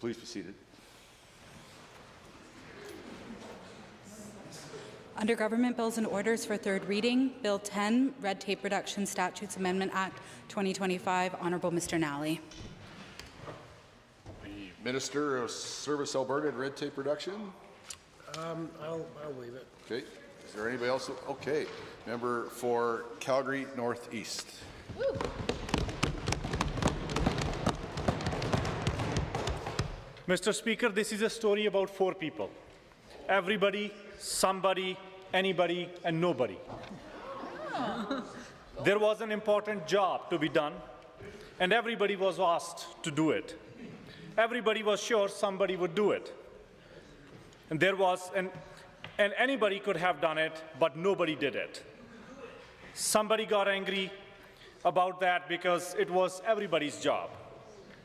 Please be seated. Under Government Bills and Orders for third reading, Bill 10, Red Tape Reduction Statutes Amendment Act 2025. Honourable Mr. Nally. The Minister of Service Alberta and Red Tape Reduction. I'll waive it. Okay. Is there anybody else? Okay. Member for Calgary Northeast. Woo. Mr. Speaker, this is a story about 4 people. Everybody, somebody, anybody, and nobody. Oh. There was an important job to be done, and everybody was asked to do it. Everybody was sure somebody would do it. And anybody could have done it, but nobody did it. Somebody got angry about that because it was everybody's job.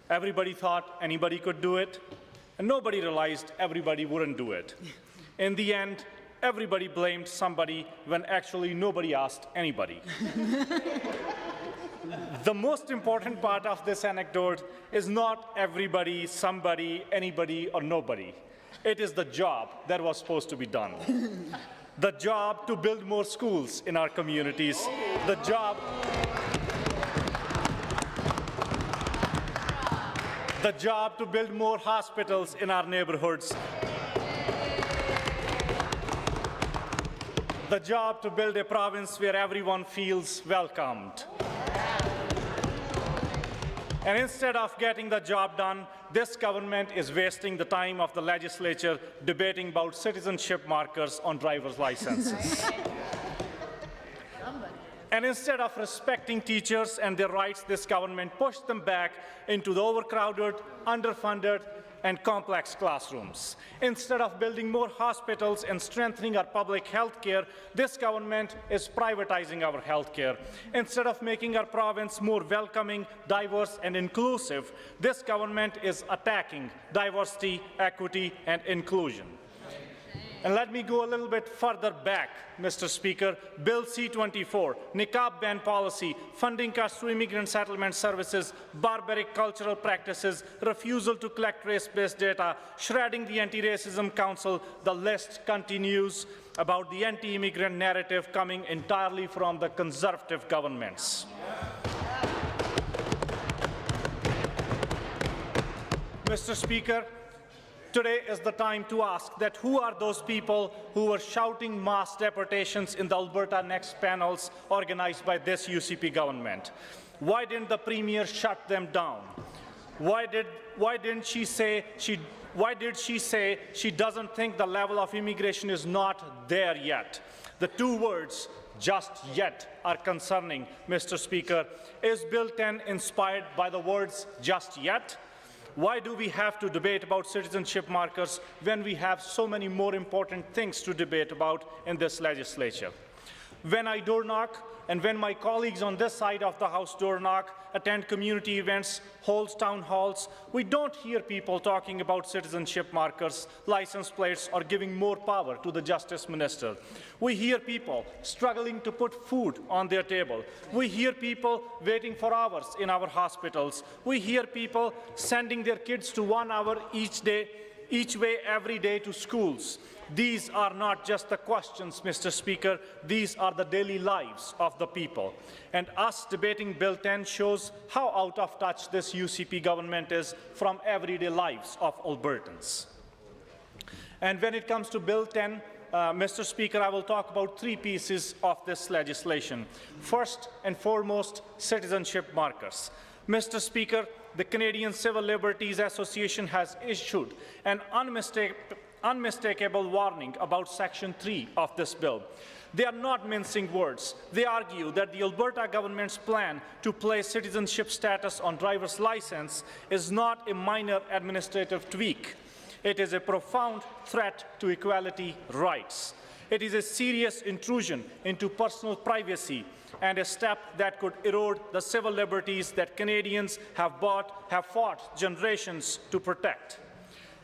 Everybody thought anybody could do it, and nobody realized everybody wouldn't do it. In the end, everybody blamed somebody when actually nobody asked anybody. The most important part of this anecdote is not everybody, somebody, anybody, or nobody. It is the job that was supposed to be done. The job to build more schools in our communities. The job to build more hospitals in our neighborhoods. The job to build a province where everyone feels welcomed. And instead of getting the job done, this government is wasting the time of the legislature debating about citizenship markers on driver's licenses. And instead of respecting teachers and their rights, this government pushed them back into the overcrowded, underfunded, and complex classrooms. Instead of building more hospitals and strengthening our public health care, this government is privatizing our health care. Instead of making our province more welcoming, diverse, and inclusive, this government is attacking diversity, equity, and inclusion. And let me go a little bit further back, Mr. Speaker. Bill C-24, niqab ban policy, funding cuts to immigrant settlement services, barbaric cultural practices, refusal to collect race-based data, shredding the Anti-Racism Council. The list continues about the anti-immigrant narrative coming entirely from the Conservative governments. Mr. Speaker, today is the time to ask that who are those people who were shouting mass deportations in the Alberta Next panels organized by this UCP government? Why didn't the Premier shut them down? Why did she say she doesn't think the level of immigration is not there yet? The 2 words, just yet, are concerning, Mr. Speaker. Is Bill 10 inspired by the words just yet? Why do we have to debate about citizenship markers when we have so many more important things to debate about in this legislature? When I door knock, and when my colleagues on this side of the House door knock, attend community events, hold town halls, we don't hear people talking about citizenship markers, license plates, or giving more power to the Justice Minister. We hear people struggling to put food on their table. We hear people waiting for hours in our hospitals. We hear people sending their kids to 1 hour each way, every day to schools. These are not just the questions, Mr. Speaker. These are the daily lives of the people. And us debating Bill 10 shows how out of touch this UCP government is from everyday lives of Albertans. And when it comes to Bill 10, Mr. Speaker, I will talk about 3 pieces of this legislation. First and foremost, citizenship markers. Mr. Speaker, the Canadian Civil Liberties Association has issued an unmistakable warning about Section 3 of this bill. They are not mincing words. They argue that the Alberta government's plan to place citizenship status on driver's license is not a minor administrative tweak. It is a profound threat to equality rights. It is a serious intrusion into personal privacy and a step that could erode the civil liberties that Canadians have fought generations to protect.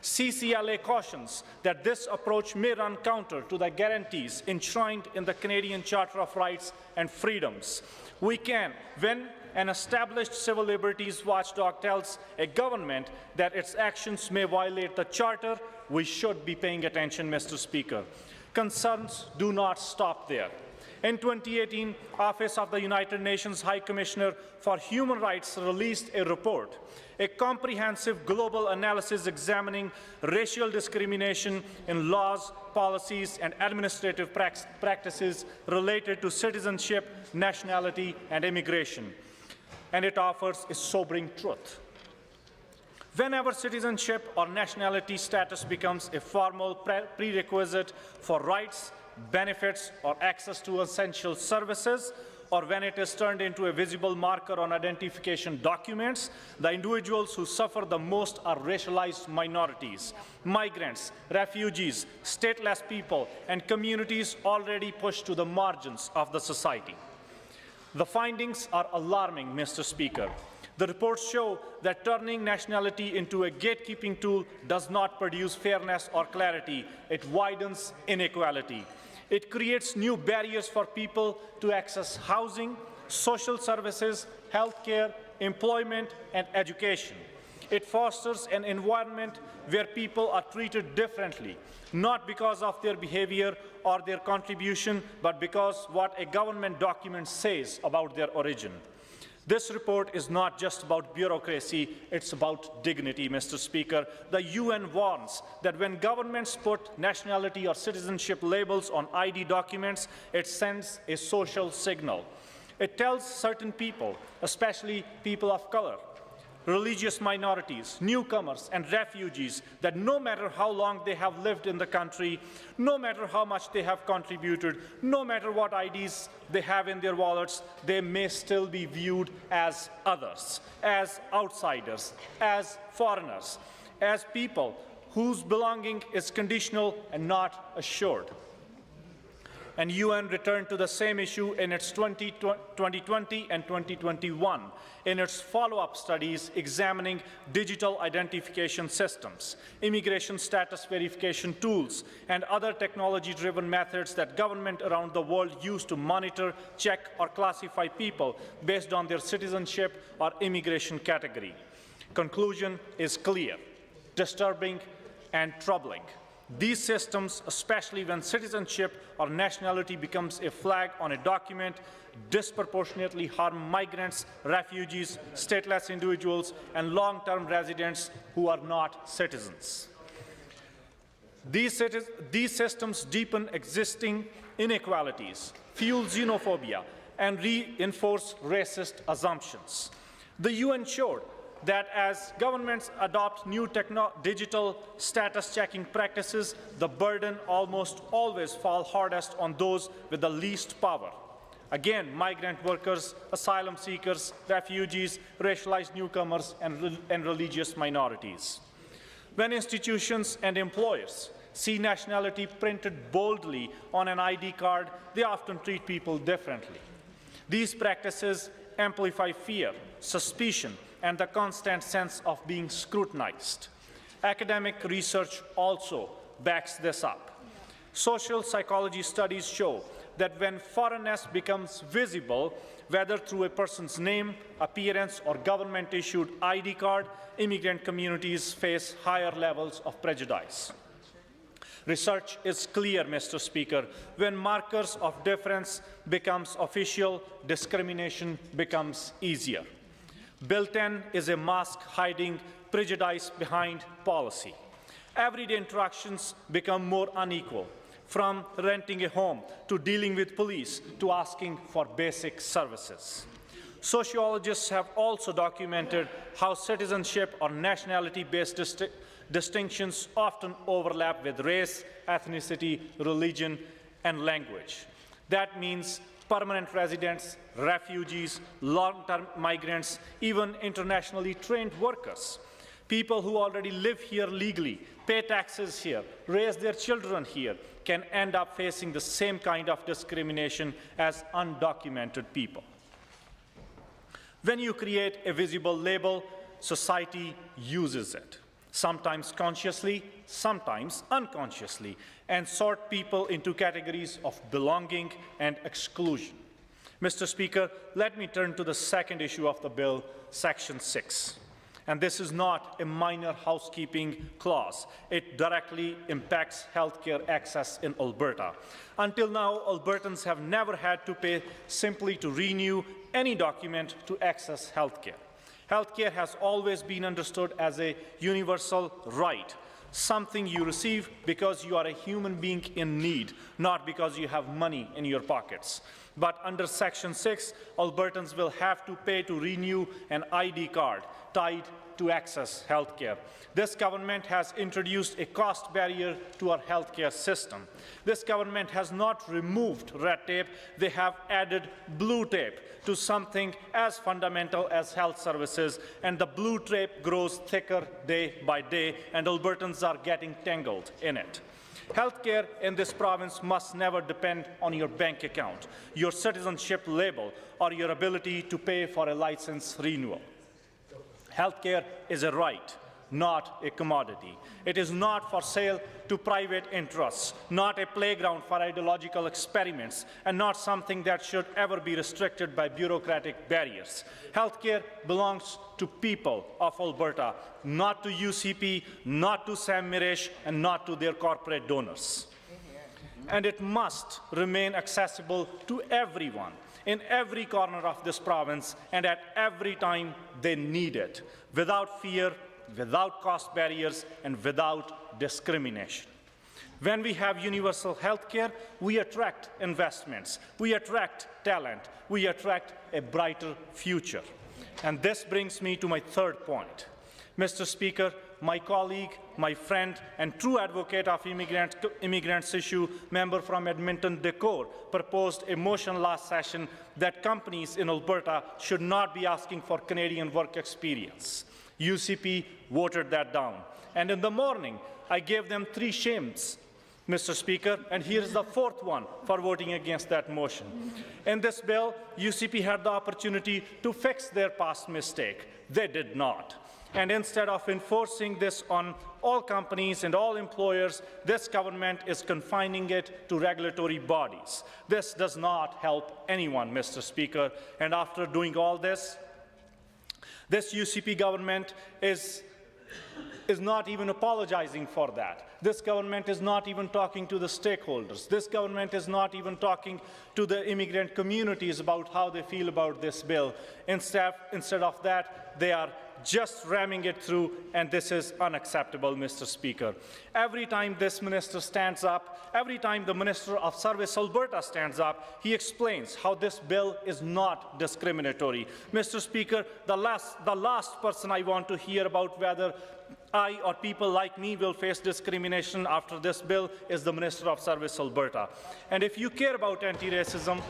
CCLA cautions that this approach may run counter to the guarantees enshrined in the Canadian Charter of Rights and Freedoms. We can, when an established civil liberties watchdog tells a government that its actions may violate the Charter, we should be paying attention, Mr. Speaker. Concerns do not stop there. In 2018, Office of the United Nations High Commissioner for Human Rights released a report, a comprehensive global analysis examining racial discrimination in laws, policies, and administrative practices related to citizenship, nationality, and immigration. And it offers a sobering truth. Whenever citizenship or nationality status becomes a formal prerequisite for rights, benefits, or access to essential services, or when it is turned into a visible marker on identification documents, the individuals who suffer the most are racialized minorities, migrants, refugees, stateless people, and communities already pushed to the margins of the society. The findings are alarming, Mr. Speaker. The reports show that turning nationality into a gatekeeping tool does not produce fairness or clarity. It widens inequality. It creates new barriers for people to access housing, social services, healthcare, employment, and education. It fosters an environment where people are treated differently, not because of their behavior or their contribution, but because what a government document says about their origin. This report is not just about bureaucracy, it's about dignity, Mr. Speaker. The UN warns that when governments put nationality or citizenship labels on ID documents, it sends a social signal. It tells certain people, especially people of color, religious minorities, newcomers, and refugees, that no matter how long they have lived in the country, no matter how much they have contributed, no matter what IDs they have in their wallets, they may still be viewed as others, as outsiders, as foreigners, as people whose belonging is conditional and not assured. And UN returned to the same issue in its 2020 and 2021 in its follow-up studies examining digital identification systems, immigration status verification tools, and other technology-driven methods that governments around the world use to monitor, check, or classify people based on their citizenship or immigration category. Conclusion is clear, disturbing, and troubling. These systems, especially when citizenship or nationality becomes a flag on a document, disproportionately harm migrants, refugees, stateless individuals, and long-term residents who are not citizens. These systems deepen existing inequalities, fuel xenophobia, and reinforce racist assumptions. The UN showed that as governments adopt new digital status-checking practices, the burden almost always falls hardest on those with the least power. Again, migrant workers, asylum seekers, refugees, racialized newcomers, and religious minorities. When institutions and employers see nationality printed boldly on an ID card, they often treat people differently. These practices amplify fear, suspicion, and the constant sense of being scrutinized. Academic research also backs this up. Social psychology studies show that when foreignness becomes visible, whether through a person's name, appearance, or government-issued ID card, immigrant communities face higher levels of prejudice. Research is clear, Mr. Speaker. When markers of difference becomes official, discrimination becomes easier. Built-in is a mask hiding prejudice behind policy. Everyday interactions become more unequal, from renting a home to dealing with police to asking for basic services. Sociologists have also documented how citizenship or nationality-based distinctions often overlap with race, ethnicity, religion, and language. That means permanent residents, refugees, long-term migrants, even internationally trained workers, people who already live here legally, pay taxes here, raise their children here, can end up facing the same kind of discrimination as undocumented people. When you create a visible label, society uses it. sometimes consciously, sometimes unconsciously, and sort people into categories of belonging and exclusion. Mr. Speaker, let me turn to the second issue of the bill, Section 6. And this is not a minor housekeeping clause. It directly impacts healthcare access in Alberta. Until now, Albertans have never had to pay simply to renew any document to access healthcare. Healthcare has always been understood as a universal right, something you receive because you are a human being in need, not because you have money in your pockets. But under Section 6, Albertans will have to pay to renew an ID card tied to access healthcare. This government has introduced a cost barrier to our healthcare system. This government has not removed red tape, they have added blue tape to something as fundamental as health services, and the blue tape grows thicker day by day, and Albertans are getting tangled in it. Healthcare in this province must never depend on your bank account, your citizenship label, or your ability to pay for a license renewal. Healthcare is a right, not a commodity. It is not for sale to private interests, not a playground for ideological experiments, and not something that should ever be restricted by bureaucratic barriers. Healthcare belongs to people of Alberta, not to UCP, not to Sam Mirish, and not to their corporate donors. And it must remain accessible to everyone, in every corner of this province, and at every time they need it, without fear, without cost barriers, and without discrimination. When we have universal health care, we attract investments, we attract talent, we attract a brighter future. And this brings me to my third point. Mr. Speaker, my colleague, my friend, and true advocate of immigrants issue, member from Edmonton Decor, proposed a motion last session that companies in Alberta should not be asking for Canadian work experience. UCP voted that down. And in the morning, I gave them 3 shames, Mr. Speaker, and here's the 4th one for voting against that motion. In this bill, UCP had the opportunity to fix their past mistake. They did not. And instead of enforcing this on all companies and all employers, this government is confining it to regulatory bodies. This does not help anyone, Mr. Speaker. And after doing all this, this UCP government is not even apologizing for that. This government is not even talking to the stakeholders. This government is not even talking to the immigrant communities about how they feel about this bill. Instead of that, they are just ramming it through, and this is unacceptable, Mr. Speaker. Every time this minister stands up, every time the Minister of Service Alberta stands up, he explains how this bill is not discriminatory. Mr. Speaker, the last person I want to hear about whether I or people like me will face discrimination after this bill is the Minister of Service Alberta. And if you care about anti-racism,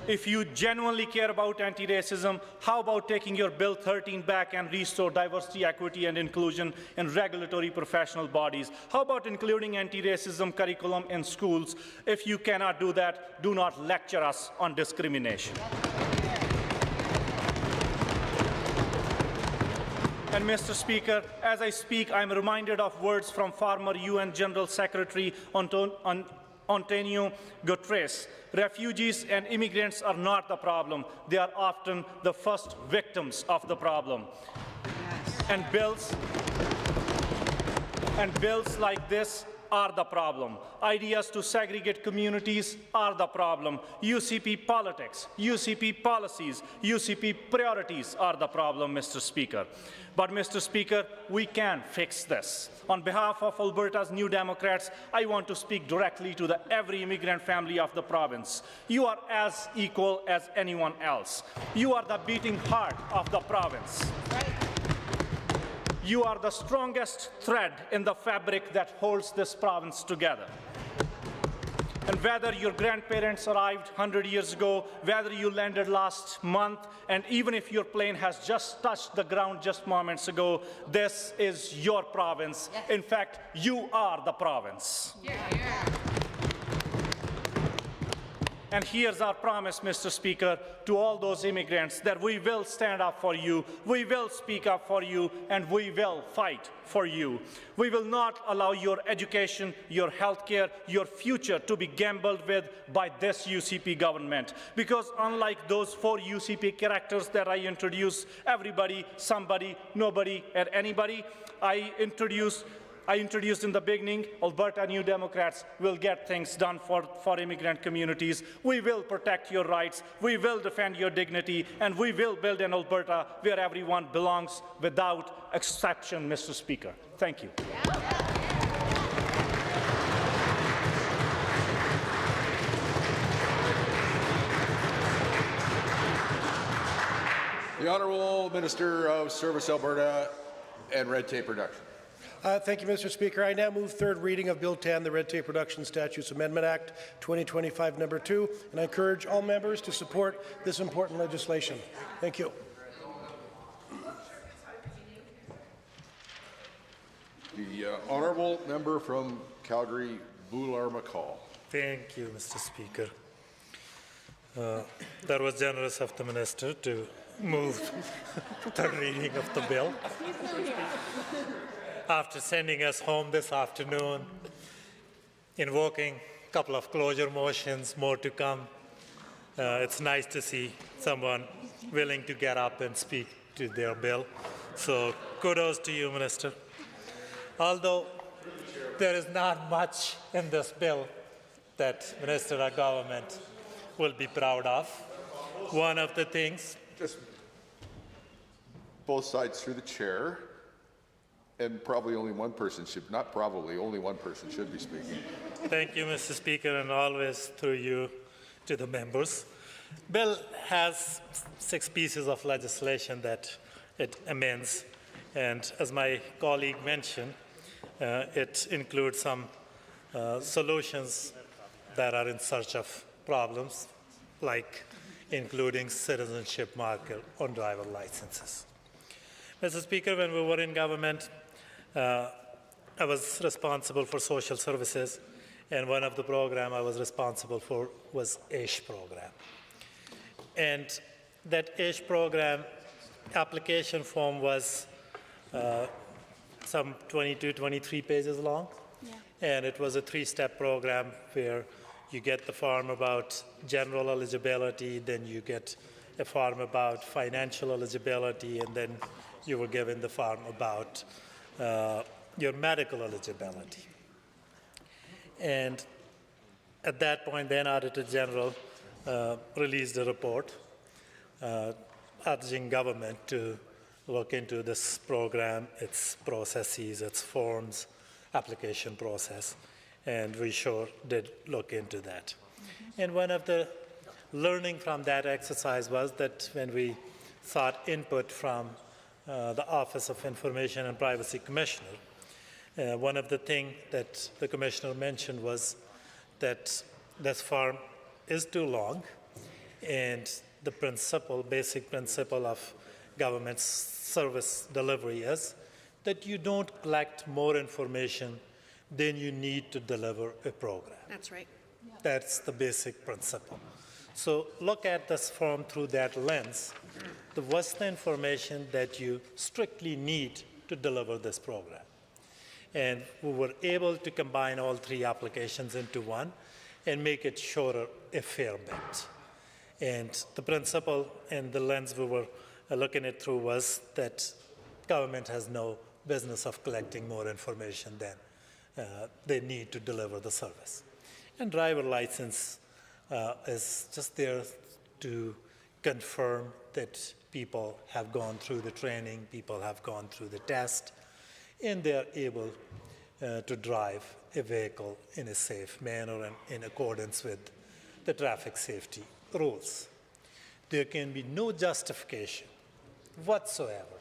if you genuinely care about anti-racism, how about taking your Bill 13 back and restore diversity, equity, and inclusion in regulatory professional bodies? How about including anti-racism curriculum in schools? If you cannot do that, do not lecture us on discrimination. And Mr. Speaker, as I speak, I'm reminded of words from former UN General Secretary Antonio Guterres. Refugees and immigrants are not the problem. They are often the first victims of the problem. And bills like this are the problem. Ideas to segregate communities are the problem. UCP politics, UCP policies, UCP priorities are the problem, Mr. Speaker. But, Mr. Speaker, we can fix this. On behalf of Alberta's New Democrats, I want to speak directly to every immigrant family of the province. You are as equal as anyone else. You are the beating heart of the province. You are the strongest thread in the fabric that holds this province together. And whether your grandparents arrived 100 years ago, whether you landed last month, and even if your plane has just touched the ground just moments ago, this is your province. Yes. In fact, you are the province. Yeah. And here's our promise, Mr. Speaker, to all those immigrants that we will stand up for you, we will speak up for you, and we will fight for you. We will not allow your education, your health care, your future to be gambled with by this UCP government. Because unlike those 4 UCP characters that I introduced, everybody, somebody, nobody, and anybody, I introduced in the beginning, Alberta New Democrats will get things done for immigrant communities. We will protect your rights, we will defend your dignity, and we will build an Alberta where everyone belongs without exception, Mr. Speaker. Thank you. The Honourable Minister of Service Alberta and Red Tape Reduction. Thank you, Mr. Speaker. I now move third reading of Bill 10, the Red Tape Reduction Statutes Amendment Act 2025, number 2, and I encourage all members to support this important legislation. Thank you. The Honourable Member from Calgary, Boular-McCall. Thank you, Mr. Speaker. That was generous of the Minister to move third reading of the bill. After sending us home this afternoon, invoking a couple of closure motions, more to come, it's nice to see someone willing to get up and speak to their bill. So kudos to you, Minister. Although there is not much in this bill that Minister or government will be proud of, one of the things... Just both sides through the chair. And probably only one person should, not probably, only one person should be speaking. Thank you, Mr. Speaker, and always through you to the members. Bill has 6 pieces of legislation that it amends, and as my colleague mentioned, it includes some solutions that are in search of problems, like including citizenship marker on driver licenses. Mr. Speaker, when we were in government, I was responsible for social services, and one of the programs I was responsible for was AISH program. And that AISH program application form was some 22, 23 pages long, and it was a 3-step program where you get the form about general eligibility, then you get a form about financial eligibility, and then you were given the form about your medical eligibility. And at that point, then Auditor General released a report urging government to look into this program, its processes, its forms, application process, and we sure did look into that. And one of the learning from that exercise was that when we sought input from the Office of Information and Privacy Commissioner, one of the things that the Commissioner mentioned was that this form is too long, and the principle, basic principle of government service delivery is that you don't collect more information than you need to deliver a program. That's right. That's the basic principle. So look at this form through that lens. What's the information that you strictly need to deliver this program? And we were able to combine all 3 applications into one and make it shorter a fair bit. And the principle and the lens we were looking at through was that government has no business of collecting more information than they need to deliver the service. And driver license is just there to confirm that people have gone through the training, people have gone through the test, and they're able to drive a vehicle in a safe manner and in accordance with the traffic safety rules. There can be no justification whatsoever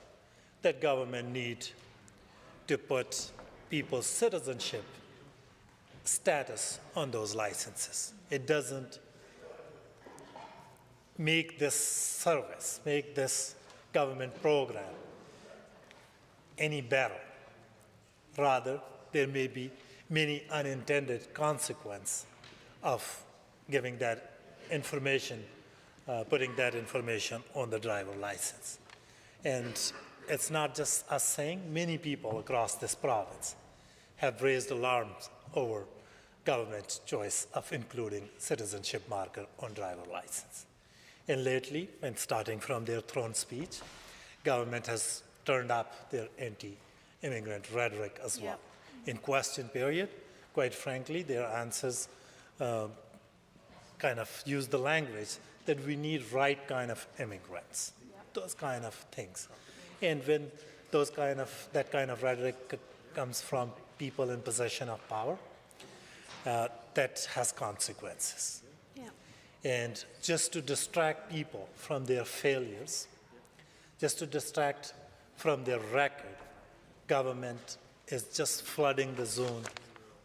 that government need to put people's citizenship status on those licenses. It doesn't make this service, make this government program any better. Rather, there may be many unintended consequences of giving that information, putting that information on the driver license. And it's not just us saying, many people across this province have raised alarms over government's choice of including citizenship marker on driver license. And lately, and starting from their throne speech, government has turned up their anti-immigrant rhetoric as well. In question period, quite frankly, their answers kind of use the language that we need right kind of immigrants, those kind of things. And when that kind of rhetoric comes from people in possession of power, that has consequences. And just to distract people from their failures, just to distract from their record, government is just flooding the zone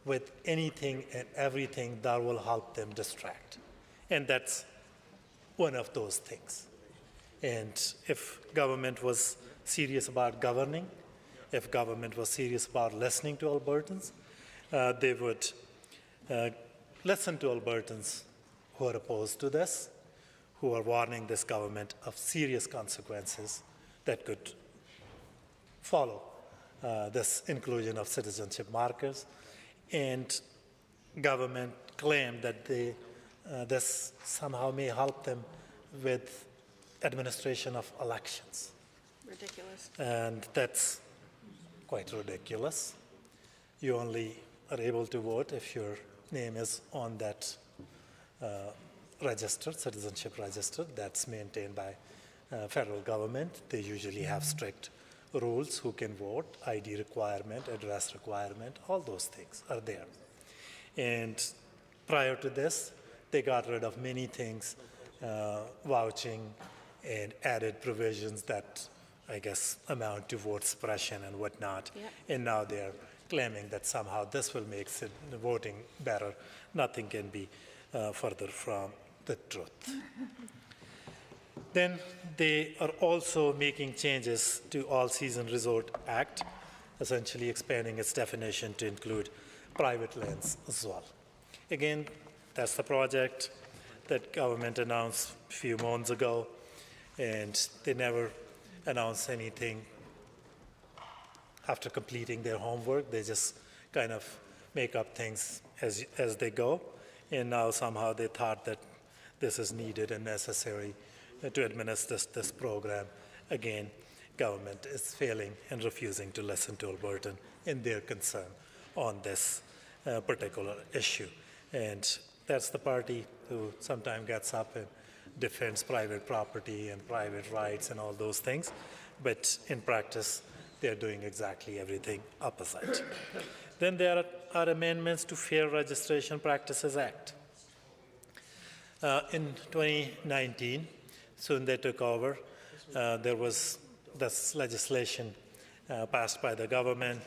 with anything and everything that will help them distract. And that's one of those things. And if government was serious about governing, if government was serious about listening to Albertans, they would listen to Albertans who are opposed to this, who are warning this government of serious consequences that could follow this inclusion of citizenship markers. And government claimed that this somehow may help them with administration of elections. Ridiculous. And that's quite ridiculous. You only are able to vote if your name is on that register, citizenship register, that's maintained by federal government. They usually have strict rules, who can vote, ID requirement, address requirement, all those things are there. And prior to this, they got rid of many things, vouching, and added provisions that I guess amount to vote suppression and whatnot. And now they're claiming that somehow this will make voting better. Nothing can be further from the truth. Then they are also making changes to All-Season Resort Act, essentially expanding its definition to include private lands as well. Again, that's the project that government announced a few months ago, and they never announced anything after completing their homework. They just kind of make up things as they go, and now somehow they thought that this is needed and necessary to administer this program. Again, government is failing and refusing to listen to Albertan in their concern on this particular issue. And that's the party who sometimes gets up and defends private property and private rights and all those things. But in practice, they're doing exactly everything opposite. Then there are amendments to Fair Registration Practices Act. In 2019, soon they took over, there was this legislation passed by the government,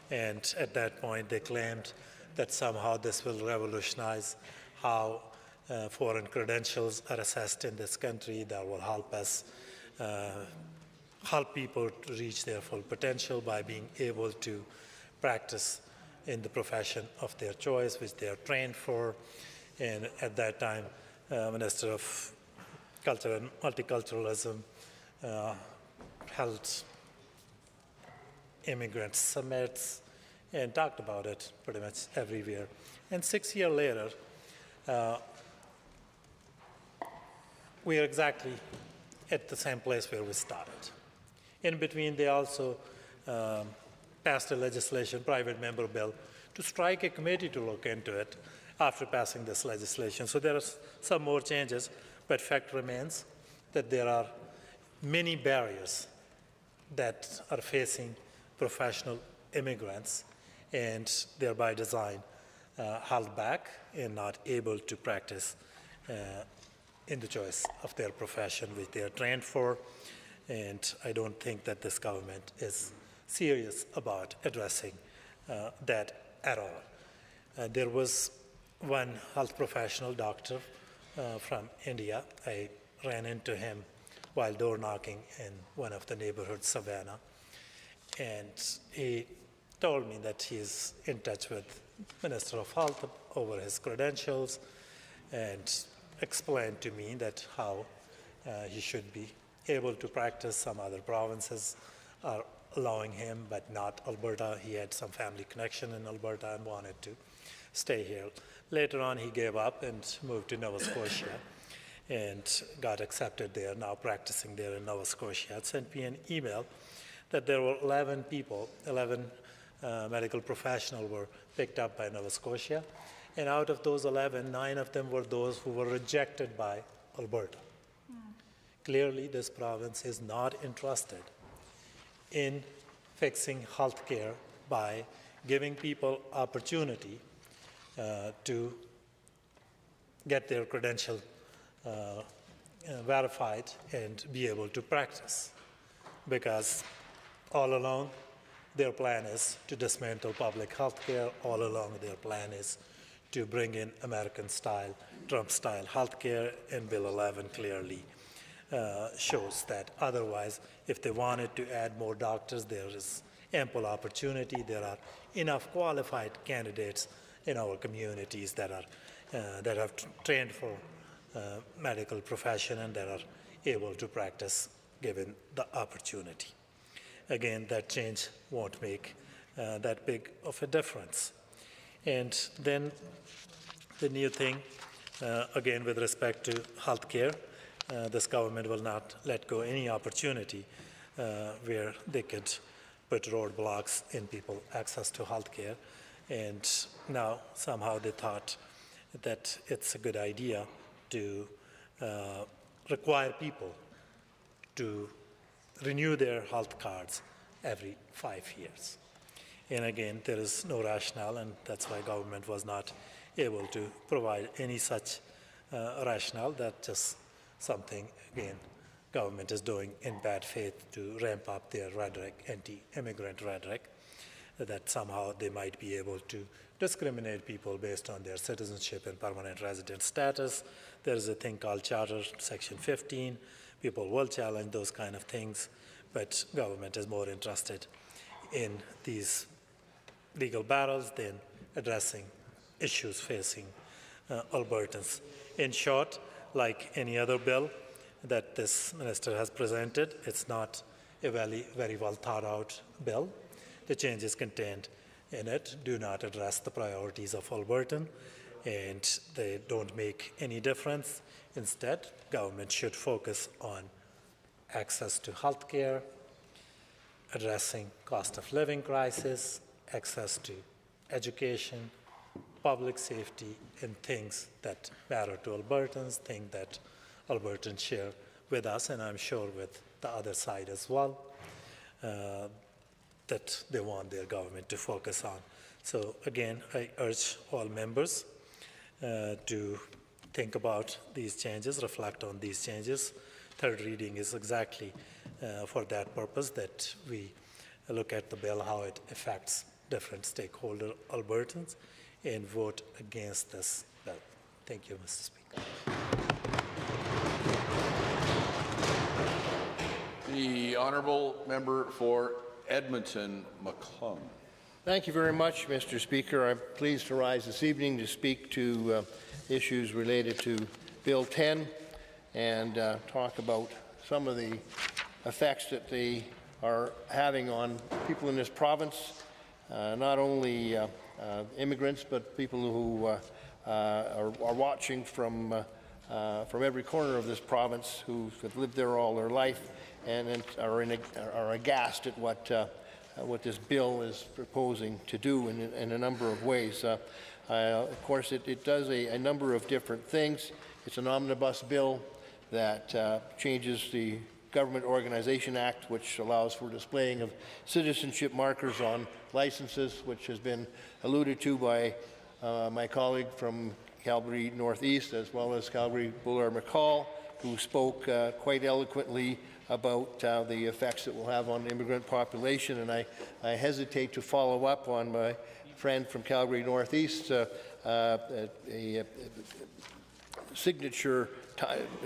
and at that point they claimed that somehow this will revolutionize how foreign credentials are assessed in this country, that will help us help people to reach their full potential by being able to practice in the profession of their choice, which they are trained for. And at that time, Minister of Culture and Multiculturalism held immigrant summits and talked about it pretty much everywhere. And 6 years later, we are exactly at the same place where we started. In between, they also passed a legislation, private member bill, to strike a committee to look into it after passing this legislation. So there are some more changes, but fact remains that there are many barriers that are facing professional immigrants, and they're by design held back and not able to practice in the choice of their profession which they are trained for. And I don't think that this government is serious about addressing that at all. There was one health professional doctor from India. I ran into him while door knocking in one of the neighborhoods, Savannah, and he told me that he is in touch with Minister of Health over his credentials, and explained to me that how he should be able to practice. Some other provinces are allowing him, but not Alberta. He had some family connection in Alberta and wanted to stay here. Later on, he gave up and moved to Nova Scotia and got accepted there, now practicing there in Nova Scotia. It sent me an email that there were 11 people, 11 medical professionals were picked up by Nova Scotia, and out of those 11, 9 of them were those who were rejected by Alberta. Clearly, this province is not interested in fixing health care by giving people opportunity to get their credential verified and be able to practice, because all along their plan is to dismantle public health care. All along their plan is to bring in American-style, Trump-style health care, and Bill 11 clearly shows that. Otherwise, if they wanted to add more doctors, there is ample opportunity. There are enough qualified candidates in our communities that have trained for medical profession and that are able to practice given the opportunity. Again, that change won't make that big of a difference. And then the new thing, again, with respect to healthcare, this government will not let go any opportunity where they could put roadblocks in people's access to healthcare. And now somehow they thought that it's a good idea to require people to renew their health cards every 5 years. And again, there is no rationale, and that's why government was not able to provide any such rationale. That's just something, again, government is doing in bad faith to ramp up their rhetoric, anti-immigrant rhetoric, that somehow they might be able to discriminate people based on their citizenship and permanent resident status. There is a thing called Charter Section 15. People will challenge those kind of things, but government is more interested in these legal battles than addressing issues facing Albertans. In short, like any other bill that this minister has presented, it's not a very well thought out bill. The changes contained in it do not address the priorities of Albertan, and they don't make any difference. Instead, government should focus on access to health care, addressing cost of living crisis, access to education, public safety, and things that matter to Albertans, things that Albertans share with us, and I'm sure with the other side as well, that they want their government to focus on. So again, I urge all members to think about these changes, reflect on these changes. Third reading is exactly for that purpose, that we look at the bill, how it affects different stakeholder Albertans, and vote against this bill. Thank you, Mr. Speaker. The honourable member for Edmonton McClung. Thank you very much, Mr. Speaker. I'm pleased to rise this evening to speak to issues related to Bill 10 and talk about some of the effects that they are having on people in this province, not only immigrants, but people who are watching from every corner of this province, who have lived there all their life and are aghast at what this bill is proposing to do in a number of ways. Of course, it does a number of different things. It's an omnibus bill that changes the Government Organization Act, which allows for displaying of citizenship markers on licenses, which has been alluded to by my colleague from Calgary Northeast, as well as Calgary Buller-McCall, who spoke quite eloquently about the effects it will have on the immigrant population. And I hesitate to follow up on my friend from Calgary Northeast, a signature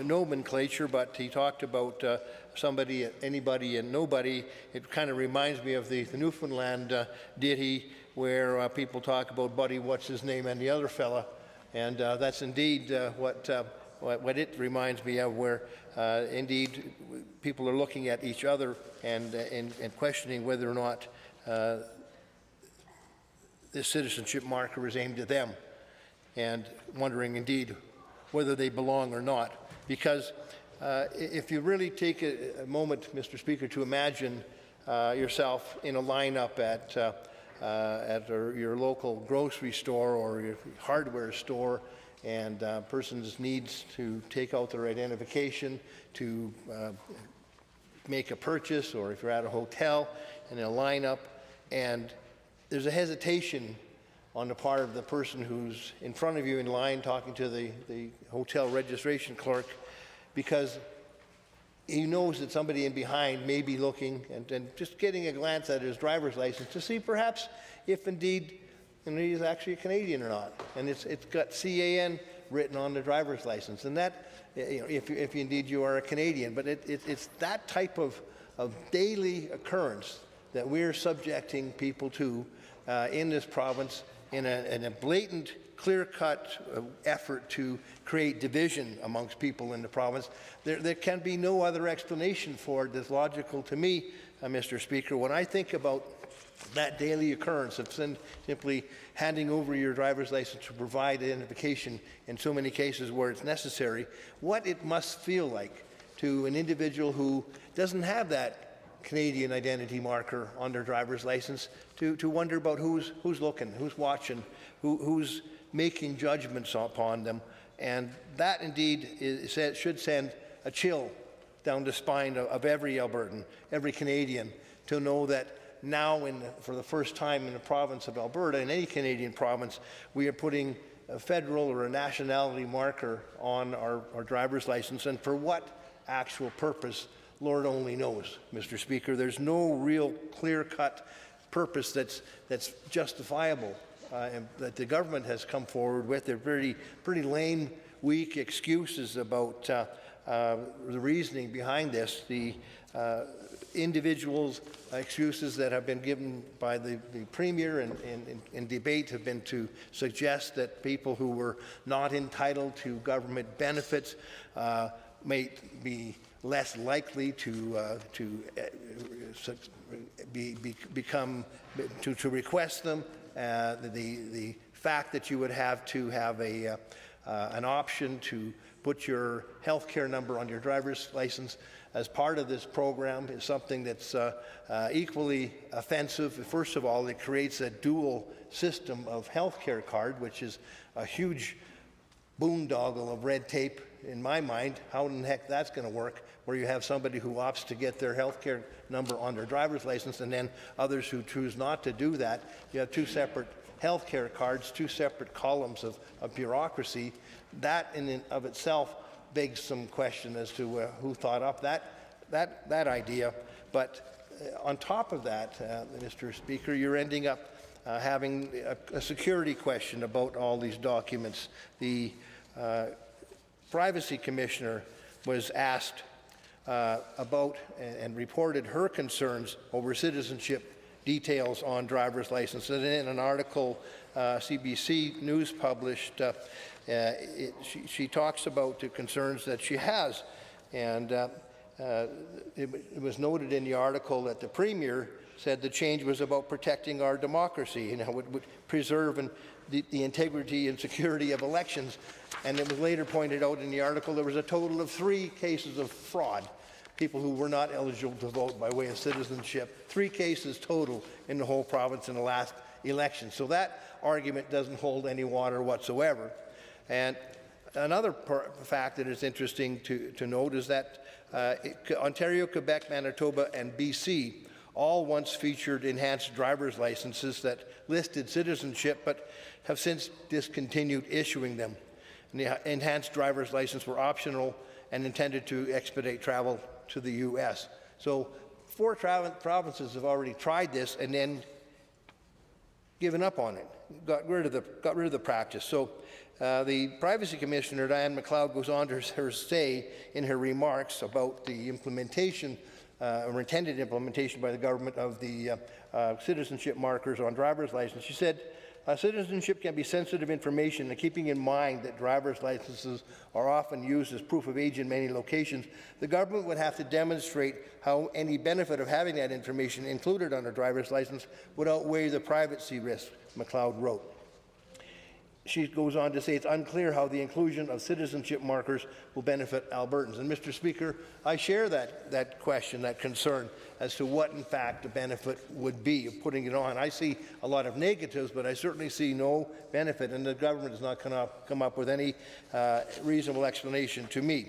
nomenclature, but he talked about somebody, anybody, and nobody. It kind of reminds me of the Newfoundland ditty, where people talk about Buddy, what's his name, and the other fella. And that's indeed what what it reminds me of, where indeed people are looking at each other and questioning whether or not this citizenship marker is aimed at them, and wondering indeed whether they belong or not. Because if you really take a moment, Mr. Speaker, to imagine yourself in a lineup at your local grocery store or your hardware store, and a person needs to take out their identification to make a purchase, or if you're at a hotel and in a lineup, and there's a hesitation on the part of the person who's in front of you in line talking to the hotel registration clerk, because he knows that somebody in behind may be looking and just getting a glance at his driver's license to see perhaps if indeed he's actually a Canadian or not. And it's got CAN written on the driver's license. And that, if indeed you are a Canadian, but it's that type of daily occurrence that we're subjecting people to in this province in a blatant, clear-cut effort to create division amongst people in the province. There can be no other explanation for it that's logical to me, Mr. Speaker. When I think about that daily occurrence of simply handing over your driver's license to provide identification in so many cases where it's necessary, what it must feel like to an individual who doesn't have that Canadian identity marker on their driver's license to wonder about who's looking, who's watching, who's making judgments upon them. And that indeed should send a chill down the spine of every Albertan, every Canadian, to know that now, for the first time in the province of Alberta, in any Canadian province, we are putting a federal or a nationality marker on our driver's license. And for what actual purpose, Lord only knows, Mr. Speaker. There's no real clear-cut purpose that's justifiable and that the government has come forward with. They're pretty lame, weak excuses about the reasoning behind this. The individuals' excuses that have been given by the Premier in debate have been to suggest that people who were not entitled to government benefits may be less likely to request them. The fact that you would have to have an option to put your health care number on your driver's license as part of this program is something that's equally offensive. First of all, it creates a dual system of health care card, which is a huge boondoggle of red tape in my mind. How in the heck that's going to work, where you have somebody who opts to get their health care number on their driver's license and then others who choose not to do that. You have two separate health care cards, two separate columns of bureaucracy. That in and of itself begs some question as to who thought up that idea. But on top of that, Mr. Speaker, you're ending up having a security question about all these documents. The Privacy Commissioner was asked about and reported her concerns over citizenship details on driver's licenses. And in an article CBC News published, she talks about the concerns that she has. And it was noted in the article that the Premier said the change was about protecting our democracy and how it would preserve the integrity and security of elections. And it was later pointed out in the article there was a total of 3 cases of fraud, people who were not eligible to vote by way of citizenship. 3 cases total in the whole province in the last election. So that argument doesn't hold any water whatsoever. And another fact that is interesting to note is that Ontario, Quebec, Manitoba, and BC all once featured enhanced driver's licenses that listed citizenship, but have since discontinued issuing them. And the enhanced driver's license were optional and intended to expedite travel to the U.S. So 4 provinces have already tried this and then given up on it, got rid of the practice. So the Privacy Commissioner, Diane McLeod, goes on to her say in her remarks about the implementation or intended implementation by the government of the citizenship markers on driver's license. She said, Citizenship can be sensitive information, and keeping in mind that driver's licenses are often used as proof of age in many locations, the government would have to demonstrate how any benefit of having that information included on a driver's license would outweigh the privacy risk, McLeod wrote. She goes on to say it's unclear how the inclusion of citizenship markers will benefit Albertans. And Mr. Speaker, I share that question, that concern as to what in fact the benefit would be of putting it on. I see a lot of negatives, but I certainly see no benefit, and the government has not come up with any reasonable explanation to me.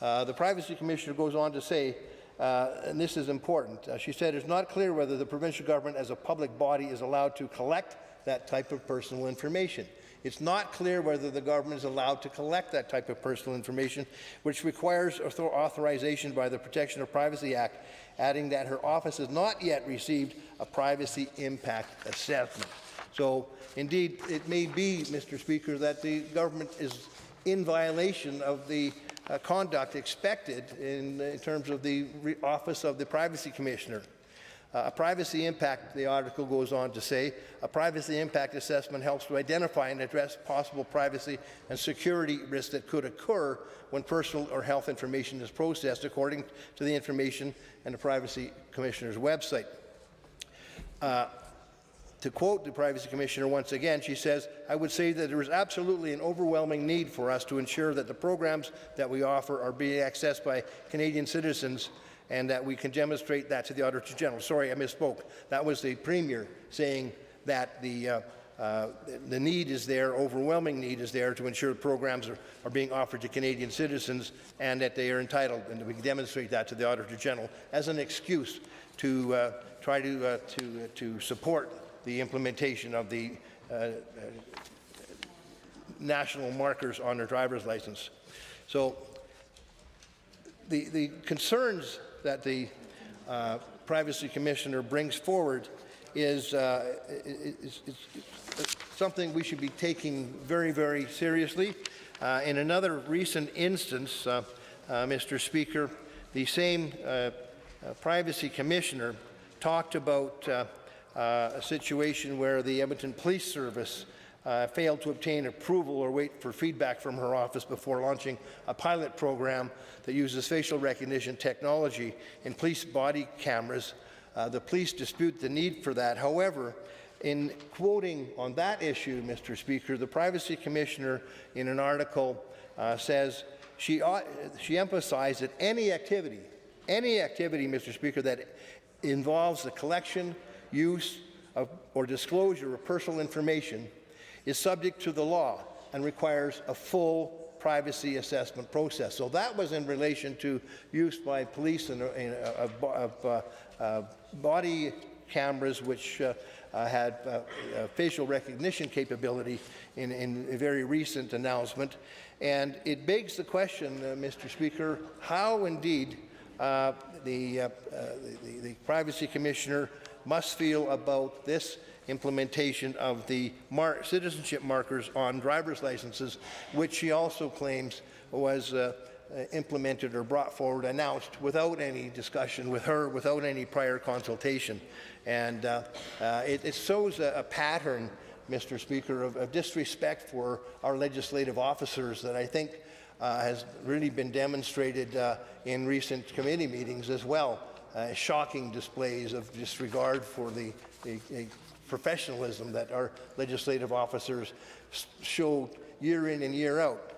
The Privacy Commissioner goes on to say, and this is important, she said it's not clear whether the provincial government as a public body is allowed to collect that type of personal information. It's not clear whether the government is allowed to collect that type of personal information, which requires authorization by the Protection of Privacy Act, adding that her office has not yet received a privacy impact assessment. So, indeed, it may be, Mr. Speaker, that the government is in violation of the conduct expected in terms of the office of the Privacy Commissioner. A privacy impact, the article goes on to say, a privacy impact assessment helps to identify and address possible privacy and security risks that could occur when personal or health information is processed, according to the information and the Privacy Commissioner's website. To quote the Privacy Commissioner once again, she says, I would say that there is absolutely an overwhelming need for us to ensure that the programs that we offer are being accessed by Canadian citizens, and that we can demonstrate that to the Auditor General. Sorry, I misspoke. That was the Premier saying that the need is there, overwhelming need is there to ensure programs are being offered to Canadian citizens and that they are entitled, and that we can demonstrate that to the Auditor General as an excuse to try to support the implementation of the national markers on their driver's license. So the concerns that the Privacy Commissioner brings forward is something we should be taking very, very seriously. In another recent instance, Mr. Speaker, the same Privacy Commissioner talked about a situation where the Edmonton Police Service failed to obtain approval or wait for feedback from her office before launching a pilot program that uses facial recognition technology in police body cameras. The police dispute the need for that. However, in quoting on that issue, Mr. Speaker, the Privacy Commissioner in an article says she emphasized that any activity, Mr. Speaker, that involves the collection, use, or disclosure of personal information is subject to the law and requires a full privacy assessment process. So that was in relation to use by police of body cameras which had facial recognition capability in a very recent announcement. And it begs the question, Mr. Speaker, how indeed the Privacy Commissioner must feel about this implementation of the citizenship markers on driver's licenses, which she also claims was implemented or brought forward, announced without any discussion with her, without any prior consultation. And it shows a pattern, Mr. Speaker, of disrespect for our legislative officers that I think has really been demonstrated in recent committee meetings as well. Shocking displays of disregard for the professionalism that our legislative officers show year in and year out.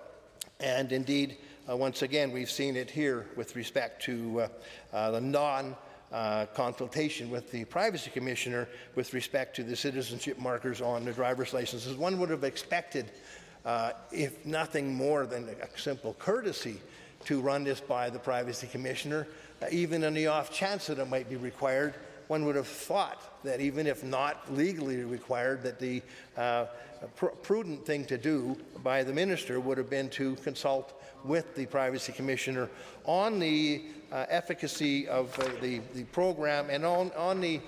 And indeed, once again, we've seen it here with respect to the non-consultation with the Privacy Commissioner with respect to the citizenship markers on the driver's licenses. One would have expected, if nothing more than a simple courtesy, to run this by the Privacy Commissioner. Even in the off chance that it might be required, one would have thought that even if not legally required, that the prudent thing to do by the minister would have been to consult with the Privacy Commissioner on the efficacy of the program and on the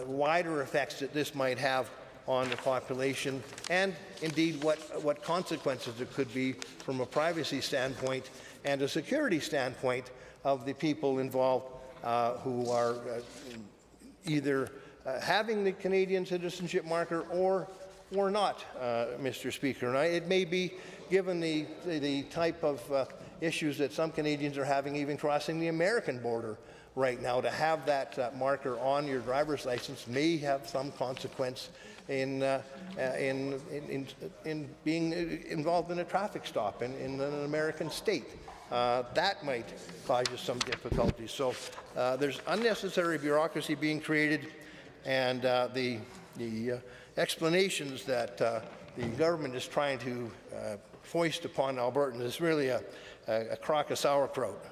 wider effects that this might have on the population, and indeed what consequences there could be from a privacy standpoint and a security standpoint of the people involved who are either having the Canadian citizenship marker or or not, Mr. Speaker. And it may be, given the type of issues that some Canadians are having even crossing the American border right now, to have that marker on your driver's license may have some consequence in being involved in a traffic stop in an American state. That might cause you some difficulties. So there's unnecessary bureaucracy being created, and the explanations that the government is trying to foist upon Albertans is really a crock of sauerkraut.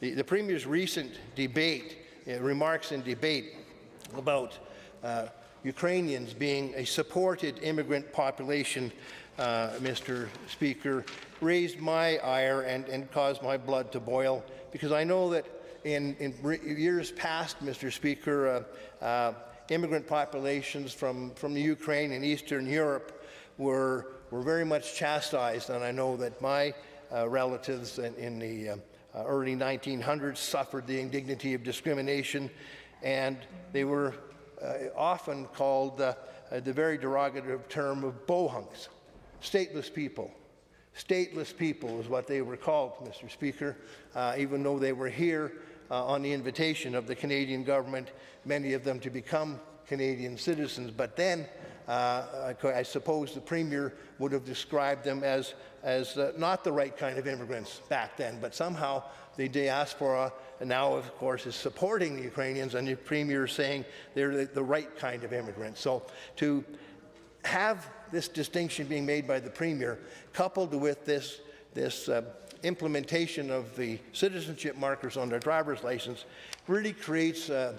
The Premier's recent debate, remarks in debate about Ukrainians being a supported immigrant population, Mr. Speaker, raised my ire and caused my blood to boil, because I know that in years past, Mr. Speaker, immigrant populations from the Ukraine and Eastern Europe were very much chastised, and I know that my relatives in the early 1900s suffered the indignity of discrimination, and they were often called the very derogative term of bohunks, stateless people. Stateless people is what they were called, Mr. Speaker, even though they were here on the invitation of the Canadian government, many of them to become Canadian citizens. But then I suppose the Premier would have described them as not the right kind of immigrants back then, but somehow the diaspora now, of course, is supporting the Ukrainians, and the Premier is saying they're the right kind of immigrants. So to have this distinction being made by the Premier, coupled with this implementation of the citizenship markers on their driver's license, really creates a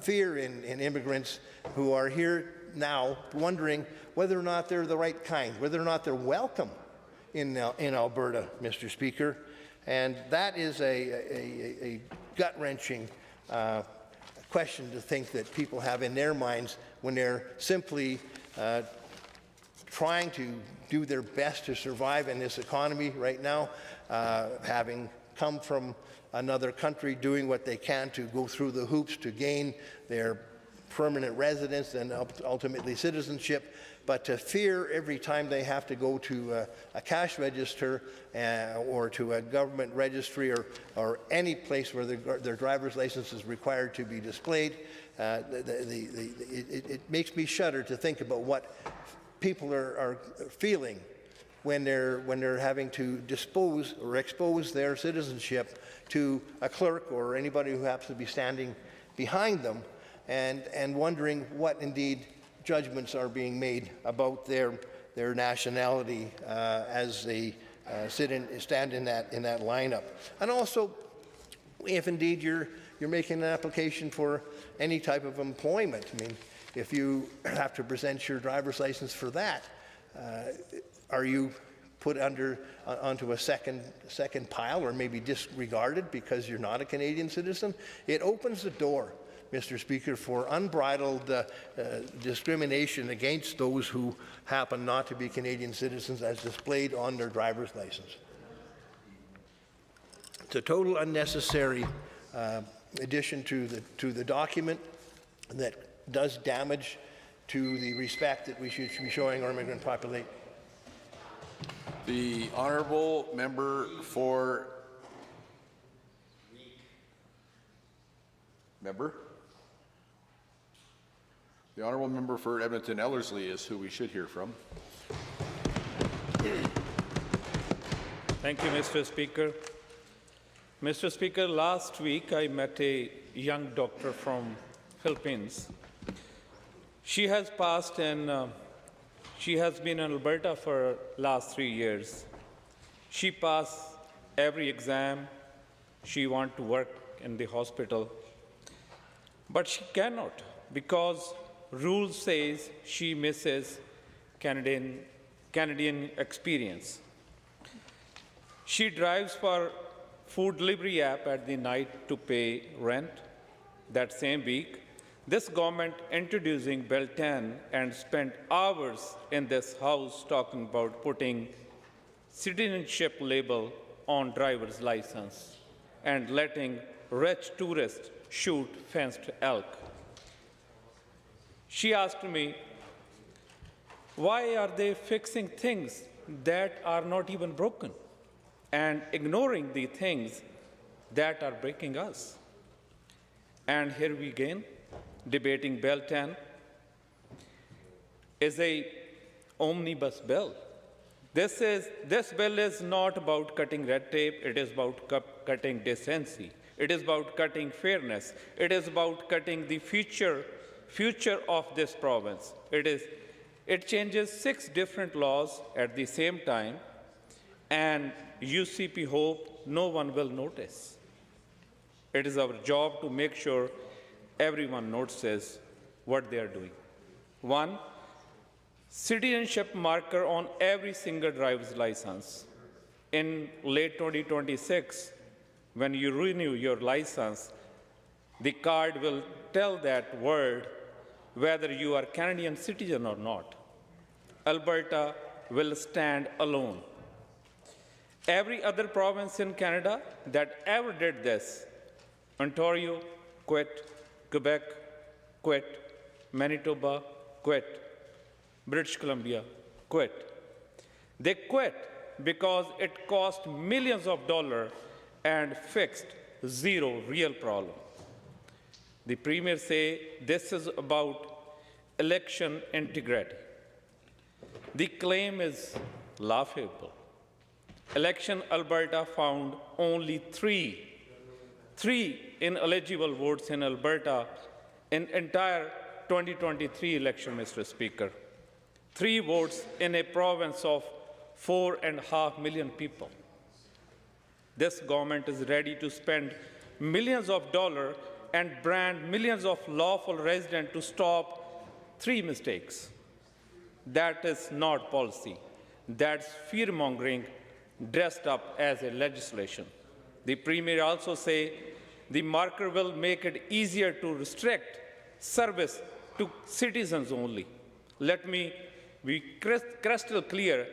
fear in immigrants who are here now, wondering whether or not they're the right kind, whether or not they're welcome in Alberta, Mr. Speaker. And that is a gut-wrenching question to think that people have in their minds when they're simply trying to do their best to survive in this economy right now, having come from another country, doing what they can to go through the hoops to gain their permanent residence and ultimately citizenship, but to fear every time they have to go to a cash register or to a government registry or any place where their driver's license is required to be displayed. It makes me shudder to think about what people are feeling when they're having to dispose or expose their citizenship to a clerk or anybody who happens to be standing behind them, and wondering what indeed judgments are being made about their nationality as they stand in that lineup. And also, if indeed you're making an application for any type of employment, I mean, if you have to present your driver's license for that, are you put onto a second pile or maybe disregarded because you're not a Canadian citizen? It opens the door, Mr. Speaker, for unbridled discrimination against those who happen not to be Canadian citizens as displayed on their driver's license. It's a total unnecessary addition to the document that does damage to the respect that we should be showing our immigrant population. The honourable member for The honourable member for Edmonton Ellerslie is who we should hear from. Thank you, Mr. Speaker. Mr. Speaker, last week I met a young doctor from Philippines. She has passed and she has been in Alberta for last 3 years. She passed every exam. She wants to work in the hospital, but she cannot because rule says she misses Canadian experience. She drives for food delivery app at the night to pay rent. That same week, this government introducing Bill 10 and spent hours in this house talking about putting citizenship label on driver's license and letting rich tourists shoot fenced elk. She asked me, Why are they fixing things that are not even broken and ignoring the things that are breaking us? And here we again, debating Bill 10 is a omnibus bill. This bill is not about cutting red tape, it is about cutting decency. It is about cutting fairness. It is about cutting the future of this province. It changes 6 different laws at the same time, and UCP hope no one will notice. It is our job to make sure everyone notices what they are doing. 1, citizenship marker on every single driver's license. In late 2026, when you renew your license, the card will tell that word whether you are Canadian citizen or not. Alberta will stand alone. Every other province in Canada that ever did this, Ontario quit, Quebec quit, Manitoba quit, British Columbia quit. They quit because it cost millions of dollars and fixed 0 real problem. The Premier say this is about election integrity. The claim is laughable. Election Alberta found only three ineligible votes in Alberta in entire 2023 election, Mr. Speaker. 3 votes in a province of 4.5 million people. This government is ready to spend millions of dollars and brand millions of lawful residents to stop 3 mistakes. That is not policy. That's fear-mongering dressed up as a legislation. The Premier also say the marker will make it easier to restrict service to citizens only. Let me be crystal clear.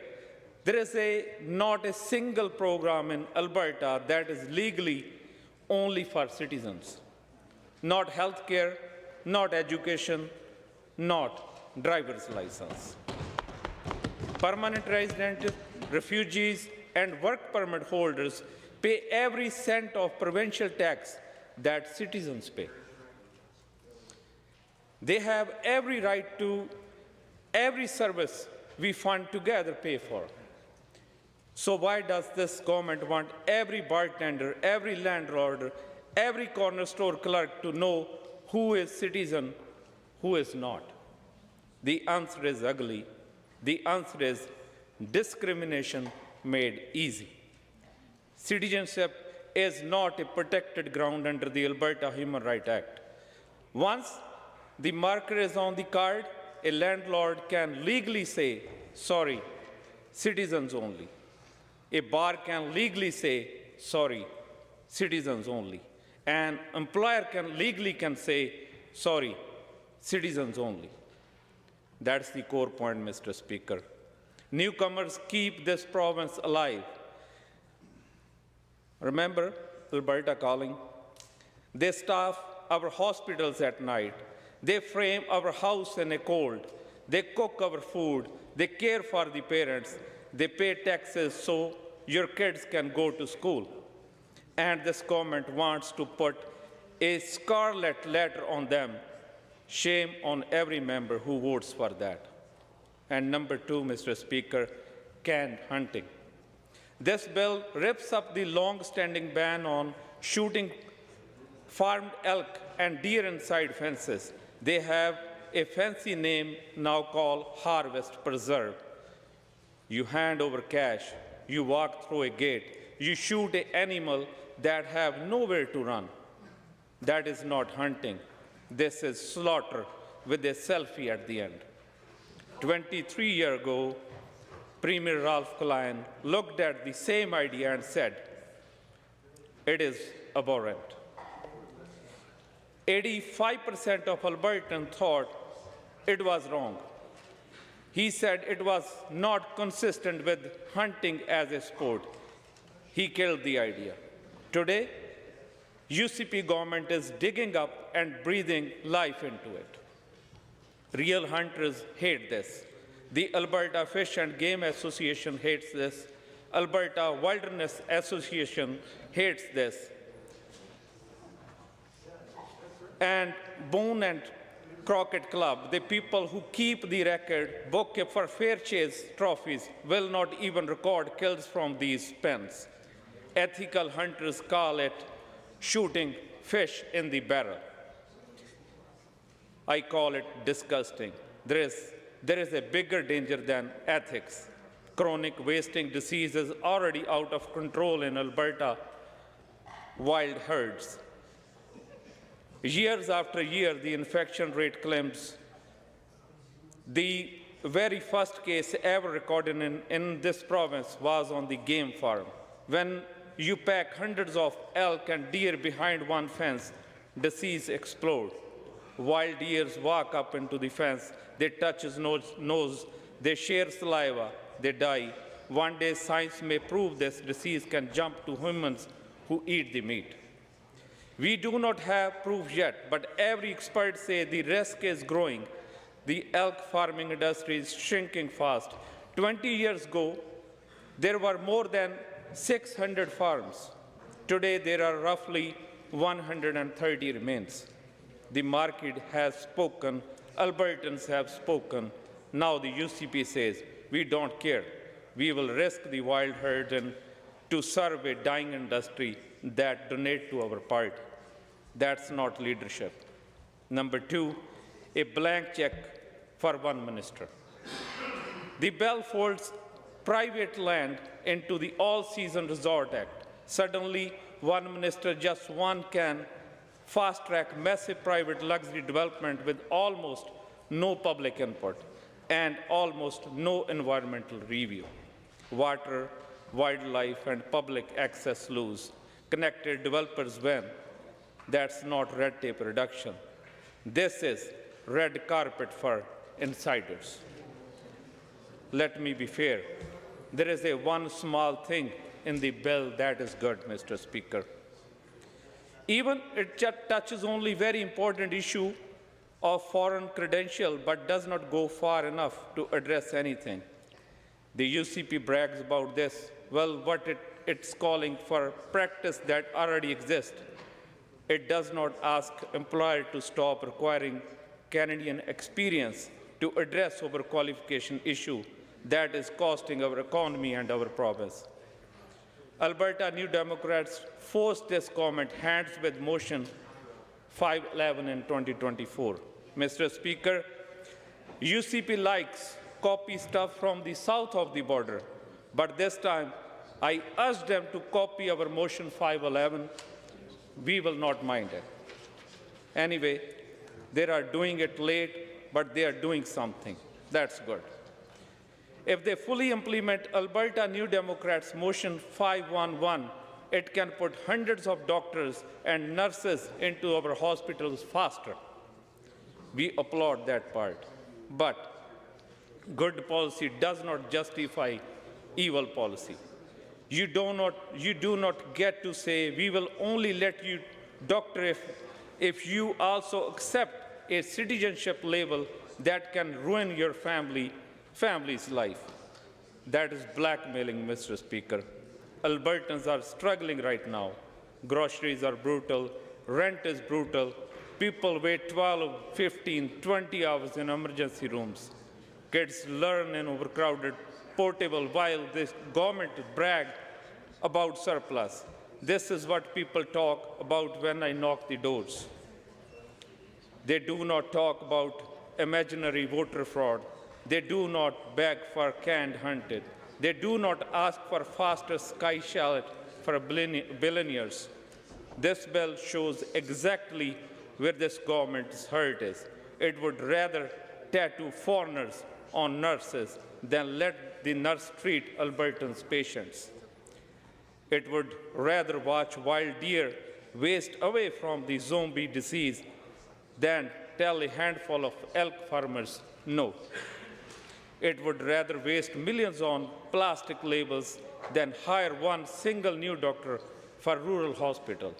There is not a single program in Alberta that is legally only for citizens. Not health care, not education, not driver's license. Permanent residents, refugees, and work permit holders pay every cent of provincial tax that citizens pay. They have every right to every service we fund together pay for. So why does this government want every bartender, every landlord, every corner store clerk to know who is citizen, who is not? The answer is ugly. The answer is discrimination made easy. Citizenship is not a protected ground under the Alberta Human Rights Act. Once the marker is on the card, a landlord can legally say, sorry, citizens only. A bar can legally say, sorry, citizens only. An employer can legally say, sorry, citizens only. That's the core point, Mr. Speaker. Newcomers keep this province alive. Remember Alberta Calling? They staff our hospitals at night. They frame our house in a cold. They cook our food. They care for the parents. They pay taxes so your kids can go to school. And this government wants to put a scarlet letter on them. Shame on every member who votes for that. And number 2, Mr. Speaker, canned hunting. This bill rips up the long-standing ban on shooting farmed elk and deer inside fences. They have a fancy name now called Harvest Preserve. You hand over cash, you walk through a gate, you shoot an animal that have nowhere to run. That is not hunting. This is slaughter with a selfie at the end. 23 years ago, Premier Ralph Klein looked at the same idea and said, it is abhorrent. 85% of Albertans thought it was wrong. He said it was not consistent with hunting as a sport. He killed the idea. Today, UCP government is digging up and breathing life into it. Real hunters hate this. The Alberta Fish and Game Association hates this. Alberta Wilderness Association hates this. And Boone and Crockett Club, the people who keep the record book for fair chase trophies, will not even record kills from these pens. Ethical hunters call it shooting fish in the barrel. I call it disgusting. There is a bigger danger than ethics. Chronic wasting disease is already out of control in Alberta wild herds. Years after year, the infection rate climbs. The very first case ever recorded in this province was on the game farm. When you pack hundreds of elk and deer behind one fence, disease explodes. Wild deers walk up into the fence, they touch his nose, they share saliva, they die. One day science may prove this disease can jump to humans who eat the meat. We do not have proof yet, but every expert says the risk is growing. The elk farming industry is shrinking fast. 20 years ago, there were more than 600 farms. Today, there are roughly 130 remains. The market has spoken, Albertans have spoken. Now the UCP says, we don't care. We will risk the wild herd and to serve a dying industry that donate to our party. That's not leadership. Number two, a blank check for one minister. The bill folds private land into the All-Season Resort Act. Suddenly, one minister, just one, can fast-track massive private luxury development with almost no public input and almost no environmental review. Water, wildlife, and public access lose. Connected developers win. That's not red tape reduction. This is red carpet for insiders. Let me be fair. There is a one small thing in the bill that is good, Mr. Speaker. Even it just touches only very important issue of foreign credential, but does not go far enough to address anything. The UCP brags about this. Well, what it's calling for practice that already exists. It does not ask employer to stop requiring Canadian experience to address overqualification issue that is costing our economy and our province. Alberta New Democrats forced this comment hands with motion 511 in 2024. Mr. Speaker, UCP likes copy stuff from the south of the border, but this time I urged them to copy our motion 511. We will not mind it. Anyway, they are doing it late, but they are doing something. That's good. If they fully implement Alberta New Democrats' motion 511, it can put hundreds of doctors and nurses into our hospitals faster. We applaud that part. But good policy does not justify evil policy. You do not get to say, we will only let you doctor if you also accept a citizenship label that can ruin your family's life. That is blackmailing, Mr. Speaker. Albertans are struggling right now. Groceries are brutal, rent is brutal. People wait 12, 15, 20 hours in emergency rooms. Kids learn in overcrowded portable while this government brag about surplus. This is what people talk about when I knock the doors. They do not talk about imaginary voter fraud. They do not beg for canned hunted. They do not ask for faster sky shallot for billionaires. This bill shows exactly where this government's hurt is. It would rather tattoo foreigners on nurses than let the nurse treat Albertans' patients. It would rather watch wild deer waste away from the zombie disease than tell a handful of elk farmers no. It would rather waste millions on plastic labels than hire one single new doctor for rural hospital.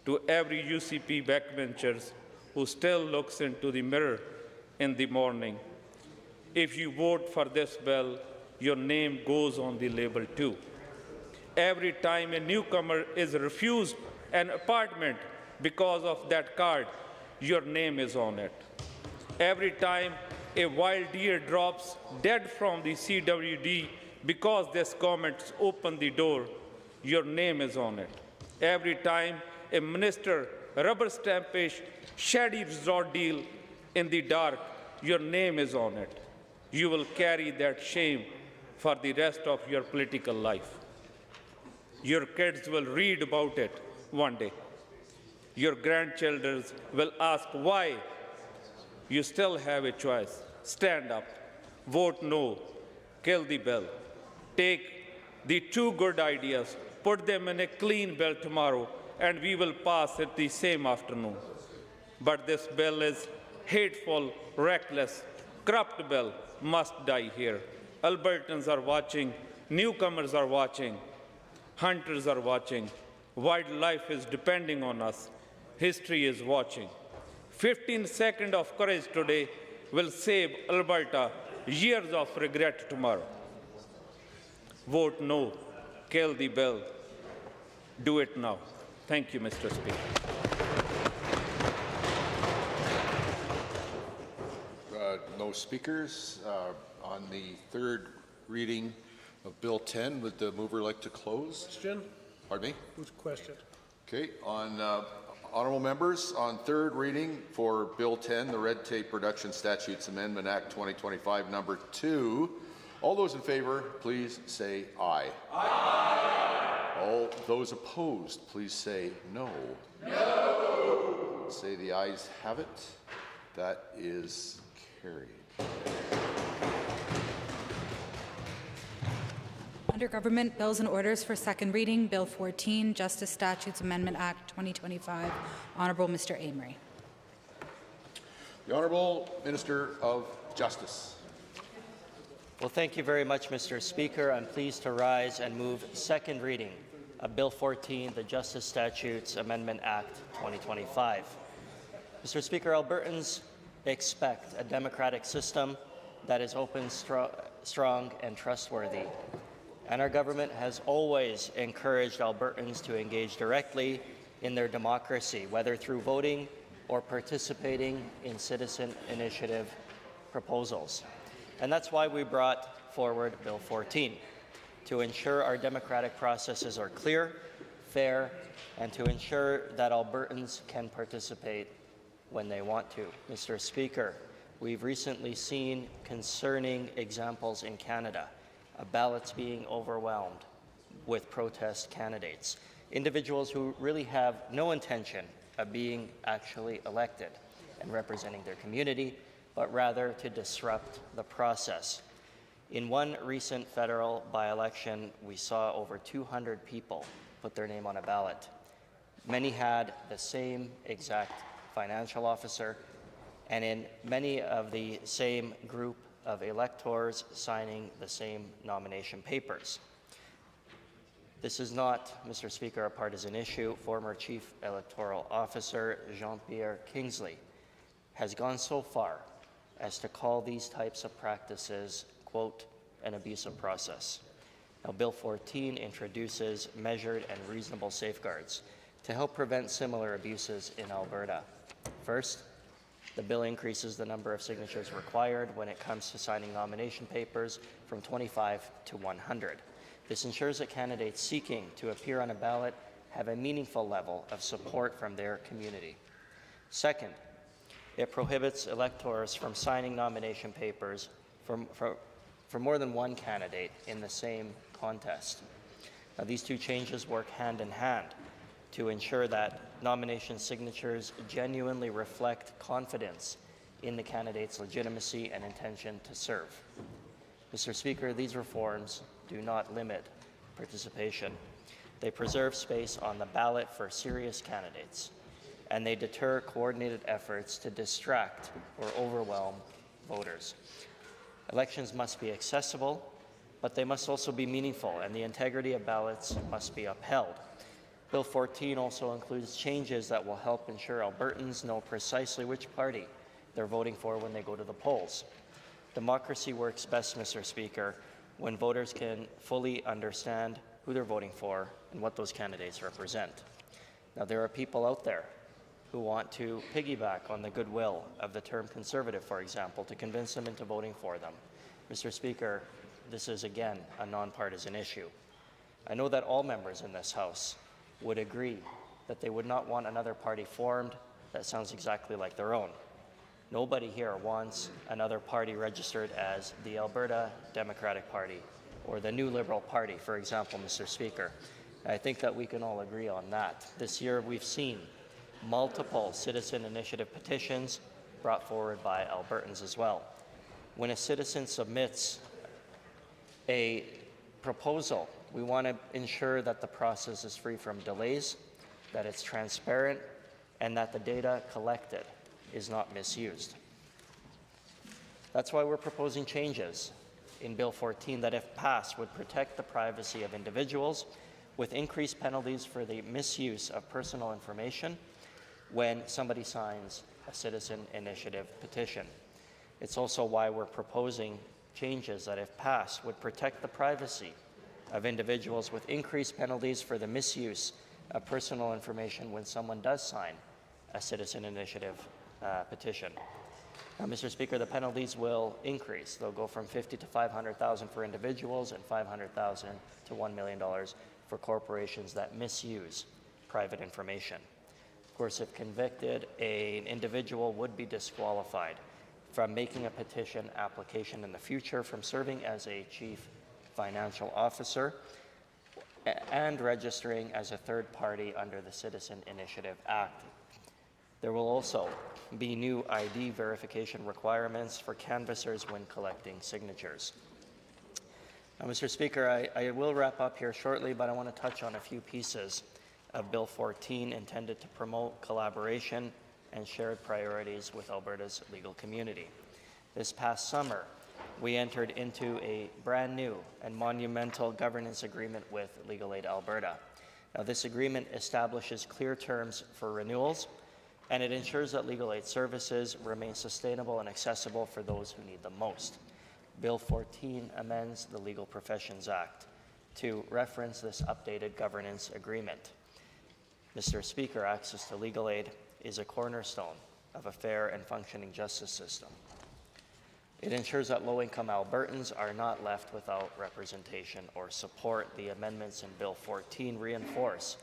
To every UCP backbenchers who still looks into the mirror in the morning, If you vote for this bill, your name goes on the label too. Every time a newcomer is refused an apartment because of that card, your name is on it. Every time a wild deer drops dead from the CWD because this government opened the door, your name is on it. Every time a minister rubber stamp a shady resort deal in the dark, your name is on it. You will carry that shame for the rest of your political life. Your kids will read about it one day. Your grandchildren will ask why. You still have a choice. Stand up, vote no, kill the bill. Take the two good ideas, put them in a clean bill tomorrow, and we will pass it the same afternoon. But this bill is hateful, reckless, corrupt bill must die here. Albertans are watching, newcomers are watching, hunters are watching, wildlife is depending on us, history is watching. 15 seconds of courage today will save Alberta years of regret tomorrow. Vote no, kill the bill. Do it now. Thank you, Mr. Speaker. No speakers on the third reading of Bill 10. Would the mover like to close? Question? Pardon me? Who's questioned? Okay, on honourable members, on third reading for Bill 10, the Red Tape Reduction Statutes Amendment Act 2025, number 2. All those in favour, please say aye. Aye. All those opposed, please say no. No. Say the ayes have it. That is carried. Under Government Bills and Orders for second reading, Bill 14, Justice Statutes Amendment Act 2025. Honourable Mr. Amory. The Honourable Minister of Justice. Well, thank you very much, Mr. Speaker. I'm pleased to rise and move second reading of Bill 14, the Justice Statutes Amendment Act 2025. Mr. Speaker, Albertans expect a democratic system that is open, strong, and trustworthy. And our government has always encouraged Albertans to engage directly in their democracy, whether through voting or participating in citizen initiative proposals. And that's why we brought forward Bill 14, to ensure our democratic processes are clear, fair, and to ensure that Albertans can participate when they want to. Mr. Speaker, we've recently seen concerning examples in Canada, ballots being overwhelmed with protest candidates, individuals who really have no intention of being actually elected and representing their community, but rather to disrupt the process. In one recent federal by-election, we saw over 200 people put their name on a ballot. Many had the same exact financial officer, and in many of the same group of electors signing the same nomination papers. This is not, Mr. Speaker, a partisan issue. Former Chief Electoral Officer Jean-Pierre Kingsley has gone so far as to call these types of practices, quote, an abusive process. Now, Bill 14 introduces measured and reasonable safeguards to help prevent similar abuses in Alberta. First, the bill increases the number of signatures required when it comes to signing nomination papers from 25 to 100. This ensures that candidates seeking to appear on a ballot have a meaningful level of support from their community. Second, it prohibits electors from signing nomination papers for more than one candidate in the same contest. Now, these two changes work hand in hand to ensure that nomination signatures genuinely reflect confidence in the candidate's legitimacy and intention to serve. Mr. Speaker, these reforms do not limit participation. They preserve space on the ballot for serious candidates, and they deter coordinated efforts to distract or overwhelm voters. Elections must be accessible, but they must also be meaningful, and the integrity of ballots must be upheld. Bill 14 also includes changes that will help ensure Albertans know precisely which party they're voting for when they go to the polls. Democracy works best, Mr. Speaker, when voters can fully understand who they're voting for and what those candidates represent. Now, there are people out there who want to piggyback on the goodwill of the term Conservative, for example, to convince them into voting for them. Mr. Speaker, this is, again, a nonpartisan issue. I know that all members in this House would agree that they would not want another party formed that sounds exactly like their own. Nobody here wants another party registered as the Alberta Democratic Party or the New Liberal Party, for example, Mr. Speaker. I think that we can all agree on that. This year we've seen multiple citizen initiative petitions brought forward by Albertans as well. When a citizen submits a proposal, we want to ensure that the process is free from delays, that it's transparent, and that the data collected is not misused. That's why we're proposing changes in Bill 14 that, if passed, would protect the privacy of individuals with increased penalties for the misuse of personal information when somebody signs a citizen initiative petition. It's also why we're proposing changes that, if passed, would protect the privacy of individuals with increased penalties for the misuse of personal information when someone does sign a citizen initiative petition. Now, Mr. Speaker, the penalties will increase. They'll go from $50,000 to $500,000 for individuals and $500,000 to $1 million for corporations that misuse private information. Of course, if convicted, an individual would be disqualified from making a petition application in the future, from serving as a chief financial officer, and registering as a third party under the Citizen Initiative Act. There will also be new ID verification requirements for canvassers when collecting signatures. Now, Mr. Speaker, I will wrap up here shortly, but I want to touch on a few pieces of Bill 14 intended to promote collaboration and shared priorities with Alberta's legal community. This past summer, we entered into a brand new and monumental governance agreement with Legal Aid Alberta. Now, this agreement establishes clear terms for renewals, and it ensures that legal aid services remain sustainable and accessible for those who need them most. Bill 14 amends the Legal Professions Act to reference this updated governance agreement. Mr. Speaker, access to legal aid is a cornerstone of a fair and functioning justice system. It ensures that low-income Albertans are not left without representation or support. The amendments in Bill 14 reinforce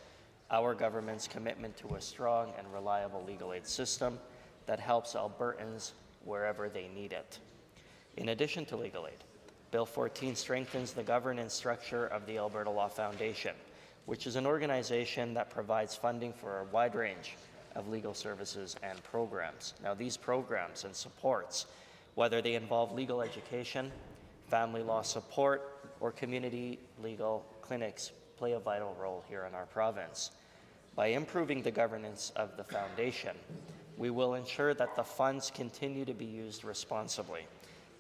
our government's commitment to a strong and reliable legal aid system that helps Albertans wherever they need it. In addition to legal aid, Bill 14 strengthens the governance structure of the Alberta Law Foundation, which is an organization that provides funding for a wide range of legal services and programs. Now, these programs and supports, whether they involve legal education, family law support, or community legal clinics, play a vital role here in our province. By improving the governance of the foundation, we will ensure that the funds continue to be used responsibly,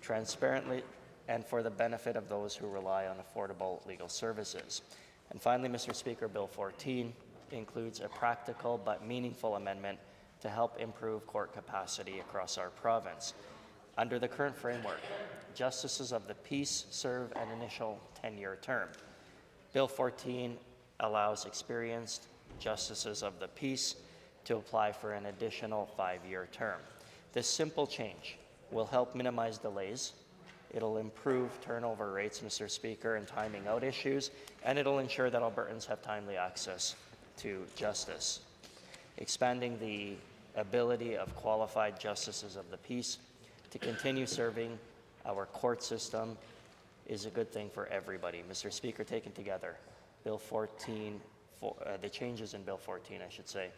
transparently, and for the benefit of those who rely on affordable legal services. And finally, Mr. Speaker, Bill 14 includes a practical but meaningful amendment to help improve court capacity across our province. Under the current framework, justices of the peace serve an initial 10-year term. Bill 14 allows experienced justices of the peace to apply for an additional 5-year term. This simple change will help minimize delays. It'll improve turnover rates, Mr. Speaker, and timing out issues, and it'll ensure that Albertans have timely access to justice. Expanding the ability of qualified justices of the peace to continue serving our court system is a good thing for everybody. Mr. Speaker, taken together, Bill 14, the changes in Bill 14, I should say,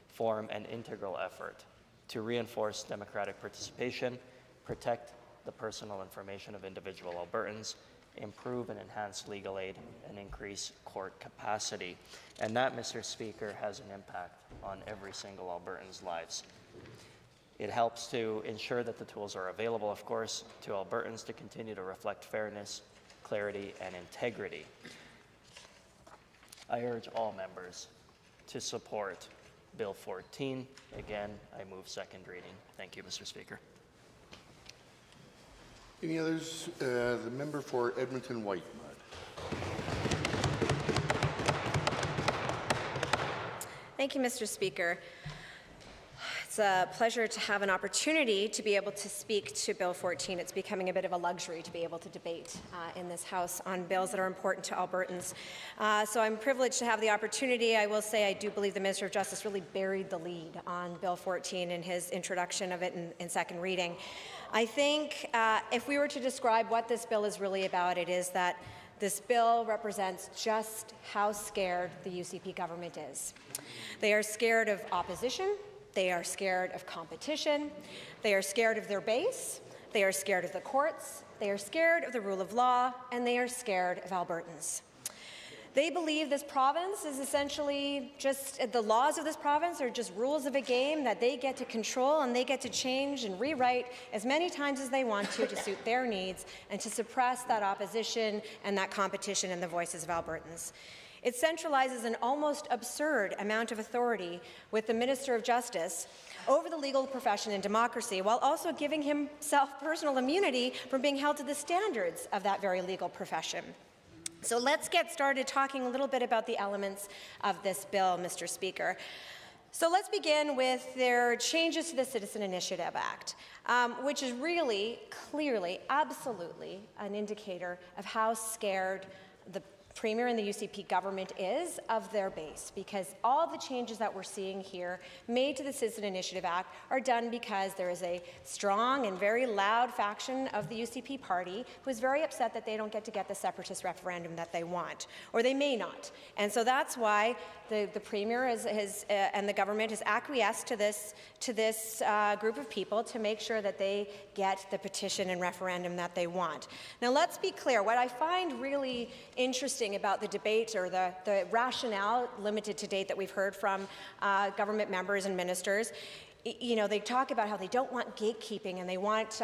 form an integral effort to reinforce democratic participation, protect the personal information of individual Albertans, improve and enhance legal aid, and increase court capacity. And that, Mr. Speaker, has an impact on every single Albertan's lives. It helps to ensure that the tools are available, of course, to Albertans to continue to reflect fairness, clarity, and integrity. I urge all members to support Bill 14. Again, I move second reading. Thank you, Mr. Speaker. Any others? The member for Edmonton White. Thank you, Mr. Speaker. It's a pleasure to have an opportunity to be able to speak to Bill 14. It's becoming a bit of a luxury to be able to debate in this House on bills that are important to Albertans. So I'm privileged to have the opportunity. I will say I do believe the Minister of Justice really buried the lead on Bill 14 in his introduction of it in second reading. I think if we were to describe what this bill is really about, it is that this bill represents just how scared the UCP government is. They are scared of opposition. They are scared of competition. They are scared of their base. They are scared of the courts. They are scared of the rule of law. And they are scared of Albertans. They believe this province is essentially just, the laws of this province are just rules of a game that they get to control and they get to change and rewrite as many times as they want to suit their needs and to suppress that opposition and that competition in the voices of Albertans. It centralizes an almost absurd amount of authority with the Minister of Justice over the legal profession and democracy, while also giving himself personal immunity from being held to the standards of that very legal profession. So let's get started talking a little bit about the elements of this bill, Mr. Speaker. So let's begin with their changes to the Citizen Initiative Act, which is really, clearly, absolutely an indicator of how scared the Premier and the UCP government is of their base, because all the changes that we're seeing here made to the Citizen Initiative Act are done because there is a strong and very loud faction of the UCP party who is very upset that they don't get to get the separatist referendum that they want, or they may not. And so that's why the Premier and the government has acquiesced to this group of people to make sure that they get the petition and referendum that they want. Now let's be clear, what I find really interesting about the debate or the rationale limited to date that we've heard from government members and ministers, you know, they talk about how they don't want gatekeeping and they want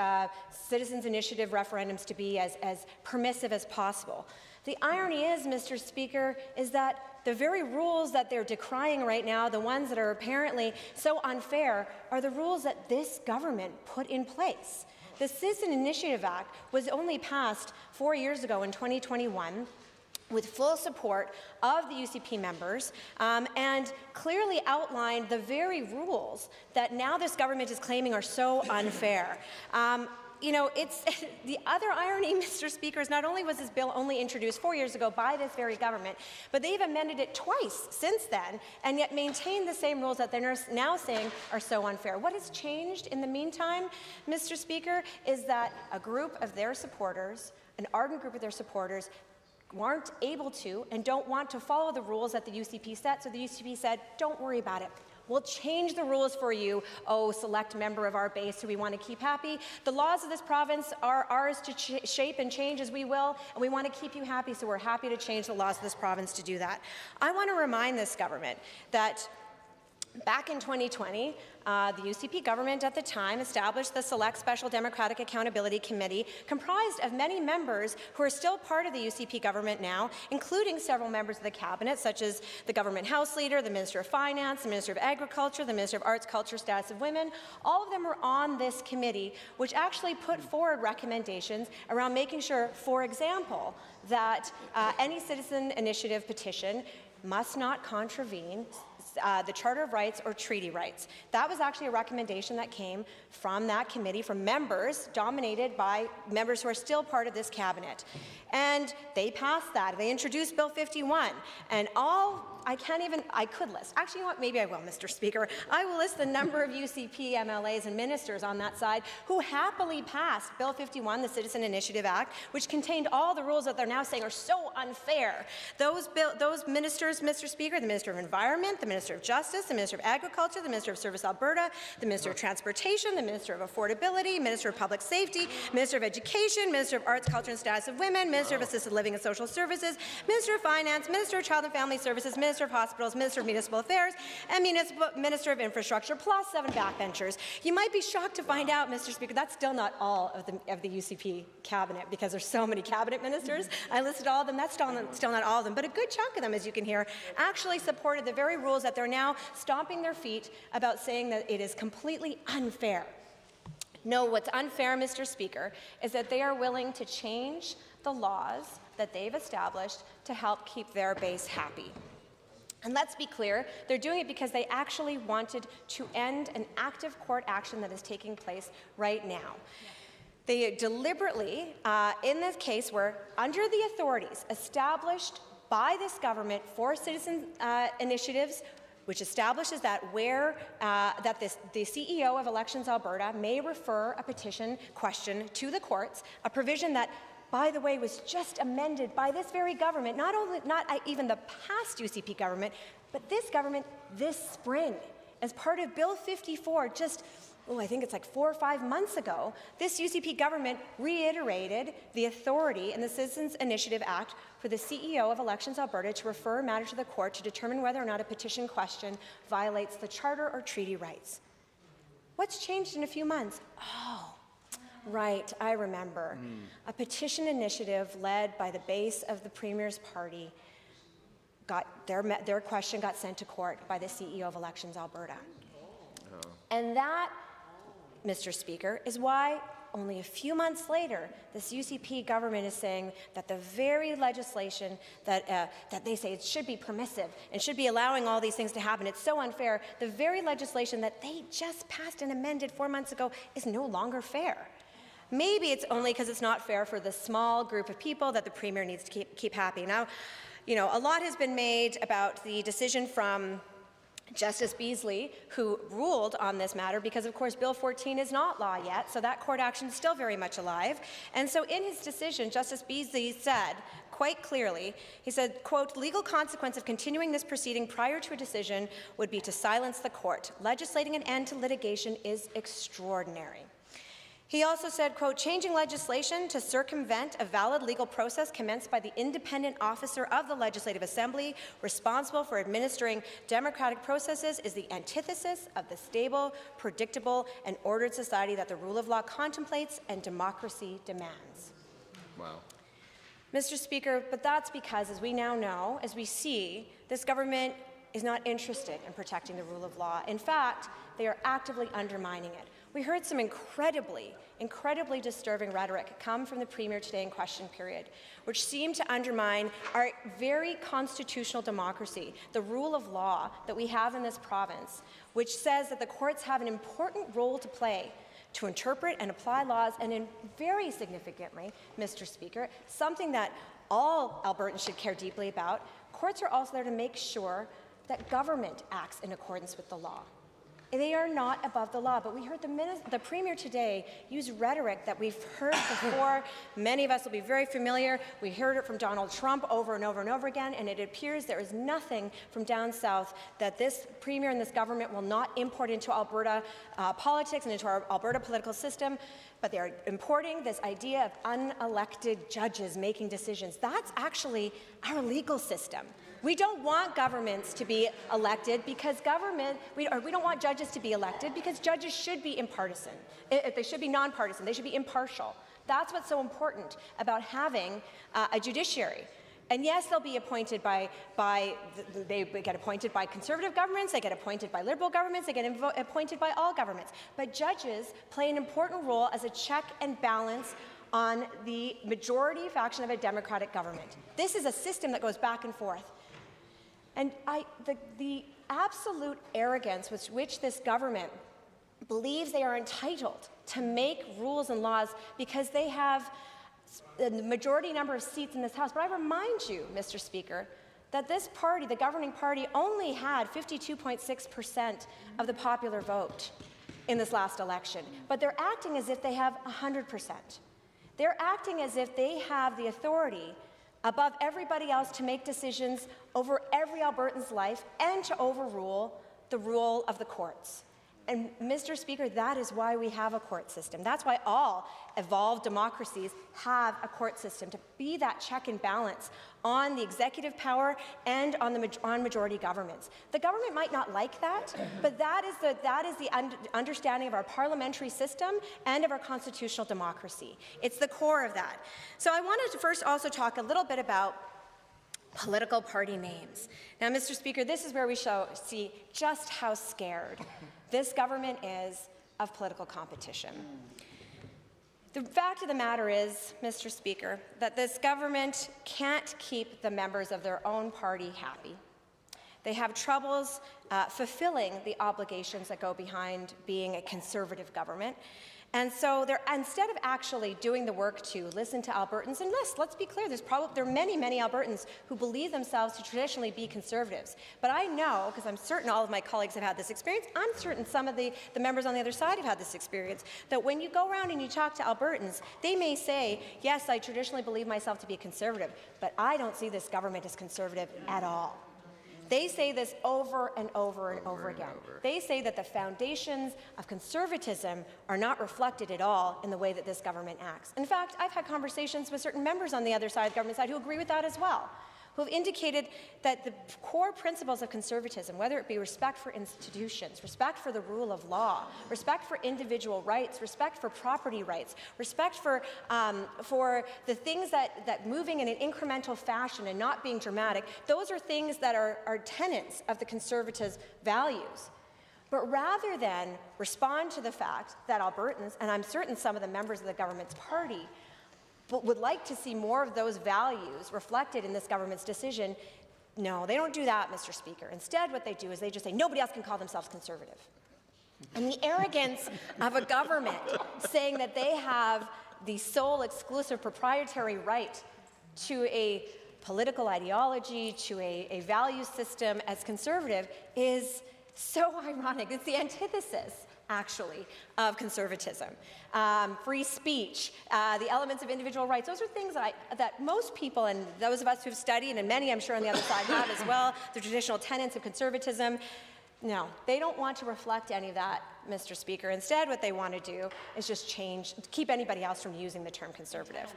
citizens' initiative referendums to be as permissive as possible. The irony is, Mr. Speaker, is that the very rules that they're decrying right now, the ones that are apparently so unfair, are the rules that this government put in place. The Citizen Initiative Act was only passed 4 years ago in 2021 with full support of the UCP members and clearly outlined the very rules that now this government is claiming are so unfair. You know, it's the other irony, Mr. Speaker, is not only was this bill only introduced 4 years ago by this very government, but they've amended it twice since then and yet maintained the same rules that they're now saying are so unfair. What has changed in the meantime, Mr. Speaker, is that a group of their supporters, an ardent group of their supporters, weren't able to and don't want to follow the rules that the UCP set, so the UCP said, don't worry about it. We'll change the rules for you, oh, select member of our base who we want to keep happy. The laws of this province are ours to shape and change as we will, and we want to keep you happy, so we're happy to change the laws of this province to do that. I want to remind this government that back in 2020, the UCP government at the time established the Select Special Democratic Accountability Committee, comprised of many members who are still part of the UCP government now, including several members of the cabinet, such as the government House Leader, the Minister of Finance, the Minister of Agriculture, the Minister of Arts, Culture, Status of Women. All of them were on this committee, which actually put forward recommendations around making sure, for example, that any citizen initiative petition must not contravene the Charter of Rights or treaty rights. That was actually a recommendation that came from that committee, from members dominated by members who are still part of this cabinet. And they passed that. They introduced Bill 51. And I could list. Actually, you know what? Maybe I will, Mr. Speaker. I will list the number of UCP MLAs and ministers on that side who happily passed Bill 51, the Citizen Initiative Act, which contained all the rules that they're now saying are so unfair. Those ministers, Mr. Speaker, the Minister of Environment, the Minister of Justice, the Minister of Agriculture, the Minister of Service Alberta, the Minister of Transportation, the Minister of Affordability, Minister of Public Safety, Minister of Education, Minister of Arts, Culture and Status of Women, Minister of Assisted Living and Social Services, Minister of Finance, Minister of Child and Family Services, Minister of Hospitals, Minister of Municipal Affairs, and Minister of Infrastructure, plus 7 backbenchers. You might be shocked to find out, Mr. Speaker, that's still not all of the UCP cabinet, because there's so many cabinet ministers. I listed all of them. That's still not all of them, but a good chunk of them, as you can hear, actually supported the very rules that they're now stomping their feet about, saying that it is completely unfair. No, what's unfair, Mr. Speaker, is that they are willing to change the laws that they've established to help keep their base happy. And let's be clear, they're doing it because they actually wanted to end an active court action that is taking place right now. They deliberately, in this case, were under the authorities established by this government for citizen initiatives, which establishes that the CEO of Elections Alberta may refer a petition question to the courts, a provision that, by the way, was just amended by this very government, not even the past UCP government, but this government this spring, as part of Bill 54, I think it's like 4 or 5 months ago. This UCP government reiterated the authority in the Citizens Initiative Act for the CEO of Elections Alberta to refer a matter to the court to determine whether or not a petition question violates the charter or treaty rights. What's changed in a few months? Oh, right, I remember. A petition initiative led by the base of the Premier's party their question got sent to court by the CEO of Elections Alberta. And that, Mr. Speaker, is why only a few months later, this UCP government is saying that the very legislation that they say it should be permissive and should be allowing all these things to happen, it's so unfair, the very legislation that they just passed and amended 4 months ago is no longer fair. Maybe it's only because it's not fair for the small group of people that the Premier needs to keep happy. Now, a lot has been made about the decision from Justice Beasley, who ruled on this matter, because of course Bill 14 is not law yet, so that court action is still very much alive. And so in his decision, Justice Beasley said quite clearly, he said, quote, "Legal consequence of continuing this proceeding prior to a decision would be to silence the court. Legislating an end to litigation is extraordinary." He also said, quote, "Changing legislation to circumvent a valid legal process commenced by the independent officer of the Legislative Assembly responsible for administering democratic processes is the antithesis of the stable, predictable, and ordered society that the rule of law contemplates and democracy demands." Wow. Mr. Speaker, but that's because, as we now know, as we see, this government is not interested in protecting the rule of law. In fact, they are actively undermining it. We heard some incredibly disturbing rhetoric come from the Premier today in question period, which seemed to undermine our very constitutional democracy, the rule of law that we have in this province, which says that the courts have an important role to play to interpret and apply laws, and very significantly, Mr. Speaker, something that all Albertans should care deeply about, courts are also there to make sure that government acts in accordance with the law. They are not above the law, but we heard the Premier today use rhetoric that we've heard before. Many of us will be very familiar. We heard it from Donald Trump over and over and over again, and it appears there is nothing from down south that this Premier and this government will not import into Alberta politics and into our Alberta political system, but they are importing this idea of unelected judges making decisions. That's actually our legal system. We don't want governments to be elected because we don't want judges to be elected because judges should be impartisan. They should be nonpartisan. They should be impartial. That's what's so important about having a judiciary. And yes, they'll be appointed they get appointed by conservative governments, they get appointed by liberal governments, they get appointed by all governments. But judges play an important role as a check and balance on the majority faction of a democratic government. This is a system that goes back and forth. And the absolute arrogance with which this government believes they are entitled to make rules and laws because they have the majority number of seats in this House. But I remind you, Mr. Speaker, that this party, the governing party, only had 52.6% of the popular vote in this last election. But they're acting as if they have 100%. They're acting as if they have the authority above everybody else to make decisions over every Albertan's life and to overrule the rule of the courts. And, Mr. Speaker, that is why we have a court system. That's why all evolved democracies have a court system, to be that check and balance on the executive power and on majority governments. The government might not like that, but that is the understanding of our parliamentary system and of our constitutional democracy. It's the core of that. So I wanted to first also talk a little bit about political party names. Now, Mr. Speaker, this is where we see just how scared this government is of political competition. The fact of the matter is, Mr. Speaker, that this government can't keep the members of their own party happy. They have troubles fulfilling the obligations that go behind being a Conservative government. And so instead of actually doing the work to listen to Albertans, and let's be clear, there are many, many Albertans who believe themselves to traditionally be Conservatives. But I know, because I'm certain all of my colleagues have had this experience, I'm certain some of the members on the other side have had this experience, that when you go around and you talk to Albertans, they may say, yes, I traditionally believe myself to be a Conservative, but I don't see this government as Conservative at all. They say this over and over and over again. They say that the foundations of conservatism are not reflected at all in the way that this government acts. In fact, I've had conversations with certain members on the other side, the government side, who agree with that as well, who have indicated that the core principles of conservatism, whether it be respect for institutions, respect for the rule of law, respect for individual rights, respect for property rights, respect for the things that moving in an incremental fashion and not being dramatic, those are things that are tenets of the conservative values. But rather than respond to the fact that Albertans, and I'm certain some of the members of the government's party, but would like to see more of those values reflected in this government's decision, no, they don't do that, Mr. Speaker. Instead, what they do is they just say nobody else can call themselves Conservative. And the arrogance of a government saying that they have the sole exclusive proprietary right to a political ideology, to a value system as Conservative is so ironic. It's the antithesis, actually, of conservatism. Free speech, the elements of individual rights, those are things that most people, and those of us who've studied, and many I'm sure on the other side have as well, the traditional tenets of conservatism, no, they don't want to reflect any of that, Mr. Speaker. Instead, what they want to do is just keep anybody else from using the term conservative.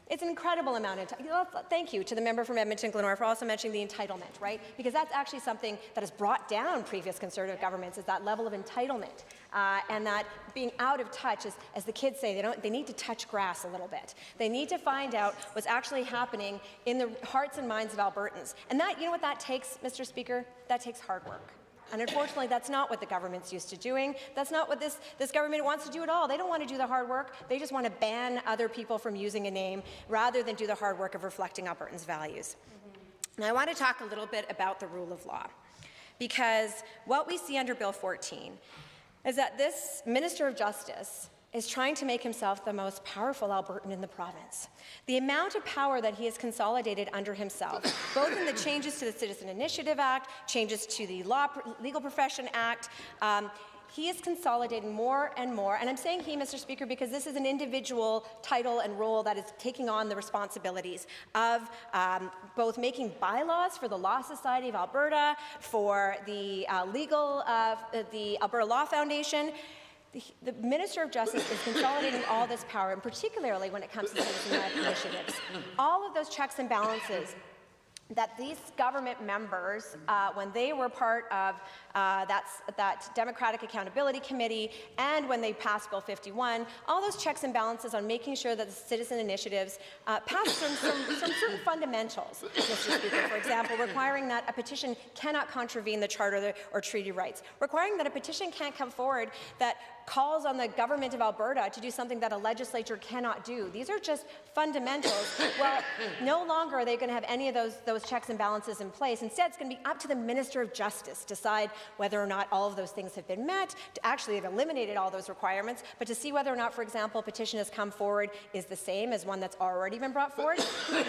It's an incredible amount of time. Thank you to the member from Edmonton-Glenora for also mentioning the entitlement, right? Because that's actually something that has brought down previous Conservative governments, is that level of entitlement and that being out of touch, as the kids say, they need to touch grass a little bit. They need to find out what's actually happening in the hearts and minds of Albertans. And that, you know what that takes, Mr. Speaker? That takes hard work. And unfortunately, that's not what the government's used to doing. That's not what this government wants to do at all. They don't want to do the hard work. They just want to ban other people from using a name rather than do the hard work of reflecting Albertans' values. Now, I want to talk a little bit about the rule of law, because what we see under Bill 14 is that this Minister of Justice is trying to make himself the most powerful Albertan in the province. The amount of power that he has consolidated under himself, both in the changes to the Citizen Initiative Act, changes to the Legal Profession Act, he is consolidating more and more, and I'm saying he, Mr. Speaker, because this is an individual title and role that is taking on the responsibilities of both making bylaws for the Law Society of Alberta, for the the Alberta Law Foundation. The Minister of Justice is consolidating all this power, and particularly when it comes to citizen initiatives. All of those checks and balances that these government members, when they were part of that Democratic Accountability Committee and when they passed Bill 51, all those checks and balances on making sure that the citizen initiatives pass some certain fundamentals, Mr. Speaker. For example, requiring that a petition cannot contravene the Charter or treaty rights, requiring that a petition can't come forward that calls on the government of Alberta to do something that a legislature cannot do. These are just fundamentals. Well, no longer are they going to have any of those checks and balances in place. Instead, it's going to be up to the Minister of Justice to decide whether or not all of those things have been met, to actually have eliminated all those requirements, but to see whether or not, for example, a petition has come forward is the same as one that's already been brought forward.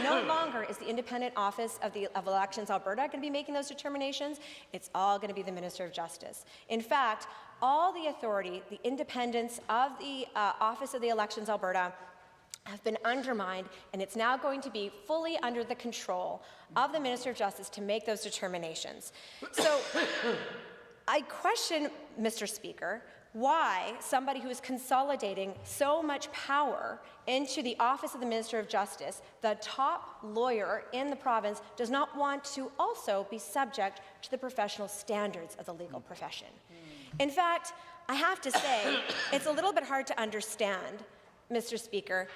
No longer is the Independent Office of Elections Alberta going to be making those determinations. It's all going to be the Minister of Justice. In fact, all the authority, the independence of the Office of the Elections Alberta have been undermined, and it's now going to be fully under the control of the Minister of Justice to make those determinations. So I question, Mr. Speaker, why somebody who is consolidating so much power into the Office of the Minister of Justice, the top lawyer in the province, does not want to also be subject to the professional standards of the legal profession. In fact, I have to say, it's a little bit hard to understand, Mr. Speaker,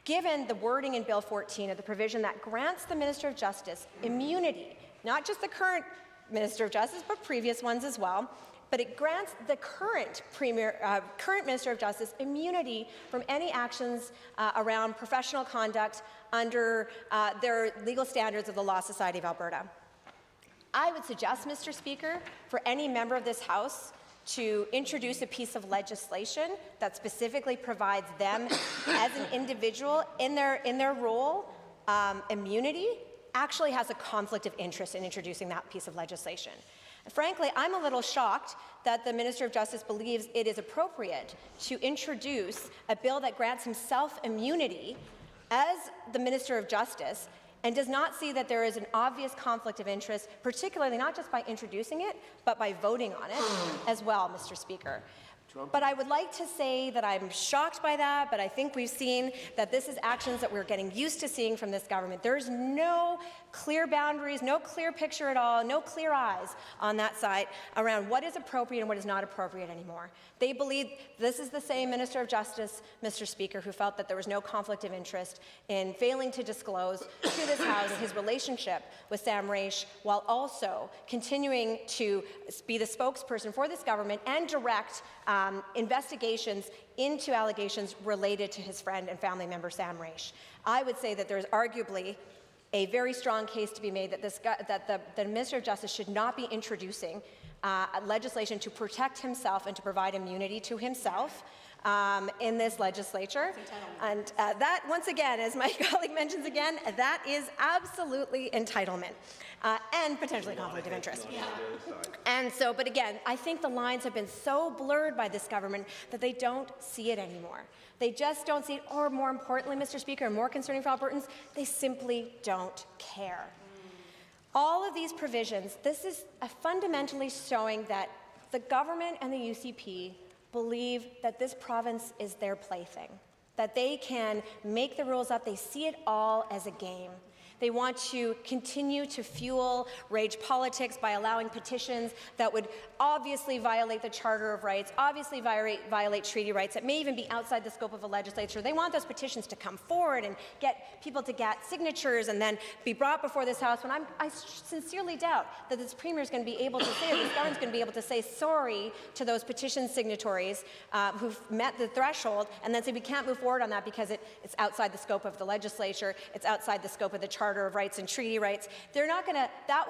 given the wording in Bill 14 of the provision that grants the Minister of Justice immunity, not just the current Minister of Justice, but previous ones as well. But it grants the current Minister of Justice immunity from any actions around professional conduct under their legal standards of the Law Society of Alberta. I would suggest, Mr. Speaker, for any member of this House to introduce a piece of legislation that specifically provides them as an individual in their role immunity actually has a conflict of interest in introducing that piece of legislation. Frankly, I'm a little shocked that the Minister of Justice believes it is appropriate to introduce a bill that grants himself immunity as the Minister of Justice and does not see that there is an obvious conflict of interest, particularly not just by introducing it, but by voting on it as well, Mr. Speaker. But I would like to say that I'm shocked by that, but I think we've seen that this is actions that we're getting used to seeing from this government. There's no clear boundaries, no clear picture at all, no clear eyes on that side around what is appropriate and what is not appropriate anymore. They believe this is the same Minister of Justice, Mr. Speaker, who felt that there was no conflict of interest in failing to disclose to this House his relationship with Sam Raish, while also continuing to be the spokesperson for this government and direct investigations into allegations related to his friend and family member Sam Raish. I would say that there's arguably a very strong case to be made that, the Minister of Justice should not be introducing legislation to protect himself and to provide immunity to himself in this legislature. And that, once again, as my colleague mentions again, that is absolutely entitlement and potentially conflict of interest. And so, but again, I think the lines have been so blurred by this government that they don't see it anymore. They just don't see it, or more importantly, Mr. Speaker, and more concerning for Albertans, they simply don't care. All of these provisions, this is fundamentally showing that the government and the UCP believe that this province is their plaything, that they can make the rules up. They see it all as a game. They want to continue to fuel rage politics by allowing petitions that would obviously violate the Charter of Rights, obviously violate treaty rights, that may even be outside the scope of a legislature. They want those petitions to come forward and get people to get signatures and then be brought before this House, when I sincerely doubt that this Premier is going to be able to say, or this government is going to be able to say sorry to those petition signatories who've met the threshold and then say we can't move forward on that because it's outside the scope of the legislature, it's outside the scope of the Charter of Rights and treaty rights. They're not going to, that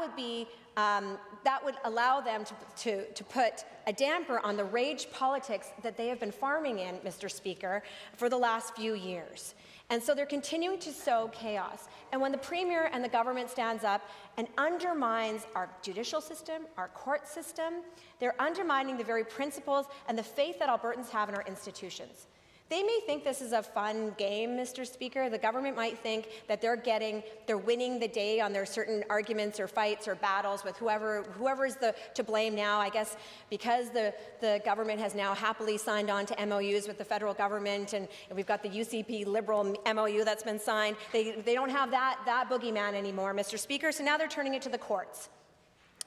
would allow them to put a damper on the rage politics that they have been farming in, Mr. Speaker, for the last few years. And so they're continuing to sow chaos. And when the Premier and the government stands up and undermines our judicial system, our court system, they're undermining the very principles and the faith that Albertans have in our institutions. They may think this is a fun game, Mr. Speaker. The government might think that they're winning the day on their certain arguments or fights or battles with whoever is to blame now. I guess because the government has now happily signed on to MOUs with the federal government, and we've got the UCP Liberal MOU that's been signed. They don't have that boogeyman anymore, Mr. Speaker. So now they're turning it to the courts.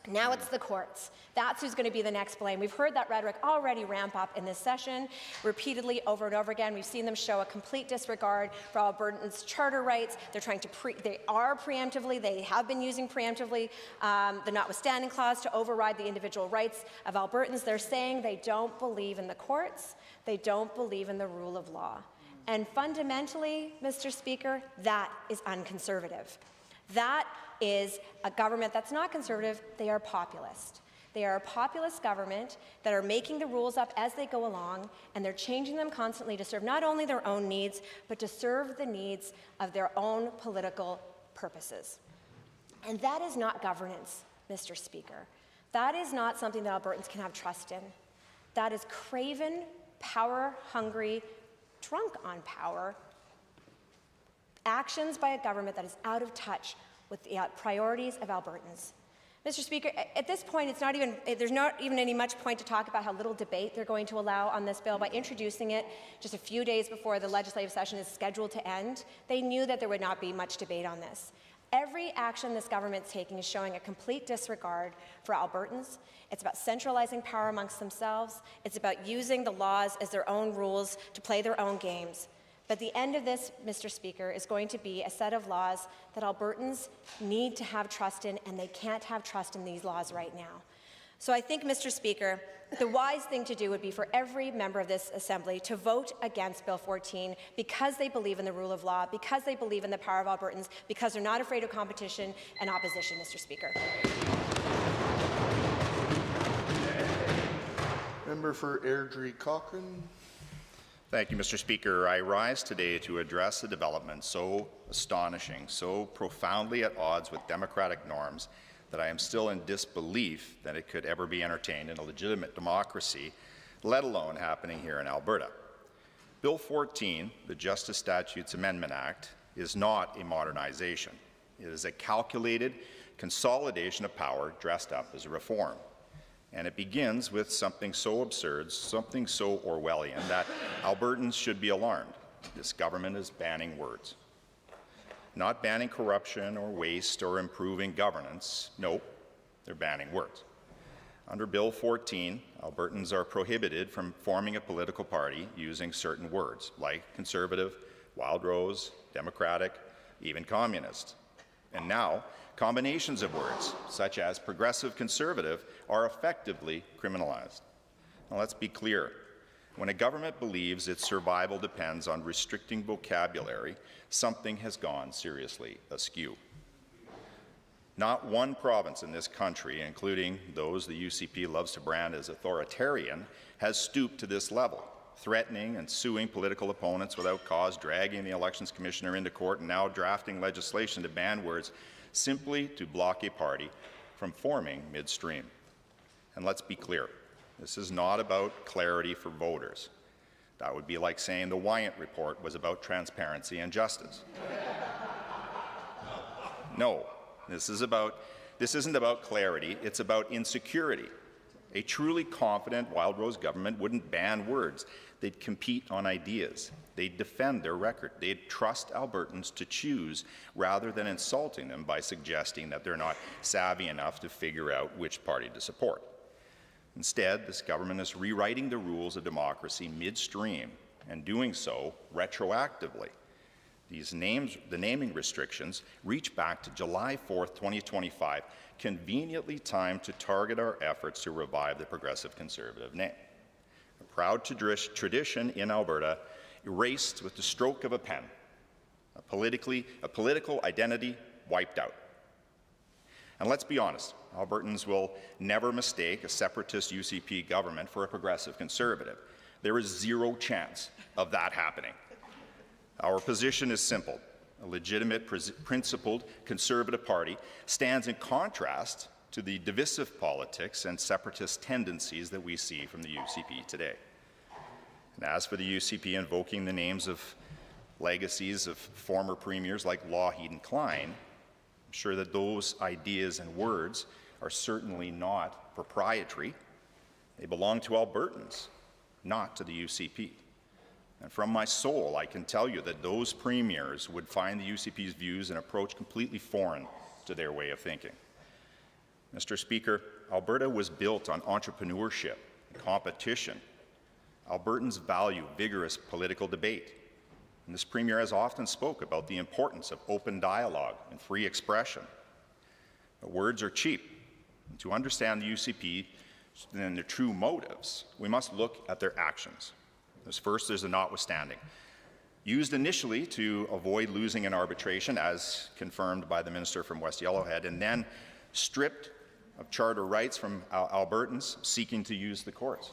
Now it's the courts. That's who's going to be the next blame. We've heard that rhetoric already ramp up in this session repeatedly over and over again. We've seen them show a complete disregard for Albertans' charter rights. They're trying to they have been using preemptively the notwithstanding clause to override the individual rights of Albertans. They're saying they don't believe in the courts. They don't believe in the rule of law. And fundamentally, Mr. Speaker, that is unconservative. That is a government that's not conservative. They are populist. They are a populist government that are making the rules up as they go along, and they're changing them constantly to serve not only their own needs, but to serve the needs of their own political purposes. And that is not governance, Mr. Speaker. That is not something that Albertans can have trust in. That is craven, power-hungry, drunk on power actions by a government that is out of touch with the priorities of Albertans. Mr. Speaker, at this point, there's not even any much point to talk about how little debate they're going to allow on this bill by introducing it just a few days before the legislative session is scheduled to end. They knew that there would not be much debate on this. Every action this government's taking is showing a complete disregard for Albertans. It's about centralizing power amongst themselves. It's about using the laws as their own rules to play their own games. But the end of this, Mr. Speaker, is going to be a set of laws that Albertans need to have trust in, and they can't have trust in these laws right now. So I think, Mr. Speaker, the wise thing to do would be for every member of this Assembly to vote against Bill 14 because they believe in the rule of law, because they believe in the power of Albertans, because they're not afraid of competition and opposition, Mr. Speaker. Member for Airdrie Cochrane. Thank you, Mr. Speaker. I rise today to address a development so astonishing, so profoundly at odds with democratic norms that I am still in disbelief that it could ever be entertained in a legitimate democracy, let alone happening here in Alberta. Bill 14, the Justice Statutes Amendment Act, is not a modernization. It is a calculated consolidation of power dressed up as a reform. And it begins with something so absurd, something so Orwellian, that Albertans should be alarmed. This government is banning words. Not banning corruption or waste or improving governance. No, they're banning words. Under Bill 14, Albertans are prohibited from forming a political party using certain words, like conservative, wild rose, democratic, even communist. And now, combinations of words, such as progressive conservative, are effectively criminalized. Now, let's be clear. When a government believes its survival depends on restricting vocabulary, something has gone seriously askew. Not one province in this country, including those the UCP loves to brand as authoritarian, has stooped to this level, threatening and suing political opponents without cause, dragging the Elections Commissioner into court, and now drafting legislation to ban words simply to block a party from forming midstream. And let's be clear, this is not about clarity for voters. That would be like saying the Wyant Report was about transparency and justice. No, this isn't about clarity, it's about insecurity. A truly confident Wild Rose government wouldn't ban words. They'd compete on ideas. They'd defend their record. They'd trust Albertans to choose rather than insulting them by suggesting that they're not savvy enough to figure out which party to support. Instead, this government is rewriting the rules of democracy midstream and doing so retroactively. The naming restrictions reach back to July 4th, 2025, conveniently timed to target our efforts to revive the progressive conservative name. A proud tradition in Alberta erased with the stroke of a pen, a political identity wiped out. And let's be honest, Albertans will never mistake a separatist UCP government for a progressive conservative. There is zero chance of that happening. Our position is simple. A legitimate, principled conservative party stands in contrast to the divisive politics and separatist tendencies that we see from the UCP today. And as for the UCP invoking the names of legacies of former premiers like Lougheed and Klein, I'm sure that those ideas and words are certainly not proprietary. They belong to Albertans, not to the UCP. And from my soul, I can tell you that those premiers would find the UCP's views and approach completely foreign to their way of thinking. Mr. Speaker, Alberta was built on entrepreneurship and competition. Albertans value vigorous political debate. And this premier has often spoke about the importance of open dialogue and free expression. But words are cheap. And to understand the UCP and their true motives, we must look at their actions. First, there's a notwithstanding. Used initially to avoid losing an arbitration, as confirmed by the minister from West Yellowhead, and then stripped of charter rights from Albertans seeking to use the courts.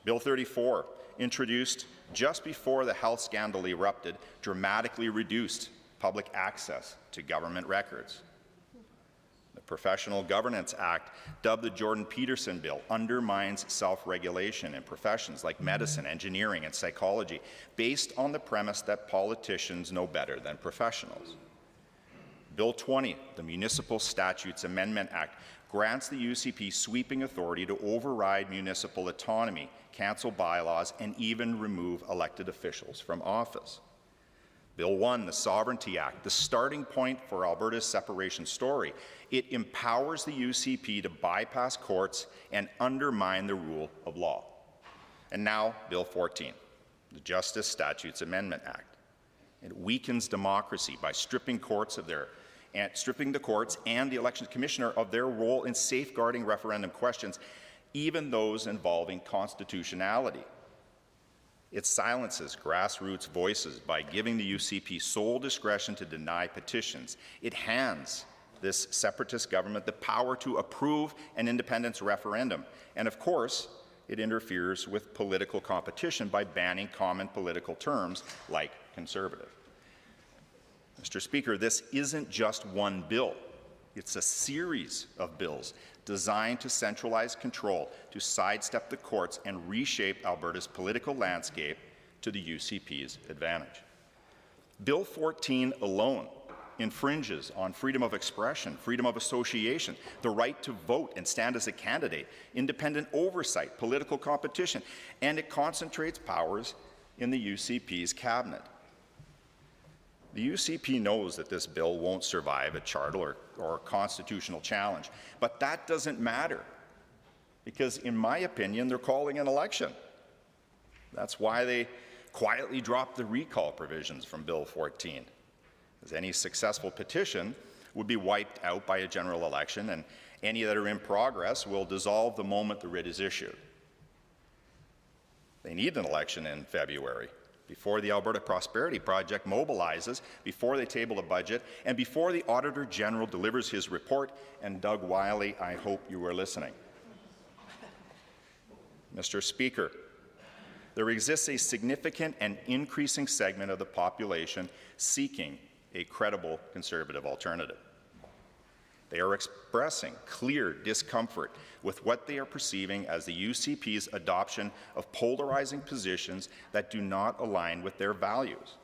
Bill 34, introduced just before the health scandal erupted, dramatically reduced public access to government records. The Professional Governance Act, dubbed the Jordan Peterson Bill, undermines self-regulation in professions like medicine, engineering, and psychology, based on the premise that politicians know better than professionals. Bill 20, the Municipal Statutes Amendment Act, grants the UCP sweeping authority to override municipal autonomy, cancel bylaws, and even remove elected officials from office. Bill 1, the Sovereignty Act, the starting point for Alberta's separation story. It empowers the UCP to bypass courts and undermine the rule of law. And now, Bill 14, the Justice Statutes Amendment Act. It weakens democracy by stripping the courts and the Election Commissioner of their role in safeguarding referendum questions, even those involving constitutionality. It silences grassroots voices by giving the UCP sole discretion to deny petitions. It hands this separatist government the power to approve an independence referendum. And of course, it interferes with political competition by banning common political terms like conservative. Mr. Speaker, this isn't just one bill. It's a series of bills designed to centralize control, to sidestep the courts and reshape Alberta's political landscape to the UCP's advantage. Bill 14 alone infringes on freedom of expression, freedom of association, the right to vote and stand as a candidate, independent oversight, political competition, and it concentrates powers in the UCP's cabinet. The UCP knows that this bill won't survive a charter or constitutional challenge, but that doesn't matter because, in my opinion, they're calling an election. That's why they quietly dropped the recall provisions from Bill 14. As any successful petition would be wiped out by a general election, and any that are in progress will dissolve the moment the writ is issued. They need an election in February, before the Alberta Prosperity Project mobilizes, before they table a budget, and before the Auditor General delivers his report. And Doug Wiley, I hope you are listening. Mr. Speaker, there exists a significant and increasing segment of the population seeking a credible Conservative alternative. They are expressing clear discomfort with what they are perceiving as the UCP's adoption of polarizing positions that do not align with their values.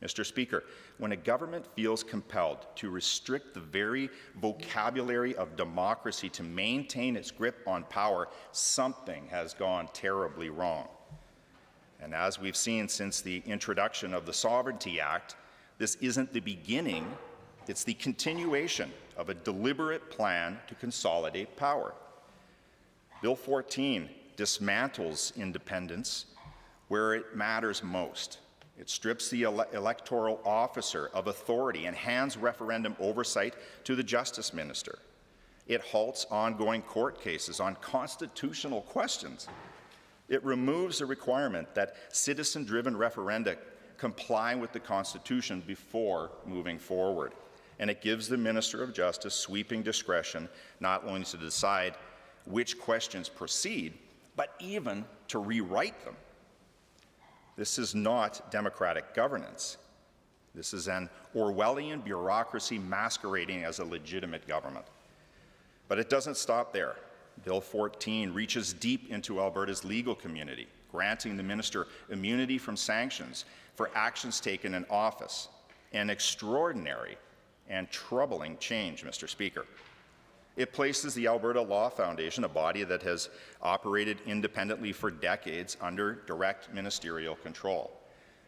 Mr. Speaker, when a government feels compelled to restrict the very vocabulary of democracy to maintain its grip on power, something has gone terribly wrong. And as we've seen since the introduction of the Sovereignty Act, this isn't the beginning, it's the continuation of a deliberate plan to consolidate power. Bill 14 dismantles independence where it matters most. It strips the electoral officer of authority and hands referendum oversight to the Justice Minister. It halts ongoing court cases on constitutional questions. It removes the requirement that citizen-driven referenda comply with the Constitution before moving forward. And it gives the Minister of Justice sweeping discretion not only to decide which questions proceed, but even to rewrite them. This is not democratic governance. This is an Orwellian bureaucracy masquerading as a legitimate government. But it doesn't stop there. Bill 14 reaches deep into Alberta's legal community, granting the minister immunity from sanctions for actions taken in office, an extraordinary and troubling change, Mr. Speaker. It places the Alberta Law Foundation, a body that has operated independently for decades, under direct ministerial control,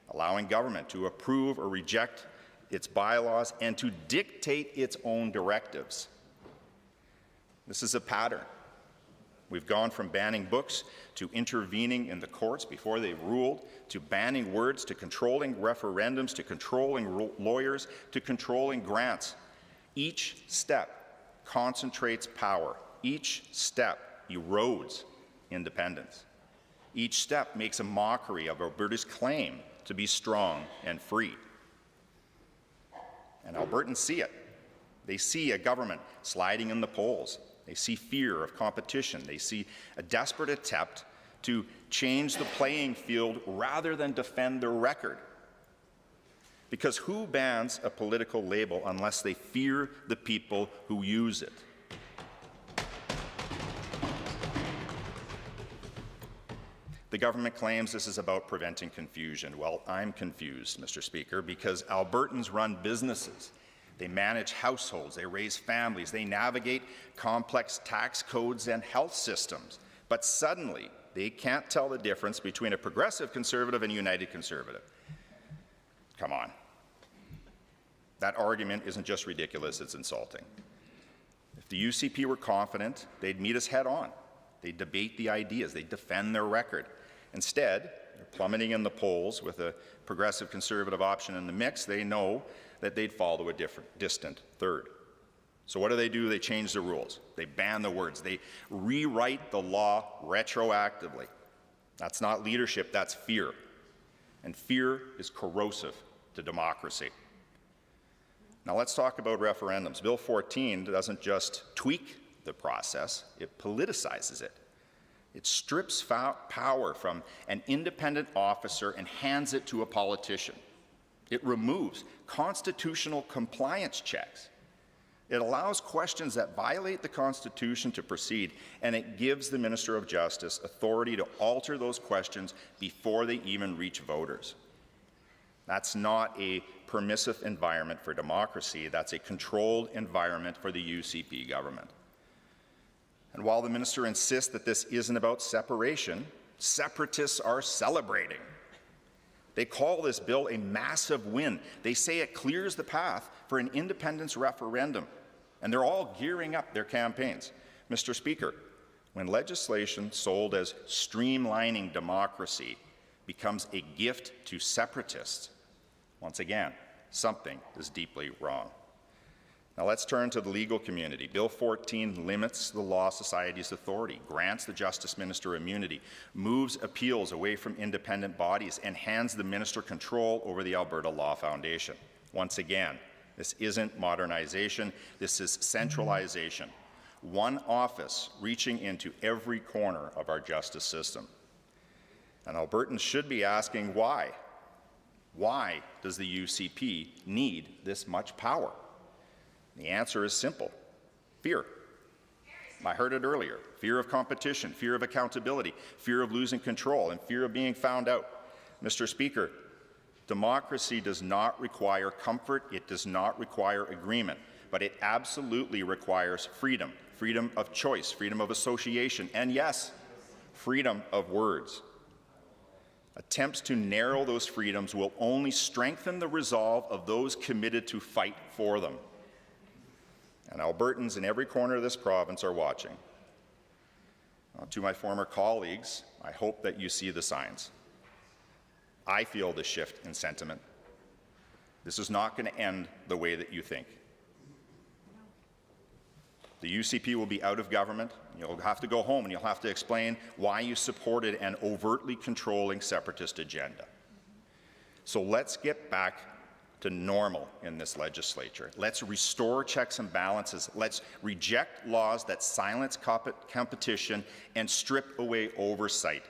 allowing government to approve or reject its bylaws and to dictate its own directives. This is a pattern. We've gone from banning books to intervening in the courts before they ruled, to banning words, to controlling referendums, to controlling lawyers, to controlling grants. Each step concentrates power. Each step erodes independence. Each step makes a mockery of Alberta's claim to be strong and free. And Albertans see it. They see a government sliding in the polls. They see fear of competition. They see a desperate attempt to change the playing field rather than defend their record. Because who bans a political label unless they fear the people who use it? The government claims this is about preventing confusion. Well, I'm confused, Mr. Speaker, because Albertans run businesses. They manage households, they raise families, they navigate complex tax codes and health systems. But suddenly, they can't tell the difference between a progressive Conservative and a United Conservative. Come on. That argument isn't just ridiculous, it's insulting. If the UCP were confident, they'd meet us head on. They'd debate the ideas, they'd defend their record. Instead, plummeting in the polls with a progressive conservative option in the mix, they know that they'd fall to a distant third. So what do? They change the rules. They ban the words. They rewrite the law retroactively. That's not leadership, that's fear. And fear is corrosive to democracy. Now let's talk about referendums. Bill 14 doesn't just tweak the process, it politicizes it. It strips power from an independent officer and hands it to a politician. It removes constitutional compliance checks. It allows questions that violate the Constitution to proceed, and it gives the Minister of Justice authority to alter those questions before they even reach voters. That's not a permissive environment for democracy. That's a controlled environment for the UCP government. And while the minister insists that this isn't about separation, separatists are celebrating. They call this bill a massive win. They say it clears the path for an independence referendum, and they're all gearing up their campaigns. Mr. Speaker, when legislation sold as streamlining democracy becomes a gift to separatists, once again, something is deeply wrong. Now let's turn to the legal community. Bill 14 limits the Law Society's authority, grants the Justice Minister immunity, moves appeals away from independent bodies, and hands the minister control over the Alberta Law Foundation. Once again, this isn't modernization, this is centralization. One office reaching into every corner of our justice system. And Albertans should be asking why. Why does the UCP need this much power? The answer is simple: fear. I heard it earlier. Fear of competition, fear of accountability, fear of losing control, and fear of being found out. Mr. Speaker, democracy does not require comfort, it does not require agreement, but it absolutely requires freedom. Freedom of choice, freedom of association, and yes, freedom of words. Attempts to narrow those freedoms will only strengthen the resolve of those committed to fight for them. And Albertans in every corner of this province are watching. To my former colleagues, I hope that you see the signs. I feel the shift in sentiment. This is not going to end the way that you think. The UCP will be out of government. You'll have to go home and you'll have to explain why you supported an overtly controlling separatist agenda. So let's get back to normal in this legislature. Let's restore checks and balances. Let's reject laws that silence competition and strip away oversight.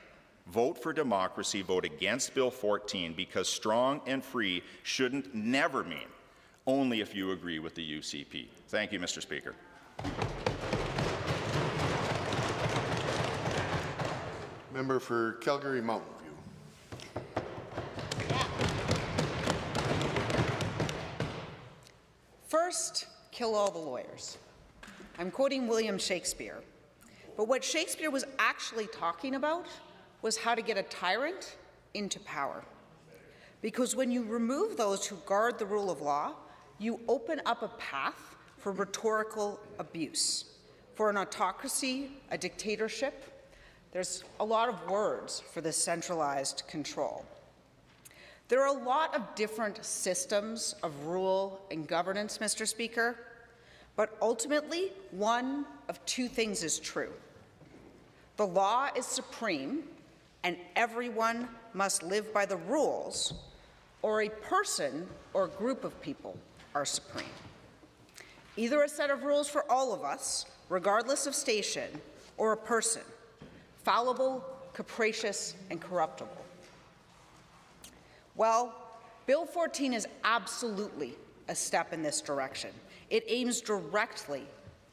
Vote for democracy, vote against Bill 14, because strong and free shouldn't never mean only if you agree with the UCP. Thank you, Mr. Speaker. Member for Calgary Mountain View. First, kill all the lawyers. I'm quoting William Shakespeare. But what Shakespeare was actually talking about was how to get a tyrant into power. Because when you remove those who guard the rule of law, you open up a path for rhetorical abuse. For an autocracy, a dictatorship, there's a lot of words for this centralized control. There are a lot of different systems of rule and governance, Mr. Speaker, but ultimately, one of two things is true. The law is supreme, and everyone must live by the rules, or a person or group of people are supreme. Either a set of rules for all of us, regardless of station, or a person, fallible, capricious, and corruptible. Well, Bill 14 is absolutely a step in this direction. It aims directly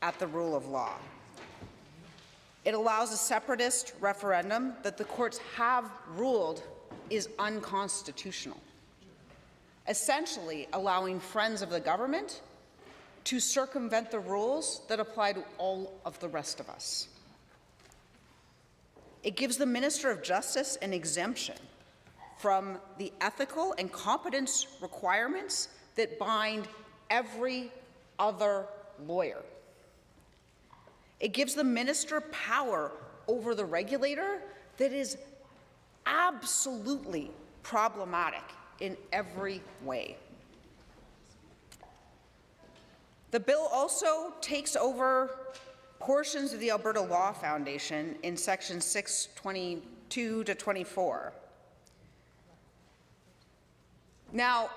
at the rule of law. It allows a separatist referendum that the courts have ruled is unconstitutional, essentially allowing friends of the government to circumvent the rules that apply to all of the rest of us. It gives the Minister of Justice an exemption from the ethical and competence requirements that bind every other lawyer. It gives the minister power over the regulator that is absolutely problematic in every way. The bill also takes over portions of the Alberta Law Foundation in sections 622 to 24. Now,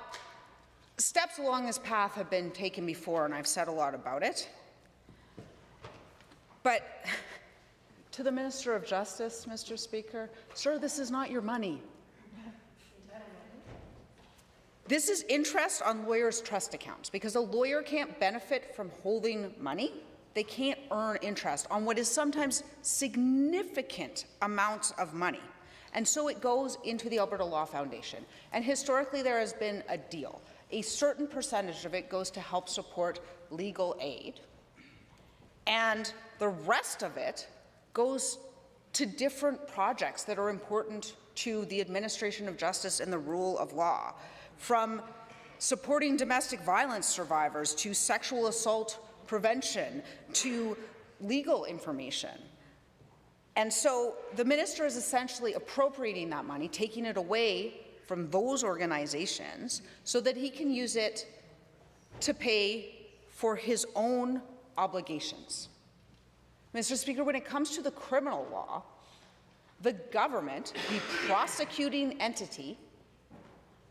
steps along this path have been taken before, and I've said a lot about it. But to the Minister of Justice, Mr. Speaker, sir, this is not your money. This is interest on lawyers' trust accounts, because a lawyer can't benefit from holding money. They can't earn interest on what is sometimes significant amounts of money. And so it goes into the Alberta Law Foundation. And historically, there has been a deal. A certain percentage of it goes to help support legal aid, and the rest of it goes to different projects that are important to the administration of justice and the rule of law, from supporting domestic violence survivors to sexual assault prevention to legal information. And so the minister is essentially appropriating that money, taking it away from those organizations so that he can use it to pay for his own obligations. Mr. Speaker, when it comes to the criminal law, the government, the prosecuting entity,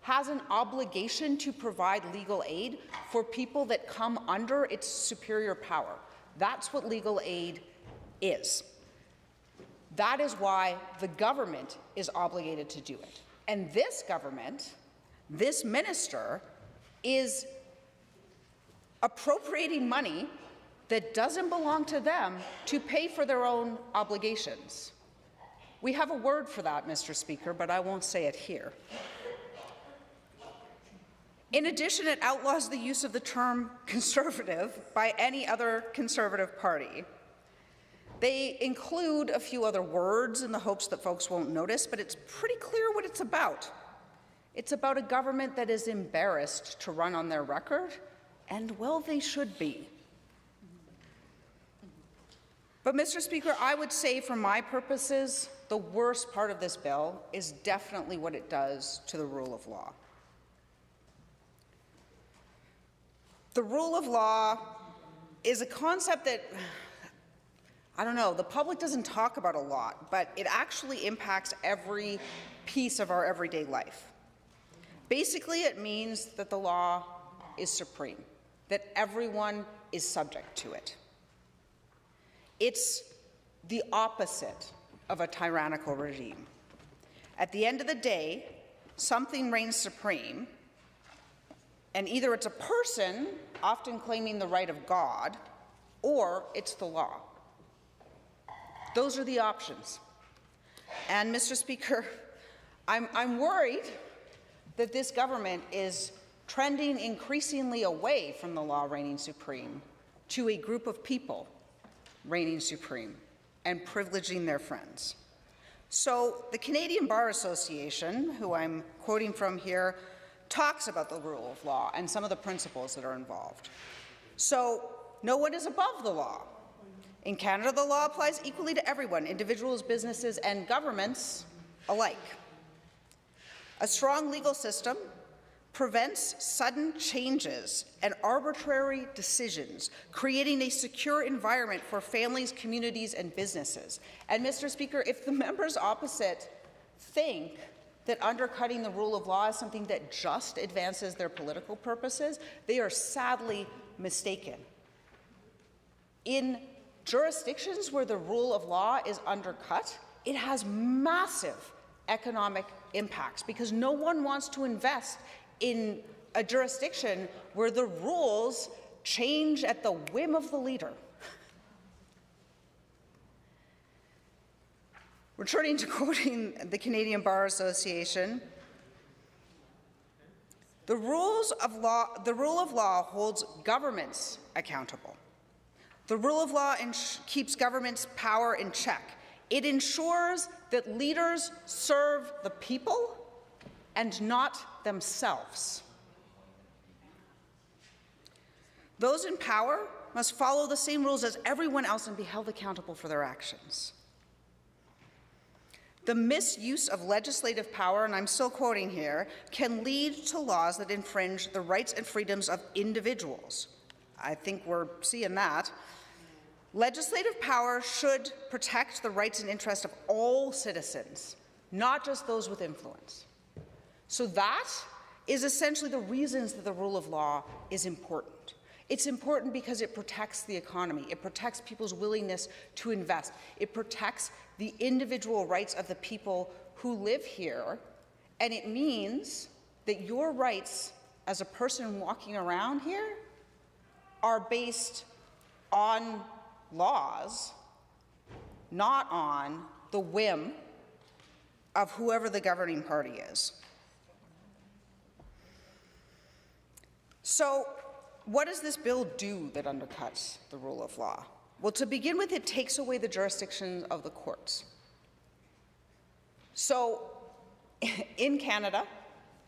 has an obligation to provide legal aid for people that come under its superior power. That's what legal aid is. That is why the government is obligated to do it. And this government, this minister, is appropriating money that doesn't belong to them to pay for their own obligations. We have a word for that, Mr. Speaker, but I won't say it here. In addition, it outlaws the use of the term conservative by any other Conservative party. They include a few other words in the hopes that folks won't notice, but it's pretty clear what it's about. It's about a government that is embarrassed to run on their record, and well, they should be. But, Mr. Speaker, I would say for my purposes, the worst part of this bill is definitely what it does to the rule of law. The rule of law is a concept that, I don't know, the public doesn't talk about a lot, but it actually impacts every piece of our everyday life. Basically, it means that the law is supreme, that everyone is subject to it. It's the opposite of a tyrannical regime. At the end of the day, something reigns supreme, and either it's a person, often claiming the right of God, or it's the law. Those are the options. And, Mr. Speaker, I'm worried that this government is trending increasingly away from the law reigning supreme to a group of people reigning supreme and privileging their friends. So the Canadian Bar Association, who I'm quoting from here, talks about the rule of law and some of the principles that are involved. So no one is above the law. In Canada, the law applies equally to everyone, individuals, businesses, and governments alike. A strong legal system prevents sudden changes and arbitrary decisions, creating a secure environment for families, communities, and businesses. And, Mr. Speaker, if the members opposite think that undercutting the rule of law is something that just advances their political purposes, they are sadly mistaken. In jurisdictions where the rule of law is undercut, it has massive economic impacts because no one wants to invest in a jurisdiction where the rules change at the whim of the leader. Returning to quoting the Canadian Bar Association, the rule of law holds governments accountable. The rule of law keeps government's power in check. It ensures that leaders serve the people and not themselves. Those in power must follow the same rules as everyone else and be held accountable for their actions. The misuse of legislative power, and I'm still quoting here, can lead to laws that infringe the rights and freedoms of individuals. I think we're seeing that. Legislative power should protect the rights and interests of all citizens, not just those with influence. So that is essentially the reasons that the rule of law is important. It's important because it protects the economy. It protects people's willingness to invest. It protects the individual rights of the people who live here. And it means that your rights as a person walking around here are based on laws, not on the whim of whoever the governing party is. So, what does this bill do that undercuts the rule of law? Well, to begin with, it takes away the jurisdiction of the courts. So, in Canada,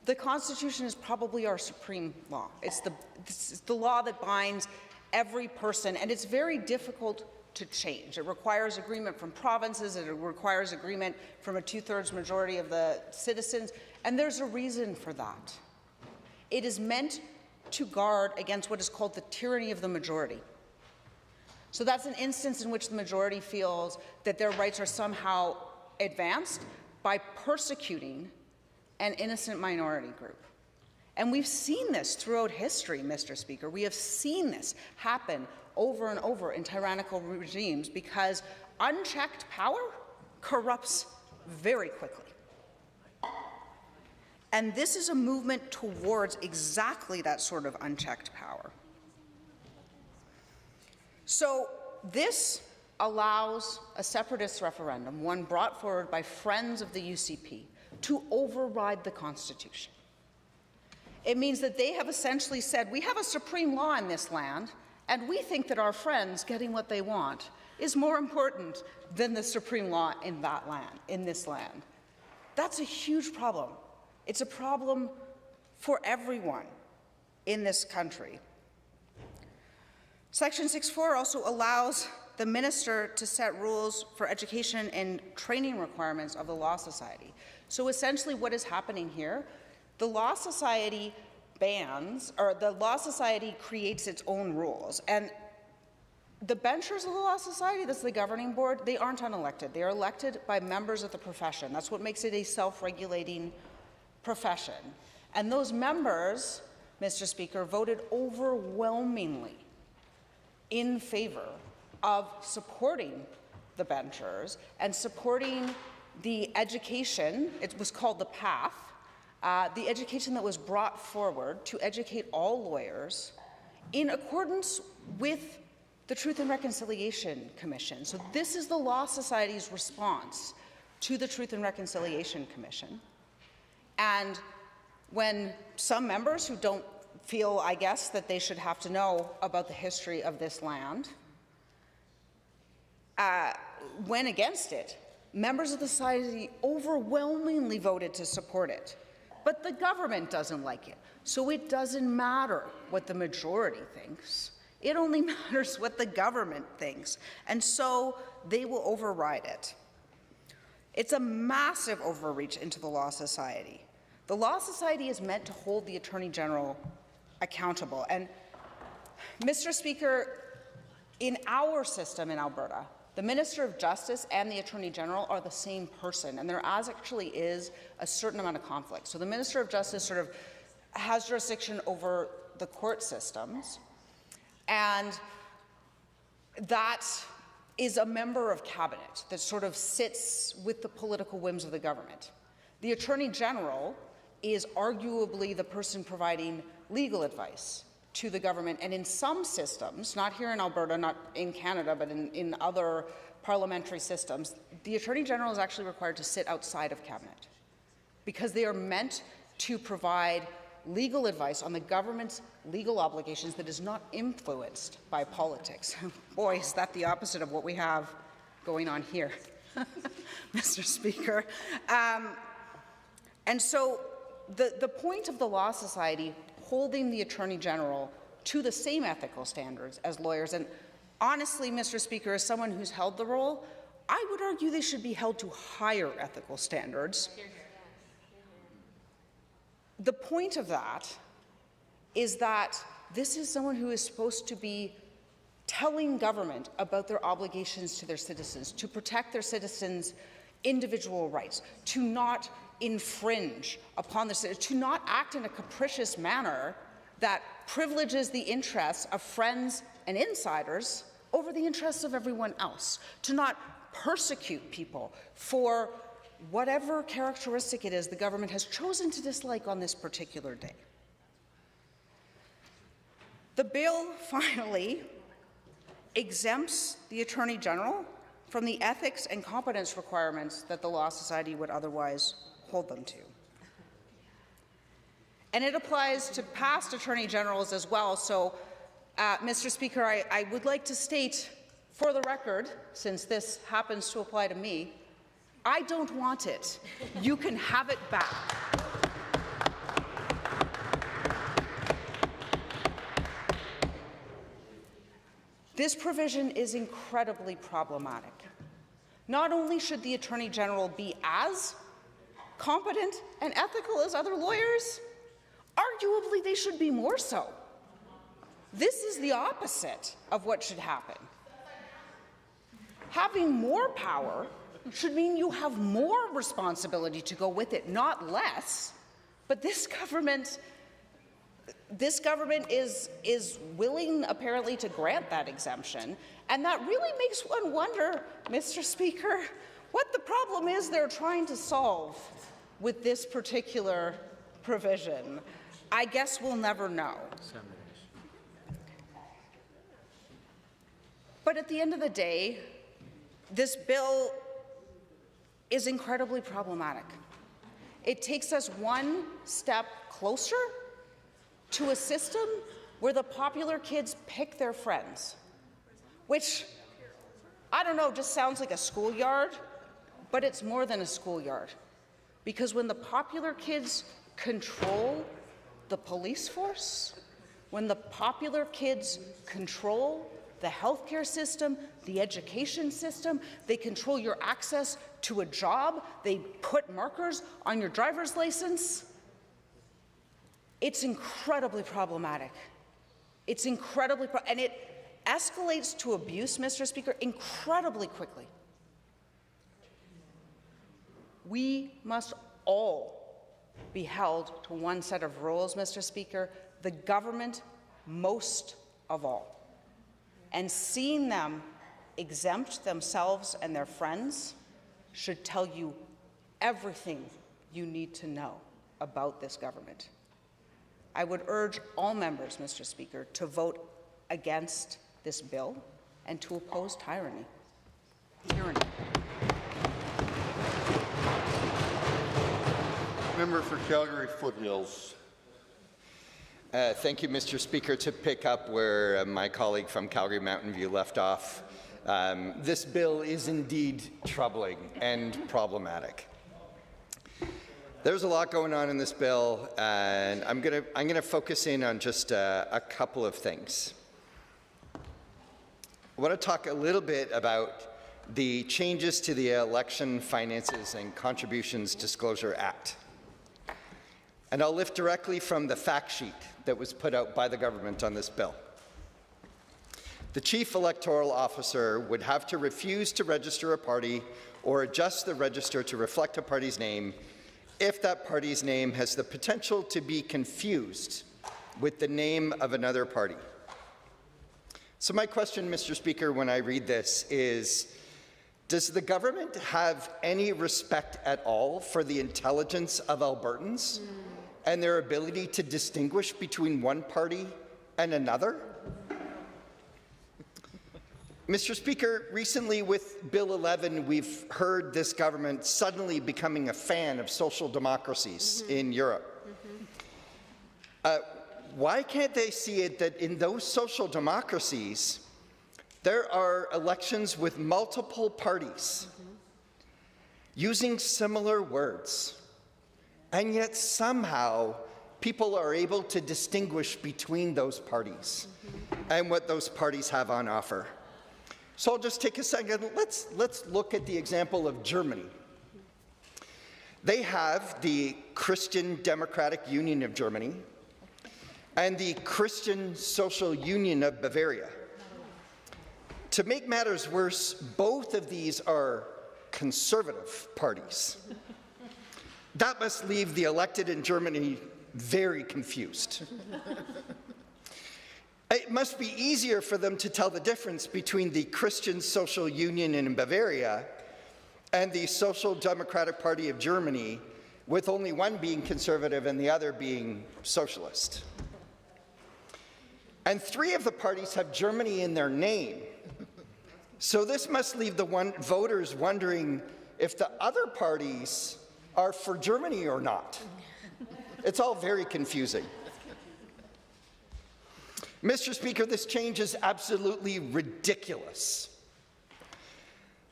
the Constitution is probably our supreme law. It's the law that binds every person, and it's very difficult to change. It requires agreement from provinces, it requires agreement from a two-thirds majority of the citizens, and there's a reason for that. It is meant to guard against what is called the tyranny of the majority. So that's an instance in which the majority feels that their rights are somehow advanced by persecuting an innocent minority group. And we've seen this throughout history, Mr. Speaker. We have seen this happen over and over in tyrannical regimes because unchecked power corrupts very quickly. And this is a movement towards exactly that sort of unchecked power. So this allows a separatist referendum, one brought forward by friends of the UCP, to override the Constitution. It means that they have essentially said, we have a supreme law in this land, and we think that our friends getting what they want is more important than the supreme law in that land, in this land. That's a huge problem. It's a problem for everyone in this country. Section 6.4 also allows the minister to set rules for education and training requirements of the Law Society. So essentially what is happening here, the Law Society bans, or the Law Society creates its own rules. And the benchers of the Law Society, that's the governing board, they aren't unelected. They are elected by members of the profession. That's what makes it a self-regulating profession. And those members, Mr. Speaker, voted overwhelmingly in favor of supporting the benchers and supporting the education, it was called the PATH, the education that was brought forward to educate all lawyers in accordance with the Truth and Reconciliation Commission. So this is the Law Society's response to the Truth and Reconciliation Commission. And when some members who don't feel, I guess, that they should have to know about the history of this land went against it, members of the society overwhelmingly voted to support it. But the government doesn't like it. So it doesn't matter what the majority thinks. It only matters what the government thinks. And so they will override it. It's a massive overreach into the Law Society. The Law Society is meant to hold the Attorney General accountable. And, Mr. Speaker, in our system in Alberta, the Minister of Justice and the Attorney General are the same person, and there actually is a certain amount of conflict. So the Minister of Justice sort of has jurisdiction over the court systems, and that is a member of cabinet that sort of sits with the political whims of the government. The Attorney General is arguably the person providing legal advice to the government, and in some systems, not here in Alberta, not in Canada, but in other parliamentary systems, the Attorney General is actually required to sit outside of cabinet because they are meant to provide legal advice on the government's legal obligations that is not influenced by politics. Boy, is that the opposite of what we have going on here, Mr. Speaker. And so the point of the Law Society holding the Attorney General to the same ethical standards as lawyers, and honestly, Mr. Speaker, as someone who's held the role, I would argue they should be held to higher ethical standards. The point of that is that this is someone who is supposed to be telling government about their obligations to their citizens, to protect their citizens' individual rights, to not infringe upon the citizens, to not act in a capricious manner that privileges the interests of friends and insiders over the interests of everyone else, to not persecute people for whatever characteristic it is the government has chosen to dislike on this particular day. The bill finally exempts the Attorney General from the ethics and competence requirements that the Law Society would otherwise hold them to. And it applies to past Attorney Generals as well. So, Mr. Speaker, I would like to state for the record, since this happens to apply to me, I don't want it. You can have it back. This provision is incredibly problematic. Not only should the Attorney General be as competent and ethical as other lawyers, arguably they should be more so. This is the opposite of what should happen. Having more power should mean you have more responsibility to go with it, not less. But this government is willing, apparently, to grant that exemption, and that really makes one wonder, Mr. Speaker, what the problem is they're trying to solve with this particular provision. I guess we'll never know. But at the end of the day, this bill is incredibly problematic. It takes us one step closer to a system where the popular kids pick their friends, which, I don't know, just sounds like a schoolyard, but it's more than a schoolyard. Because when the popular kids control the police force, when the popular kids control the healthcare system, the education system, they control your access to a job, they put markers on your driver's license, it's incredibly problematic. It's incredibly, and it escalates to abuse, Mr. Speaker, incredibly quickly. We must all be held to one set of rules, Mr. Speaker, the government most of all. And seeing them exempt themselves and their friends should tell you everything you need to know about this government. I would urge all members, Mr. Speaker, to vote against this bill and to oppose tyranny. Member for Calgary Foothills. Thank you, Mr. Speaker. To pick up where my colleague from Calgary Mountain View left off, this bill is indeed troubling and problematic. There's a lot going on in this bill, and I'm gonna focus in on just a couple of things. I want to talk a little bit about the changes to the Election Finances and Contributions Disclosure Act. And I'll lift directly from the fact sheet that was put out by the government on this bill. The Chief Electoral Officer would have to refuse to register a party or adjust the register to reflect a party's name if that party's name has the potential to be confused with the name of another party. So my question, Mr. Speaker, when I read this is, does the government have any respect at all for the intelligence of Albertans and their ability to distinguish between one party and another? Mr. Speaker, recently with Bill 11, we've heard this government suddenly becoming a fan of social democracies in Europe. Why can't they see it that in those social democracies, there are elections with multiple parties using similar words, and yet somehow people are able to distinguish between those parties and what those parties have on offer? So I'll just take a second. Let's look at the example of Germany. They have the Christian Democratic Union of Germany and the Christian Social Union of Bavaria. To make matters worse, both of these are conservative parties. That must leave the elected in Germany very confused. It must be easier for them to tell the difference between the Christian Social Union in Bavaria and the Social Democratic Party of Germany, with only one being conservative and the other being socialist. And three of the parties have Germany in their name. So this must leave the voters wondering if the other parties are for Germany or not. It's all very confusing. Mr. Speaker, this change is absolutely ridiculous.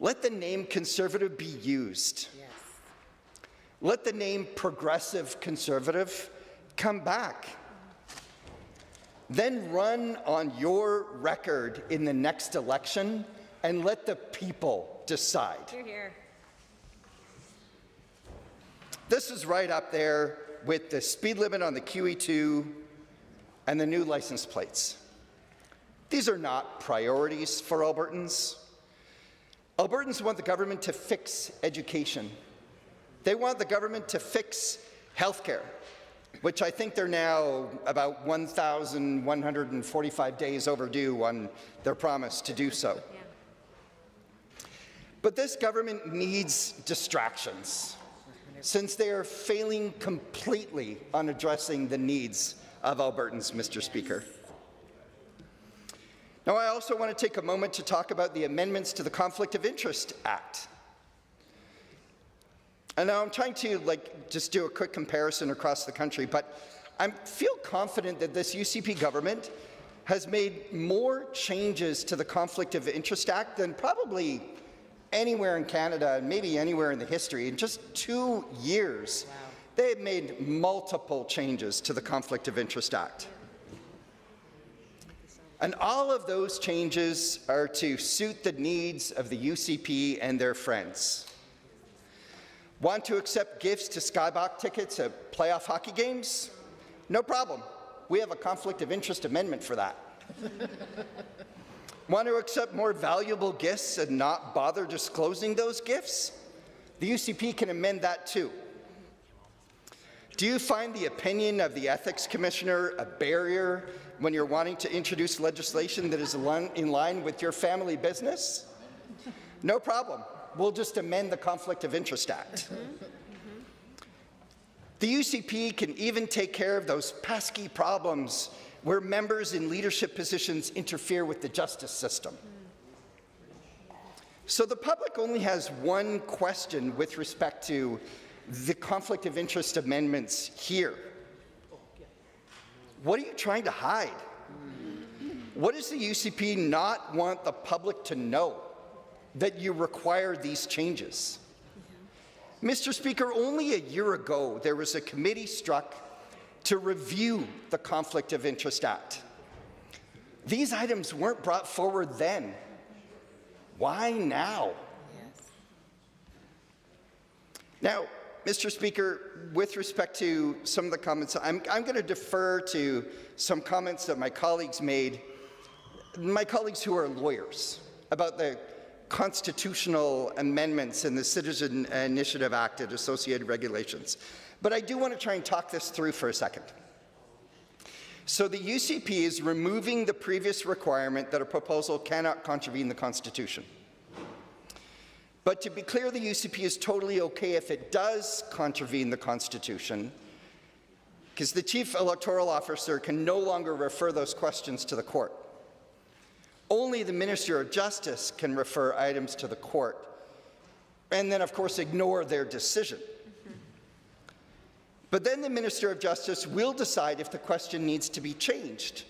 Let the name conservative be used. Yes. Let the name progressive conservative come back. Then run on your record in the next election and let the people decide. Hear, hear. This is right up there with the speed limit on the QE2 and the new license plates. These are not priorities for Albertans. Albertans want the government to fix education. They want the government to fix healthcare, which I think they're now about 1,145 days overdue on their promise to do so. Yeah. But this government needs distractions, since they are failing completely on addressing the needs of Albertans, Mr. Speaker. Now, I also want to take a moment to talk about the amendments to the Conflict of Interest Act. And now I'm trying to just do a quick comparison across the country, but I feel confident that this UCP government has made more changes to the Conflict of Interest Act than probably anywhere in Canada and maybe anywhere in the history. In just 2 years, wow, they have made multiple changes to the Conflict of Interest Act. And all of those changes are to suit the needs of the UCP and their friends. Want to accept gifts to skybox tickets at playoff hockey games? No problem. We have a conflict of interest amendment for that. Want to accept more valuable gifts and not bother disclosing those gifts? The UCP can amend that too. Do you find the opinion of the Ethics Commissioner a barrier when you're wanting to introduce legislation that is in line with your family business? No problem. We'll just amend the Conflict of Interest Act. The UCP can even take care of those pesky problems where members in leadership positions interfere with the justice system. So the public only has one question with respect to the Conflict of Interest amendments here. What are you trying to hide? What does the UCP not want the public to know that you require these changes? Mr. Speaker, only a year ago, there was a committee struck to review the Conflict of Interest Act. These items weren't brought forward then. Why now? Yes. Now, Mr. Speaker, with respect to some of the comments, I'm going to defer to some comments that my colleagues made, my colleagues who are lawyers, about the constitutional amendments in the Citizen Initiative Act and associated regulations. But I do want to try and talk this through for a second. So the UCP is removing the previous requirement that a proposal cannot contravene the Constitution. But to be clear, the UCP is totally okay if it does contravene the Constitution, because the Chief Electoral Officer can no longer refer those questions to the court. Only the Minister of Justice can refer items to the court, and then, of course, ignore their decision. But then the Minister of Justice will decide if the question needs to be changed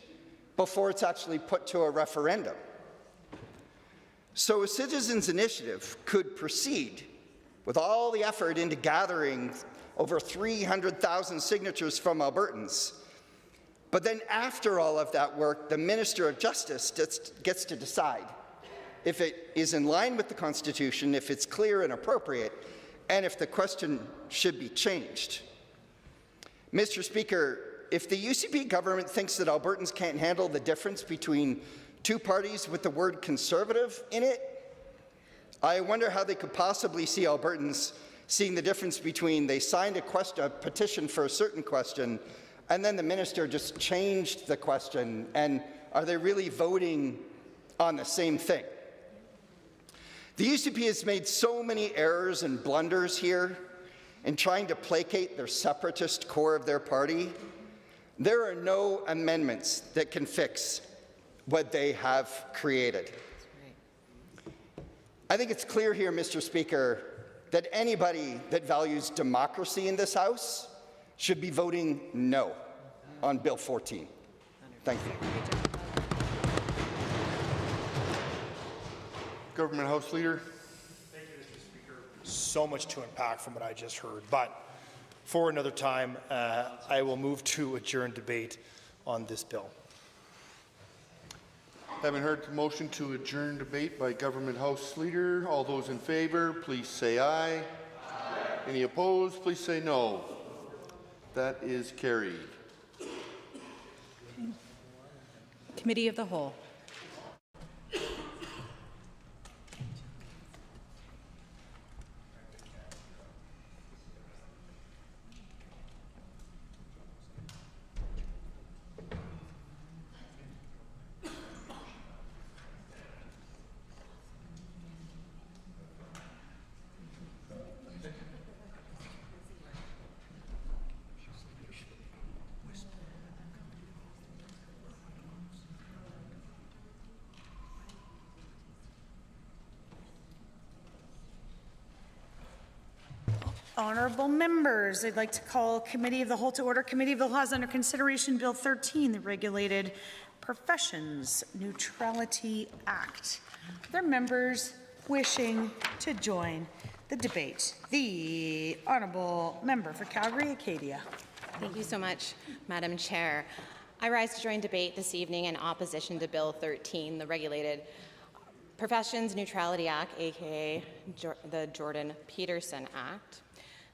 before it's actually put to a referendum. So a citizens' initiative could proceed with all the effort into gathering over 300,000 signatures from Albertans. But then after all of that work, the Minister of Justice gets to decide if it is in line with the Constitution, if it's clear and appropriate, and if the question should be changed. Mr. Speaker, if the UCP government thinks that Albertans can't handle the difference between two parties with the word conservative in it, I wonder how they could possibly see Albertans seeing the difference between they signed a petition for a certain question and then the minister just changed the question, and are they really voting on the same thing? The UCP has made so many errors and blunders here in trying to placate their separatist core of their party. There are no amendments that can fix what they have created. I think it's clear here, Mr. Speaker, that anybody that values democracy in this House should be voting no on Bill 14. Thank you. Government House Leader. Thank you, Mr. Speaker. So much to unpack from what I just heard, but for another time, I will move to adjourn debate on this bill. Having heard the motion to adjourn debate by Government House Leader, all those in favour, please say aye. Aye. Any opposed, please say no. That is carried. Committee of the Whole. Honourable members, I'd like to call Committee of the Whole to order. Committee of the Whole has under consideration Bill 13, the Regulated Professions Neutrality Act. Are there members wishing to join the debate? The Honourable Member for Calgary, Acadia. Thank you so much, Madam Chair. I rise to join debate this evening in opposition to Bill 13, the Regulated Professions Neutrality Act, aka the Jordan-Peterson Act.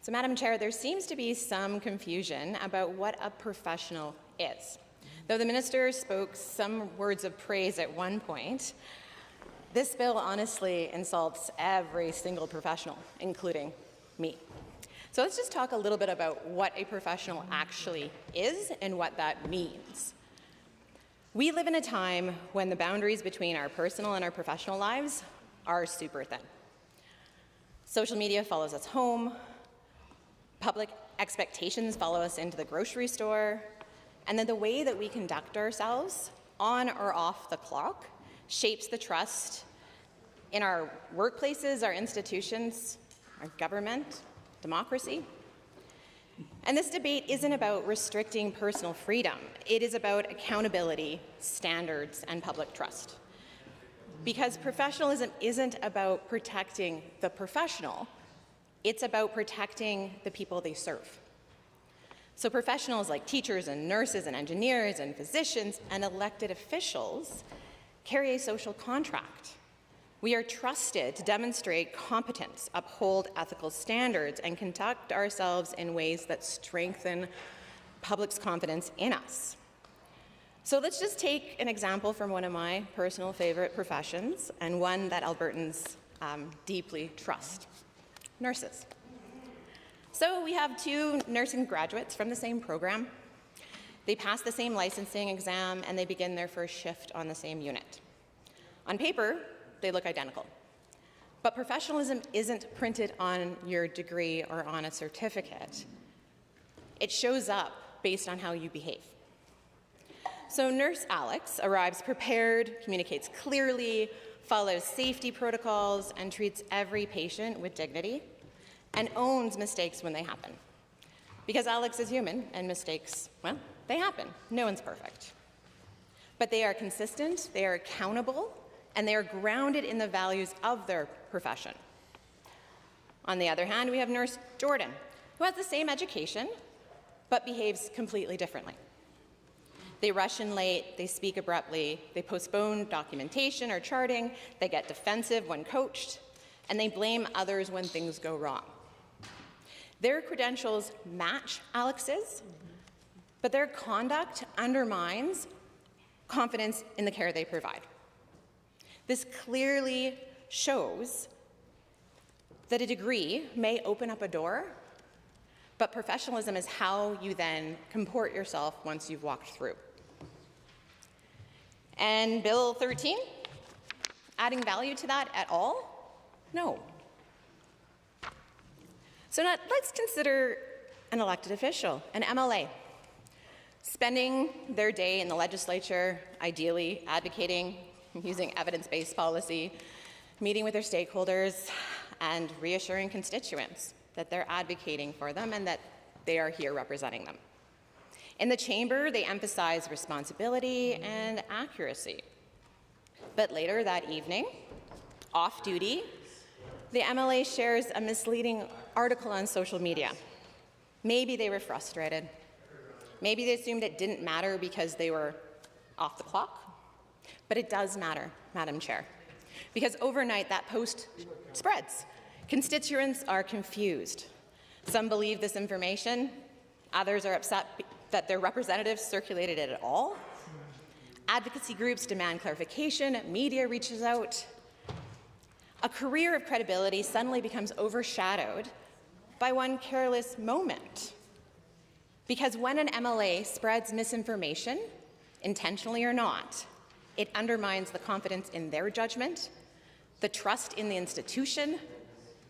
So, Madam Chair, there seems to be some confusion about what a professional is. Though the minister spoke some words of praise at one point, this bill honestly insults every single professional, including me. So let's just talk a little bit about what a professional actually is and what that means. We live in a time when the boundaries between our personal and our professional lives are super thin. Social media follows us home, public expectations follow us into the grocery store, and then the way that we conduct ourselves on or off the clock shapes the trust in our workplaces, our institutions, our government, democracy. And this debate isn't about restricting personal freedom. It is about accountability, standards, and public trust. Because professionalism isn't about protecting the professional, it's about protecting the people they serve. So professionals like teachers and nurses and engineers and physicians and elected officials carry a social contract. We are trusted to demonstrate competence, uphold ethical standards, and conduct ourselves in ways that strengthen public's confidence in us. So let's just take an example from one of my personal favorite professions, and one that Albertans deeply trust: nurses. So we have two nursing graduates from the same program. They pass the same licensing exam, and they begin their first shift on the same unit. On paper, they look identical. But professionalism isn't printed on your degree or on a certificate. It shows up based on how you behave. So Nurse Alex arrives prepared, communicates clearly, follows safety protocols, and treats every patient with dignity, and owns mistakes when they happen. Because Alex is human, and mistakes, well, they happen. No one's perfect. But they are consistent, they are accountable, and they are grounded in the values of their profession. On the other hand, we have Nurse Jordan, who has the same education, but behaves completely differently. They rush in late, they speak abruptly, they postpone documentation or charting, they get defensive when coached, and they blame others when things go wrong. Their credentials match Alex's, but their conduct undermines confidence in the care they provide. This clearly shows that a degree may open up a door, but professionalism is how you then comport yourself once you've walked through. And Bill 13, adding value to that at all? No. So now let's consider an elected official, an MLA, spending their day in the legislature, ideally advocating, using evidence-based policy, meeting with their stakeholders, and reassuring constituents that they're advocating for them and that they are here representing them. In the chamber, they emphasize responsibility and accuracy. But later that evening, off-duty, the MLA shares a misleading article on social media. Maybe they were frustrated. Maybe they assumed it didn't matter because they were off the clock. But it does matter, Madam Chair, because overnight that post spreads. Constituents are confused. Some believe this information. Others are upset that their representatives circulated it at all. Advocacy groups demand clarification. Media reaches out. A career of credibility suddenly becomes overshadowed by one careless moment. Because when an MLA spreads misinformation, intentionally or not, it undermines the confidence in their judgment, the trust in the institution,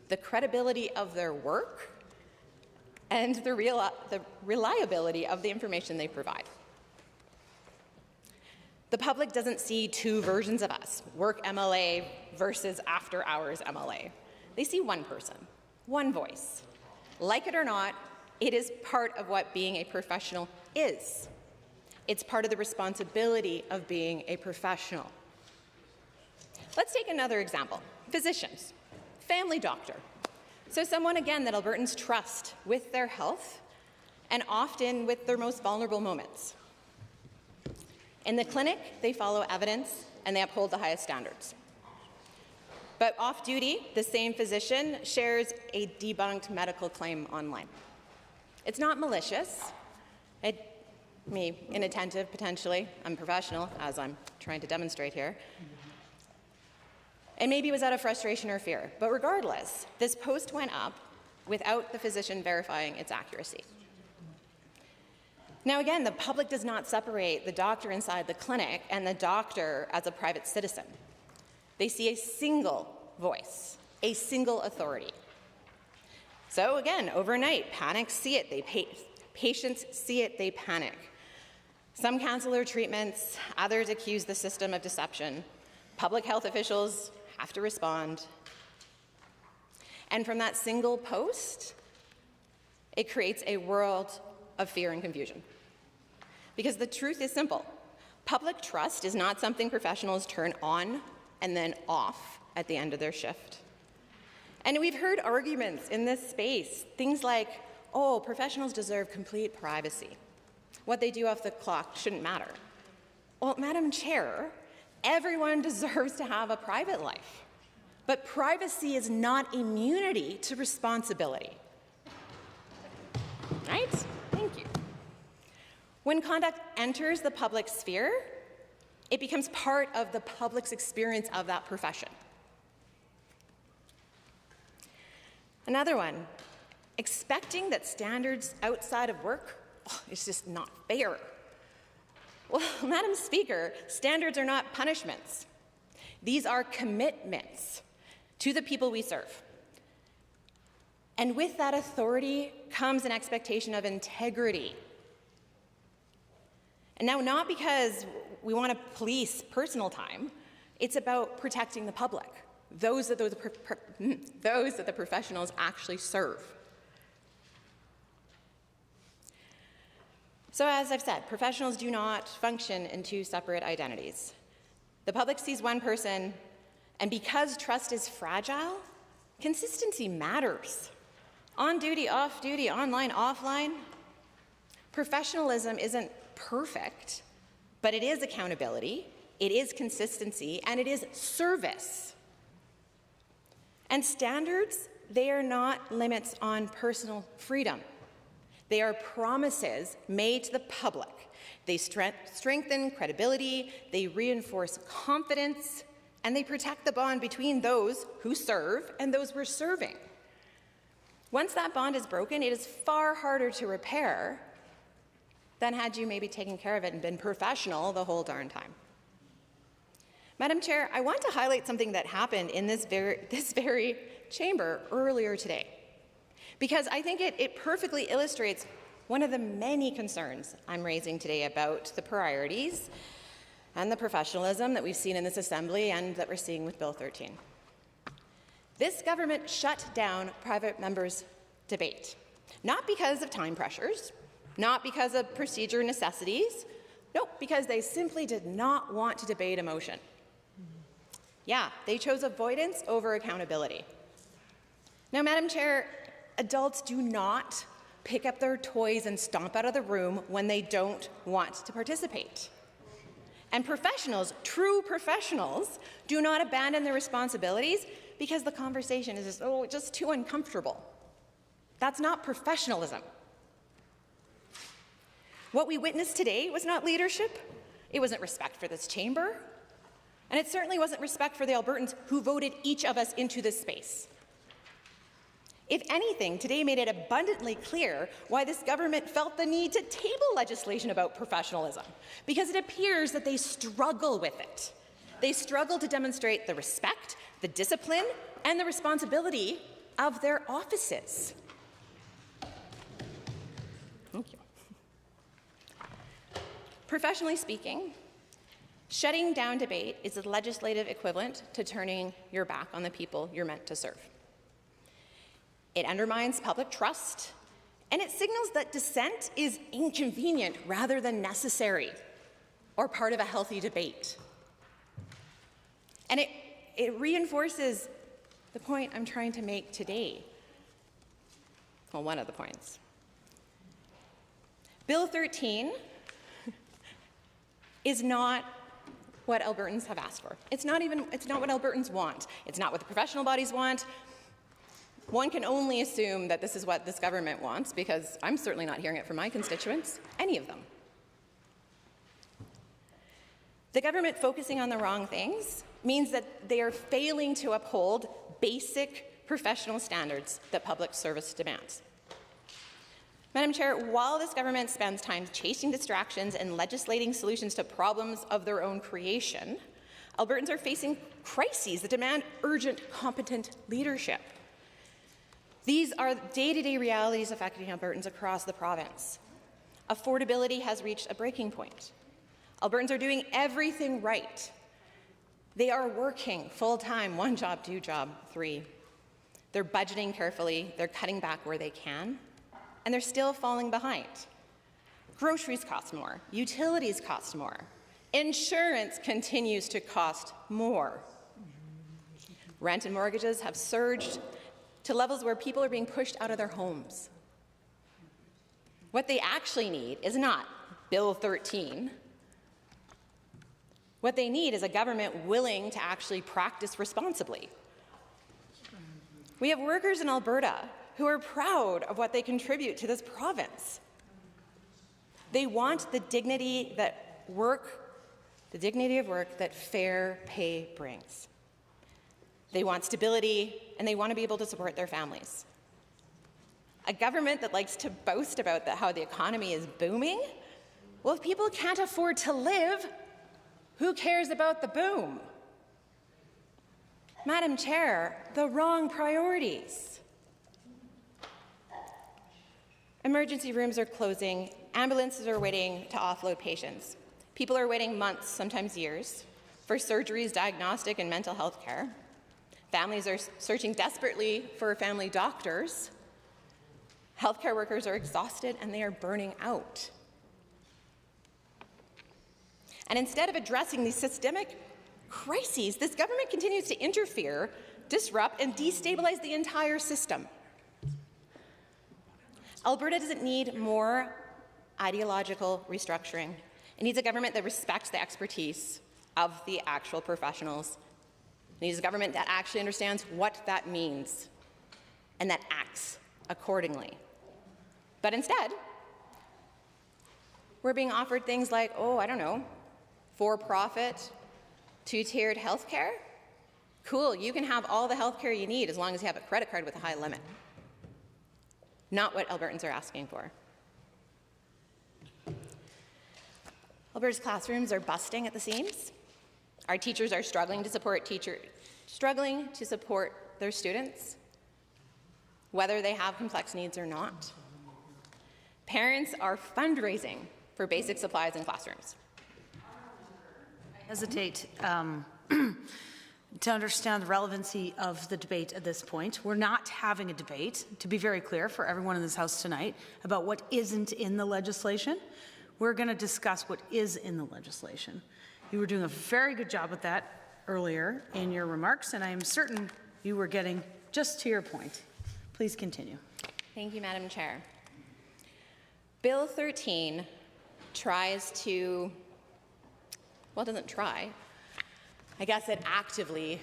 the credibility of their work, and the reliability of the information they provide. The public doesn't see two versions of us, work MLA versus after-hours MLA. They see one person, one voice. Like it or not, it is part of what being a professional is. It's part of the responsibility of being a professional. Let's take another example. Physicians, family doctor. So someone, again, that Albertans trust with their health and often with their most vulnerable moments. In the clinic, they follow evidence and they uphold the highest standards. But off-duty, the same physician shares a debunked medical claim online. It's not malicious. Me, inattentive, potentially, unprofessional, as I'm trying to demonstrate here. And maybe it was out of frustration or fear. But regardless, this post went up without the physician verifying its accuracy. Now again, the public does not separate the doctor inside the clinic and the doctor as a private citizen. They see a single voice, a single authority. So again, overnight, panics see it, patients see it, they panic. Some cancel their treatments, others accuse the system of deception. Public health officials have to respond. And from that single post, it creates a world of fear and confusion. Because the truth is simple. Public trust is not something professionals turn on and then off at the end of their shift. And we've heard arguments in this space, things like, oh, professionals deserve complete privacy. What they do off the clock shouldn't matter. Well, Madam Chair, everyone deserves to have a private life. But privacy is not immunity to responsibility. Right? Thank you. When conduct enters the public sphere, it becomes part of the public's experience of that profession. Another one, expecting that standards outside of work is just not fair. Well, Madam Speaker, standards are not punishments. These are commitments to the people we serve. And with that authority comes an expectation of integrity. And now, not because we want to police personal time, it's about protecting the public, those that the professionals actually serve. So as I've said, professionals do not function in two separate identities. The public sees one person, and because trust is fragile, consistency matters. On duty, off duty, online, offline. Professionalism isn't perfect, but it is accountability, it is consistency, and it is service. And standards, they are not limits on personal freedom. They are promises made to the public. They strengthen credibility, they reinforce confidence, and they protect the bond between those who serve and those we're serving. Once that bond is broken, it is far harder to repair than had you maybe taken care of it and been professional the whole darn time. Madam Chair, I want to highlight something that happened in this very chamber earlier today, because I think it perfectly illustrates one of the many concerns I'm raising today about the priorities and the professionalism that we've seen in this Assembly and that we're seeing with Bill 13. This government shut down private members' debate, not because of time pressures, not because of procedure necessities, no, because they simply did not want to debate a motion. Yeah, they chose avoidance over accountability. Now, Madam Chair, adults do not pick up their toys and stomp out of the room when they don't want to participate. And professionals, true professionals, do not abandon their responsibilities because the conversation is just too uncomfortable. That's not professionalism. What we witnessed today was not leadership, it wasn't respect for this chamber, and it certainly wasn't respect for the Albertans who voted each of us into this space. If anything, today made it abundantly clear why this government felt the need to table legislation about professionalism, because it appears that they struggle with it. They struggle to demonstrate the respect, the discipline, and the responsibility of their offices. Thank you. Professionally speaking, shutting down debate is the legislative equivalent to turning your back on the people you're meant to serve. It undermines public trust, and it signals that dissent is inconvenient rather than necessary or part of a healthy debate. And it reinforces the point I'm trying to make today. Well, one of the points. Bill 13 is not what Albertans have asked for. It's not what Albertans want. It's not what the professional bodies want. One can only assume that this is what this government wants, because I'm certainly not hearing it from my constituents, any of them. The government focusing on the wrong things means that they are failing to uphold basic professional standards that public service demands. Madam Chair, while this government spends time chasing distractions and legislating solutions to problems of their own creation, Albertans are facing crises that demand urgent, competent leadership. These are day-to-day realities affecting Albertans across the province. Affordability has reached a breaking point. Albertans are doing everything right. They are working full-time, 1 job, 2 job, 3. They're budgeting carefully, they're cutting back where they can, and they're still falling behind. Groceries cost more, utilities cost more, insurance continues to cost more. Rent and mortgages have surged to levels where people are being pushed out of their homes. What they actually need is not Bill 13. What they need is a government willing to actually practice responsibly. We have workers in Alberta who are proud of what they contribute to this province. They want the dignity of work that fair pay brings. They want stability, and they want to be able to support their families. A government that likes to boast about how the economy is booming? Well, if people can't afford to live, who cares about the boom? Madam Chair, the wrong priorities. Emergency rooms are closing, ambulances are waiting to offload patients. People are waiting months, sometimes years, for surgeries, diagnostic, and mental health care. Families are searching desperately for family doctors. Healthcare workers are exhausted and they are burning out. And instead of addressing these systemic crises, this government continues to interfere, disrupt, and destabilize the entire system. Alberta doesn't need more ideological restructuring. It needs a government that respects the expertise of the actual professionals. It needs a government that actually understands what that means and that acts accordingly. But instead, we're being offered things like, oh, I don't know, for-profit, two-tiered health care. Cool, you can have all the health care you need as long as you have a credit card with a high limit. Not what Albertans are asking for. Alberta's classrooms are busting at the seams. Our teachers are struggling to support their students, whether they have complex needs or not. Parents are fundraising for basic supplies in classrooms. I hesitate to understand the relevancy of the debate at this point. We're not having a debate, to be very clear for everyone in this House tonight, about what isn't in the legislation. We're going to discuss what is in the legislation. You were doing a very good job with that earlier in your remarks, and I am certain you were getting just to your point. Please continue. Thank you, Madam Chair. Bill 13 tries to, well, it doesn't try. I guess it actively,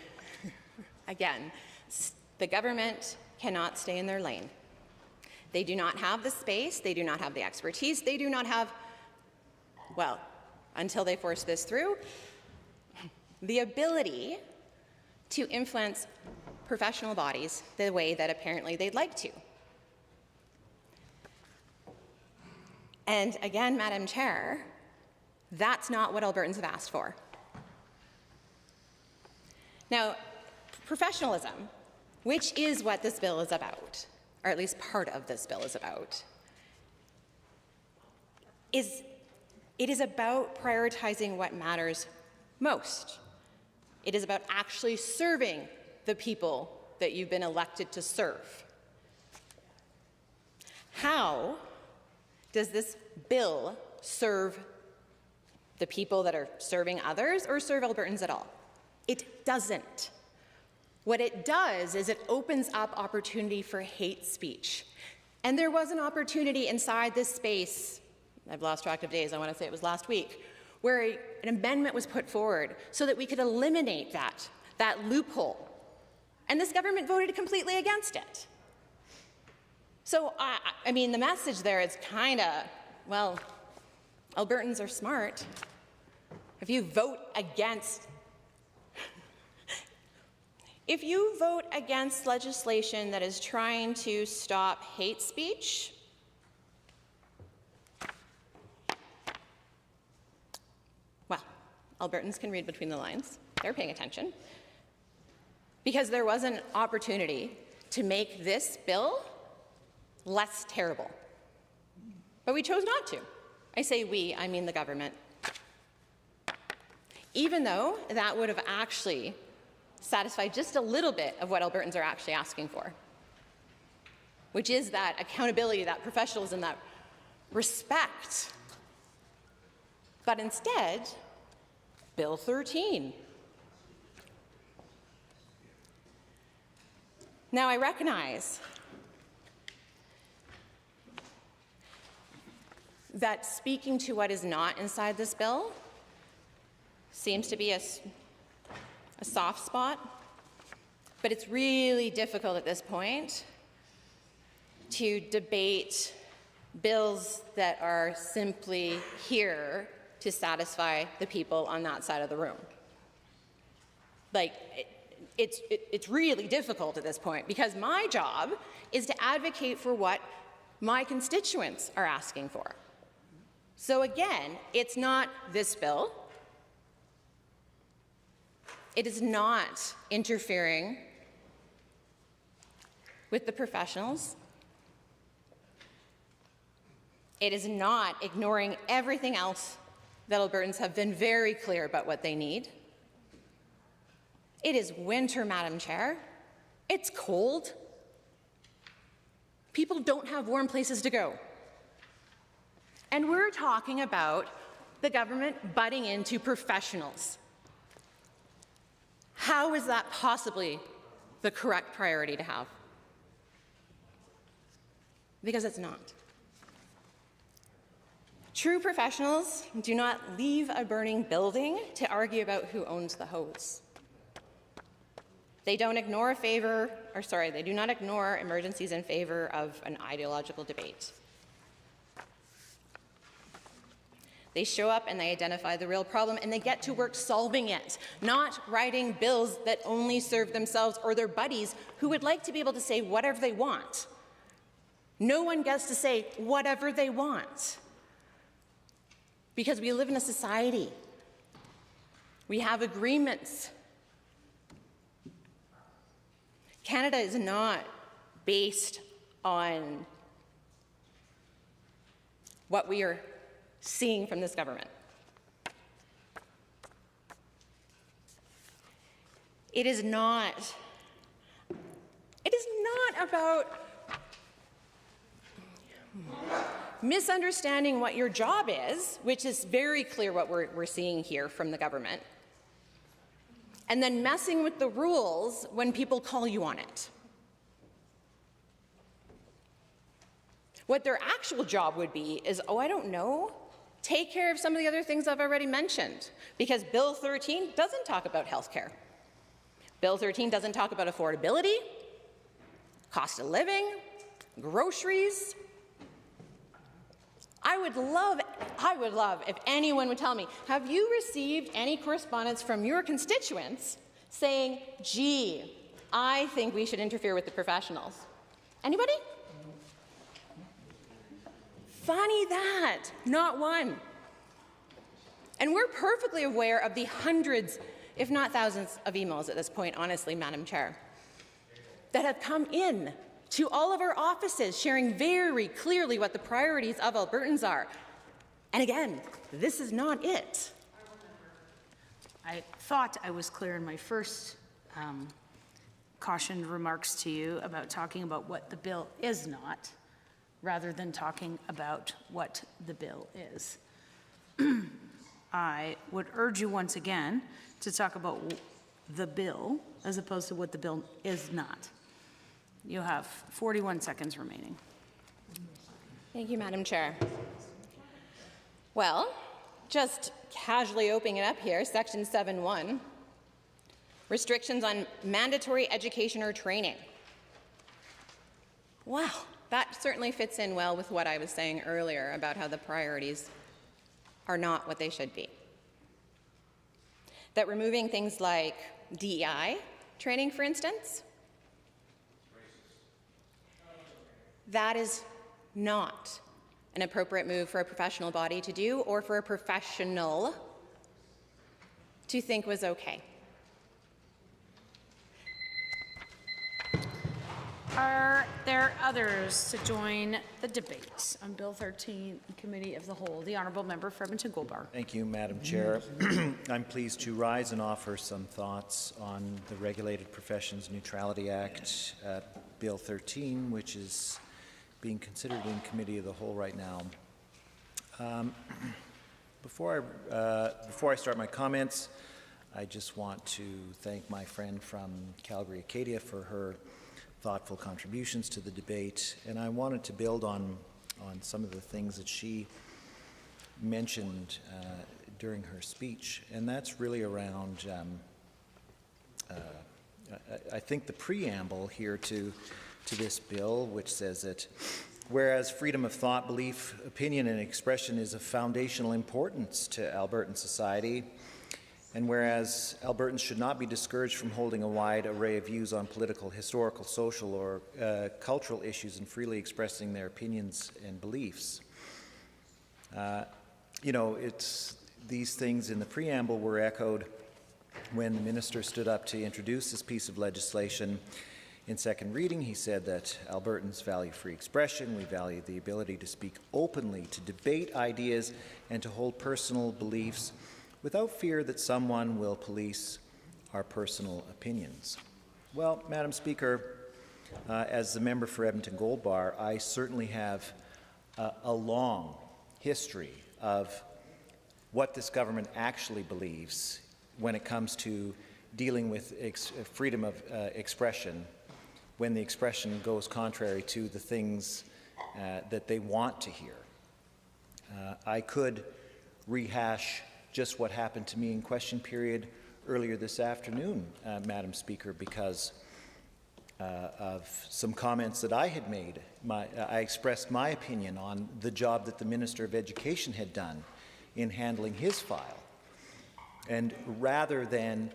again, the government cannot stay in their lane. They do not have the space, they do not have the expertise, they do not have, well, until they force this through, the ability to influence professional bodies the way that apparently they'd like to. And again, Madam Chair, that's not what Albertans have asked for. Now, professionalism, which is what this bill is about, or at least part of this bill is about, it is about prioritizing what matters most. It is about actually serving the people that you've been elected to serve. How does this bill serve the people that are serving others or serve Albertans at all? It doesn't. What it does is it opens up opportunity for hate speech. And there was an opportunity inside this space, I've lost track of days, I want to say it was last week, where an amendment was put forward so that we could eliminate that loophole. And this government voted completely against it. So, I mean, the message there is kind of, well, Albertans are smart. If you vote against legislation that is trying to stop hate speech, well, Albertans can read between the lines. They're paying attention. Because there was an opportunity to make this bill less terrible. But we chose not to. I say we, I mean the government. Even though that would have actually satisfied just a little bit of what Albertans are actually asking for, which is that accountability, that professionalism, that respect. But instead, Bill 13. Now, I recognize that speaking to what is not inside this bill seems to be a soft spot, but it's really difficult at this point to debate bills that are simply here to satisfy the people on that side of the room. Like, it's really difficult at this point because my job is to advocate for what my constituents are asking for. So again, it's not this bill. It is not interfering with the professionals. It is not ignoring everything else that Albertans have been very clear about what they need. It is winter, Madam Chair. It's cold. People don't have warm places to go. And we're talking about the government butting into professionals. How is that possibly the correct priority to have? Because it's not. True professionals do not leave a burning building to argue about who owns the hose. They don't ignore they do not ignore emergencies in favor of an ideological debate. They show up and they identify the real problem and they get to work solving it, not writing bills that only serve themselves or their buddies who would like to be able to say whatever they want. No one gets to say whatever they want because we live in a society. We have agreements. Canada is not based on what we are seeing from this government. It is not about misunderstanding what your job is, which is very clear what we're seeing here from the government, and then messing with the rules when people call you on it. What their actual job would be is, I don't know, take care of some of the other things I've already mentioned, because Bill 13 doesn't talk about health care. Bill 13 doesn't talk about affordability, cost of living, groceries. I would love if anyone would tell me, have you received any correspondence from your constituents saying, gee, I think we should interfere with the professionals? Anybody? Funny that, not one. And we're perfectly aware of the hundreds, if not thousands, of emails at this point, honestly, Madam Chair, that have come in to all of our offices sharing very clearly what the priorities of Albertans are. And again, this is not it. I thought I was clear in my first cautioned remarks to you about talking about what the bill is not, rather than talking about what the bill is. I would urge you once again to talk about the bill as opposed to what the bill is not. You have 41 seconds remaining. Thank you, Madam Chair. Well, just casually opening it up here, Section 7.1, restrictions on mandatory education or training. Wow. That certainly fits in well with what I was saying earlier about how the priorities are not what they should be. That removing things like DEI training, for instance, that is not an appropriate move for a professional body to do or for a professional to think was okay. Are there others to join the debate on Bill 13 in Committee of the Whole? The Honourable Member for Edmonton Goldbar. Thank you, Madam Chair. I'm pleased to rise and offer some thoughts on the Regulated Professions Neutrality Act, Bill 13, which is being considered in Committee of the Whole right now. Before I start my comments, I just want to thank my friend from Calgary, Acadia, for her thoughtful contributions to the debate, and I wanted to build on some of the things that she mentioned during her speech, and that's really around, I think, the preamble here to this bill, which says that whereas freedom of thought, belief, opinion, and expression is of foundational importance to Albertan society, and whereas Albertans should not be discouraged from holding a wide array of views on political, historical, social, or cultural issues and freely expressing their opinions and beliefs. These things in the preamble were echoed when the minister stood up to introduce this piece of legislation. In second reading, he said that Albertans value free expression, we value the ability to speak openly, to debate ideas, and to hold personal beliefs without fear that someone will police our personal opinions. Well, Madam Speaker, as the member for Edmonton Goldbar, I certainly have a long history of what this government actually believes when it comes to dealing with freedom of expression, when the expression goes contrary to the things that they want to hear. I could rehash just what happened to me in question period earlier this afternoon, Madam Speaker, because of some comments that I had made. I expressed my opinion on the job that the Minister of Education had done in handling his file. And rather than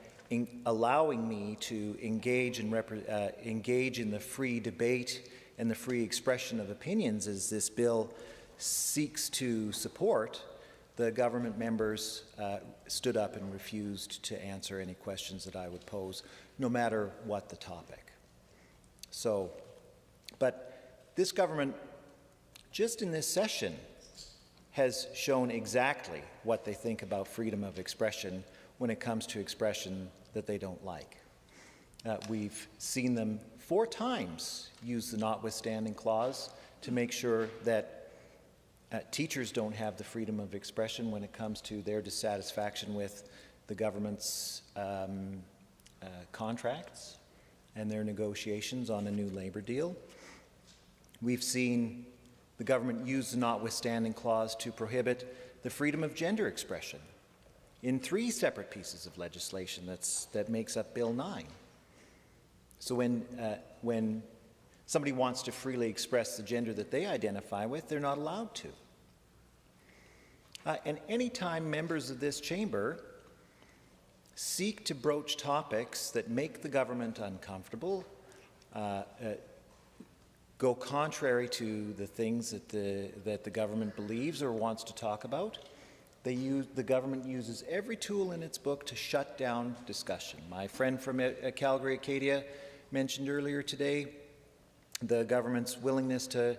allowing me to engage in the free debate and the free expression of opinions as this bill seeks to support, the government members stood up and refused to answer any questions that I would pose, no matter what the topic. So, but this government, just in this session, has shown exactly what they think about freedom of expression when it comes to expression that they don't like. We've seen them 4 times use the notwithstanding clause to make sure that teachers don't have the freedom of expression when it comes to their dissatisfaction with the government's contracts and their negotiations on a new labor deal. We've seen the government use the notwithstanding clause to prohibit the freedom of gender expression in 3 separate pieces of legislation that makes up Bill 9. So when somebody wants to freely express the gender that they identify with, they're not allowed to. And any time members of this chamber seek to broach topics that make the government uncomfortable, go contrary to the things that the government believes or wants to talk about, the government uses every tool in its book to shut down discussion. My friend from Calgary, Acadia, mentioned earlier today the government's willingness to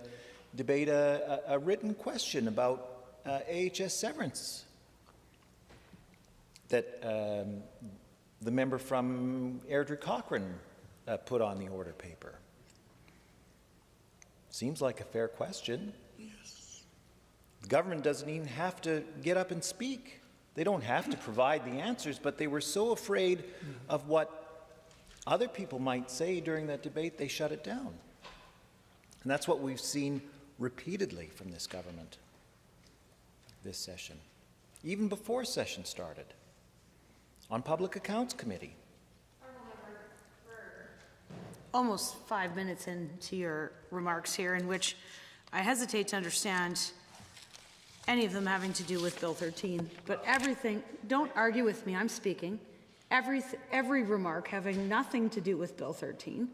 debate a written question about AHS severance that the member from Airdrie Cochrane put on the order paper. Seems like a fair question. Yes. The government doesn't even have to get up and speak. They don't have to provide the answers, but they were so afraid of what other people might say during that debate, they shut it down. And that's what we've seen repeatedly from this government this session, even before session started. On Public Accounts Committee. Almost 5 minutes into your remarks here, in which I hesitate to understand any of them having to do with Bill 13, but everything, don't argue with me, I'm speaking, every remark having nothing to do with Bill 13,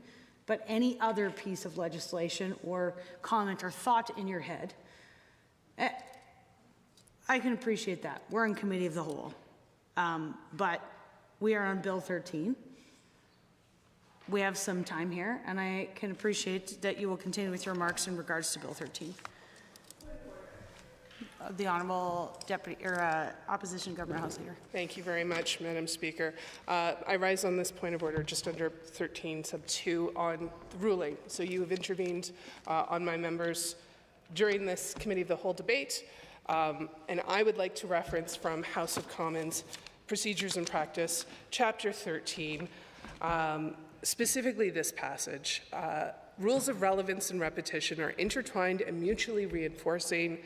but any other piece of legislation or comment or thought in your head, I can appreciate that. We're in committee of the whole. But we are on Bill 13. We have some time here, and I can appreciate that you will continue with your remarks in regards to Bill 13. The Honourable Deputy Opposition Government House Leader. Thank you very much, Madam Speaker. I rise on this point of order just under 13 sub 2 on the ruling. So you have intervened on my members during this committee of the whole debate, and I would like to reference from House of Commons Procedures and Practice, Chapter 13, specifically this passage. Rules of relevance and repetition are intertwined and mutually reinforcing.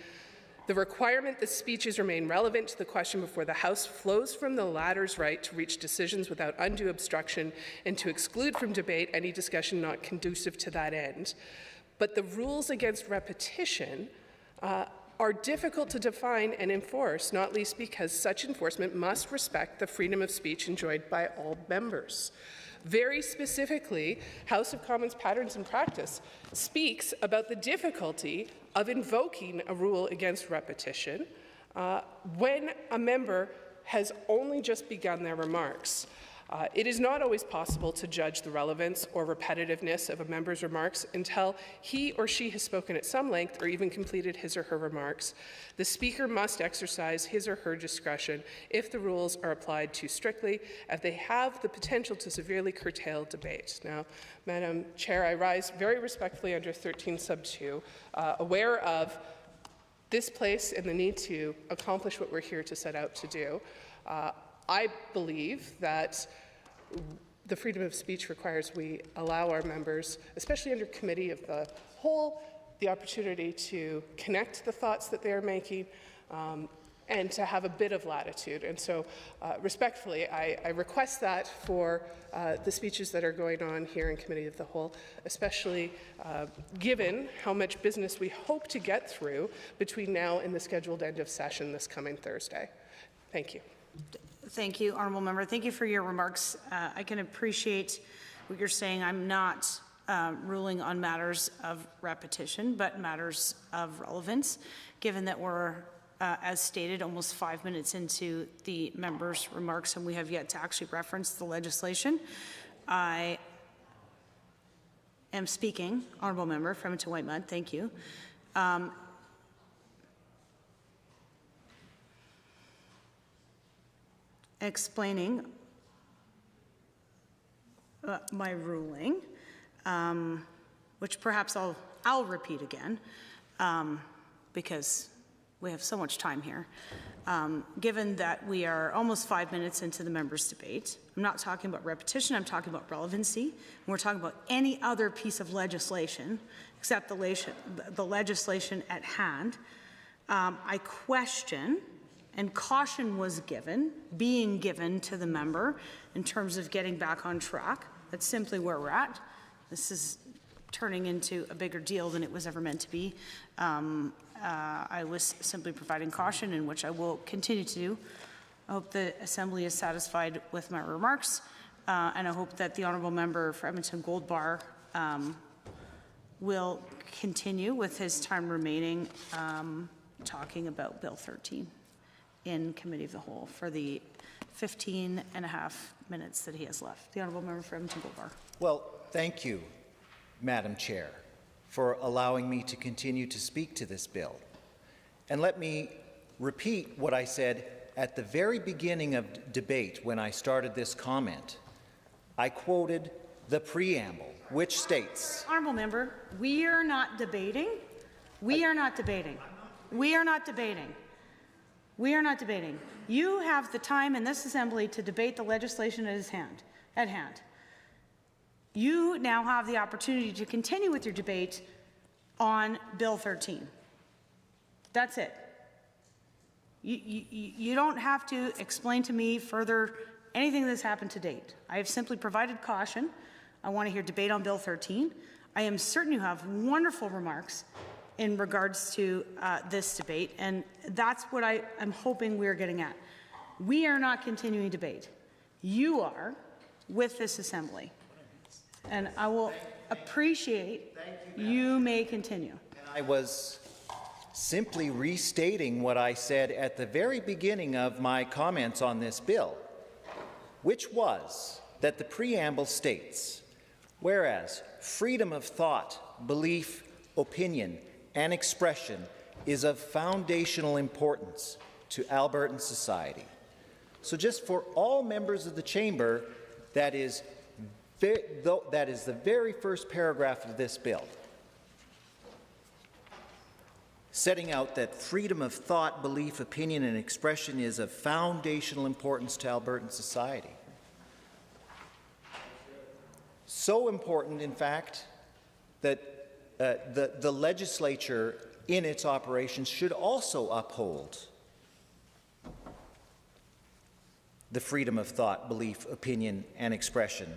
The requirement that speeches remain relevant to the question before the House flows from the latter's right to reach decisions without undue obstruction and to exclude from debate any discussion not conducive to that end. But the rules against repetition are difficult to define and enforce, not least because such enforcement must respect the freedom of speech enjoyed by all members. Very specifically, House of Commons Patterns and Practice speaks about the difficulty of invoking a rule against repetition when a member has only just begun their remarks. It is not always possible to judge the relevance or repetitiveness of a member's remarks until he or she has spoken at some length or even completed his or her remarks. The Speaker must exercise his or her discretion if the rules are applied too strictly, if they have the potential to severely curtail debate. Now, Madam Chair, I rise very respectfully under 13 sub 2, aware of this place and the need to accomplish what we're here to set out to do. I believe that the freedom of speech requires we allow our members, especially under committee of the whole the opportunity to connect the thoughts that they're making, and to have a bit of latitude. And so, respectfully, I request that for the speeches that are going on here in Committee of the Whole, especially given how much business we hope to get through between now and the scheduled end of session this coming Thursday. Thank you. Thank you, Honourable Member. Thank you for your remarks. I can appreciate what you're saying. I'm not ruling on matters of repetition, but matters of relevance, given that we're as stated, almost 5 minutes into the member's remarks, and we have yet to actually reference the legislation. I am speaking, Honourable Member from Edmonton-Whitemud, thank you. Explaining my ruling, which perhaps I'll repeat again, because we have so much time here. Given that we are almost 5 minutes into the members' debate, I'm not talking about repetition, I'm talking about relevancy. And we're talking about any other piece of legislation except the legislation at hand. I question, and caution was being given to the member in terms of getting back on track. That's simply where we're at. This is turning into a bigger deal than it was ever meant to be. I was simply providing caution, in which I will continue to do. I hope the Assembly is satisfied with my remarks, and I hope that the Honourable Member for Edmonton Gold Bar will continue with his time remaining talking about Bill 13 in Committee of the Whole for the 15 and a half minutes that he has left. The Honourable Member for Edmonton Gold Bar. Well, thank you, Madam Chair, for allowing me to continue to speak to this bill. And let me repeat what I said at the very beginning of debate when I started this comment. I quoted the preamble, which states... Honourable Member, we are not debating. We are not debating. We are not debating. We are not debating. You have the time in this Assembly to debate the legislation at hand. You now have the opportunity to continue with your debate on Bill 13. That's it. You don't have to explain to me further anything that's happened to date. I have simply provided caution. I want to hear debate on Bill 13. I am certain you have wonderful remarks in regards to this debate, and that's what I'm hoping we're getting at. We are not continuing debate. You are with this Assembly. And I will appreciate you may continue. I was simply restating what I said at the very beginning of my comments on this bill, which was that the preamble states, whereas freedom of thought, belief, opinion, and expression is of foundational importance to Albertan society. So just for all members of the chamber, that is the very first paragraph of this bill, setting out that freedom of thought, belief, opinion, and expression is of foundational importance to Albertan society. So important, in fact, that the legislature in its operations should also uphold the freedom of thought, belief, opinion, and expression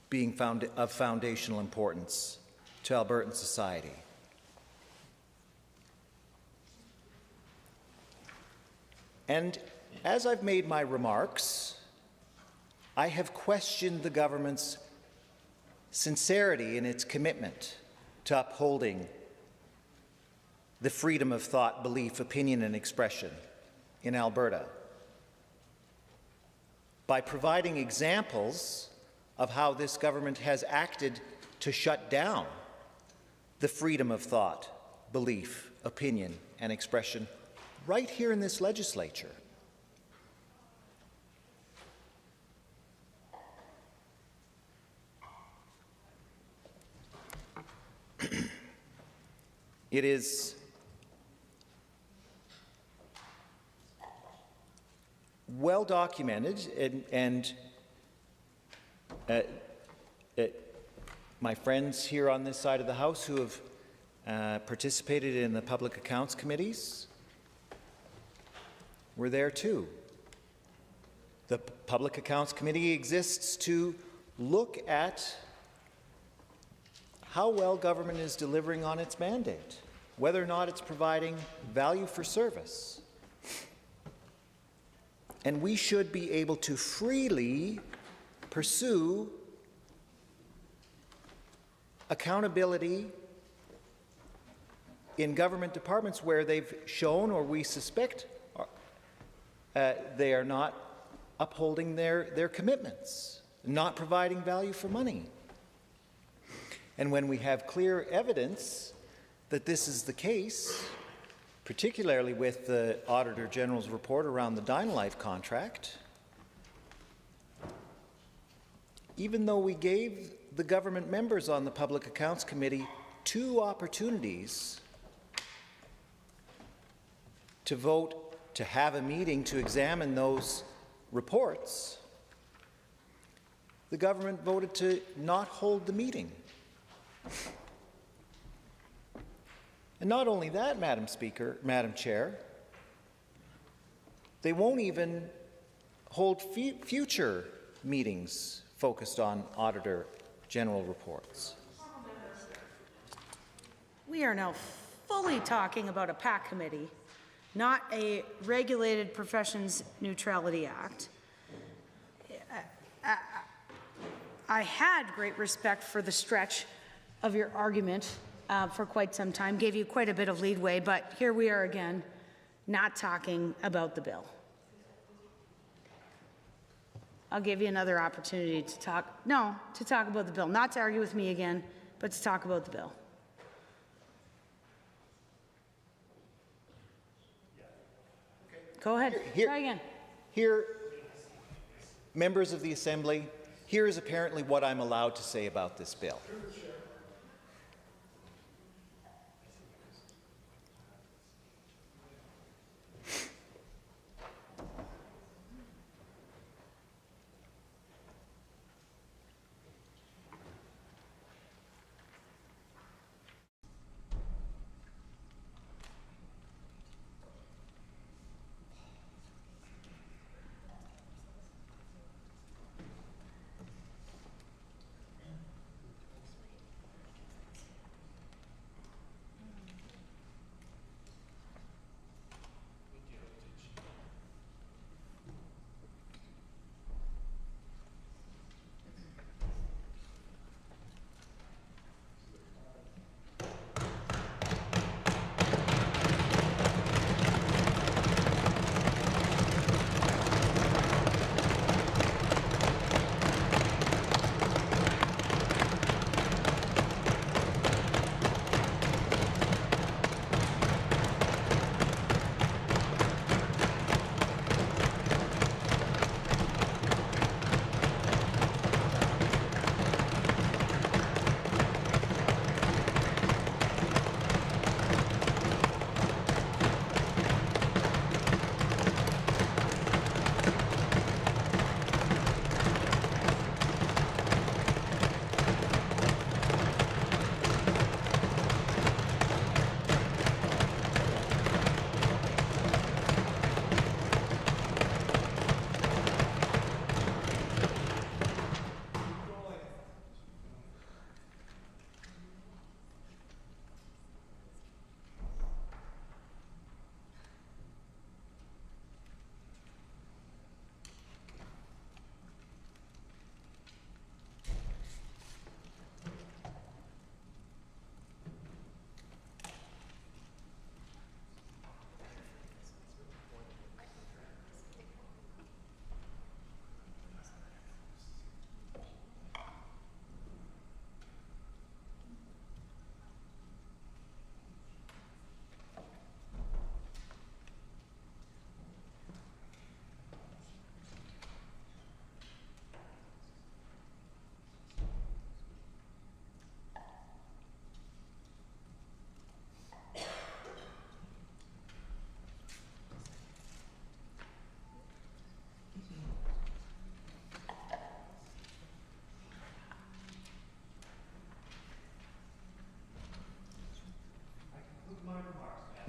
being of foundational importance to Albertan society. And as I've made my remarks, I have questioned the government's sincerity in its commitment to upholding the freedom of thought, belief, opinion, and expression in Alberta by providing examples of how this government has acted to shut down the freedom of thought, belief, opinion, and expression right here in this legislature. It is well documented, and my friends here on this side of the House who have participated in the public accounts committees. We're there too. The Public Accounts Committee exists to look at how well government is delivering on its mandate, whether or not it's providing value for service. And we should be able to freely pursue accountability in government departments where they've shown, or we suspect they are not upholding their commitments, not providing value for money. And when we have clear evidence that this is the case, particularly with the Auditor General's report around the Dynalife contract, even though we gave the government members on the Public Accounts Committee 2 opportunities to vote to have a meeting to examine those reports, the government voted to not hold the meeting. And not only that, Madam Chair, they won't even hold future meetings focused on Auditor General reports. We are now fully talking about a PAC committee, not a Regulated Professions Neutrality Act. I had great respect for the stretch of your argument for quite some time, gave you quite a bit of leadway, but here we are again, not talking about the bill. I'll give you another opportunity to talk about the bill, not to argue with me again, but to talk about the bill. Go ahead, try again. Here, members of the Assembly, here is apparently what I'm allowed to say about this bill.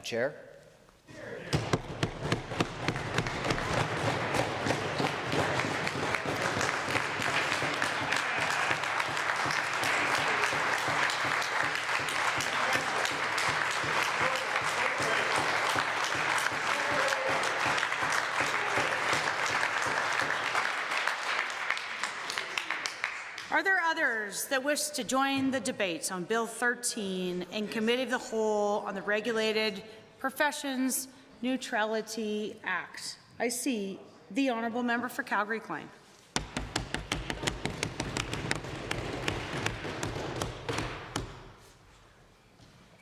Chair. Are there others that wish to join the debate on Bill 13 in Committee of the Whole on the Regulated Professions Neutrality Act? I see the Honourable Member for Calgary-Klein.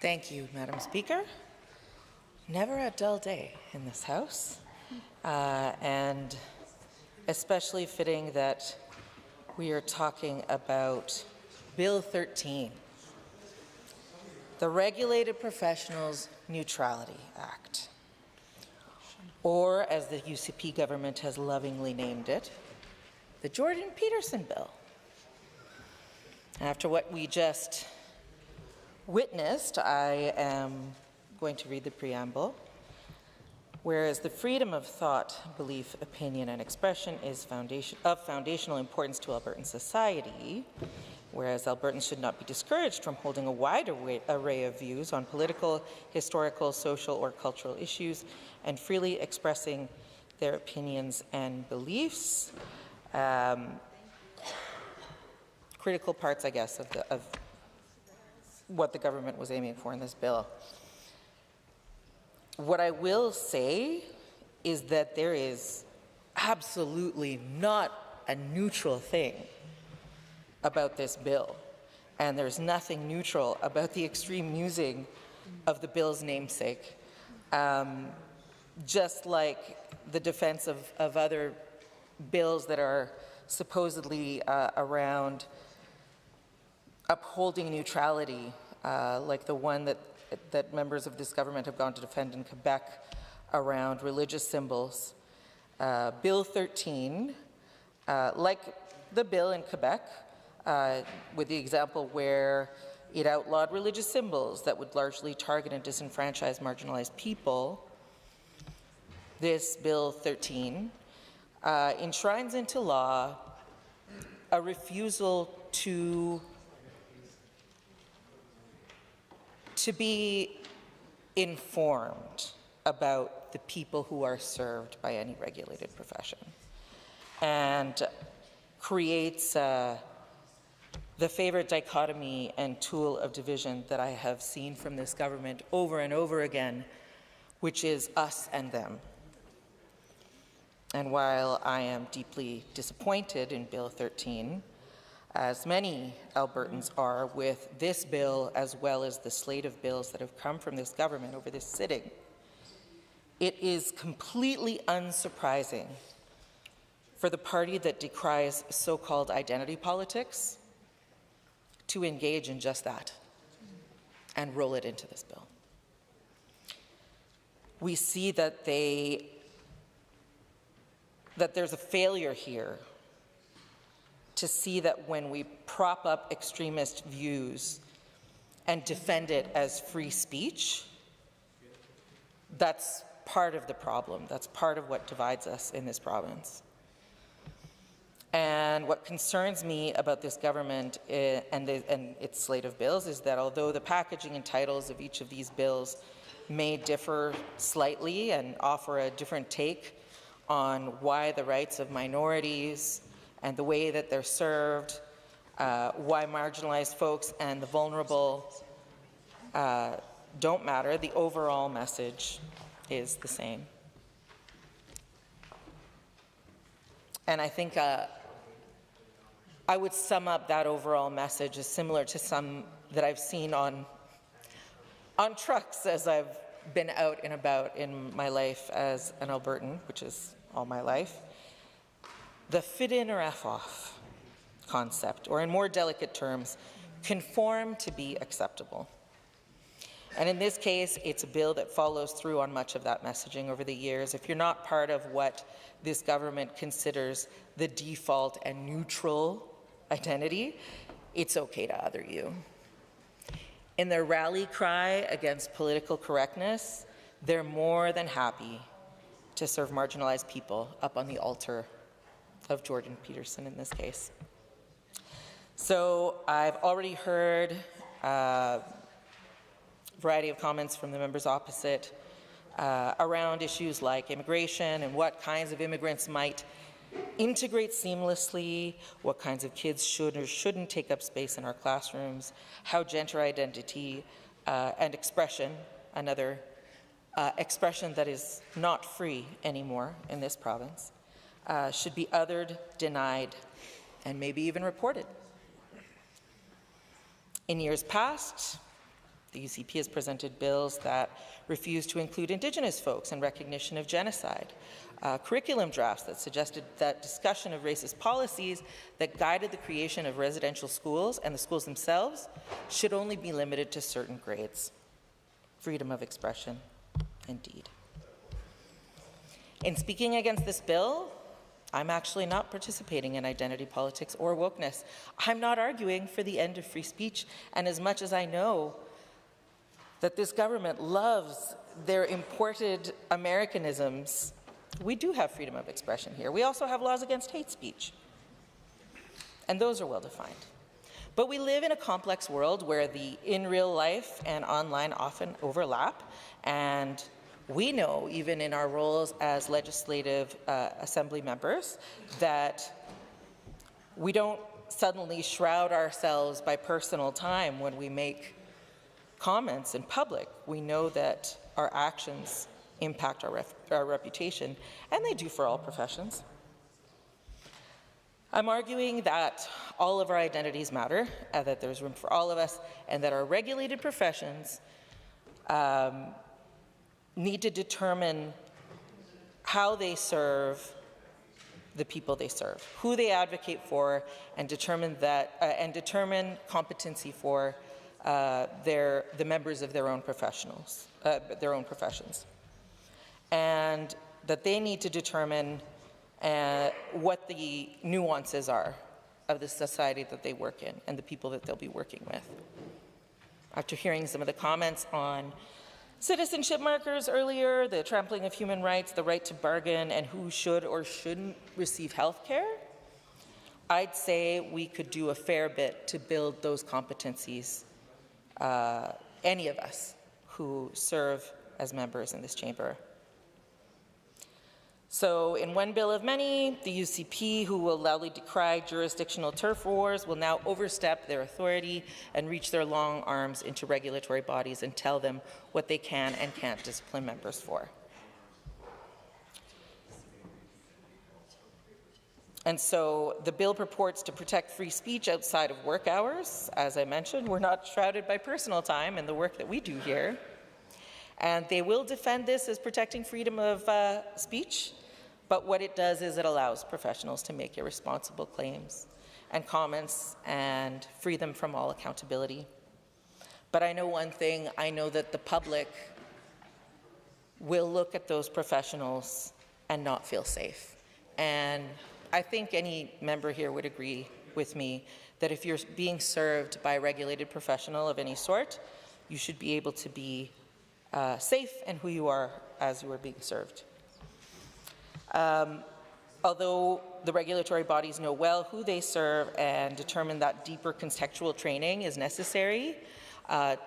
Thank you, Madam Speaker. Never a dull day in this House, and especially fitting that we are talking about Bill 13, the Regulated Professionals Neutrality Act, or as the UCP government has lovingly named it, the Jordan Peterson Bill. After what we just witnessed, I am going to read the preamble. Whereas the freedom of thought, belief, opinion, and expression is of foundational importance to Albertan society, whereas Albertans should not be discouraged from holding a wide array of views on political, historical, social, or cultural issues, and freely expressing their opinions and beliefs. Critical parts, I guess, of what the government was aiming for in this bill. What I will say is that there is absolutely not a neutral thing about this bill, and there's nothing neutral about the extreme using of the bill's namesake. Just like the defense of other bills that are supposedly around upholding neutrality, like the one that members of this government have gone to defend in Quebec around religious symbols. Bill 13, like the bill in Quebec, with the example where it outlawed religious symbols that would largely target and disenfranchise marginalized people, this Bill 13 enshrines into law a refusal to be informed about the people who are served by any regulated profession, and creates the favorite dichotomy and tool of division that I have seen from this government over and over again, which is us and them. And while I am deeply disappointed in Bill 13, as many Albertans are with this bill, as well as the slate of bills that have come from this government over this sitting, it is completely unsurprising for the party that decries so-called identity politics to engage in just that and roll it into this bill. We see that there's a failure here to see that when we prop up extremist views and defend it as free speech, that's part of the problem. That's part of what divides us in this province. And what concerns me about this government and its slate of bills is that although the packaging and titles of each of these bills may differ slightly and offer a different take on why the rights of minorities and the way that they're served, why marginalized folks and the vulnerable don't matter, the overall message is the same. And I think I would sum up that overall message as similar to some that I've seen on trucks as I've been out and about in my life as an Albertan, which is all my life. The fit in or F off concept, or in more delicate terms, conform to be acceptable. And in this case, it's a bill that follows through on much of that messaging over the years. If you're not part of what this government considers the default and neutral identity, it's okay to other you. In their rally cry against political correctness, they're more than happy to serve marginalized people up on the altar of Jordan Peterson in this case. So I've already heard a variety of comments from the members opposite around issues like immigration and what kinds of immigrants might integrate seamlessly, what kinds of kids should or shouldn't take up space in our classrooms, how gender identity and expression, another expression that is not free anymore in this province, should be othered, denied, and maybe even reported. In years past, the UCP has presented bills that refuse to include Indigenous folks in recognition of genocide, curriculum drafts that suggested that discussion of racist policies that guided the creation of residential schools and the schools themselves should only be limited to certain grades. Freedom of expression, indeed. In speaking against this bill, I'm actually not participating in identity politics or wokeness. I'm not arguing for the end of free speech, and as much as I know that this government loves their imported Americanisms, we do have freedom of expression here. We also have laws against hate speech, and those are well defined. But we live in a complex world where the in real life and online often overlap, and we know, even in our roles as legislative assembly members, that we don't suddenly shroud ourselves by personal time when we make comments in public. We know that our actions impact our reputation, and they do for all professions. I'm arguing that all of our identities matter, that there's room for all of us, and that our regulated professions need to determine how they serve the people they serve, who they advocate for, and determine competency for the members of their own professions, and that they need to determine what the nuances are of the society that they work in and the people that they'll be working with. After hearing some of the comments on citizenship markers earlier, the trampling of human rights, the right to bargain, and who should or shouldn't receive health care, I'd say we could do a fair bit to build those competencies, any of us who serve as members in this chamber. So in one bill of many, the UCP, who will loudly decry jurisdictional turf wars, will now overstep their authority and reach their long arms into regulatory bodies and tell them what they can and can't discipline members for. And so the bill purports to protect free speech outside of work hours. As I mentioned, we're not shrouded by personal time in the work that we do here. And they will defend this as protecting freedom of speech, but what it does is it allows professionals to make irresponsible claims and comments and free them from all accountability. But I know one thing, I know that the public will look at those professionals and not feel safe. And I think any member here would agree with me that if you're being served by a regulated professional of any sort, you should be able to be safe in who you are as you are being served. Although the regulatory bodies know well who they serve and determine that deeper contextual training is necessary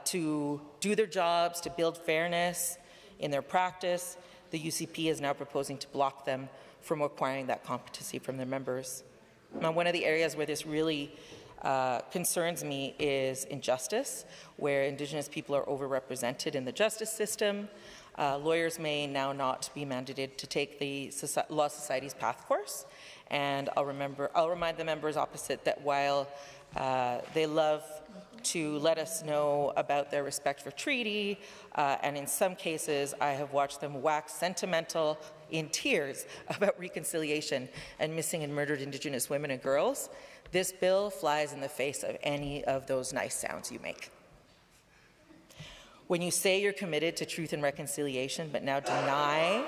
to do their jobs, to build fairness in their practice, the UCP is now proposing to block them from acquiring that competency from their members. Now, one of the areas where this really concerns me is injustice, where Indigenous people are overrepresented in the justice system. Lawyers may now not be mandated to take the Law Society's path course, and I'll remind the members opposite that while they love to let us know about their respect for treaty, and in some cases I have watched them wax sentimental in tears about reconciliation and missing and murdered Indigenous women and girls, this bill flies in the face of any of those nice sounds you make. When you say you're committed to truth and reconciliation, but now deny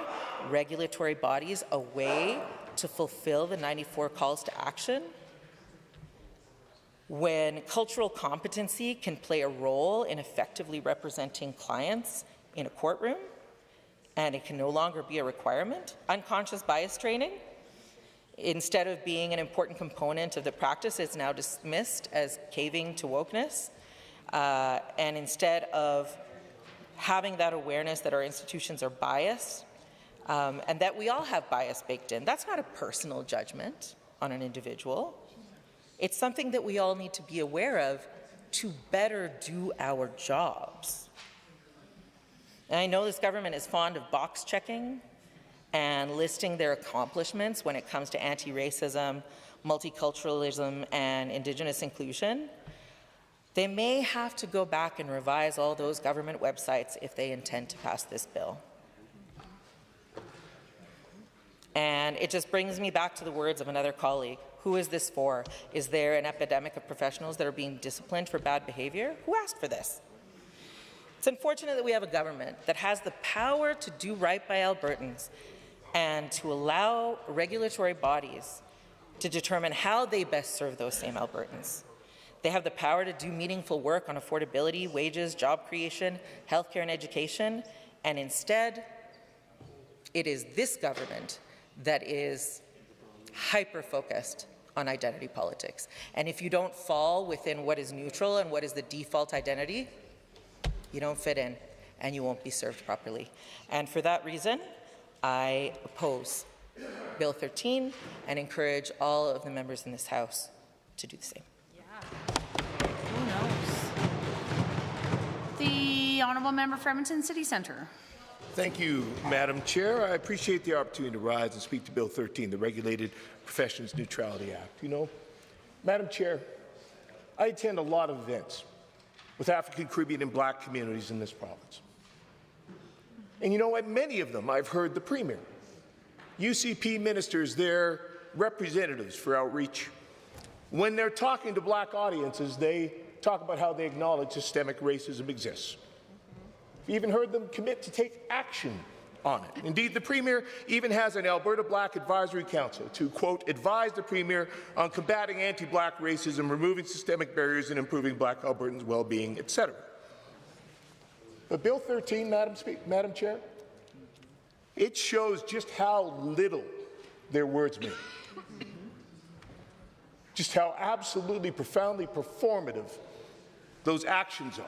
regulatory bodies a way to fulfill the 94 calls to action, when cultural competency can play a role in effectively representing clients in a courtroom, and it can no longer be a requirement. Unconscious bias training, instead of being an important component of the practice, is now dismissed as caving to wokeness. And instead of having that awareness that our institutions are biased, and that we all have bias baked in, that's not a personal judgment on an individual. It's something that we all need to be aware of to better do our jobs. And I know this government is fond of box checking and listing their accomplishments when it comes to anti-racism, multiculturalism, and Indigenous inclusion. They may have to go back and revise all those government websites if they intend to pass this bill. And it just brings me back to the words of another colleague. Who is this for? Is there an epidemic of professionals that are being disciplined for bad behavior? Who asked for this? It's unfortunate that we have a government that has the power to do right by Albertans and to allow regulatory bodies to determine how they best serve those same Albertans. They have the power to do meaningful work on affordability, wages, job creation, healthcare, and education, and instead, it is this government that is hyper-focused on identity politics. And if you don't fall within what is neutral and what is the default identity, you don't fit in and you won't be served properly. And for that reason, I oppose Bill 13 and encourage all of the members in this House to do the same. Who knows? The Honourable Member for Edmonton City Centre. Thank you, Madam Chair. I appreciate the opportunity to rise and speak to Bill 13, the Regulated Professions Neutrality Act. You know, Madam Chair, I attend a lot of events with African, Caribbean, and Black communities in this province. And you know, at many of them, I've heard the Premier, UCP ministers, their representatives for outreach. When they're talking to Black audiences, they talk about how they acknowledge systemic racism exists. We've even heard them commit to take action on it. Indeed, the Premier even has an Alberta Black Advisory Council to, quote, advise the Premier on combating anti-Black racism, removing systemic barriers, and improving Black Albertans' well-being, etc. But Bill 13, Madam Chair, it shows just how little their words mean. Just how absolutely profoundly performative those actions are.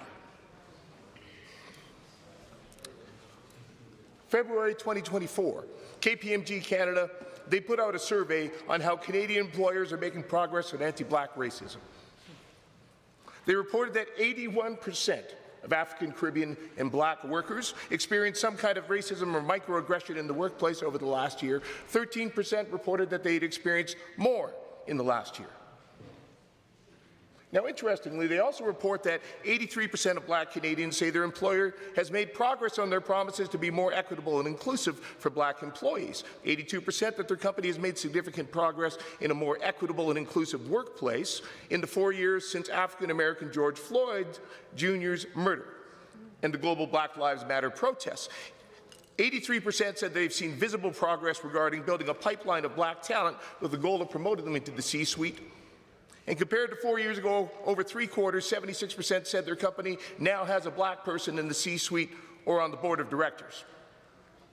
February 2024, KPMG Canada, they put out a survey on how Canadian employers are making progress on anti-Black racism. They reported that 81% of African, Caribbean, and Black workers experienced some kind of racism or microaggression in the workplace over the last year. 13% reported that they'd experienced more in the last year. Now, interestingly, they also report that 83% of Black Canadians say their employer has made progress on their promises to be more equitable and inclusive for Black employees. 82% that their company has made significant progress in a more equitable and inclusive workplace in the 4 years since African-American George Floyd Jr.'s murder and the global Black Lives Matter protests. 83% said they've seen visible progress regarding building a pipeline of Black talent with the goal of promoting them into the C-suite. And compared to 4 years ago, over three-quarters, 76% said their company now has a Black person in the C-suite or on the board of directors.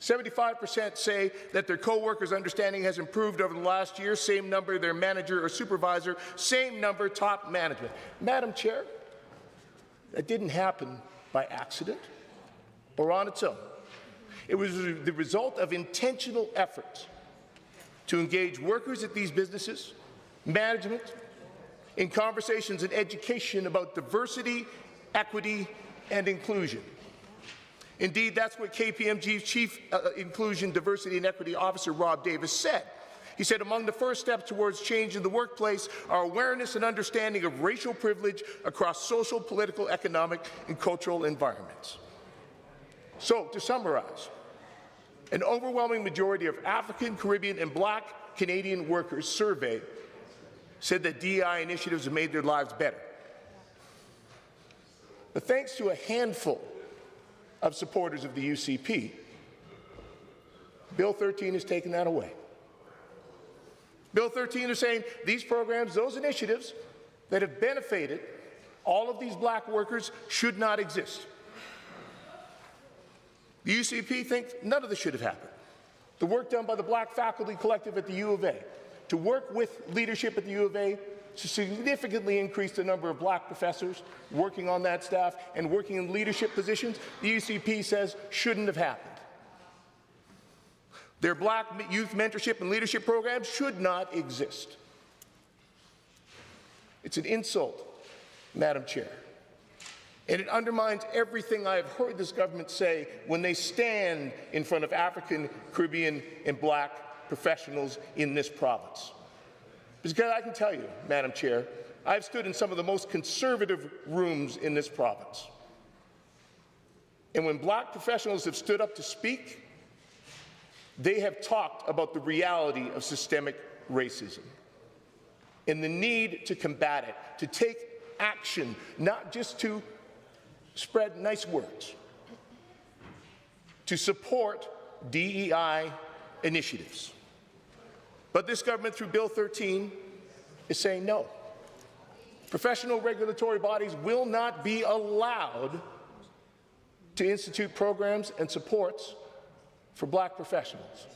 75% say that their co-workers' understanding has improved over the last year, same number their manager or supervisor, same number top management. Madam Chair, that didn't happen by accident or on its own. It was the result of intentional efforts to engage workers at these businesses, management, in conversations and education about diversity, equity, and inclusion. Indeed, that's what KPMG's Chief Inclusion, Diversity, and Equity Officer, Rob Davis, said. He said, among the first steps towards change in the workplace are awareness and understanding of racial privilege across social, political, economic, and cultural environments. So, to summarize, an overwhelming majority of African, Caribbean, and Black Canadian workers surveyed said that DEI initiatives have made their lives better. But thanks to a handful of supporters of the UCP, Bill 13 has taken that away. Bill 13 is saying these programs, those initiatives that have benefited all of these Black workers should not exist. The UCP thinks none of this should have happened. The work done by the Black Faculty Collective at the U of A to work with leadership at the U of A to significantly increase the number of black professors working on that staff and working in leadership positions, the UCP says shouldn't have happened. Their black youth mentorship and leadership programs should not exist. It's an insult, Madam Chair. And it undermines everything I have heard this government say when they stand in front of African, Caribbean, and black professionals in this province. Because I can tell you, Madam Chair, I've stood in some of the most conservative rooms in this province. And when black professionals have stood up to speak, they have talked about the reality of systemic racism and the need to combat it, to take action, not just to spread nice words, to support DEI initiatives. But this government, through Bill 13, is saying no. Professional regulatory bodies will not be allowed to institute programs and supports for black professionals.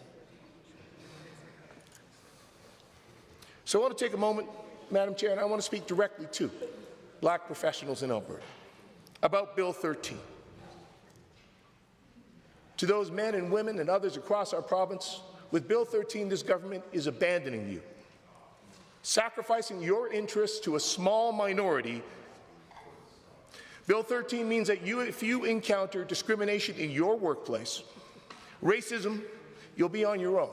So I want to take a moment, Madam Chair, and I want to speak directly to black professionals in Alberta about Bill 13. To those men and women and others across our province, with Bill 13, this government is abandoning you, sacrificing your interests to a small minority. Bill 13 means that if you encounter discrimination in your workplace, racism, you'll be on your own.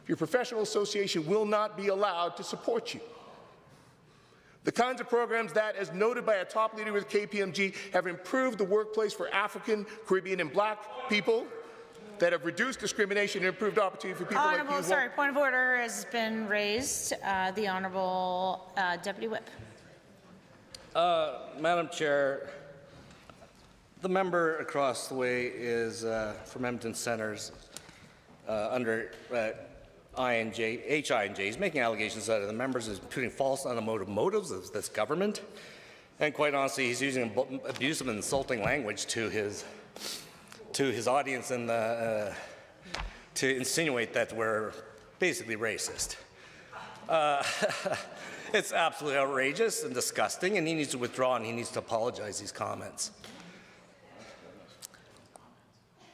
Your professional association will not be allowed to support you. The kinds of programs that, as noted by a top leader with KPMG, have improved the workplace for African, Caribbean, and black people, that have reduced discrimination and improved opportunity for people like you. Sorry, point of order has been raised. The Honourable Deputy Whip. Madam Chair, the member across the way is from Edmonton Centres under HINJ. He's making allegations that the members is putting false unmotive motives of this government. And quite honestly, he's using abusive and insulting language to his audience and to insinuate that we're basically racist. It's absolutely outrageous and disgusting, and he needs to withdraw and he needs to apologize these comments.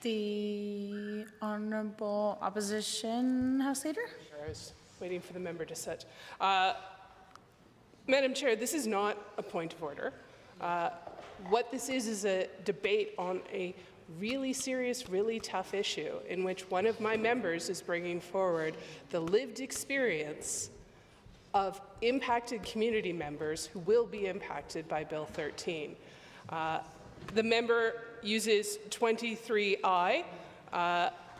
The Honourable Opposition House Leader. I was waiting for the member to sit. Madam Chair, this is not a point of order. What this is a debate on a really serious, really tough issue in which one of my members is bringing forward the lived experience of impacted community members who will be impacted by Bill 13. The member uses 23I.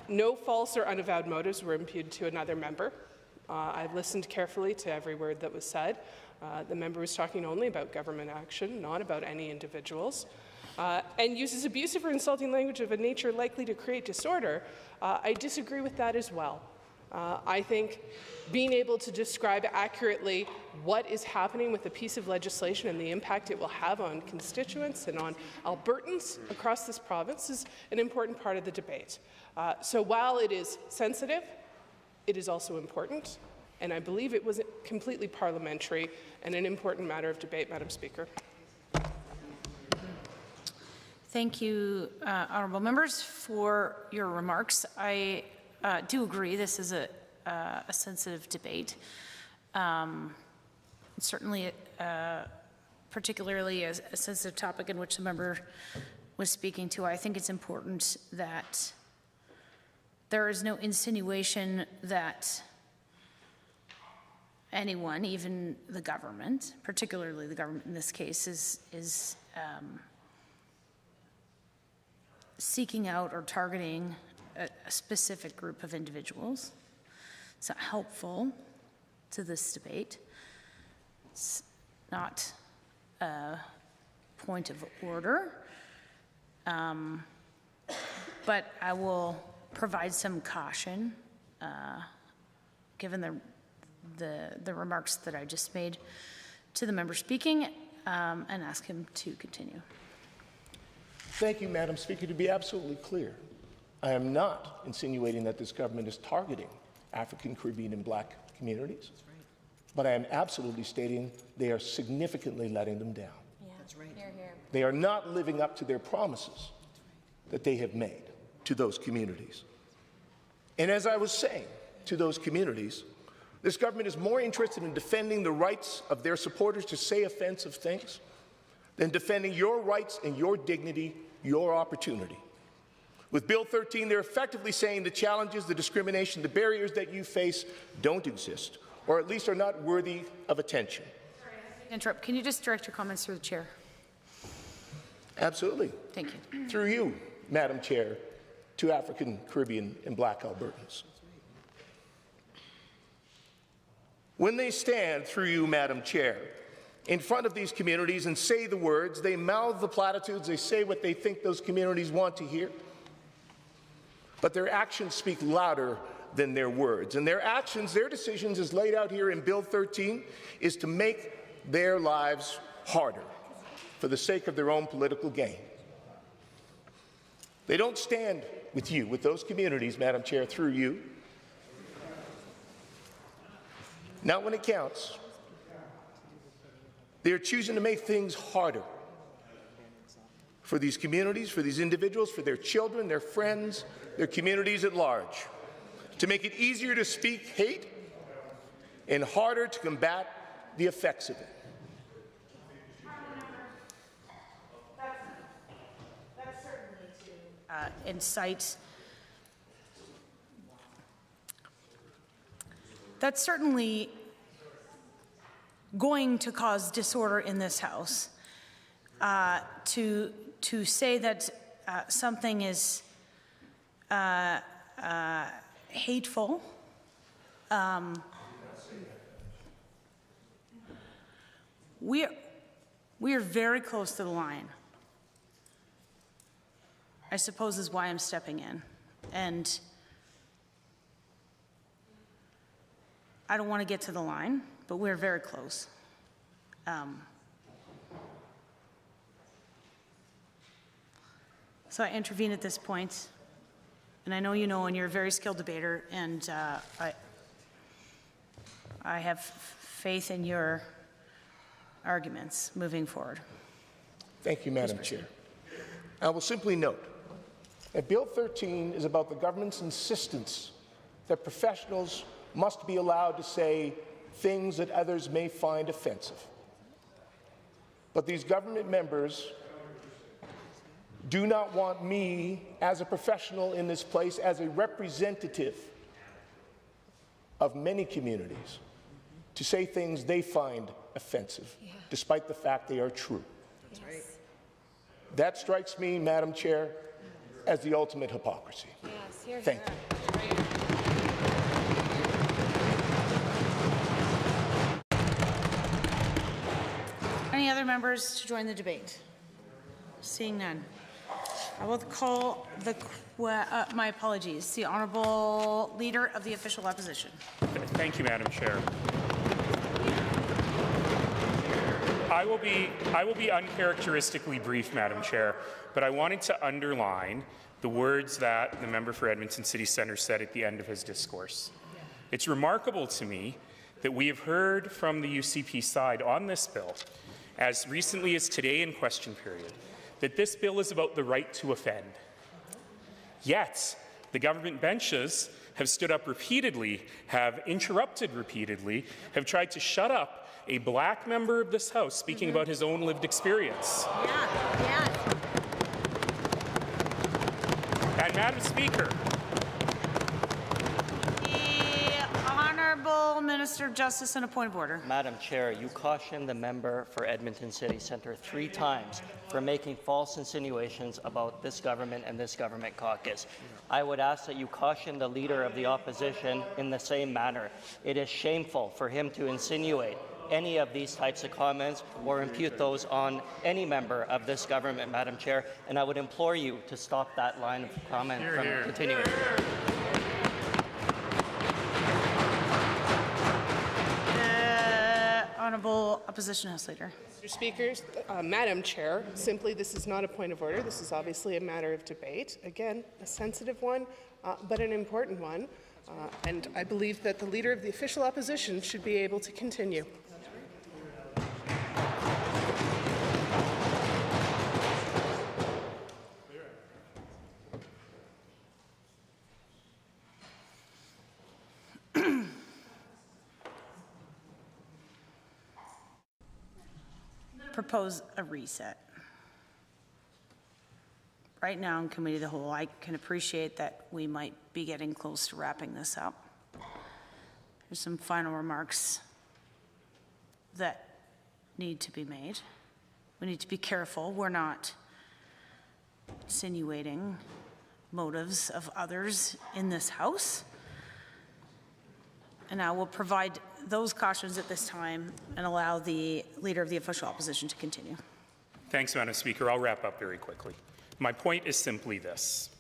No false or unavowed motives were imputed to another member. I've listened carefully to every word that was said. The member was talking only about government action, not about any individuals. And uses abusive or insulting language of a nature likely to create disorder. I disagree with that as well. I think being able to describe accurately what is happening with a piece of legislation and the impact it will have on constituents and on Albertans across this province is an important part of the debate. So while it is sensitive, it is also important, and I believe it was completely parliamentary and an important matter of debate, Madam Speaker. Thank you, honourable members, for your remarks. I do agree this is a sensitive debate. Certainly, particularly a sensitive topic in which the member was speaking to. I think it's important that there is no insinuation that anyone, even the government, particularly the government in this case, is seeking out or targeting a specific group of individuals. It's not helpful to this debate. It's not a point of order. But I will provide some caution, given the remarks that I just made to the member speaking, and ask him to continue. Thank you, Madam Speaker. To be absolutely clear, I am not insinuating that this government is targeting African, Caribbean, and Black communities, but I am absolutely stating they are significantly letting them down. Yeah. That's right. Hear, hear. They are not living up to their promises that they have made to those communities. And as I was saying to those communities, this government is more interested in defending the rights of their supporters to say offensive things than defending your rights and your dignity, your opportunity. With Bill 13, they're effectively saying the challenges, the discrimination, the barriers that you face don't exist, or at least are not worthy of attention. Interrupt. Can you just direct your comments through the chair? Absolutely. Thank you. Through you, Madam Chair, to African, Caribbean, and Black Albertans. When they stand, through you, Madam Chair, in front of these communities and say the words, they mouth the platitudes, they say what they think those communities want to hear, but their actions speak louder than their words. And their actions, their decisions, as laid out here in Bill 13, is to make their lives harder for the sake of their own political gain. They don't stand with you, with those communities, Madam Chair, through you. Not when it counts. They are choosing to make things harder for these communities, for these individuals, for their children, their friends, their communities at large, to make it easier to speak hate and harder to combat the effects of it. That's certainly to incite. That's certainly going to cause disorder in this House. To say that something is hateful, we are very close to the line, I suppose, is why I'm stepping in. And I don't want to get to the line, but we're very close. So I intervene at this point, and I know you know, and you're a very skilled debater, and I have faith in your arguments moving forward. Thank you, Madam Chair. I will simply note that Bill 13 is about the government's insistence that professionals must be allowed to say things that others may find offensive. But these government members do not want me, as a professional in this place, as a representative of many communities, to say things they find offensive, despite the fact they are true. That's right. That strikes me, Madam Chair, as the ultimate hypocrisy. Yes, hear, Thank hear. you. Any other members to join the debate? Seeing none. I will call the, my apologies, the Honourable Leader of the Official Opposition. Thank you, Madam Chair. I will be uncharacteristically brief, Madam Chair, but I wanted to underline the words that the member for Edmonton City Centre said at the end of his discourse. It's remarkable to me that we have heard from the UCP side on this bill, as recently as today in question period, that this bill is about the right to offend. Yet, the government benches have stood up repeatedly, have interrupted repeatedly, have tried to shut up a black member of this House speaking about his own lived experience. And Madam Speaker, The Honourable Minister of Justice and a point of order. Madam Chair, you cautioned the member for Edmonton City Centre 3 times for making false insinuations about this government and this government caucus. I would ask that you caution the Leader of the Opposition in the same manner. It is shameful for him to insinuate any of these types of comments or impute those on any member of this government, Madam Chair, and I would implore you to stop that line of comment from continuing. Honourable Opposition House Leader. Mr. Speaker, Madam Chair, simply this is not a point of order. This is obviously a matter of debate. Again, a sensitive one, but an important one. And I believe that the Leader of the Official Opposition should be able to continue. Propose a reset. Right now in Committee of the Whole, I can appreciate that we might be getting close to wrapping this up. There's some final remarks that need to be made. We need to be careful. We're not insinuating motives of others in this House. And I will provide those cautions at this time and allow the Leader of the Official Opposition to continue. Thanks, Madam Speaker. I'll wrap up very quickly. My point is simply this,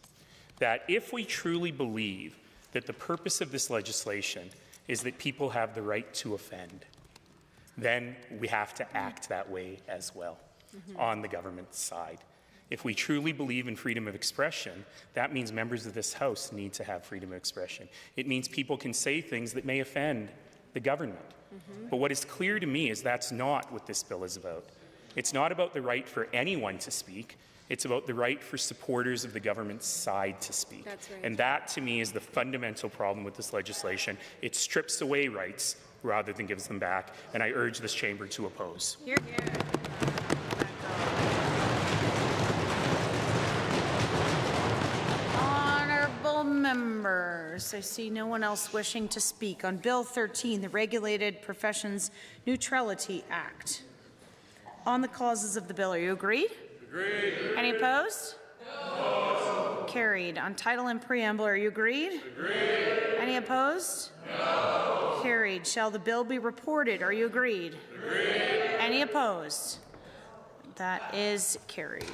that if we truly believe that the purpose of this legislation is that people have the right to offend, then we have to act that way as well on the government side. If we truly believe in freedom of expression, that means members of this House need to have freedom of expression. It means people can say things that may offend the government. But what is clear to me is that's not what this bill is about. It's not about the right for anyone to speak. It's about the right for supporters of the government's side to speak. That's right. And that, to me, is the fundamental problem with this legislation. It strips away rights rather than gives them back, and I urge this chamber to oppose. Hear, hear. Honourable members, I see no one else wishing to speak on Bill 13, the Regulated Professions Neutrality Act. On the causes of the bill, are you agreed? Agreed. Any opposed? No. Carried. On title and preamble, are you agreed? Agreed. Any opposed? No. Carried. Shall the bill be reported? Are you agreed? Agreed. Any opposed? That is carried.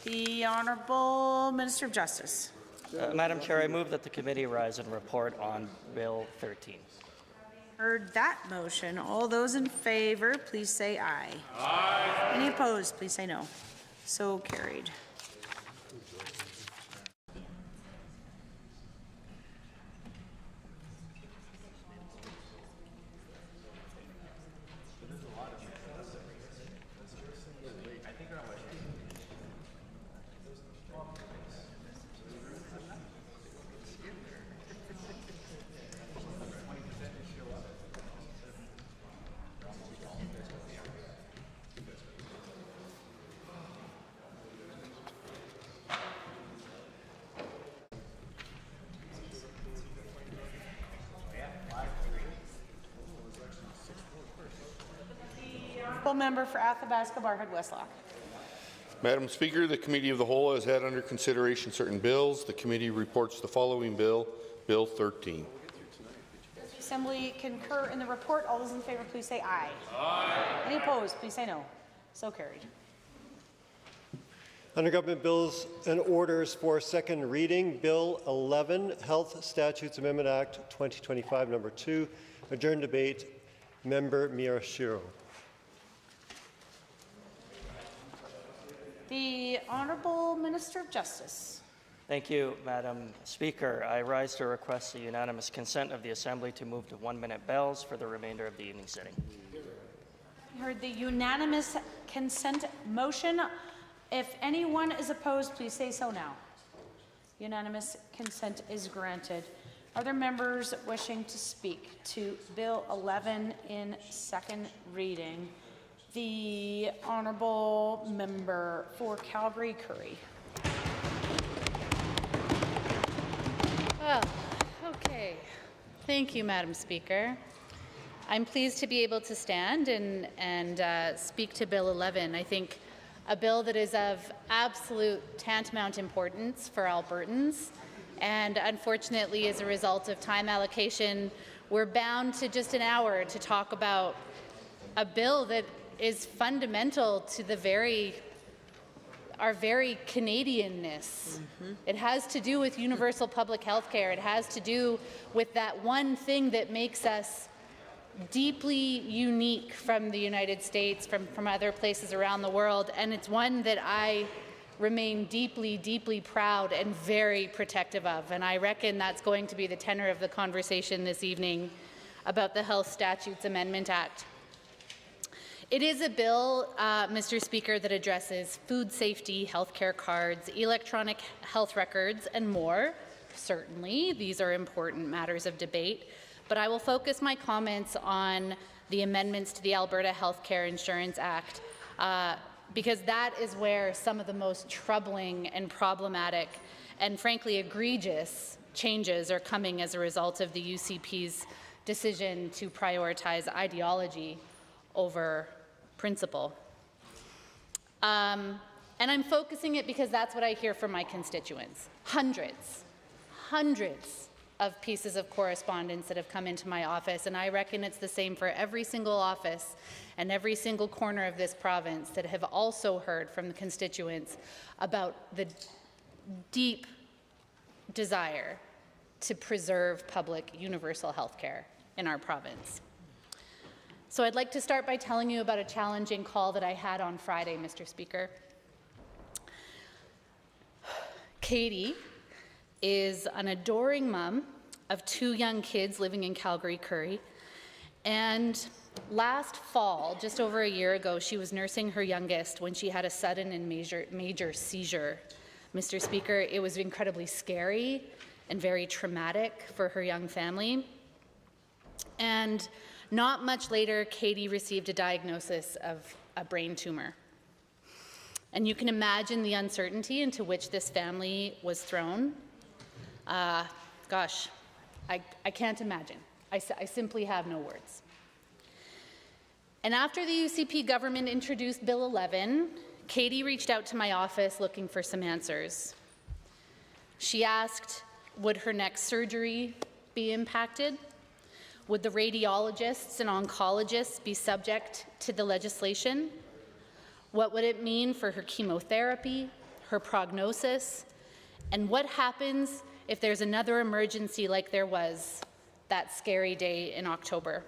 The Honourable Minister of Justice. Madam Chair, I move that the committee rise and report on Bill 13. Heard that motion. All those in favour, please say aye. Aye. Any opposed, please say no. So carried. Member for Athabasca Barhead Westlock. Madam Speaker, the Committee of the Whole has had under consideration certain bills. The committee reports the following bill, Bill 13. Does the Assembly concur in the report? All those in favour, please say aye. Aye. Any opposed, please say no. So carried. Under Government Bills and Orders for second reading, Bill 11, Health Statutes Amendment Act 2025, number 2. Adjourned debate. Member Miyashiro. The Honourable Minister of Justice. Thank you, Madam Speaker. I rise to request the unanimous consent of the Assembly to move to 1-minute bells for the remainder of the evening sitting. You heard the unanimous consent motion. If anyone is opposed, please say so now. Unanimous consent is granted. Are there members wishing to speak to Bill 11 in second reading? The Honourable Member for Calgary Curry. Well, okay. Thank you, Madam Speaker. I'm pleased to be able to stand and speak to Bill 11. I think a bill that is of absolute tantamount importance for Albertans, and unfortunately, as a result of time allocation, we're bound to just an hour to talk about a bill that is fundamental to our very Canadianness. It has to do with universal public health care. It has to do with that one thing that makes us deeply unique from the United States, from other places around the world, and it's one that I remain deeply, deeply proud and very protective of. And I reckon that's going to be the tenor of the conversation this evening about the Health Statutes Amendment Act. It is a bill, Mr. Speaker, that addresses food safety, healthcare cards, electronic health records, and more. Certainly, these are important matters of debate, but I will focus my comments on the amendments to the Alberta Healthcare Insurance Act, because that is where some of the most troubling and problematic and frankly egregious changes are coming as a result of the UCP's decision to prioritize ideology over principle. And I'm focusing it because that's what I hear from my constituents. Hundreds of pieces of correspondence that have come into my office, and I reckon it's the same for every single office and every single corner of this province that have also heard from the constituents about the deep desire to preserve public universal health care in our province. So I'd like to start by telling you about a challenging call that I had on Friday, Mr. Speaker. Katie is an adoring mom of 2 young kids living in Calgary, Currie. And last fall, just over a year ago, she was nursing her youngest when she had a sudden and major seizure. Mr. Speaker, it was incredibly scary and very traumatic for her young family. And not much later, Katie received a diagnosis of a brain tumor. And you can imagine the uncertainty into which this family was thrown. Gosh, I can't imagine. I simply have no words. And after the UCP government introduced Bill 11, Katie reached out to my office looking for some answers. She asked, would her next surgery be impacted? Would the radiologists and oncologists be subject to the legislation? What would it mean for her chemotherapy, her prognosis? And what happens if there's another emergency like there was that scary day in October?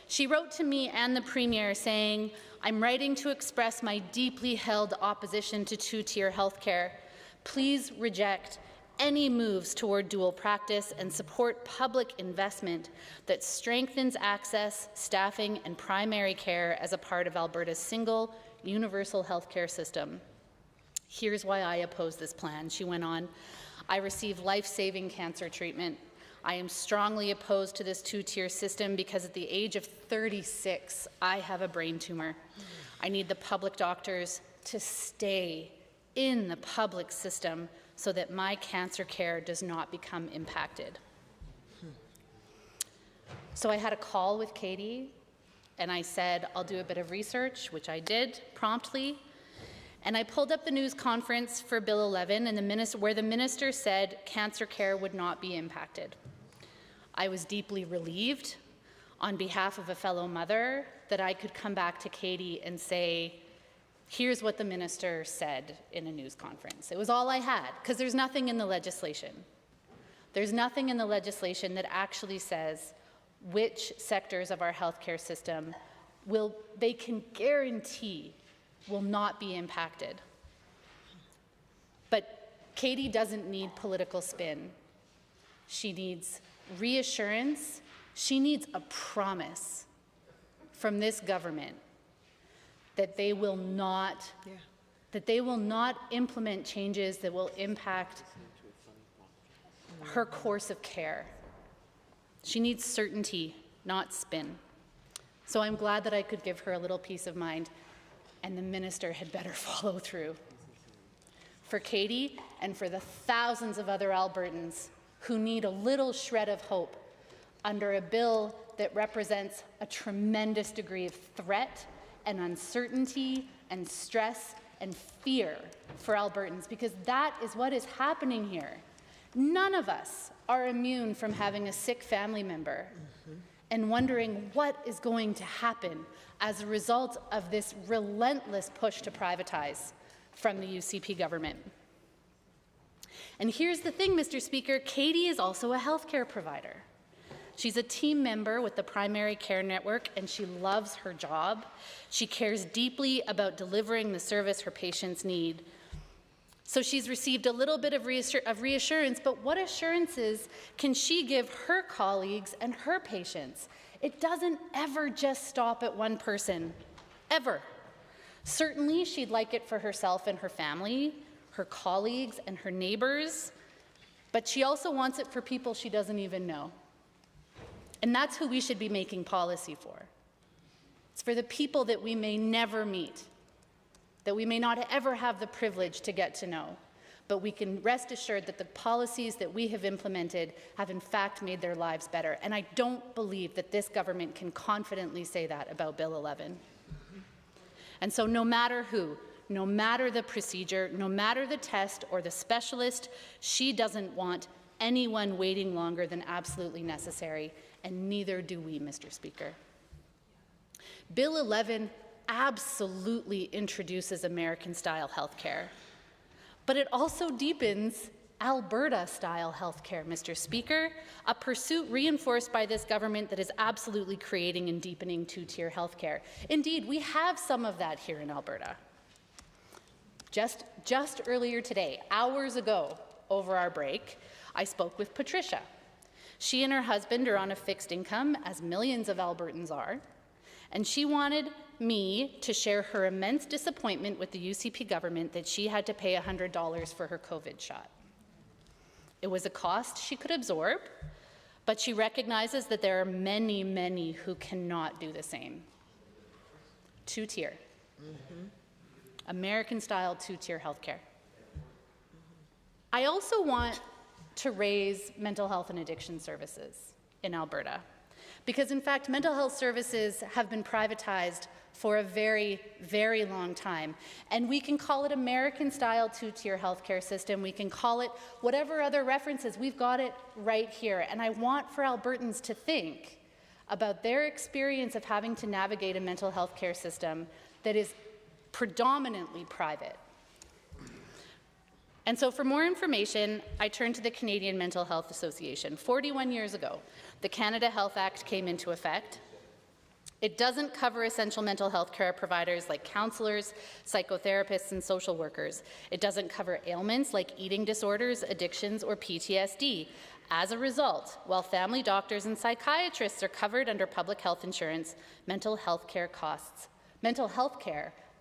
She wrote to me and the Premier saying, I'm writing to express my deeply held opposition to two-tier healthcare. Please reject any moves toward dual practice and support public investment that strengthens access, staffing, and primary care as a part of Alberta's single universal healthcare system. Here's why I oppose this plan, she went on. I receive life-saving cancer treatment. I am strongly opposed to this two-tier system because at the age of 36, I have a brain tumor. I need the public doctors to stay in the public system so that my cancer care does not become impacted. So I had a call with Katie, and I said, I'll do a bit of research, which I did promptly. And I pulled up the news conference for Bill 11 and where the minister said cancer care would not be impacted. I was deeply relieved on behalf of a fellow mother that I could come back to Katie and say, here's what the minister said in a news conference. It was all I had, because there's nothing in the legislation. There's nothing in the legislation that actually says which sectors of our healthcare system they can guarantee will not be impacted. But Katie doesn't need political spin. She needs reassurance. She needs a promise from this government that they will not implement changes that will impact her course of care. She needs certainty, not spin. So I'm glad that I could give her a little peace of mind, and the minister had better follow through. For Katie and for the thousands of other Albertans who need a little shred of hope under a bill that represents a tremendous degree of threat and uncertainty and stress and fear for Albertans, because that is what is happening here. None of us are immune from having a sick family member and wondering what is going to happen as a result of this relentless push to privatize from the UCP government. And here's the thing, Mr. Speaker, Katie is also a healthcare provider. She's a team member with the Primary Care Network, and she loves her job. She cares deeply about delivering the service her patients need. So she's received a little bit of reassurance, but what assurances can she give her colleagues and her patients? It doesn't ever just stop at one person, ever. Certainly, she'd like it for herself and her family, her colleagues and her neighbors, but she also wants it for people she doesn't even know. And that's who we should be making policy for. It's for the people that we may never meet, that we may not ever have the privilege to get to know, but we can rest assured that the policies that we have implemented have in fact made their lives better. And I don't believe that this government can confidently say that about Bill 11. And so no matter who, no matter the procedure, no matter the test or the specialist, she doesn't want anyone waiting longer than absolutely necessary, and neither do we, Mr. Speaker. Bill 11 absolutely introduces American-style health care, but it also deepens Alberta-style health care, Mr. Speaker, a pursuit reinforced by this government that is absolutely creating and deepening two-tier health care. Indeed, we have some of that here in Alberta. Just earlier today, hours ago, over our break, I spoke with Patricia. She and her husband are on a fixed income, as millions of Albertans are, and she wanted me to share her immense disappointment with the UCP government that she had to pay $100 for her COVID shot. It was a cost she could absorb, but she recognizes that there are many, many who cannot do the same. Two-tier. American-style two-tier healthcare. I also want to raise mental health and addiction services in Alberta, because in fact, mental health services have been privatized for a very, very long time. And we can call it American-style two-tier healthcare system. We can call it whatever other references. We've got it right here. And I want for Albertans to think about their experience of having to navigate a mental health care system that is predominantly private. And so for more information, I turn to the Canadian Mental Health Association. 41 years ago, the Canada Health Act came into effect. It doesn't cover essential mental health care providers like counselors, psychotherapists, and social workers. It doesn't cover ailments like eating disorders, addictions, or PTSD. As a result, while family doctors and psychiatrists are covered under public health insurance, mental health care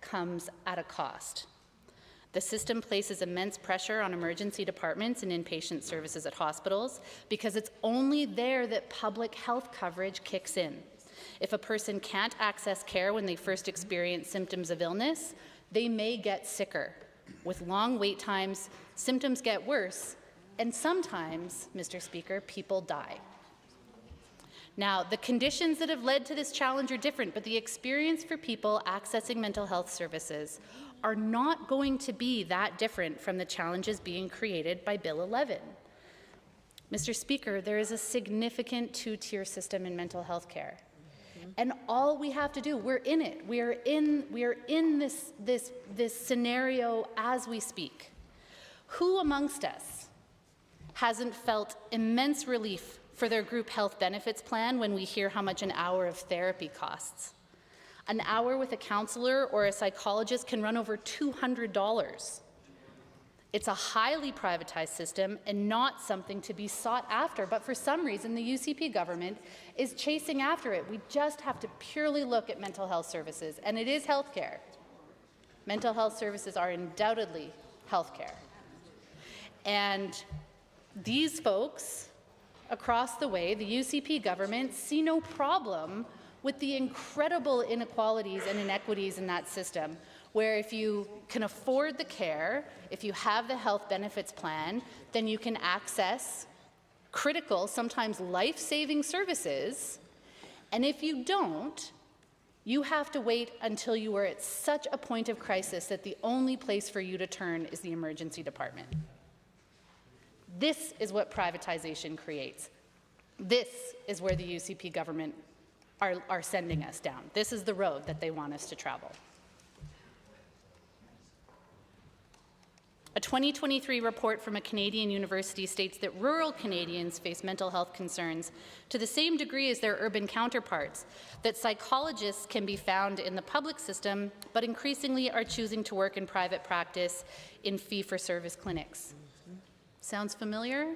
comes at a cost. The system places immense pressure on emergency departments and inpatient services at hospitals because it's only there that public health coverage kicks in. If a person can't access care when they first experience symptoms of illness, they may get sicker. With long wait times, symptoms get worse, and sometimes, Mr. Speaker, people die. Now, the conditions that have led to this challenge are different, but the experience for people accessing mental health services are not going to be that different from the challenges being created by Bill 11. Mr. Speaker, there is a significant two-tier system in mental health care. And all we have to do, we're in it. We are in this scenario as we speak. Who amongst us hasn't felt immense relief for their group health benefits plan when we hear how much an hour of therapy costs? An hour with a counselor or a psychologist can run over $200. It's a highly privatized system and not something to be sought after, but for some reason the UCP government is chasing after it. We just have to purely look at mental health services, and it is healthcare. Mental health services are undoubtedly healthcare. And these folks across the way, the UCP government, see no problem with the incredible inequalities and inequities in that system, where if you can afford the care, if you have the health benefits plan, then you can access critical, sometimes life-saving services, and if you don't, you have to wait until you are at such a point of crisis that the only place for you to turn is the emergency department. This is what privatization creates. This is where the UCP government are sending us down. This is the road that they want us to travel. A 2023 report from a Canadian university states that rural Canadians face mental health concerns to the same degree as their urban counterparts, that psychologists can be found in the public system, but increasingly are choosing to work in private practice in fee-for-service clinics. Sounds familiar?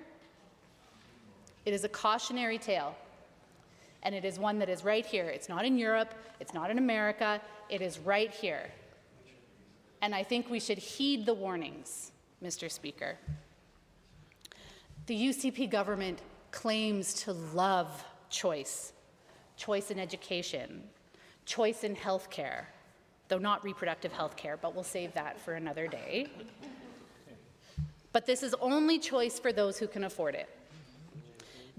It is a cautionary tale, and it is one that is right here. It's not in Europe, it's not in America, it is right here. And I think we should heed the warnings, Mr. Speaker. The UCP government claims to love choice, choice in education, choice in healthcare, though not reproductive healthcare, but we'll save that for another day. But this is only choice for those who can afford it.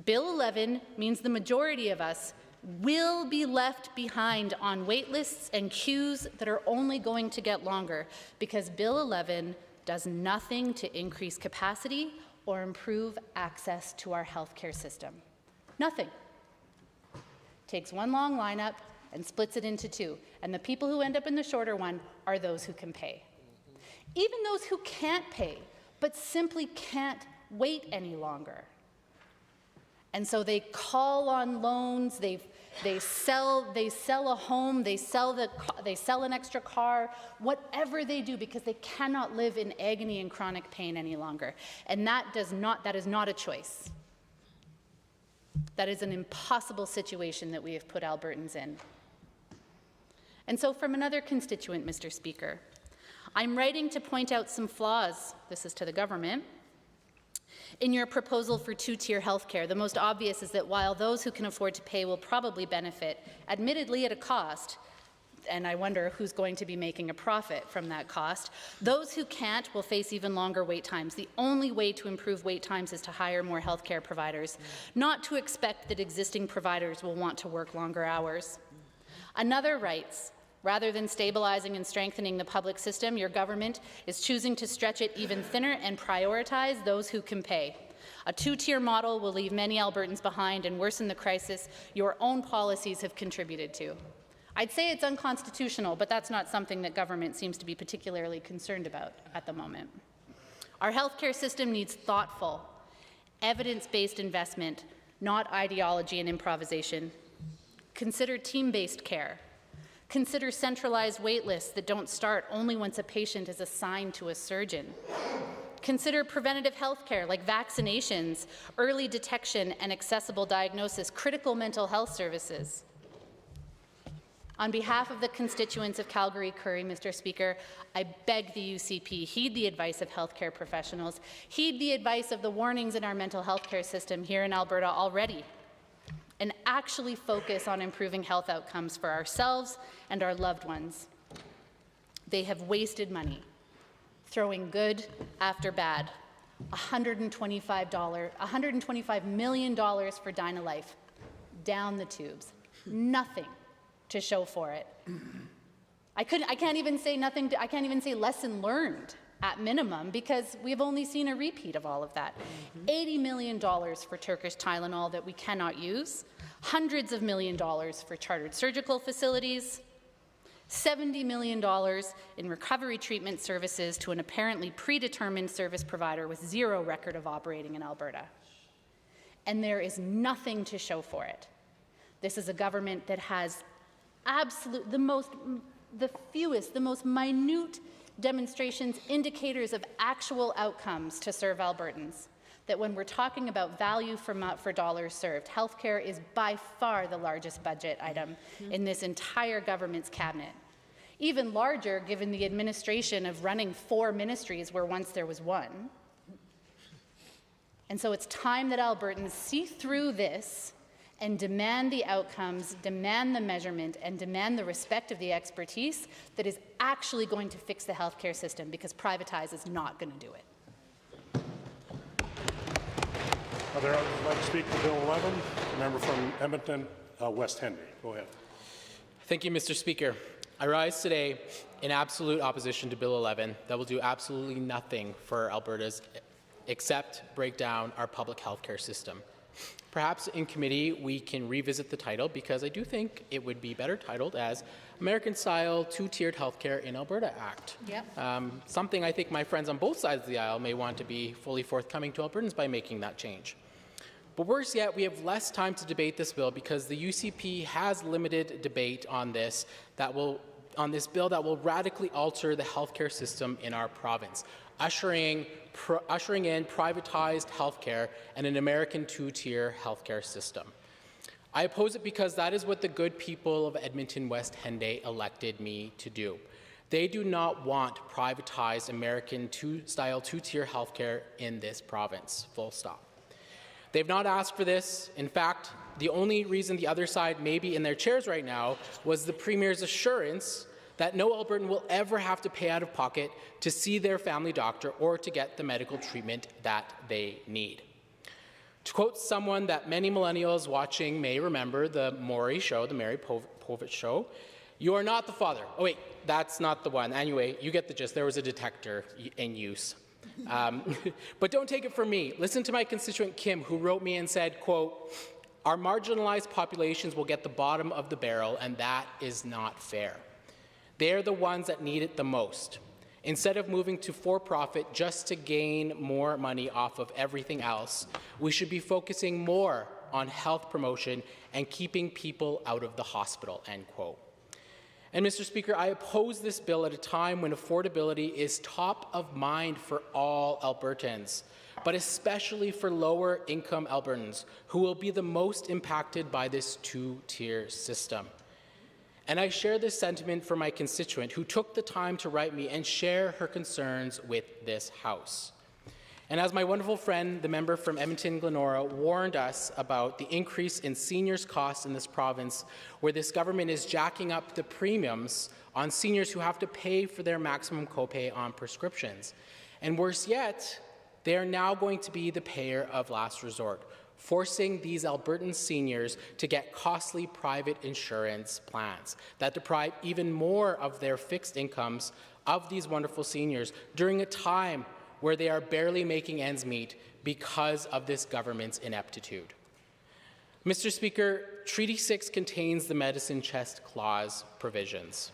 Bill 11 means the majority of us will be left behind on wait lists and queues that are only going to get longer because Bill 11 does nothing to increase capacity or improve access to our healthcare system. Nothing. Takes one long lineup and splits it into two, and the people who end up in the shorter one are those who can pay. Even those who can't pay, but simply can't wait any longer. And so they call on loans, they sell a home, they sell an extra car, whatever they do, because they cannot live in agony and chronic pain any longer. And that is not a choice. That is an impossible situation that we have put Albertans in. And so from another constituent, Mr. Speaker, I'm writing to point out some flaws, this is to the government, in your proposal for two-tier health care. The most obvious is that while those who can afford to pay will probably benefit, admittedly at a cost, and I wonder who's going to be making a profit from that cost, those who can't will face even longer wait times. The only way to improve wait times is to hire more healthcare providers, not to expect that existing providers will want to work longer hours. Another writes, rather than stabilizing and strengthening the public system, your government is choosing to stretch it even thinner and prioritize those who can pay. A two-tier model will leave many Albertans behind and worsen the crisis your own policies have contributed to. I'd say it's unconstitutional, but that's not something that government seems to be particularly concerned about at the moment. Our healthcare system needs thoughtful, evidence-based investment, not ideology and improvisation. Consider team-based care. Consider centralized wait lists that don't start only once a patient is assigned to a surgeon. Consider preventative health care like vaccinations, early detection and accessible diagnosis, critical mental health services. On behalf of the constituents of Calgary-Curry, Mr. Speaker, I beg the UCP, heed the advice of healthcare professionals, heed the advice of the warnings in our mental health care system here in Alberta already, and actually focus on improving health outcomes for ourselves and our loved ones. They have wasted money, throwing good after bad. $125 million for Dynalife, down the tubes. Nothing to show for it. I can't even say lesson learned at minimum, because we've only seen a repeat of all of that. $80 million for Turkish Tylenol that we cannot use, hundreds of million dollars for chartered surgical facilities, $70 million in recovery treatment services to an apparently predetermined service provider with zero record of operating in Alberta. And there is nothing to show for it. This is a government that has the most minute demonstrations, indicators of actual outcomes to serve Albertans. That when we're talking about value for dollars served, healthcare is by far the largest budget item in this entire government's cabinet. Even larger given the administration of running 4 ministries where once there was one. And so it's time that Albertans see through this and demand the outcomes, demand the measurement, and demand the respect of the expertise that is actually going to fix the healthcare system, because privatize is not going to do it. Are there others who would like to speak to Bill 11? The member from Edmonton, West Henry. Go ahead. Thank you, Mr. Speaker. I rise today in absolute opposition to Bill 11 that will do absolutely nothing for Alberta's except break down our public health care system. Perhaps in committee we can revisit the title, because I do think it would be better titled as American-Style Two-Tiered Healthcare in Alberta Act. Yep. Something I think my friends on both sides of the aisle may want to be fully forthcoming to Albertans by making that change. But worse yet, we have less time to debate this bill because the UCP has limited debate on this bill that will radically alter the healthcare system in our province, ushering in privatized healthcare and an American two-tier healthcare system. I oppose it because that is what the good people of Edmonton West Henday elected me to do. They do not want privatized American style two-tier healthcare in this province, full stop. They've not asked for this. In fact, the only reason the other side may be in their chairs right now was the Premier's assurance that no Albertan will ever have to pay out of pocket to see their family doctor or to get the medical treatment that they need. To quote someone that many millennials watching may remember, the Maury show, the Mary Povich show, "You are not the father." Oh wait, that's not the one. Anyway, you get the gist. There was a detector in use. But don't take it from me. Listen to my constituent Kim, who wrote me and said, quote, "Our marginalized populations will get the bottom of the barrel, and that is not fair. They're the ones that need it the most. Instead of moving to for-profit just to gain more money off of everything else, we should be focusing more on health promotion and keeping people out of the hospital," end quote. And Mr. Speaker, I oppose this bill at a time when affordability is top of mind for all Albertans, but especially for lower income Albertans who will be the most impacted by this two-tier system. And I share this sentiment for my constituent who took the time to write me and share her concerns with this House. And as my wonderful friend, the member from Edmonton-Glenora, warned us about the increase in seniors' costs in this province, where this government is jacking up the premiums on seniors who have to pay for their maximum copay on prescriptions. And worse yet, they are now going to be the payer of last resort, forcing these Albertan seniors to get costly private insurance plans that deprive even more of their fixed incomes of these wonderful seniors during a time where they are barely making ends meet because of this government's ineptitude. Mr. Speaker, Treaty 6 contains the medicine chest clause provisions.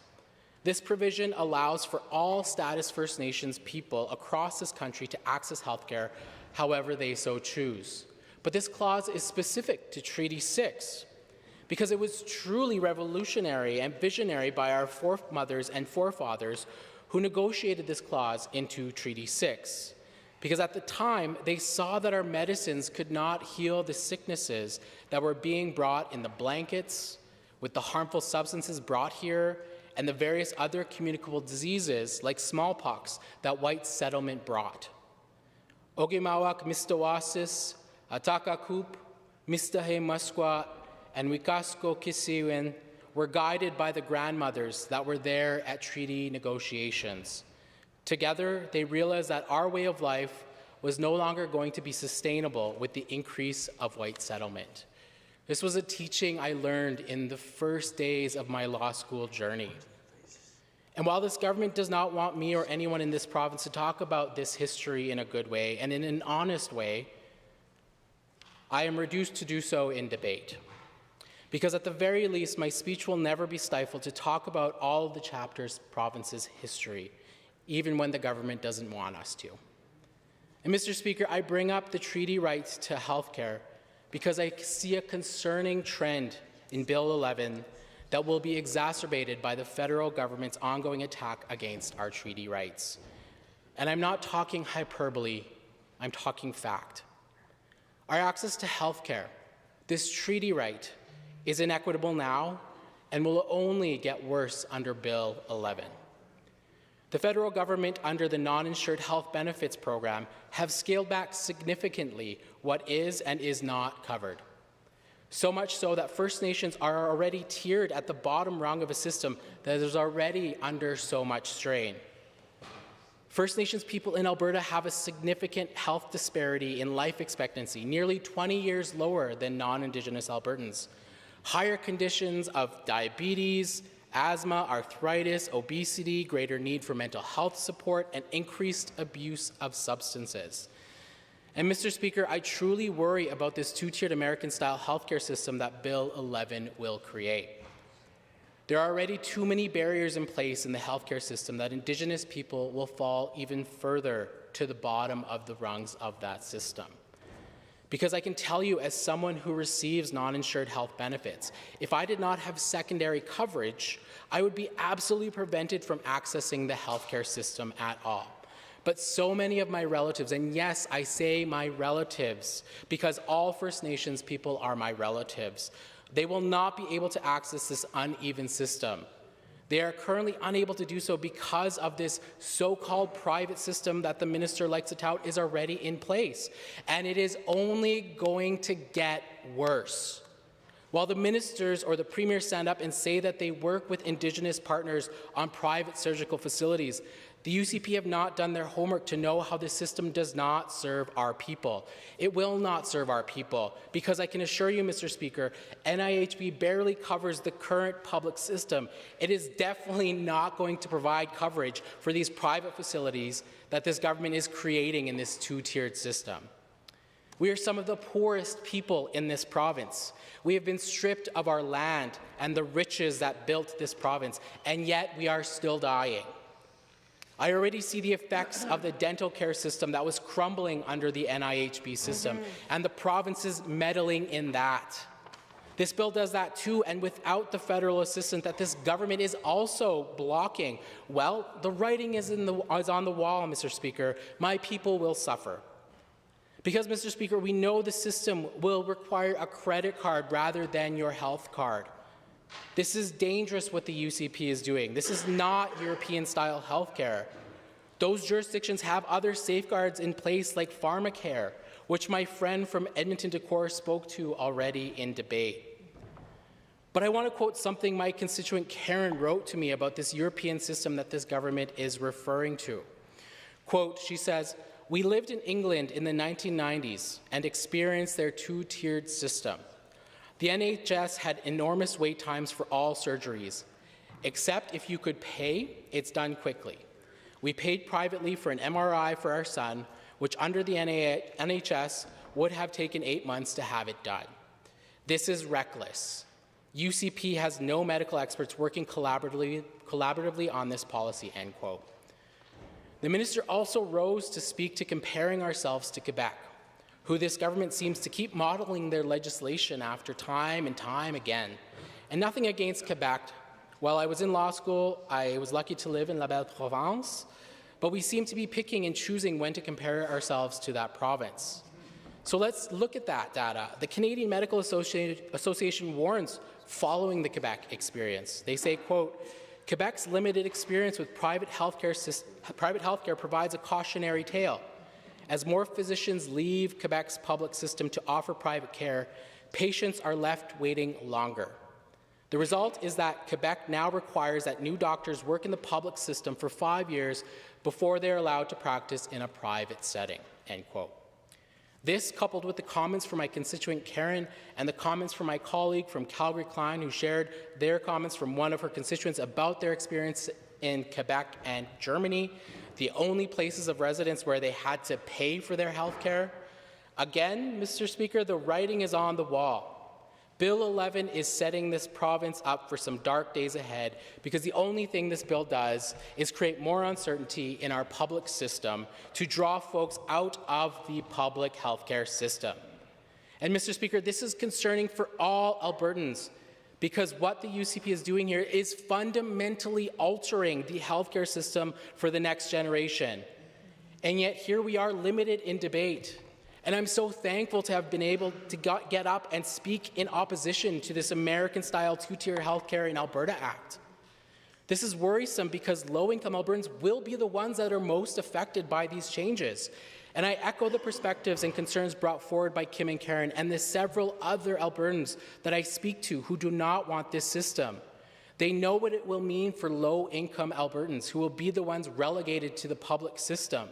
This provision allows for all status First Nations people across this country to access healthcare however they so choose. But this clause is specific to Treaty 6 because it was truly revolutionary and visionary by our foremothers and forefathers who negotiated this clause into Treaty 6, because at the time they saw that our medicines could not heal the sicknesses that were being brought in the blankets, with the harmful substances brought here, and the various other communicable diseases like smallpox that white settlement brought. Ogimawak mistawasis, Atakakup, Mistahe Musquat, and Wikasko Kisiwin were guided by the grandmothers that were there at treaty negotiations. Together, they realized that our way of life was no longer going to be sustainable with the increase of white settlement. This was a teaching I learned in the first days of my law school journey. And while this government does not want me or anyone in this province to talk about this history in a good way and in an honest way, I am reduced to do so in debate. Because at the very least, my speech will never be stifled to talk about all of the chapter's province's history, even when the government doesn't want us to. And Mr. Speaker, I bring up the treaty rights to health care because I see a concerning trend in Bill 11 that will be exacerbated by the federal government's ongoing attack against our treaty rights. And I'm not talking hyperbole, I'm talking fact. Our access to health care, this treaty right, is inequitable now and will only get worse under Bill 11. The federal government, under the Non-Insured Health Benefits Program, have scaled back significantly what is and is not covered. So much so that First Nations are already tiered at the bottom rung of a system that is already under so much strain. First Nations people in Alberta have a significant health disparity in life expectancy, nearly 20 years lower than non-Indigenous Albertans. Higher conditions of diabetes, asthma, arthritis, obesity, greater need for mental health support, and increased abuse of substances. And Mr. Speaker, I truly worry about this two-tiered American-style healthcare system that Bill 11 will create. There are already too many barriers in place in the healthcare system that Indigenous people will fall even further to the bottom of the rungs of that system. Because I can tell you, as someone who receives non-insured health benefits, if I did not have secondary coverage, I would be absolutely prevented from accessing the healthcare system at all. But so many of my relatives, and yes, I say my relatives, because all First Nations people are my relatives, they will not be able to access this uneven system. They are currently unable to do so because of this so-called private system that the minister likes to tout is already in place. And it is only going to get worse. While the ministers or the premier stand up and say that they work with Indigenous partners on private surgical facilities, the UCP have not done their homework to know how this system does not serve our people. It will not serve our people because I can assure you, Mr. Speaker, NIHB barely covers the current public system. It is definitely not going to provide coverage for these private facilities that this government is creating in this two-tiered system. We are some of the poorest people in this province. We have been stripped of our land and the riches that built this province, and yet we are still dying. I already see the effects of the dental care system that was crumbling under the NIHB system, and the provinces meddling in that. This bill does that too, and without the federal assistance that this government is also blocking, well, the writing is on the wall, Mr. Speaker. My people will suffer. Because, Mr. Speaker, we know the system will require a credit card rather than your health card. This is dangerous what the UCP is doing. This is not European-style healthcare. Those jurisdictions have other safeguards in place like pharmacare, which my friend from Edmonton Decor spoke to already in debate. But I want to quote something my constituent Karen wrote to me about this European system that this government is referring to. Quote, she says, "We lived in England in the 1990s and experienced their two-tiered system. The NHS had enormous wait times for all surgeries. Except if you could pay, it's done quickly. We paid privately for an MRI for our son, which under the NHS would have taken 8 months to have it done. This is reckless. UCP has no medical experts working collaboratively on this policy," end quote. The minister also rose to speak to comparing ourselves to Quebec, who this government seems to keep modeling their legislation after time and time again. And nothing against Quebec. While I was in law school, I was lucky to live in La Belle Provence, but we seem to be picking and choosing when to compare ourselves to that province. So let's look at that data. The Canadian Medical Association warns following the Quebec experience. They say, quote, "Quebec's limited experience with private healthcare provides a cautionary tale. As more physicians leave Quebec's public system to offer private care, patients are left waiting longer. The result is that Quebec now requires that new doctors work in the public system for 5 years before they're allowed to practice in a private setting," end quote. This, coupled with the comments from my constituent Karen and the comments from my colleague from Calgary Klein, who shared their comments from one of her constituents about their experience in Quebec and Germany, the only places of residence where they had to pay for their health care. Again, Mr. Speaker, the writing is on the wall. Bill 11 is setting this province up for some dark days ahead because the only thing this bill does is create more uncertainty in our public system to draw folks out of the public healthcare system. And Mr. Speaker, this is concerning for all Albertans because what the UCP is doing here is fundamentally altering the healthcare system for the next generation. And yet here we are limited in debate. And I'm so thankful to have been able to get up and speak in opposition to this American-style two-tier healthcare in Alberta Act. This is worrisome because low-income Albertans will be the ones that are most affected by these changes. And I echo the perspectives and concerns brought forward by Kim and Karen and the several other Albertans that I speak to who do not want this system. They know what it will mean for low-income Albertans who will be the ones relegated to the public system.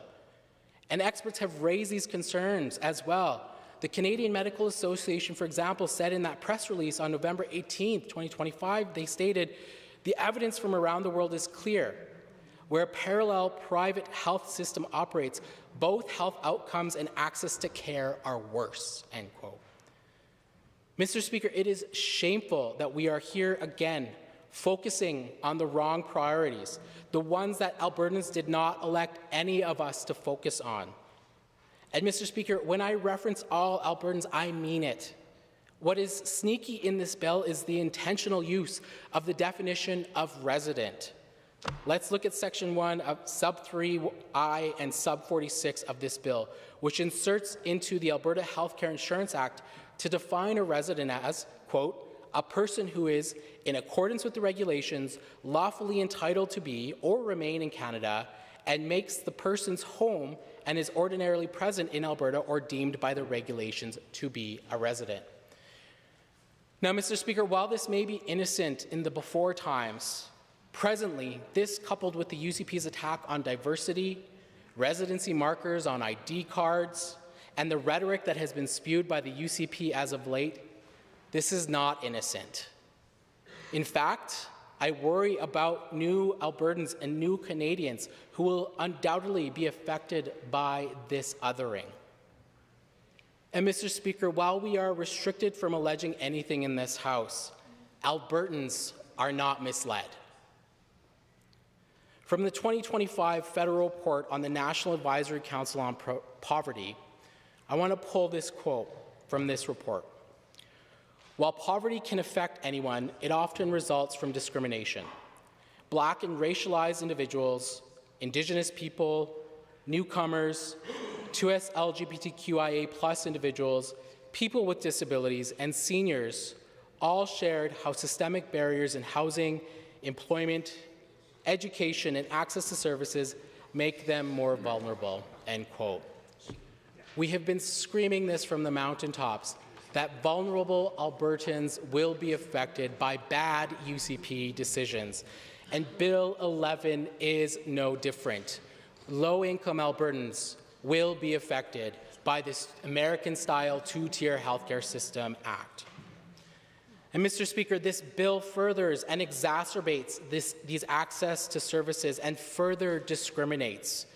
And experts have raised these concerns as well. The Canadian Medical Association, for example, said in that press release on November 18, 2025, they stated, "The evidence from around the world is clear. Where a parallel private health system operates, Both health outcomes and access to care are worse, end quote. Mr. Speaker, it is shameful that we are here again focusing on the wrong priorities, the ones that Albertans did not elect any of us to focus on. And Mr. Speaker, when I reference all Albertans, I mean it. What is sneaky in this bill is the intentional use of the definition of resident. Let's look at Section 1 of Sub 3I and Sub 46 of this bill, which inserts into the Alberta Healthcare Insurance Act to define a resident as, quote, a person who is, in accordance with the regulations, lawfully entitled to be or remain in Canada and makes the person's home and is ordinarily present in Alberta or deemed by the regulations to be a resident. Now, Mr. Speaker, while this may be innocent in the before times, presently, this coupled with the UCP's attack on diversity, residency markers on ID cards, and the rhetoric that has been spewed by the UCP as of late, this is not innocent. In fact, I worry about new Albertans and new Canadians who will undoubtedly be affected by this othering. And Mr. Speaker, while we are restricted from alleging anything in this House, Albertans are not misled. From the 2025 federal report on the National Advisory Council on Poverty, I want to pull this quote from this report. While poverty can affect anyone, it often results from discrimination. Black and racialized individuals, Indigenous people, newcomers, 2S LGBTQIA+ individuals, people with disabilities, and seniors all shared how systemic barriers in housing, employment, education, and access to services make them more vulnerable, end quote. We have been screaming this from the mountaintops, that vulnerable Albertans will be affected by bad UCP decisions, and Bill 11 is no different. Low-income Albertans will be affected by this American-style two-tier healthcare system act. And Mr. Speaker, this bill furthers and exacerbates these access to services and further discriminates.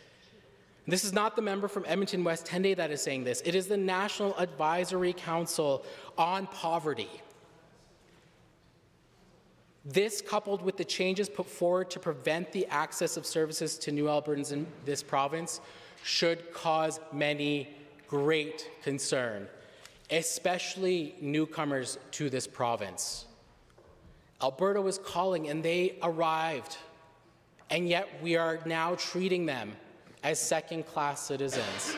This is not the member from Edmonton West Henday that is saying this. It is the National Advisory Council on Poverty. This, coupled with the changes put forward to prevent the access of services to new Albertans in this province, should cause many great concern, especially newcomers to this province. Alberta was calling and they arrived, and yet we are now treating them as second-class citizens.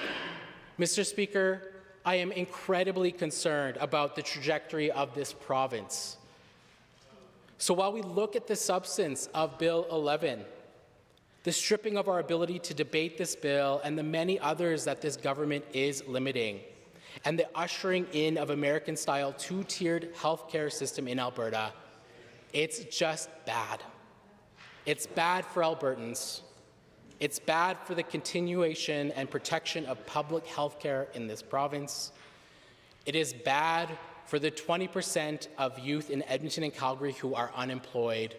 Mr. Speaker, I am incredibly concerned about the trajectory of this province. So while we look at the substance of Bill 11, the stripping of our ability to debate this bill and the many others that this government is limiting, and the ushering in of American-style two-tiered healthcare system in Alberta, it's just bad. It's bad for Albertans. It's bad for the continuation and protection of public health care in this province. It is bad for the 20% of youth in Edmonton and Calgary who are unemployed.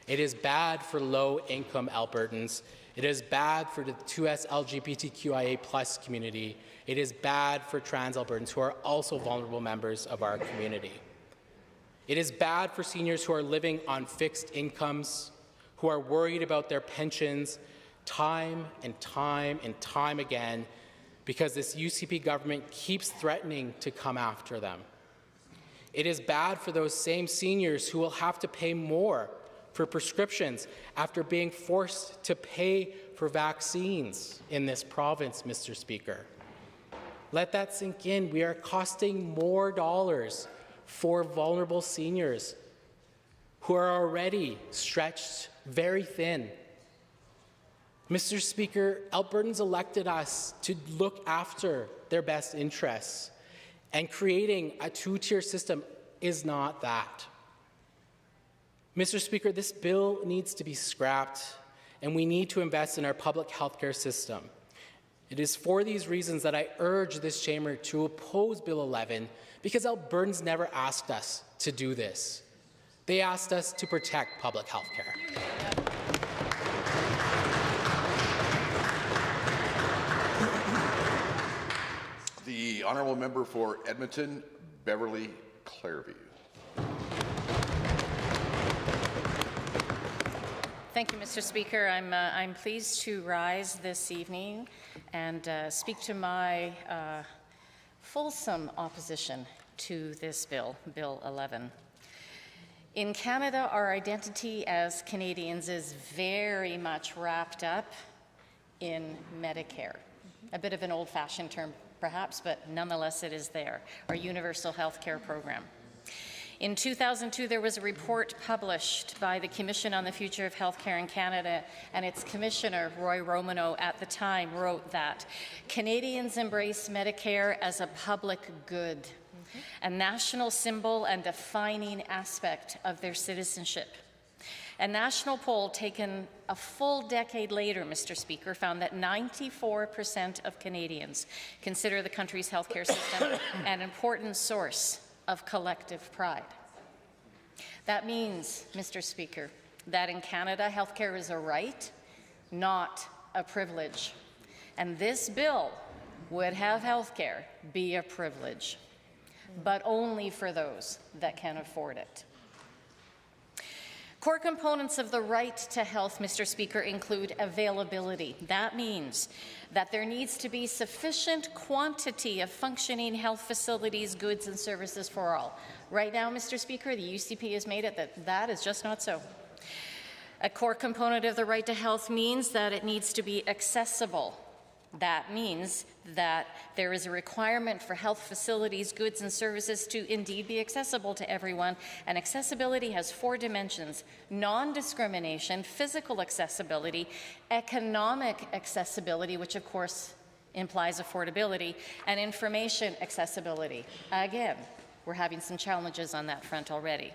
It is bad for low-income Albertans. It is bad for the 2S LGBTQIA+ community. It is bad for trans Albertans who are also vulnerable members of our community. It is bad for seniors who are living on fixed incomes, who are worried about their pensions, time and time and time again, because this UCP government keeps threatening to come after them. It is bad for those same seniors who will have to pay more for prescriptions after being forced to pay for vaccines in this province, Mr. Speaker. Let that sink in. We are costing more dollars for vulnerable seniors who are already stretched very thin. Mr. Speaker, Albertans elected us to look after their best interests, and creating a two-tier system is not that. Mr. Speaker, this bill needs to be scrapped, and we need to invest in our public healthcare system. It is for these reasons that I urge this chamber to oppose Bill 11, because Albertans never asked us to do this. They asked us to protect public health care. honourable member for Edmonton, Beverly Clairview. Thank you, Mr. Speaker. I'm pleased to rise this evening and speak to my fulsome opposition to this bill, Bill 11. In Canada, our identity as Canadians is very much wrapped up in Medicare. A bit of an old-fashioned term, perhaps, but nonetheless it is there, our universal health care program. In 2002, there was a report published by the Commission on the Future of Healthcare in Canada, and its commissioner, Roy Romano, at the time wrote that Canadians embrace Medicare as a public good, a national symbol and defining aspect of their citizenship. A national poll taken a full decade later, Mr. Speaker, found that 94% of Canadians consider the country's healthcare system an important source of collective pride. That means, Mr. Speaker, that in Canada, healthcare is a right, not a privilege. And this bill would have healthcare be a privilege, but only for those that can afford it. Core components of the right to health, Mr. Speaker, include availability. That means that there needs to be sufficient quantity of functioning health facilities, goods, and services for all. Right now, Mr. Speaker, the UCP has made it that is just not so. A core component of the right to health means that it needs to be accessible. That means that there is a requirement for health facilities, goods, and services to indeed be accessible to everyone. And accessibility has 4 dimensions: non-discrimination, physical accessibility, economic accessibility, which of course implies affordability, and information accessibility. Again, we're having some challenges on that front already.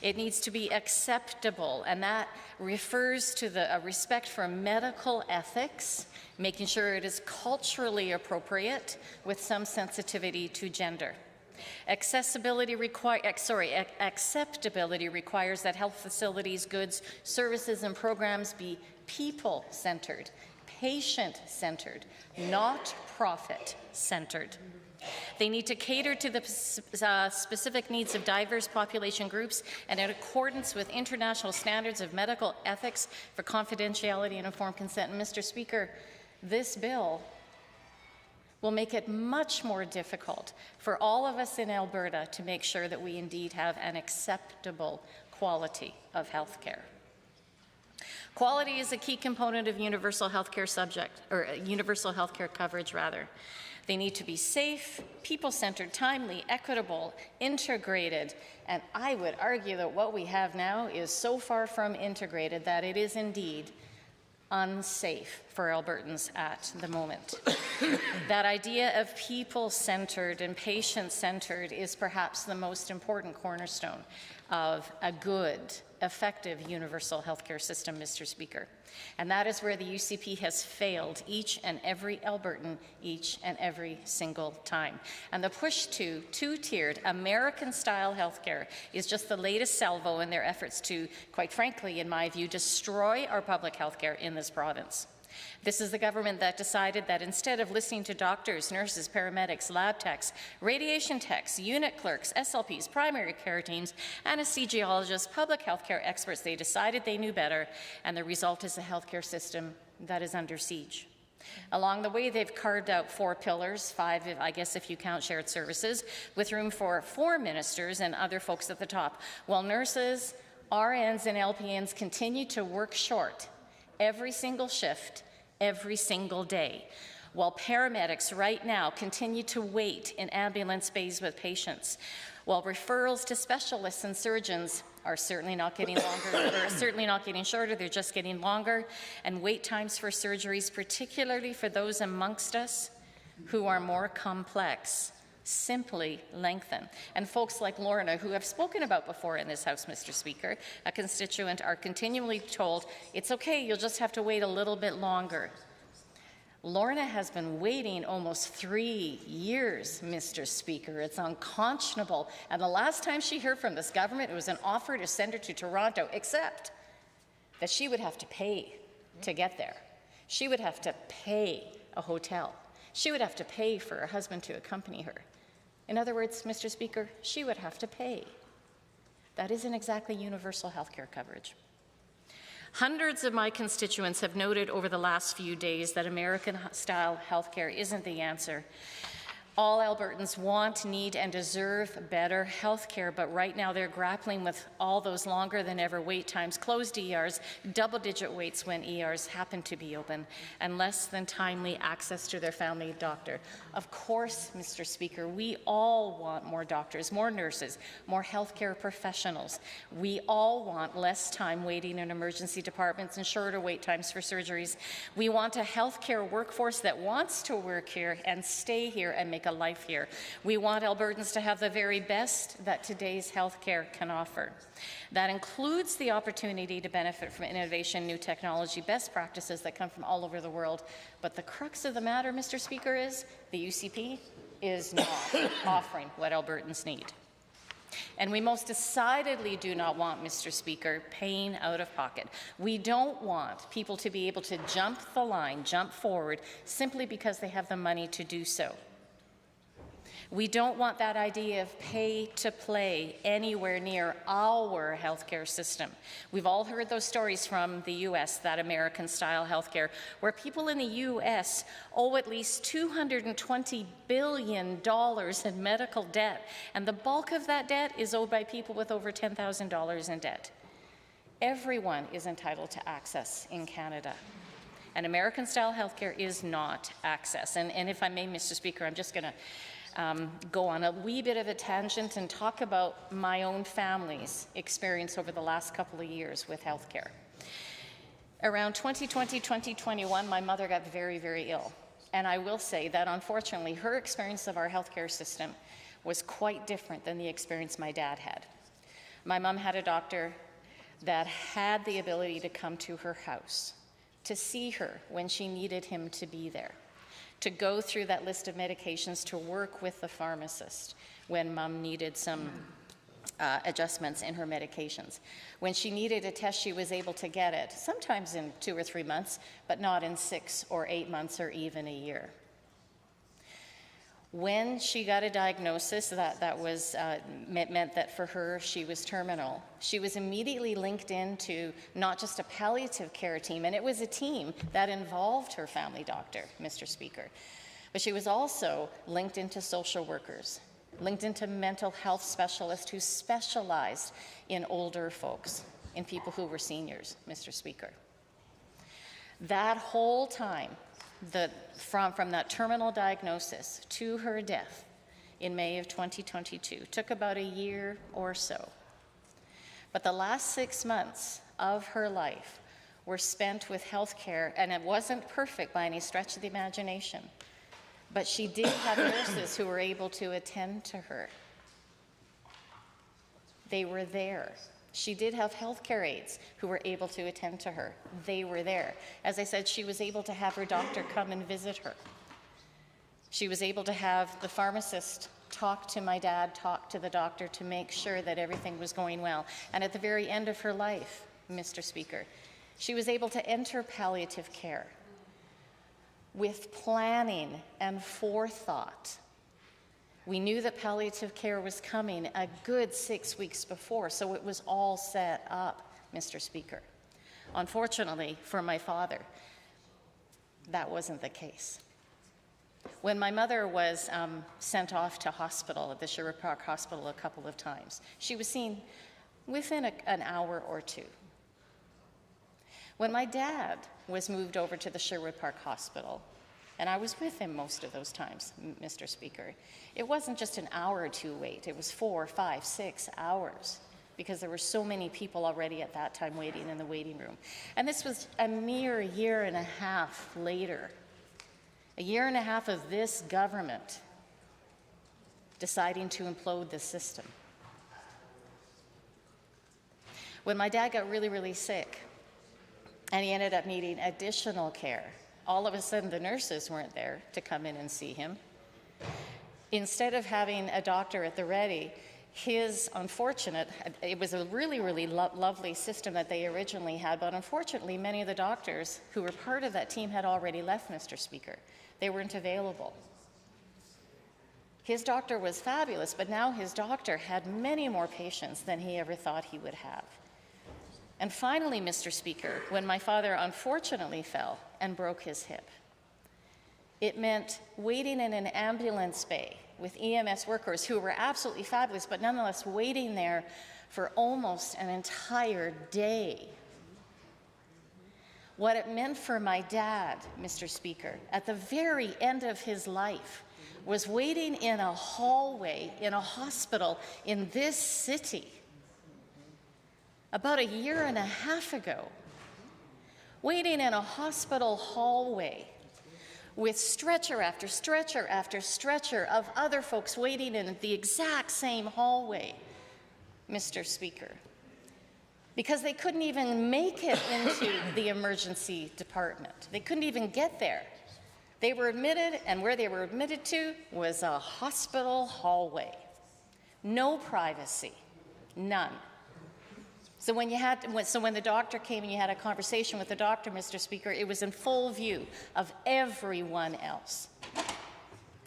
It needs to be acceptable, and that refers to the respect for medical ethics, making sure it is culturally appropriate with some sensitivity to gender. Acceptability requires that health facilities, goods, services, and programs be people-centered, patient-centered, not profit-centered. They need to cater to the specific needs of diverse population groups and in accordance with international standards of medical ethics for confidentiality and informed consent. And Mr. Speaker, this bill will make it much more difficult for all of us in Alberta to make sure that we indeed have an acceptable quality of health care. Quality is a key component of universal health care universal health care coverage, rather. They need to be safe, people-centered, timely, equitable, integrated, and I would argue that what we have now is so far from integrated that it is indeed unsafe for Albertans at the moment. That idea of people-centered and patient-centered is perhaps the most important cornerstone of a good, effective universal healthcare system, Mr. Speaker. And that is where the UCP has failed each and every Albertan, each and every single time. And the push to two-tiered American-style healthcare is just the latest salvo in their efforts to, quite frankly, in my view, destroy our public healthcare in this province. This is the government that decided that instead of listening to doctors, nurses, paramedics, lab techs, radiation techs, unit clerks, SLPs, primary care teams, anesthesiologists, public health care experts, they decided they knew better, and the result is a healthcare system that is under siege. Along the way, they've carved out 4 pillars, 5, I guess, if you count shared services, with room for 4 ministers and other folks at the top, while nurses, RNs, and LPNs continue to work short every single shift, every single day, while paramedics right now continue to wait in ambulance bays with patients, while referrals to specialists and surgeons are certainly not getting longer, or certainly not getting shorter, they're just getting longer, and wait times for surgeries, particularly for those amongst us who are more complex, simply lengthen. And folks like Lorna, who I've spoken about before in this House, Mr. Speaker, a constituent, are continually told, it's okay, you'll just have to wait a little bit longer. Lorna has been waiting almost 3 years, Mr. Speaker. It's unconscionable. And the last time she heard from this government, it was an offer to send her to Toronto, except that she would have to pay to get there. She would have to pay a hotel. She would have to pay for her husband to accompany her. In other words, Mr. Speaker, she would have to pay. That isn't exactly universal health care coverage. Hundreds of my constituents have noted over the last few days that American-style health care isn't the answer. All Albertans want, need, and deserve better health care, but right now they're grappling with all those longer than ever wait times, closed ERs, double-digit waits when ERs happen to be open, and less than timely access to their family doctor. Of course, Mr. Speaker, we all want more doctors, more nurses, more healthcare professionals. We all want less time waiting in emergency departments and shorter wait times for surgeries. We want a healthcare workforce that wants to work here and stay here and make a life here. We want Albertans to have the very best that today's healthcare can offer. That includes the opportunity to benefit from innovation, new technology, best practices that come from all over the world. But the crux of the matter, Mr. Speaker, is the UCP is not offering what Albertans need. And we most decidedly do not want, Mr. Speaker, paying out of pocket. We don't want people to be able to jump the line, jump forward, simply because they have the money to do so. We don't want that idea of pay to play anywhere near our healthcare system. We've all heard those stories from the US, that American-style healthcare, where people in the US owe at least $220 billion in medical debt, and the bulk of that debt is owed by people with over $10,000 in debt. Everyone is entitled to access in Canada. And American-style healthcare is not access. And if I may, Mr. Speaker, I'm just going to go on a wee bit of a tangent and talk about my own family's experience over the last couple of years with healthcare. Around 2020, 2021, my mother got very, very ill. And I will say that unfortunately, her experience of our healthcare system was quite different than the experience my dad had. My mom had a doctor that had the ability to come to her house, to see her when she needed him to be there, to go through that list of medications, to work with the pharmacist when Mom needed some adjustments in her medications. When she needed a test, she was able to get it, sometimes in 2 or 3 months, but not in 6 or 8 months or even a year. When she got a diagnosis that meant that for her she was terminal, she was immediately linked into not just a palliative care team, and it was a team that involved her family doctor, Mr. Speaker, but she was also linked into social workers, linked into mental health specialists who specialized in older folks, in people who were seniors, Mr. Speaker. That whole time, from that terminal diagnosis to her death in May of 2022 took about a year or so. But the last 6 months of her life were spent with health care, and it wasn't perfect by any stretch of the imagination, but she did have nurses who were able to attend to her. They were there. She did have healthcare aides who were able to attend to her. They were there. As I said, she was able to have her doctor come and visit her. She was able to have the pharmacist talk to my dad, talk to the doctor to make sure that everything was going well. And at the very end of her life, Mr. Speaker, she was able to enter palliative care with planning and forethought. We knew that palliative care was coming a good 6 weeks before, so it was all set up, Mr. Speaker. Unfortunately, for my father, that wasn't the case. When my mother was sent off to hospital at the Sherwood Park Hospital a couple of times, she was seen within an hour or two. When my dad was moved over to the Sherwood Park Hospital, and I was with him most of those times, Mr. Speaker, it wasn't just an hour or two wait, it was 4, 5, 6 hours, because there were so many people already at that time waiting in the waiting room. And this was a mere year and a half later, a year and a half of this government deciding to implode the system. When my dad got really, really sick, and he ended up needing additional care, all of a sudden the nurses weren't there to come in and see him. Instead of having a doctor at the ready, it was a really, really lovely system that they originally had, but unfortunately, many of the doctors who were part of that team had already left, Mr. Speaker. They weren't available. His doctor was fabulous, but now his doctor had many more patients than he ever thought he would have. And finally, Mr. Speaker, when my father unfortunately fell and broke his hip, it meant waiting in an ambulance bay with EMS workers who were absolutely fabulous, but nonetheless waiting there for almost an entire day. What it meant for my dad, Mr. Speaker, at the very end of his life, was waiting in a hallway in a hospital in this city about a year and a half ago, waiting in a hospital hallway with stretcher after stretcher after stretcher of other folks waiting in the exact same hallway, Mr. Speaker, because they couldn't even make it into the emergency department. They couldn't even get there. They were admitted, and where they were admitted to was a hospital hallway. No privacy, none. So when the doctor came and you had a conversation with the doctor, Mr. Speaker, it was in full view of everyone else.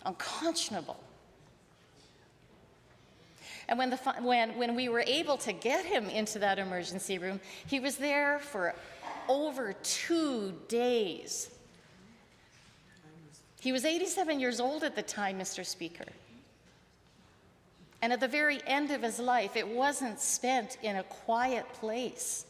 Unconscionable. And when we were able to get him into that emergency room, he was there for over 2 days. He was 87 years old at the time, Mr. Speaker. And at the very end of his life, it wasn't spent in a quiet place.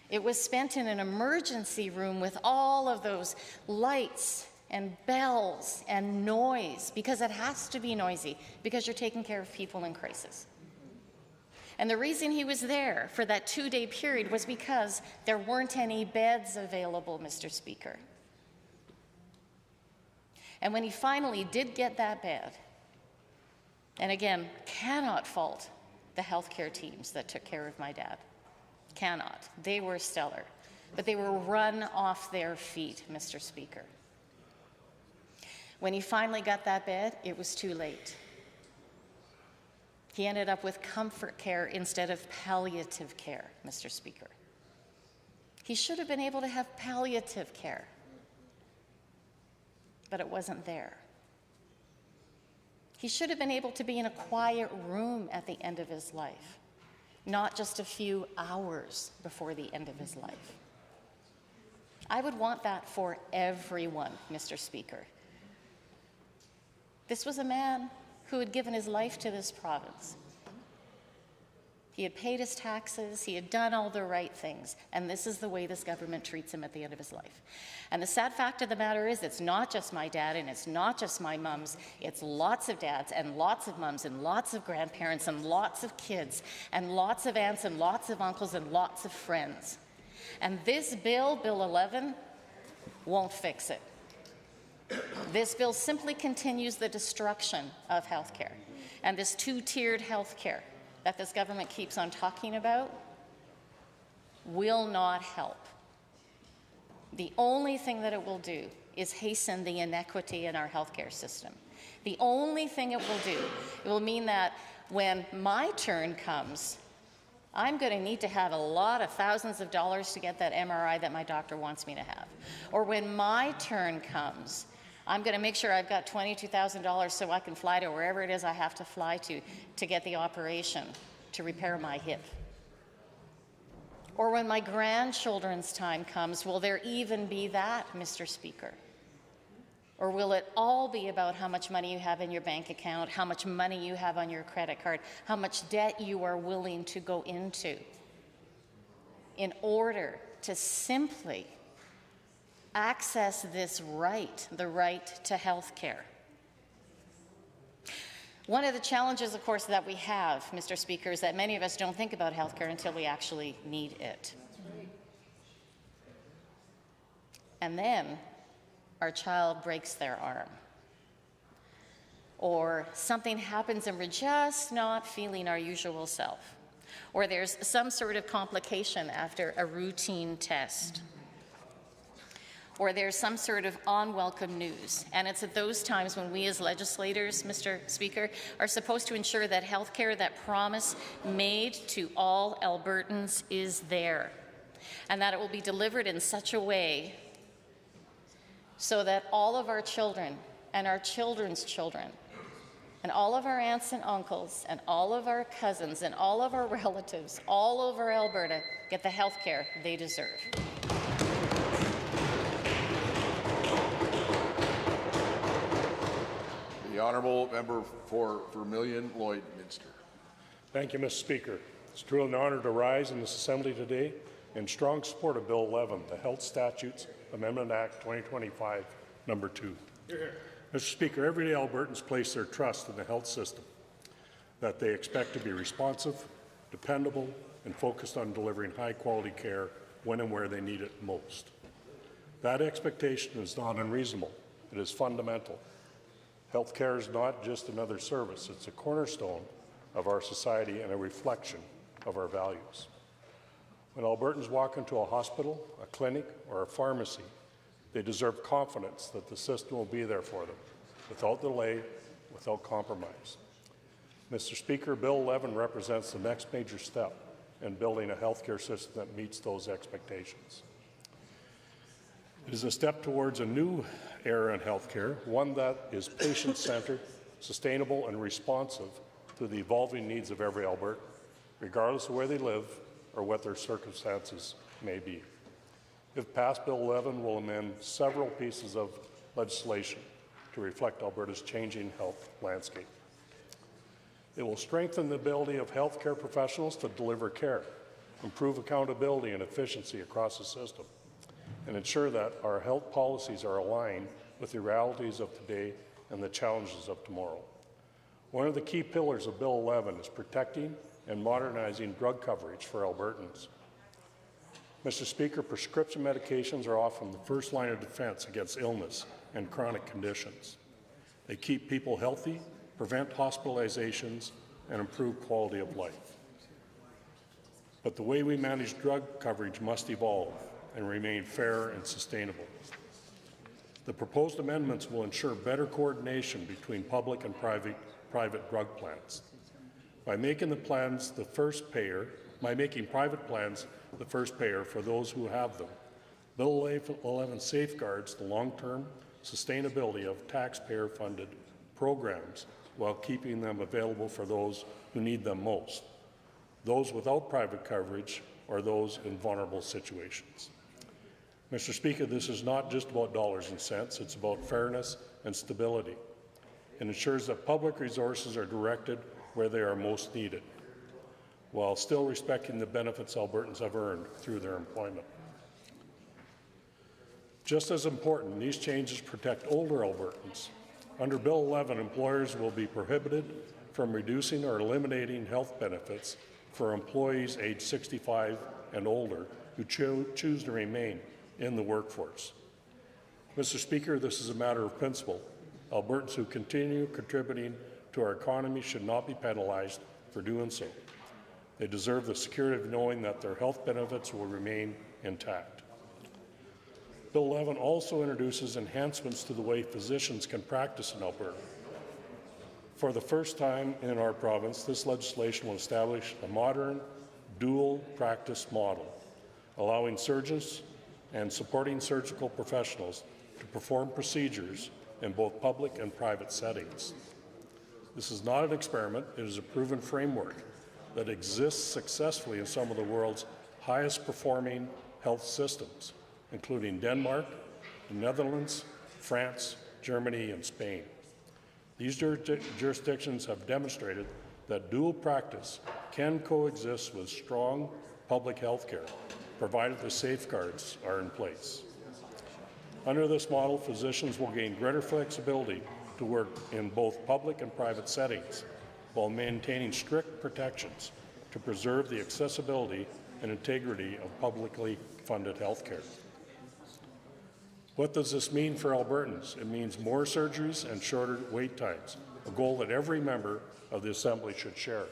It was spent in an emergency room with all of those lights and bells and noise, because it has to be noisy, because you're taking care of people in crisis. And the reason he was there for that 2-day period was because there weren't any beds available, Mr. Speaker. And when he finally did get that bed, and again, cannot fault the healthcare teams that took care of my dad. Cannot. They were stellar. But they were run off their feet, Mr. Speaker. When he finally got that bed, it was too late. He ended up with comfort care instead of palliative care, Mr. Speaker. He should have been able to have palliative care, but it wasn't there. He should have been able to be in a quiet room at the end of his life, not just a few hours before the end of his life. I would want that for everyone, Mr. Speaker. This was a man who had given his life to this province. He had paid his taxes, he had done all the right things, and this is the way this government treats him at the end of his life. And the sad fact of the matter is, it's not just my dad and it's not just my mums, it's lots of dads and lots of mums and lots of grandparents and lots of kids and lots of aunts and lots of uncles and lots of friends. And this bill, Bill 11, won't fix it. This bill simply continues the destruction of healthcare, and this two-tiered healthcare that this government keeps on talking about will not help. The only thing that it will do is hasten the inequity in our healthcare system. The only thing it will do, it will mean that when my turn comes, I'm going to need to have a lot of thousands of dollars to get that MRI that my doctor wants me to have. Or when my turn comes, I'm going to make sure I've got $22,000 so I can fly to wherever it is I have to fly to get the operation to repair my hip. Or when my grandchildren's time comes, will there even be that, Mr. Speaker? Or will it all be about how much money you have in your bank account, how much money you have on your credit card, how much debt you are willing to go into in order to simply access this right, the right to health care? One of the challenges, of course, that we have, Mr. Speaker, is that many of us don't think about health care until we actually need it. And then our child breaks their arm, or something happens and we're just not feeling our usual self, or there's some sort of complication after a routine test. or there's some sort of unwelcome news. And it's at those times when we as legislators, Mr. Speaker, are supposed to ensure that healthcare, that promise made to all Albertans, is there, and that it will be delivered in such a way so that all of our children and our children's children and all of our aunts and uncles and all of our cousins and all of our relatives all over Alberta get the health care they deserve. The Honourable Member for Vermilion Lloydminster. Thank you, Mr. Speaker. It's truly an honour to rise in this Assembly today in strong support of Bill 11, the Health Statutes Amendment Act 2025, number 2. Mr. Speaker, everyday Albertans place their trust in the health system, that they expect to be responsive, dependable, and focused on delivering high-quality care when and where they need it most. That expectation is not unreasonable. It is fundamental. Health care is not just another service. It's a cornerstone of our society and a reflection of our values. When Albertans walk into a hospital, a clinic, or a pharmacy, they deserve confidence that the system will be there for them, without delay, without compromise. Mr. Speaker, Bill 11 represents the next major step in building a healthcare system that meets those expectations. It is a step towards a new era in healthcare, one that is patient-centered, sustainable, and responsive to the evolving needs of every Albertan, regardless of where they live or what their circumstances may be. If passed, Bill 11 will amend several pieces of legislation to reflect Alberta's changing health landscape. It will strengthen the ability of healthcare professionals to deliver care, improve accountability and efficiency across the system, and ensure that our health policies are aligned with the realities of today and the challenges of tomorrow. One of the key pillars of Bill 11 is protecting and modernizing drug coverage for Albertans. Mr. Speaker, prescription medications are often the first line of defense against illness and chronic conditions. They keep people healthy, prevent hospitalizations, and improve quality of life. But the way we manage drug coverage must evolve and remain fair and sustainable. The proposed amendments will ensure better coordination between public and private drug plans. By making private plans the first payer for those who have them, Bill 11 safeguards the long-term sustainability of taxpayer-funded programs while keeping them available for those who need them most, those without private coverage or those in vulnerable situations. Mr. Speaker, this is not just about dollars and cents, it's about fairness and stability. It ensures that public resources are directed where they are most needed, while still respecting the benefits Albertans have earned through their employment. Just as important, these changes protect older Albertans. Under Bill 11, employers will be prohibited from reducing or eliminating health benefits for employees aged 65 and older who choose to remain in the workforce. Mr. Speaker, this is a matter of principle. Albertans who continue contributing to our economy should not be penalized for doing so. They deserve the security of knowing that their health benefits will remain intact. Bill 11 also introduces enhancements to the way physicians can practice in Alberta. For the first time in our province, this legislation will establish a modern dual practice model, allowing surgeons and supporting surgical professionals to perform procedures in both public and private settings. This is not an experiment, it is a proven framework that exists successfully in some of the world's highest performing health systems, including Denmark, the Netherlands, France, Germany, and Spain. These jurisdictions have demonstrated that dual practice can coexist with strong public health care, provided the safeguards are in place. Under this model, physicians will gain greater flexibility to work in both public and private settings, while maintaining strict protections to preserve the accessibility and integrity of publicly funded health care. What does this mean for Albertans? It means more surgeries and shorter wait times, a goal that every member of the Assembly should share.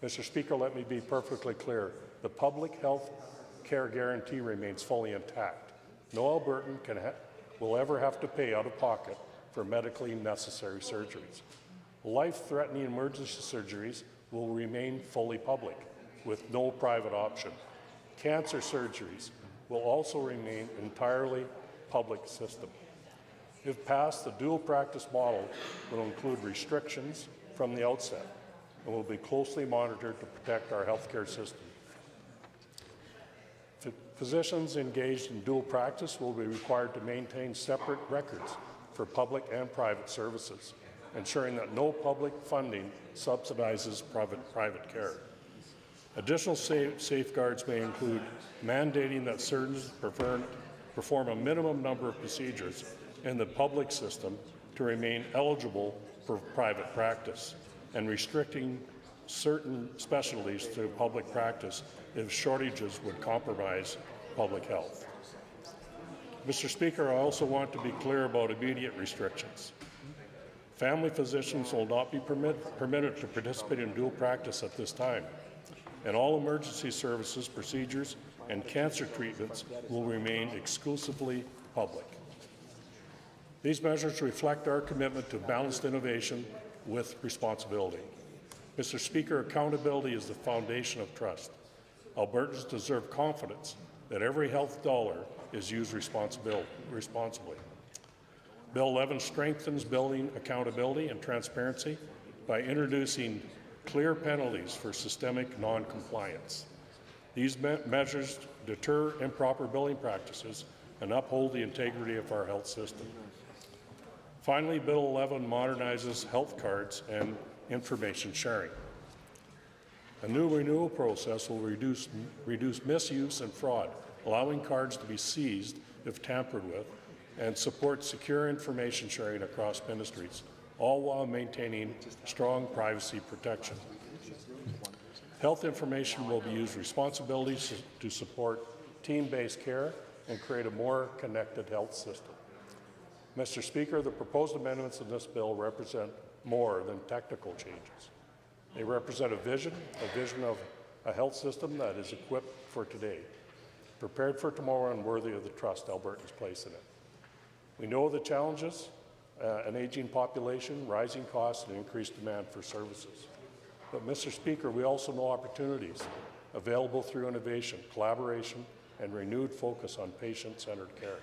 Mr. Speaker, let me be perfectly clear. The public health care guarantee remains fully intact. No Albertan will ever have to pay out of pocket for medically necessary surgeries. Life-threatening emergency surgeries will remain fully public, with no private option. Cancer surgeries will also remain entirely public system. If passed, the dual practice model will include restrictions from the outset and will be closely monitored to protect our healthcare system. Physicians engaged in dual practice will be required to maintain separate records for public and private services, ensuring that no public funding subsidizes private care. Additional safeguards may include mandating that surgeons perform a minimum number of procedures in the public system to remain eligible for private practice, and restricting certain specialties to public practice if shortages would compromise public health. Mr. Speaker, I also want to be clear about immediate restrictions. Family physicians will not be permitted to participate in dual practice at this time, and all emergency services, procedures, and cancer treatments will remain exclusively public. These measures reflect our commitment to balanced innovation with responsibility. Mr. Speaker, accountability is the foundation of trust. Albertans deserve confidence that every health dollar is used responsibly. Bill 11 strengthens building accountability and transparency by introducing clear penalties for systemic non-compliance. These measures deter improper billing practices and uphold the integrity of our health system. Finally, Bill 11 modernizes health cards and information sharing. A new renewal process will reduce misuse and fraud, allowing cards to be seized if tampered with, and support secure information sharing across ministries, all while maintaining strong privacy protection. Health information will be used responsibly to support team-based care and create a more connected health system. Mr. Speaker, the proposed amendments in this bill represent more than technical changes. They represent a vision of a health system that is equipped for today, prepared for tomorrow, and worthy of the trust Albertans place in it. We know the challenges, an aging population, rising costs, and increased demand for services. But, Mr. Speaker, we also know opportunities available through innovation, collaboration, and renewed focus on patient-centered care.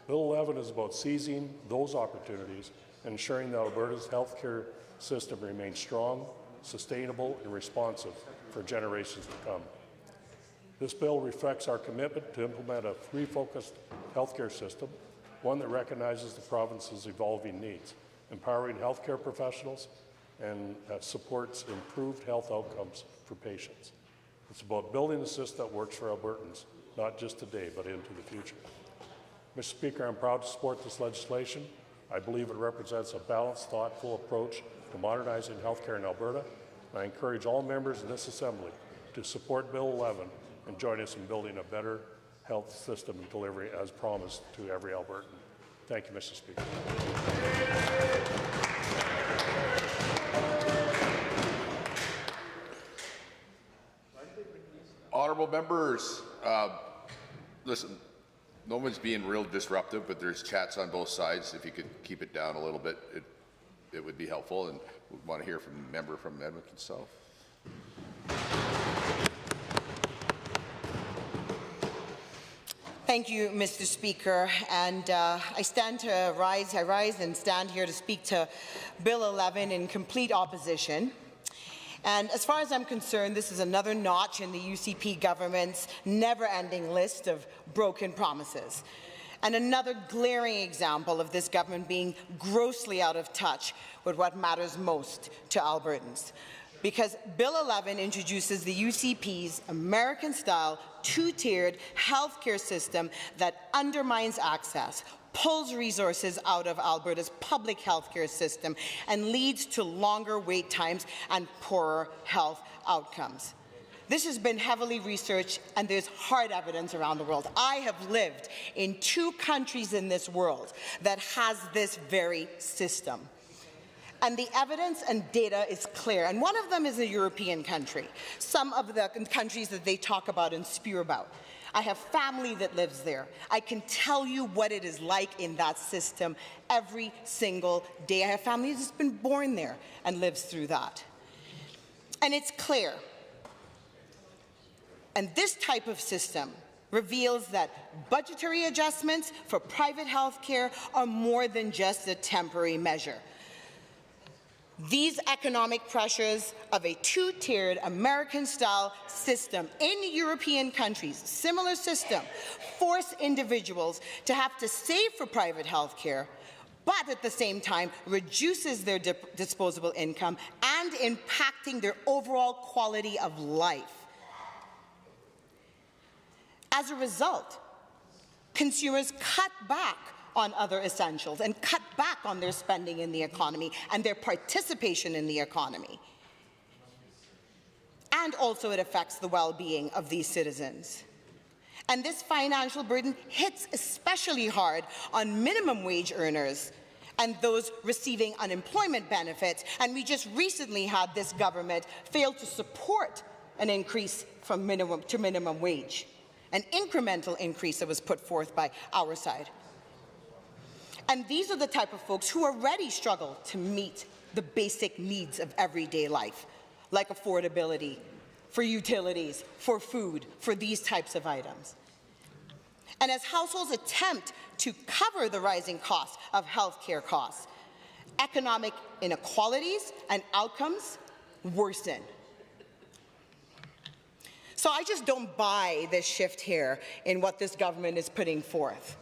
Bill 11 is about seizing those opportunities and ensuring that Alberta's healthcare system remains strong, sustainable, and responsive for generations to come. This bill reflects our commitment to implement a free-focused healthcare system, one that recognizes the province's evolving needs, empowering healthcare professionals, and supports improved health outcomes for patients. It's about building a system that works for Albertans, not just today, but into the future. Mr. Speaker, I'm proud to support this legislation. I believe it represents a balanced, thoughtful approach to modernizing healthcare in Alberta. I encourage all members in this Assembly to support Bill 11 and join us in building a better health system and delivery as promised to every Albertan. Thank you, Mr. Speaker. Honourable members, listen, no one's being real disruptive, but there's chats on both sides. If you could keep it down a little bit, it would be helpful, and we want to hear from a member from Edmonton South. Thank you, Mr. Speaker. And I rise and stand here to speak to Bill 11 in complete opposition. And as far as I'm concerned, this is another notch in the UCP government's never-ending list of broken promises, and another glaring example of this government being grossly out of touch with what matters most to Albertans. Because Bill 11 introduces the UCP's American-style, two-tiered healthcare system that undermines access, pulls resources out of Alberta's public healthcare system, and leads to longer wait times and poorer health outcomes. This has been heavily researched, and there's hard evidence around the world. I have lived in 2 countries in this world that has this very system. And the evidence and data is clear. And one of them is a European country, some of the countries that they talk about and spew about. I have family that lives there. I can tell you what it is like in that system every single day. I have family that's been born there and lives through that. And it's clear. And this type of system reveals that budgetary adjustments for private health care are more than just a temporary measure. These economic pressures of a two-tiered American-style system in European countries, similar system, force individuals to have to save for private health care, but at the same time reduces their disposable income and impacting their overall quality of life. As a result, consumers cut back on other essentials and cut back on their spending in the economy and their participation in the economy. And also it affects the well-being of these citizens. And this financial burden hits especially hard on minimum wage earners and those receiving unemployment benefits. And we just recently had this government fail to support an increase from minimum to minimum wage, an incremental increase that was put forth by our side. And these are the type of folks who already struggle to meet the basic needs of everyday life, like affordability, for utilities, for food, for these types of items. And as households attempt to cover the rising costs of healthcare costs, economic inequalities and outcomes worsen. So I just don't buy this shift here in what this government is putting forth.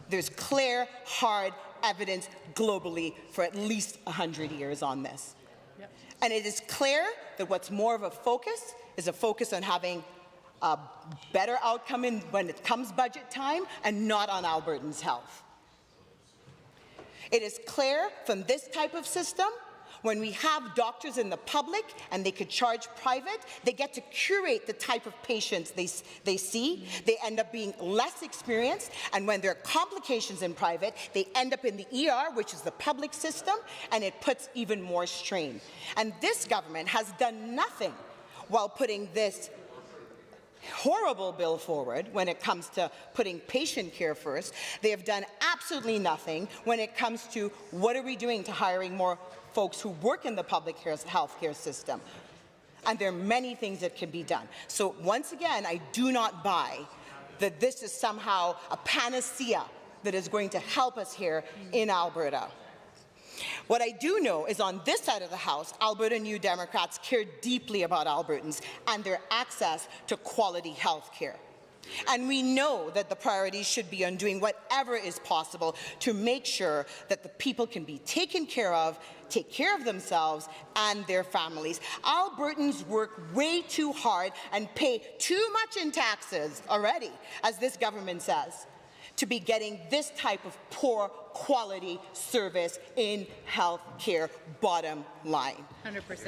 There's clear, hard evidence globally for at least 100 years on this. Yep. And it is clear that what's more of a focus is a focus on having a better outcome when it comes budget time and not on Albertans' health. It is clear from this type of system, when we have doctors in the public and they could charge private, they get to curate the type of patients they see. They end up being less experienced, and when there are complications in private, they end up in the ER, which is the public system, and it puts even more strain. And this government has done nothing while putting this horrible bill forward when it comes to putting patient care first. They have done absolutely nothing when it comes to what are we doing to hiring more folks who work in the public health care system. And there are many things that can be done. So once again, I do not buy that this is somehow a panacea that is going to help us here in Alberta. What I do know is on this side of the House, Alberta New Democrats care deeply about Albertans and their access to quality health care. And we know that the priorities should be on doing whatever is possible to make sure that the people can be taken care of, take care of themselves and their families. Albertans work way too hard and pay too much in taxes already, as this government says, to be getting this type of poor quality service in health care, bottom line. 100%.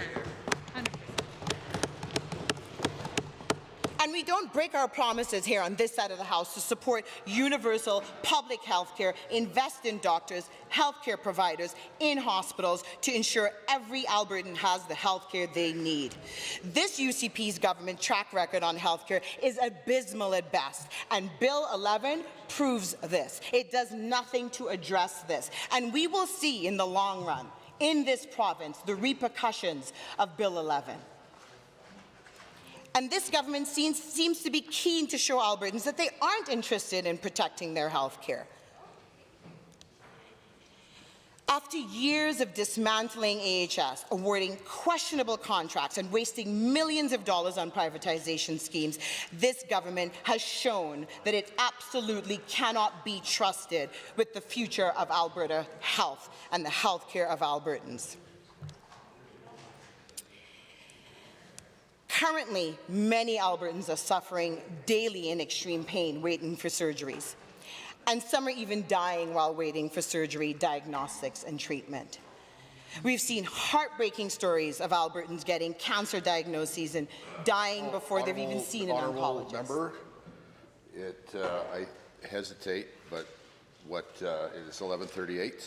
And we don't break our promises here on this side of the House to support universal public health care, invest in doctors, health care providers, in hospitals to ensure every Albertan has the health care they need. This UCP's government track record on health care is abysmal at best, and Bill 11 proves this. It does nothing to address this. And we will see in the long run, in this province, the repercussions of Bill 11. And this government seems to be keen to show Albertans that they aren't interested in protecting their health care. After years of dismantling AHS, awarding questionable contracts and wasting millions of dollars on privatization schemes, this government has shown that it absolutely cannot be trusted with the future of Alberta health and the health care of Albertans. Currently, many Albertans are suffering daily in extreme pain waiting for surgeries, and some are even dying while waiting for surgery, diagnostics, and treatment. We've seen heartbreaking stories of Albertans getting cancer diagnoses and dying before they've even seen an oncologist. Member, I hesitate, but it is 11:38,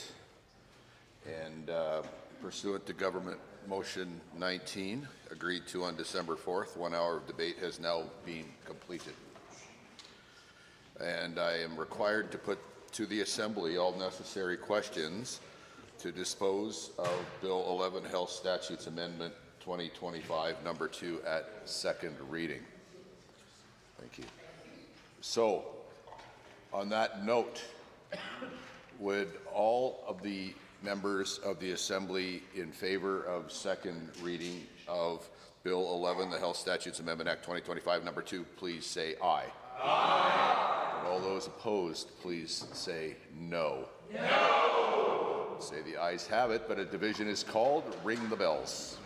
and pursuant to Government Motion 19, agreed to on December 4th, 1 hour of debate has now been completed. and I am required to put to the Assembly all necessary questions to dispose of Bill 11 Health Statutes Amendment 2025 number 2 at second reading. Thank you. So, on that note, would all of the members of the Assembly in favor of second reading of Bill 11, the Health Statutes Amendment Act 2025 number 2, please say aye. Aye. And all those opposed, please say no. No. Say the ayes have it, but a division is called. Ring the bells.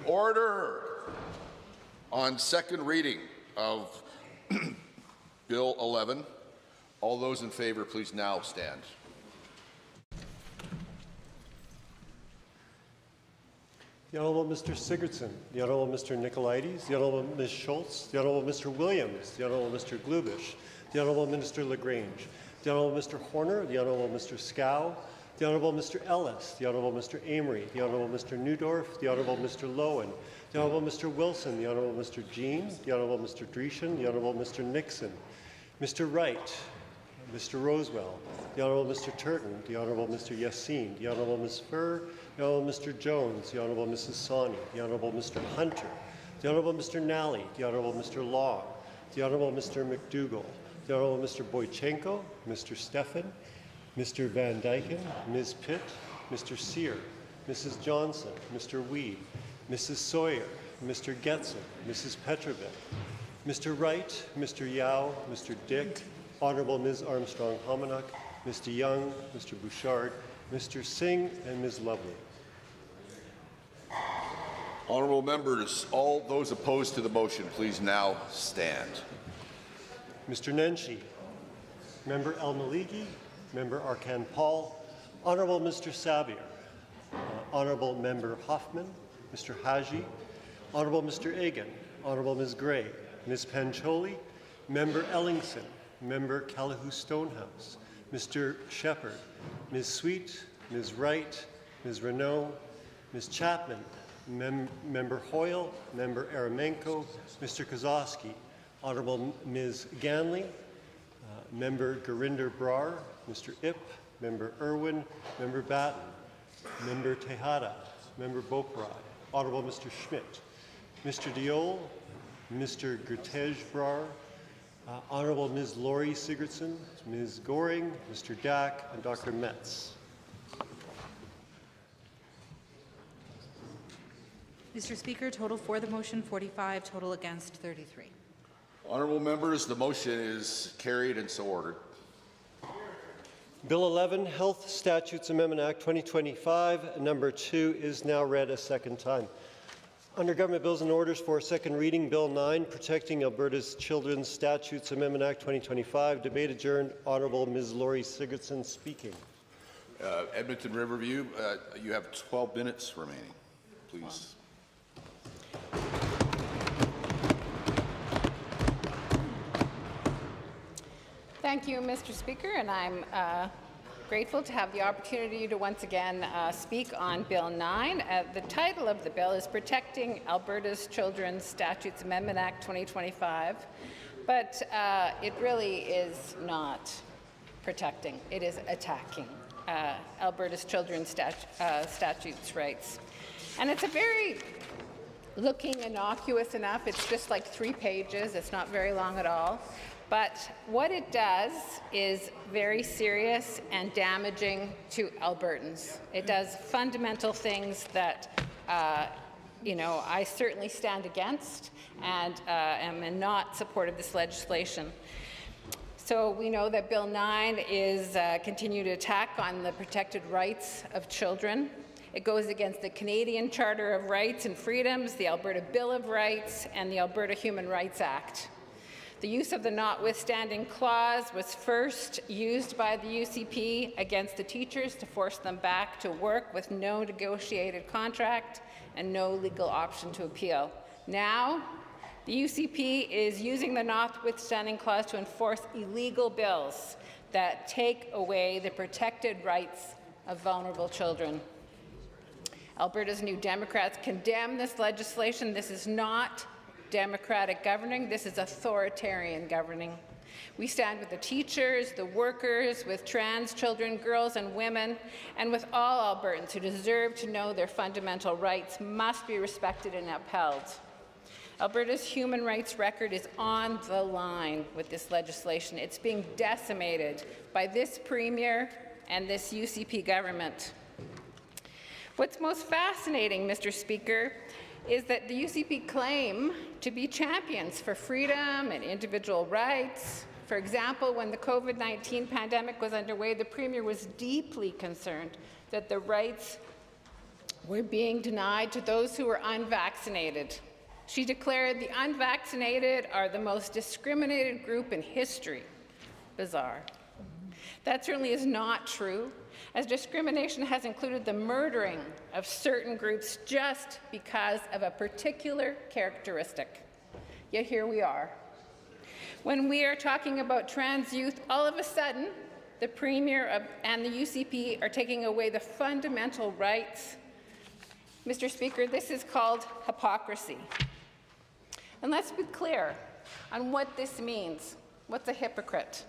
Order. On second reading of Bill 11, all those in favor, please now stand. The Honourable Mr. Sigurdsson, the Honourable Mr. Nicolaides, the Honourable Ms. Schultz, the Honourable Mr. Williams, the Honourable Mr. Glubish, the Honourable Minister LaGrange, the Honourable Mr. Horner, the Honourable Mr. Scow, the Honourable Mr. Ellis, the Honourable Mr. Amory, the Honourable Mr. Newdorf, the Honourable Mr. Lowen, the Honourable Mr. Wilson, the Honourable Mr. Jean, the Honourable Mr. Dreeshen, the Honourable Mr. Nixon, Mr. Wright, Mr. Rosewell, the Honourable Mr. Turton, the Honourable Mr. Yassine, the Honourable Ms. Furr, the Honourable Mr. Jones, the Honourable Mrs. Sawney, the Honourable Mr. Hunter, the Honourable Mr. Nally, the Honourable Mr. Long, the Honourable Mr. McDougall, the Honourable Mr. Boychenko, Mr. Stefan, Mr. Van Dyken, Ms. Pitt, Mr. Sear, Mrs. Johnson, Mr. Weed, Mrs. Sawyer, Mr. Getson, Mrs. Petrovic, Mr. Wright, Mr. Yao, Mr. Dick, Honourable Ms. Armstrong-Hominack, Mr. Young, Mr. Bouchard, Mr. Singh, and Ms. Lovely. Honourable members, all those opposed to the motion, please now stand. Mr. Nenshi, Member El-Maliki, Member Arkan Paul, Honourable Mr. Savier, Honourable Member Hoffman, Mr. Haji, Honourable Mr. Egan, Honourable Ms. Gray, Ms. Pancholi, Member Ellingson, Member Callahoo Stonehouse, Mr. Shepherd, Ms. Sweet, Ms. Wright, Ms. Renault, Ms. Chapman, Member Hoyle, Member Eremenko, Mr. Kozowski, Honourable Ms. Ganley, Member Gurinder Brar, Mr. Ip, Member Irwin, Member Batten, Member Tejada, Member Boparai, Honourable Mr. Schmidt, Mr. Diol, Mr. Gurtej Brar, Honourable Ms. Laurie Sigurdsson, Ms. Goring, Mr. Dack, and Dr. Metz. Mr. Speaker, total for the motion 45, total against 33. Honourable members, the motion is carried and so ordered. Bill 11, Health Statutes Amendment Act 2025, number 2, is now read a second time. Under Government Bills and Orders for second reading, Bill 9, Protecting Alberta's Children's Statutes Amendment Act 2025, debate adjourned. Honourable Ms. Laurie Sigurdsson speaking. Edmonton Riverview, you have 12 minutes remaining. Please. Thank you, Mr. Speaker, and I'm grateful to have the opportunity to once again speak on Bill 9. The title of the bill is Protecting Alberta's Children's Statutes Amendment Act 2025, but it really is not protecting. It is attacking Alberta's children's statutes rights. And it's a very looking innocuous enough. It's just like 3 pages. It's not very long at all. But what it does is very serious and damaging to Albertans. It does fundamental things that, I certainly stand against and am not support of this legislation. So we know that Bill 9 is a continued attack on the protected rights of children. It goes against the Canadian Charter of Rights and Freedoms, the Alberta Bill of Rights, and the Alberta Human Rights Act. The use of the notwithstanding clause was first used by the UCP against the teachers to force them back to work with no negotiated contract and no legal option to appeal. Now, the UCP is using the notwithstanding clause to enforce illegal bills that take away the protected rights of vulnerable children. Alberta's New Democrats condemn this legislation. This is not democratic governing. This is authoritarian governing. We stand with the teachers, the workers, with trans children, girls and women, and with all Albertans who deserve to know their fundamental rights must be respected and upheld. Alberta's human rights record is on the line with this legislation. It's being decimated by this Premier and this UCP government. What's most fascinating, Mr. Speaker, is that the UCP claim to be champions for freedom and individual rights. For example, when the COVID-19 pandemic was underway, the Premier was deeply concerned that the rights were being denied to those who were unvaccinated. She declared the unvaccinated are the most discriminated group in history. Bizarre. That certainly is not true, as discrimination has included the murdering of certain groups just because of a particular characteristic. Yet here we are. When we are talking about trans youth, all of a sudden, the Premier and the UCP are taking away the fundamental rights. Mr. Speaker, this is called hypocrisy. And let's be clear on what this means. What's a hypocrite?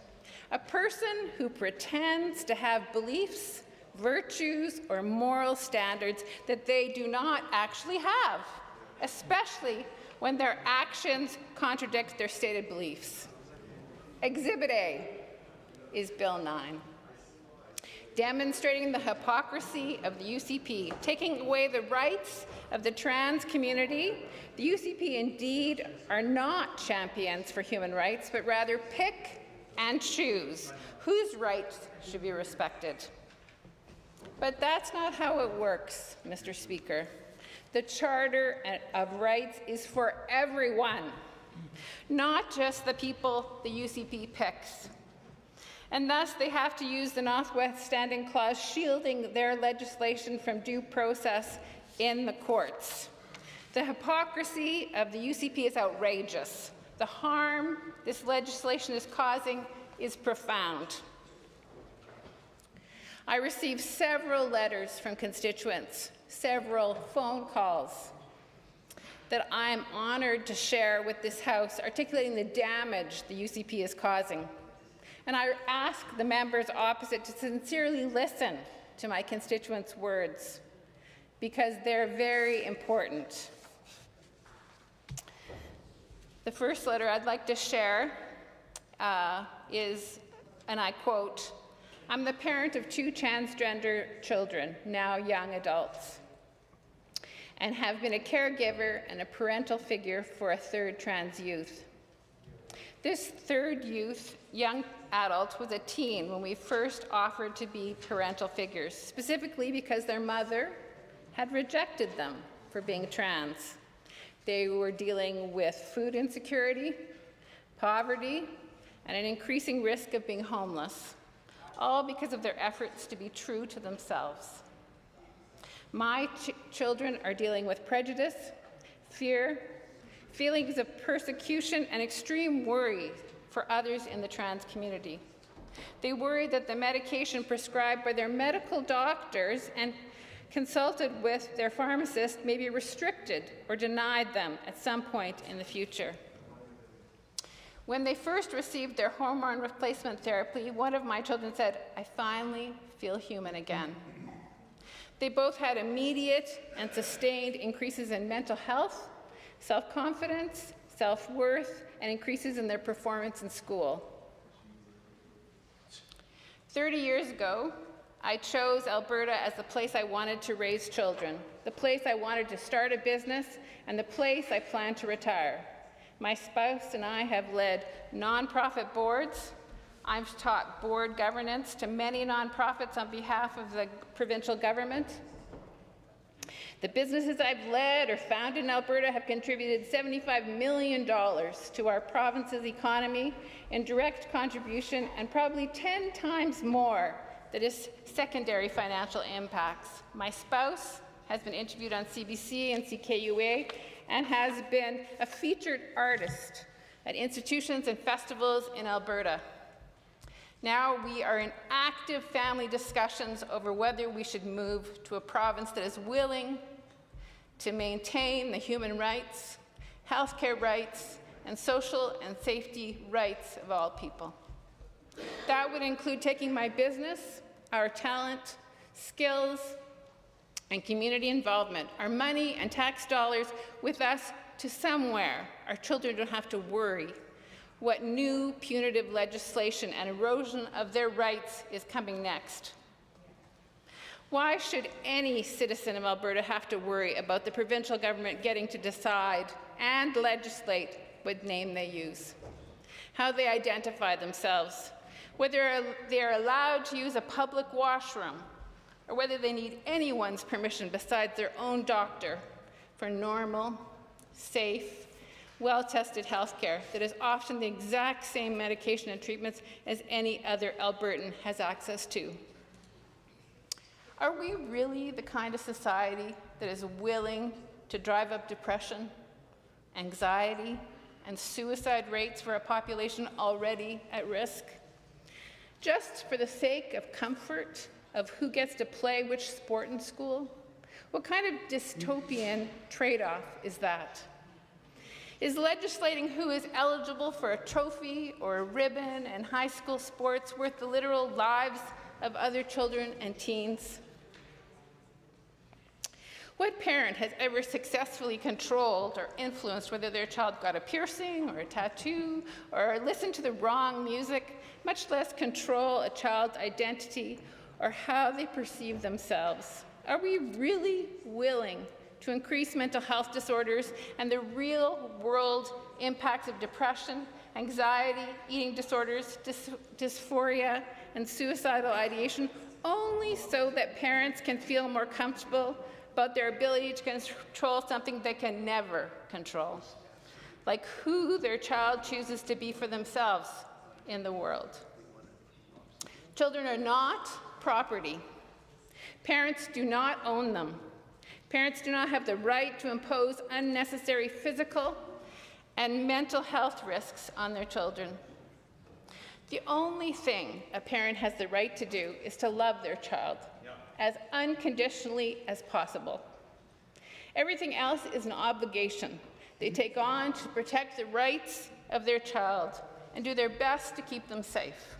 A person who pretends to have beliefs, virtues, or moral standards that they do not actually have, especially when their actions contradict their stated beliefs. Exhibit A is Bill 9, demonstrating the hypocrisy of the UCP, taking away the rights of the trans community. The UCP indeed are not champions for human rights, but rather pick and choose whose rights should be respected. But that's not how it works, Mr. Speaker. The Charter of Rights is for everyone, not just the people the UCP picks. And thus, they have to use the notwithstanding clause shielding their legislation from due process in the courts. The hypocrisy of the UCP is outrageous. The harm this legislation is causing is profound. I received several letters from constituents several phone calls that I'm honored to share with this House, articulating the damage the UCP is causing. And I ask the members opposite to sincerely listen to my constituents' words, because they're very important. The first letter I'd like to share is, and I quote, "I'm the parent of 2 transgender children, now young adults, and have been a caregiver and a parental figure for a 3rd trans youth. This 3rd young adult was a teen when we first offered to be parental figures, specifically because their mother had rejected them for being trans. They were dealing with food insecurity, poverty, and an increasing risk of being homeless, all because of their efforts to be true to themselves. My children are dealing with prejudice, fear, feelings of persecution, and extreme worry for others in the trans community. They worry that the medication prescribed by their medical doctors and consulted with their pharmacist may be restricted or denied them at some point in the future. When they first received their hormone replacement therapy, one of my children said, 'I finally feel human again.' They both had immediate and sustained increases in mental health, self-confidence, self-worth, and increases in their performance in school. 30 years ago, I chose Alberta as the place I wanted to raise children, the place I wanted to start a business, and the place I plan to retire. My spouse and I have led nonprofit boards. I've taught board governance to many nonprofits on behalf of the provincial government. The businesses I've led or founded in Alberta have contributed $75 million to our province's economy in direct contribution, and probably 10 times more that is secondary financial impacts. My spouse has been interviewed on CBC and CKUA and has been a featured artist at institutions and festivals in Alberta. Now we are in active family discussions over whether we should move to a province that is willing to maintain the human rights, healthcare rights, and social and safety rights of all people. That would include taking my business, our talent, skills, and community involvement, our money and tax dollars with us to somewhere our children don't have to worry what new punitive legislation and erosion of their rights is coming next. Why should any citizen of Alberta have to worry about the provincial government getting to decide and legislate what name they use, how they identify themselves, whether they are allowed to use a public washroom, or whether they need anyone's permission besides their own doctor for normal, safe, well-tested health care that is often the exact same medication and treatments as any other Albertan has access to? Are we really the kind of society that is willing to drive up depression, anxiety, and suicide rates for a population already at risk, just for the sake of comfort of who gets to play which sport in school? What kind of dystopian trade-off is that? Is legislating who is eligible for a trophy or a ribbon in high school sports worth the literal lives of other children and teens? What parent has ever successfully controlled or influenced whether their child got a piercing or a tattoo or listened to the wrong music, much less control a child's identity or how they perceive themselves? Are we really willing to increase mental health disorders and the real-world impacts of depression, anxiety, eating disorders, dysphoria, and suicidal ideation only so that parents can feel more comfortable about their ability to control something they can never control, like who their child chooses to be for themselves in the world? Children are not property. Parents do not own them. Parents do not have the right to impose unnecessary physical and mental health risks on their children. The only thing a parent has the right to do is to love their child as unconditionally as possible. Everything else is an obligation they take on to protect the rights of their child and do their best to keep them safe.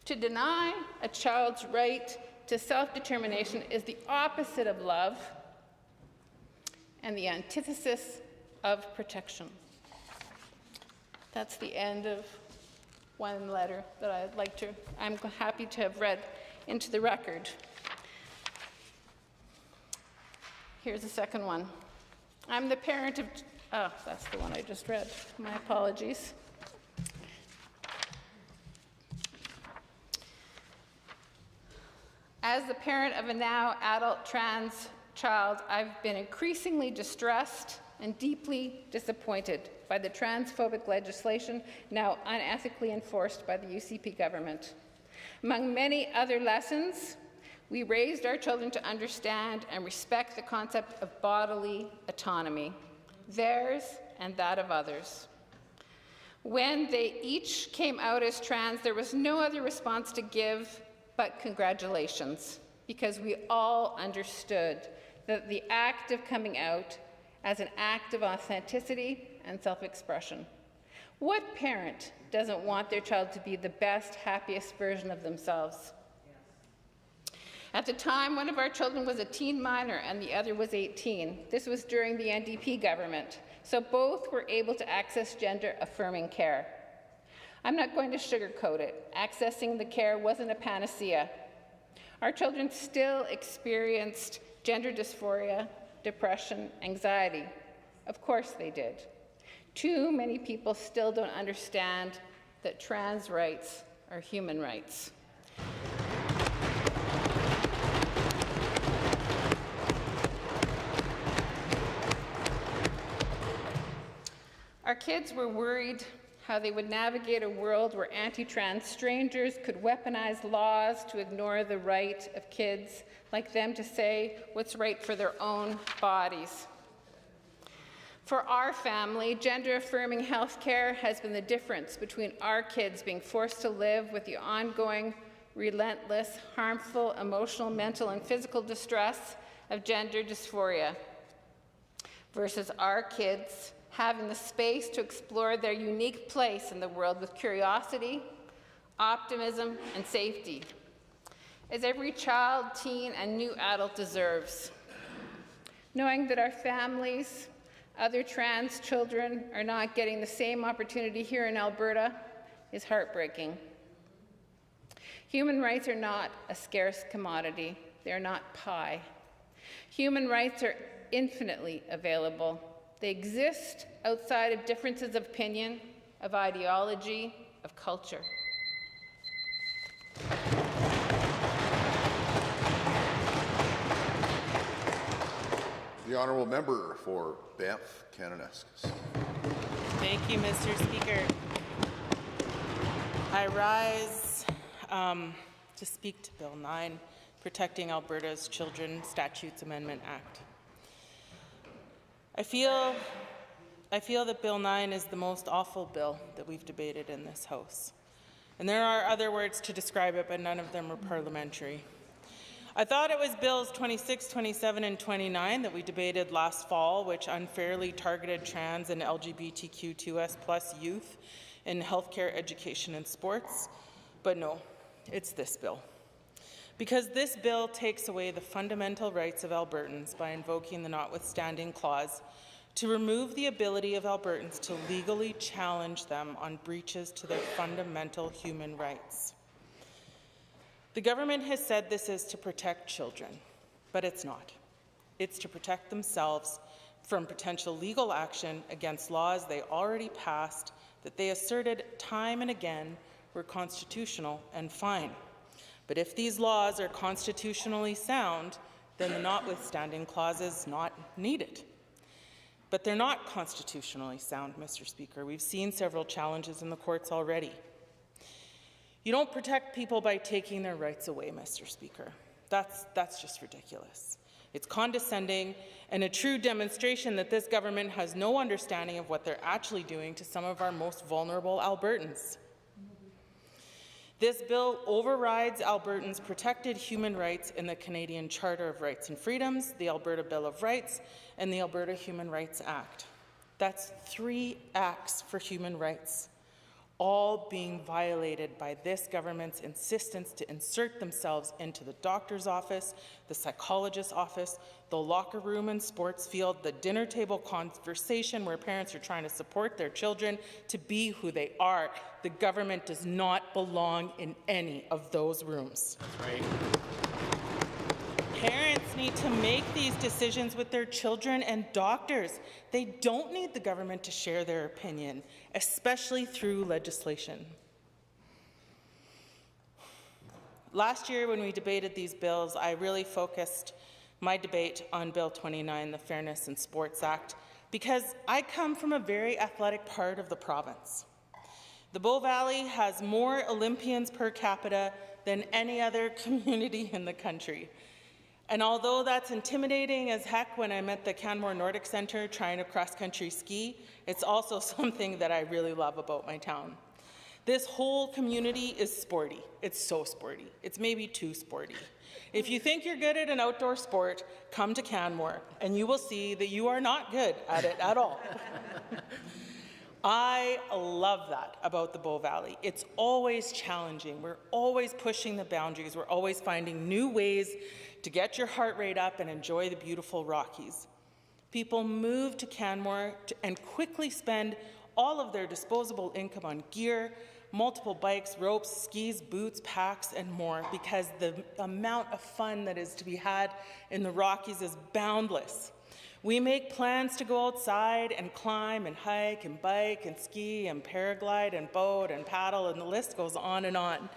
To deny a child's right to self-determination is the opposite of love and the antithesis of protection. That's the end of one letter that I'm happy to have read into the record. Here's the second one. I'm the parent of, that's the one I just read. My apologies. As the parent of a now adult trans child, I've been increasingly distressed and deeply disappointed by the transphobic legislation now unethically enforced by the UCP government. Among many other lessons, we raised our children to understand and respect the concept of bodily autonomy, theirs and that of others. When they each came out as trans, there was no other response to give but congratulations, because we all understood that the act of coming out as an act of authenticity and self-expression. What parent doesn't want their child to be the best, happiest version of themselves? At the time, one of our children was a teen minor and the other was 18. This was during the NDP government, so both were able to access gender-affirming care. I'm not going to sugarcoat it. Accessing the care wasn't a panacea. Our children still experienced gender dysphoria, depression, anxiety. Of course they did. Too many people still don't understand that trans rights are human rights. Our kids were worried how they would navigate a world where anti-trans strangers could weaponize laws to ignore the right of kids like them to say what's right for their own bodies. For our family, gender-affirming health care has been the difference between our kids being forced to live with the ongoing, relentless, harmful, emotional, mental, and physical distress of gender dysphoria versus our kids having the space to explore their unique place in the world with curiosity, optimism, and safety, as every child, teen, and new adult deserves. Knowing that our families, other trans children, are not getting the same opportunity here in Alberta is heartbreaking. Human rights are not a scarce commodity. They're not pie. Human rights are infinitely available. They exist outside of differences of opinion, of ideology, of culture. The honourable member for Banff, Kananaskis. Thank you, Mr. Speaker. I rise to speak to Bill 9, Protecting Alberta's Children Statutes Amendment Act. I feel that Bill 9 is the most awful bill that we've debated in this House. And there are other words to describe it, but none of them are parliamentary. I thought it was Bills 26, 27, and 29 that we debated last fall, which unfairly targeted trans and LGBTQ2S+ youth in healthcare, education, and sports. But no, it's this bill. Because this bill takes away the fundamental rights of Albertans by invoking the notwithstanding clause to remove the ability of Albertans to legally challenge them on breaches to their fundamental human rights. The government has said this is to protect children, but it's not. It's to protect themselves from potential legal action against laws they already passed that they asserted time and again were constitutional and fine. But if these laws are constitutionally sound, then the notwithstanding clause is not needed. But they're not constitutionally sound, Mr. Speaker. We've seen several challenges in the courts already. You don't protect people by taking their rights away, Mr. Speaker. That's just ridiculous. It's condescending and a true demonstration that this government has no understanding of what they're actually doing to some of our most vulnerable Albertans. This bill overrides Albertans' protected human rights in the Canadian Charter of Rights and Freedoms, the Alberta Bill of Rights, and the Alberta Human Rights Act. That's 3 acts for human rights, all being violated by this government's insistence to insert themselves into the doctor's office, the psychologist's office, the locker room and sports field, the dinner table conversation where parents are trying to support their children to be who they are. The government does not belong in any of those rooms. That's right. Parents need to make these decisions with their children and doctors. They don't need the government to share their opinion, especially through legislation. Last year, when we debated these bills, I really focused my debate on Bill 29, the Fairness in Sports Act, because I come from a very athletic part of the province. The Bow Valley has more Olympians per capita than any other community in the country. And although that's intimidating as heck when I'm at the Canmore Nordic Centre trying to cross-country ski, it's also something that I really love about my town. This whole community is sporty. It's so sporty. It's maybe too sporty. If you think you're good at an outdoor sport, come to Canmore, and you will see that you are not good at it at all. I love that about the Bow Valley. It's always challenging. We're always pushing the boundaries. We're always finding new ways to get your heart rate up and enjoy the beautiful Rockies. People move to Canmore and quickly spend all of their disposable income on gear, multiple bikes, ropes, skis, boots, packs, and more, because the amount of fun that is to be had in the Rockies is boundless. We make plans to go outside and climb and hike and bike and ski and paraglide and boat and paddle, and the list goes on and on.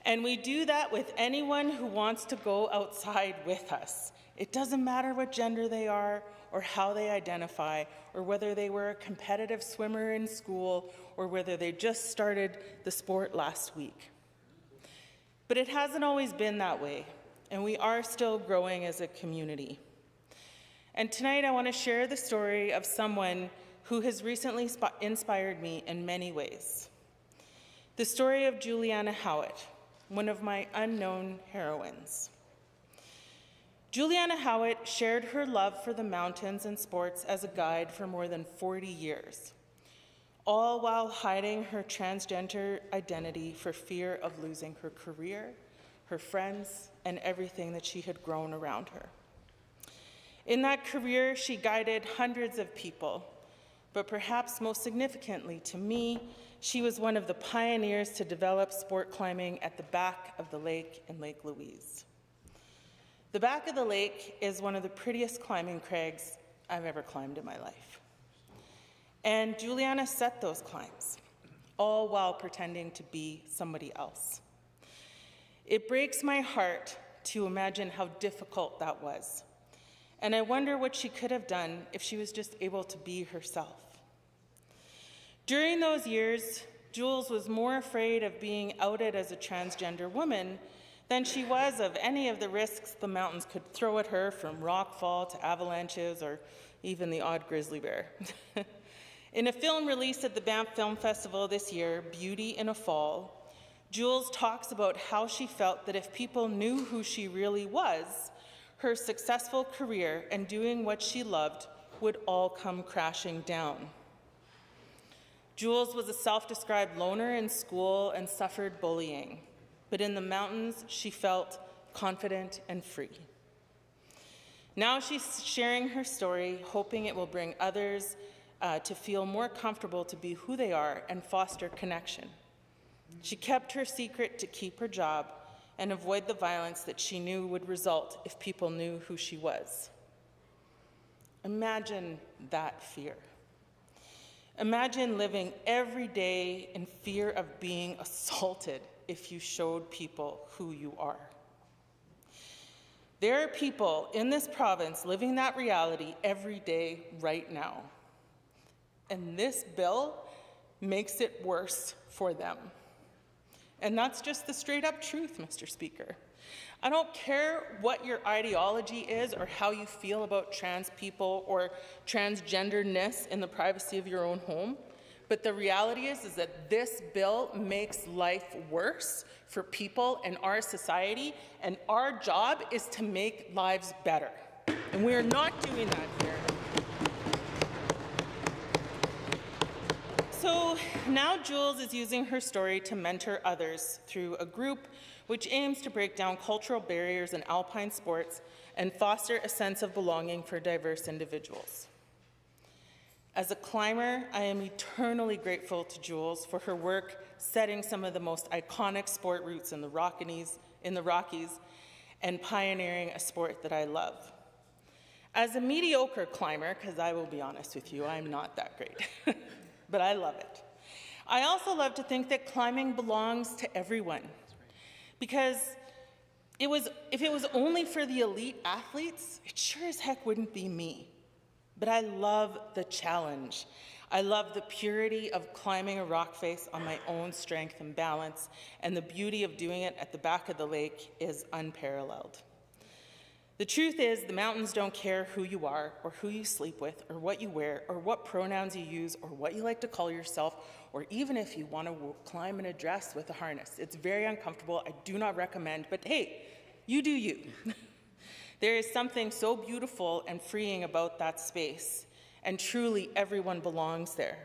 And we do that with anyone who wants to go outside with us. It doesn't matter what gender they are or how they identify, or whether they were a competitive swimmer in school or whether they just started the sport last week. But it hasn't always been that way, and we are still growing as a community. And tonight I want to share the story of someone who has recently inspired me in many ways. The story of Juliana Howitt, one of my unknown heroines. Juliana Howitt shared her love for the mountains and sports as a guide for more than 40 years, all while hiding her transgender identity for fear of losing her career, her friends, and everything that she had grown around her. In that career, she guided hundreds of people, but perhaps most significantly to me, she was one of the pioneers to develop sport climbing at the back of the lake in Lake Louise. The back of the lake is one of the prettiest climbing crags I've ever climbed in my life. And Juliana set those climbs, all while pretending to be somebody else. It breaks my heart to imagine how difficult that was. And I wonder what she could have done if she was just able to be herself. During those years, Jules was more afraid of being outed as a transgender woman than she was of any of the risks the mountains could throw at her, from rockfall to avalanches or even the odd grizzly bear. In a film released at the Banff Film Festival this year, Beauty in a Fall, Jules talks about how she felt that if people knew who she really was, her successful career and doing what she loved would all come crashing down. Jules was a self-described loner in school and suffered bullying, but in the mountains, she felt confident and free. Now she's sharing her story, hoping it will bring others to feel more comfortable to be who they are and foster connection. She kept her secret to keep her job and avoid the violence that she knew would result if people knew who she was. Imagine that fear. Imagine living every day in fear of being assaulted if you showed people who you are. There are people in this province living that reality every day right now. And this bill makes it worse for them. And that's just the straight up truth, Mr. Speaker. I don't care what your ideology is or how you feel about trans people or transgenderness in the privacy of your own home, But the reality is that this bill makes life worse for people in our society, and our job is to make lives better. And we are not doing that here. So now Jules is using her story to mentor others through a group which aims to break down cultural barriers in alpine sports and foster a sense of belonging for diverse individuals. As a climber, I am eternally grateful to Jules for her work setting some of the most iconic sport routes in the Rockies and pioneering a sport that I love. As a mediocre climber, because I will be honest with you, I'm not that great, but I love it. I also love to think that climbing belongs to everyone, because if it was only for the elite athletes, it sure as heck wouldn't be me. But I love the challenge. I love the purity of climbing a rock face on my own strength and balance, and the beauty of doing it at the back of the lake is unparalleled. The truth is, the mountains don't care who you are, or who you sleep with, or what you wear, or what pronouns you use, or what you like to call yourself, or even if you want to climb in a dress with a harness. It's very uncomfortable. I do not recommend, but hey, you do you. There is something so beautiful and freeing about that space, and truly everyone belongs there.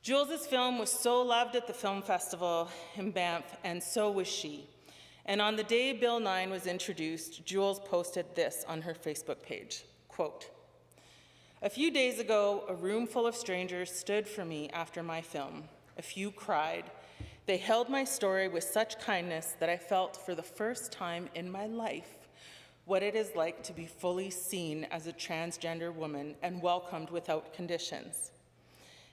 Jules's film was so loved at the film festival in Banff, and so was she. And on the day Bill 9 was introduced, Jules posted this on her Facebook page, quote, "A few days ago, a room full of strangers stood for me after my film. A few cried. They held my story with such kindness that I felt for the first time in my life what it is like to be fully seen as a transgender woman and welcomed without conditions.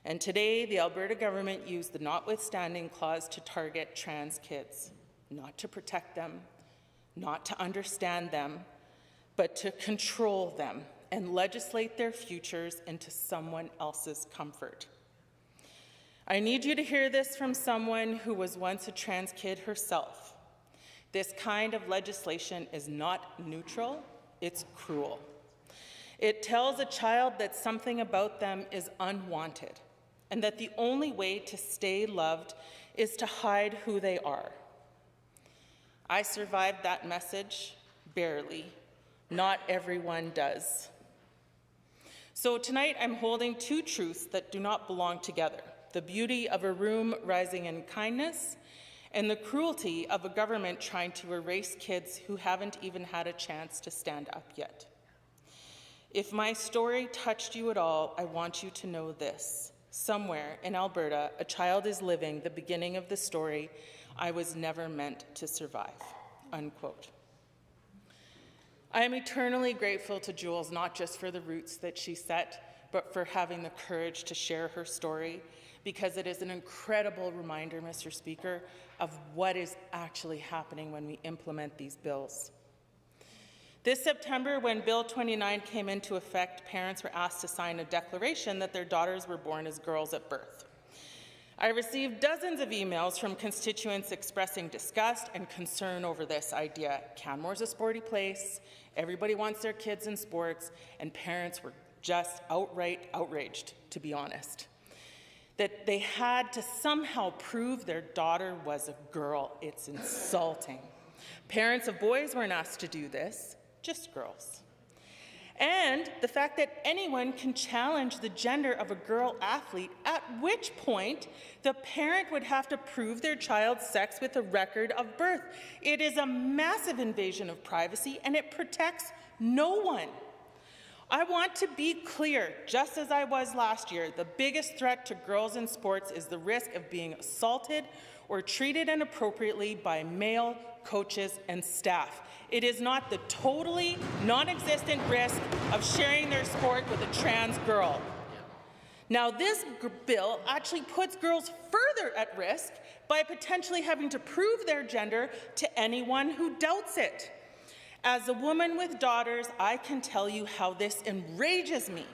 And today, the Alberta government used the notwithstanding clause to target trans kids, not to protect them, not to understand them, but to control them and legislate their futures into someone else's comfort. I need you to hear this from someone who was once a trans kid herself. This kind of legislation is not neutral, it's cruel. It tells a child that something about them is unwanted, and that the only way to stay loved is to hide who they are. I survived that message, barely. Not everyone does. So tonight I'm holding two truths that do not belong together: the beauty of a room rising in kindness, and the cruelty of a government trying to erase kids who haven't even had a chance to stand up yet. If my story touched you at all, I want you to know this. Somewhere in Alberta, a child is living the beginning of the story I was never meant to survive," unquote. I am eternally grateful to Jules, not just for the roots that she set, but for having the courage to share her story, because it is an incredible reminder, Mr. Speaker, of what is actually happening when we implement these bills. This September, when Bill 29 came into effect, parents were asked to sign a declaration that their daughters were born as girls at birth. I received dozens of emails from constituents expressing disgust and concern over this idea. Canmore's a sporty place, everybody wants their kids in sports, and parents were just outright outraged, to be honest, that they had to somehow prove their daughter was a girl. It's insulting. Parents of boys weren't asked to do this, just girls. And the fact that anyone can challenge the gender of a girl athlete, at which point the parent would have to prove their child's sex with a record of birth. It is a massive invasion of privacy, and it protects no one. I want to be clear, just as I was last year, the biggest threat to girls in sports is the risk of being assaulted or treated inappropriately by male coaches and staff. It is not the totally non-existent risk of sharing their sport with a trans girl. Now, this bill actually puts girls further at risk by potentially having to prove their gender to anyone who doubts it. As a woman with daughters, I can tell you how this enrages me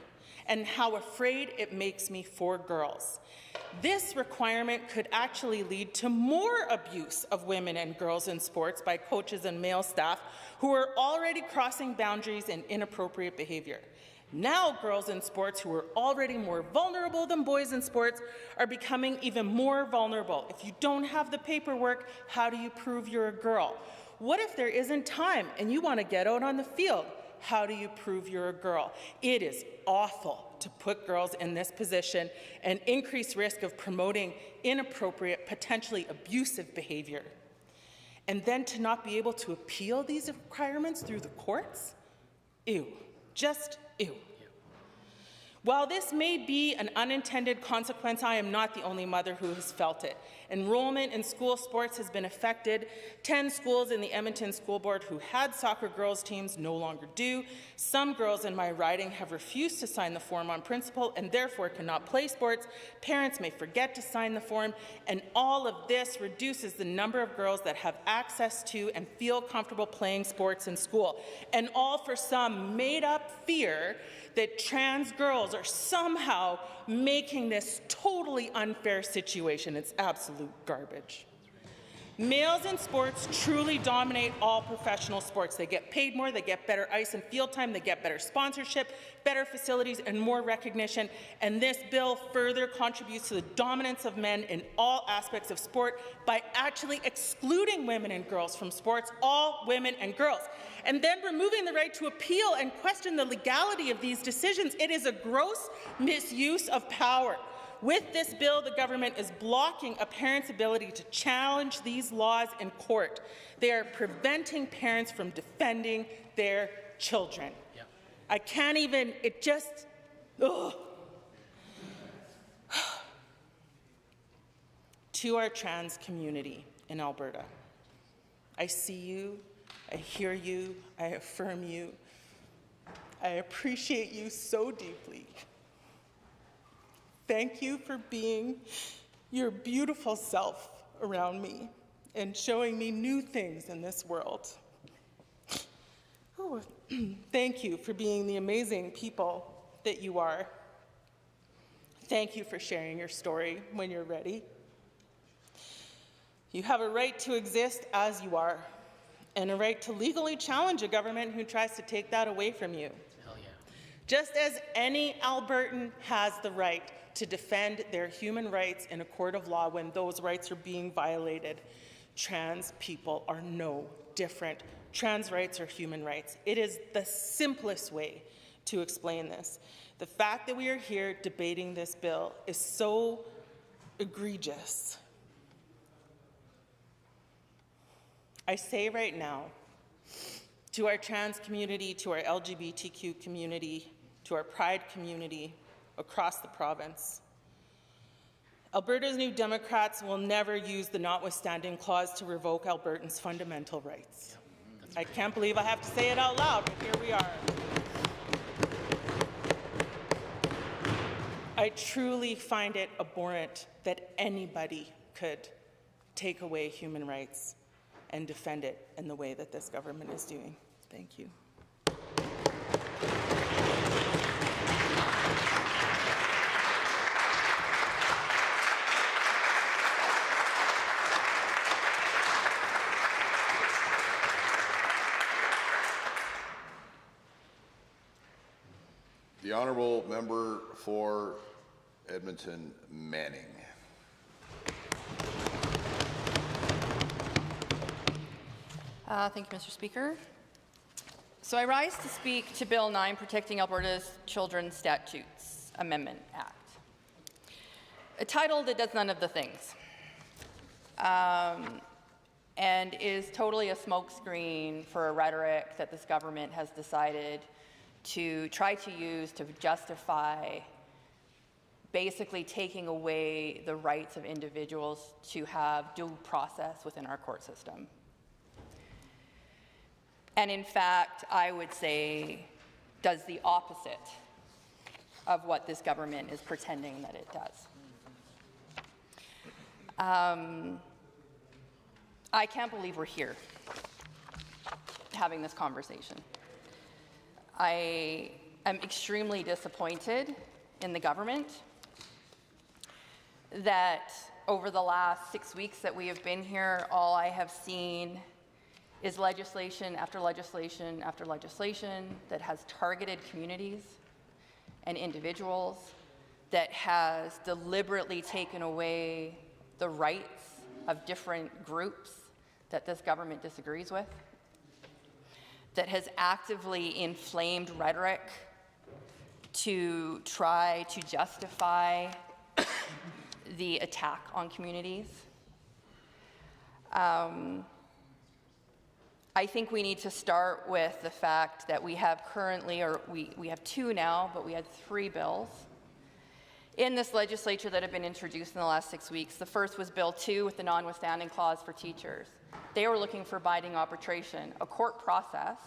and how afraid it makes me for girls. This requirement could actually lead to more abuse of women and girls in sports by coaches and male staff who are already crossing boundaries and inappropriate behavior. Now girls in sports who are already more vulnerable than boys in sports are becoming even more vulnerable. If you don't have the paperwork, how do you prove you're a girl? What if there isn't time and you want to get out on the field? How do you prove you're a girl? It is awful to put girls in this position and increase risk of promoting inappropriate, potentially abusive behavior. And then to not be able to appeal these requirements through the courts? Ew, just ew. While this may be an unintended consequence, I am not the only mother who has felt it. Enrollment in school sports has been affected. 10 schools in the Edmonton School Board who had soccer girls teams no longer do. Some girls in my riding have refused to sign the form on principle and therefore cannot play sports. Parents may forget to sign the form, and all of this reduces the number of girls that have access to and feel comfortable playing sports in school. And all for some made-up fear that trans girls are somehow making this totally unfair situation. It's absolute garbage. Males in sports truly dominate all professional sports. They get paid more, they get better ice and field time, they get better sponsorship, better facilities, and more recognition. And this bill further contributes to the dominance of men in all aspects of sport by actually excluding women and girls from sports, all women and girls, and then removing the right to appeal and question the legality of these decisions. It is a gross misuse of power. With this bill, the government is blocking a parent's ability to challenge these laws in court. They are preventing parents from defending their children. Yep. I can't even, it just, ugh. To our trans community in Alberta, I see you, I hear you, I affirm you. I appreciate you so deeply. Thank you for being your beautiful self around me and showing me new things in this world. Oh, thank you for being the amazing people that you are. Thank you for sharing your story when you're ready. You have a right to exist as you are, and a right to legally challenge a government who tries to take that away from you. Hell yeah. Just as any Albertan has the right to defend their human rights in a court of law when those rights are being violated, trans people are no different. Trans rights are human rights. It is the simplest way to explain this. The fact that we are here debating this bill is so egregious. I say right now, to our trans community, to our LGBTQ community, to our Pride community across the province, Alberta's New Democrats will never use the notwithstanding clause to revoke Albertans' fundamental rights. I can't believe I have to say it out loud, but here we are. I truly find it abhorrent that anybody could take away human rights and defend it in the way that this government is doing. Thank you. The honourable member for Edmonton Manning. Thank you, Mr. Speaker. So I rise to speak to Bill 9, Protecting Alberta's Children's Statutes Amendment Act. Titled, it does none of the things, and is totally a smokescreen for a rhetoric that this government has decided to try to use to justify basically taking away the rights of individuals to have due process within our court system. And in fact, I would say, does the opposite of what this government is pretending that it does. I can't believe we're here having this conversation. I am extremely disappointed in the government that over the last 6 weeks that we have been here, all I have seen is legislation after legislation after legislation that has targeted communities and individuals, that has deliberately taken away the rights of different groups that this government disagrees with, that has actively inflamed rhetoric to try to justify the attack on communities. I think we need to start with the fact that we have currently, or we have 2 now, but we had 3 bills in this legislature that have been introduced in the last 6 weeks. The first was Bill 2 with the notwithstanding clause for teachers. They were looking for binding arbitration, a court process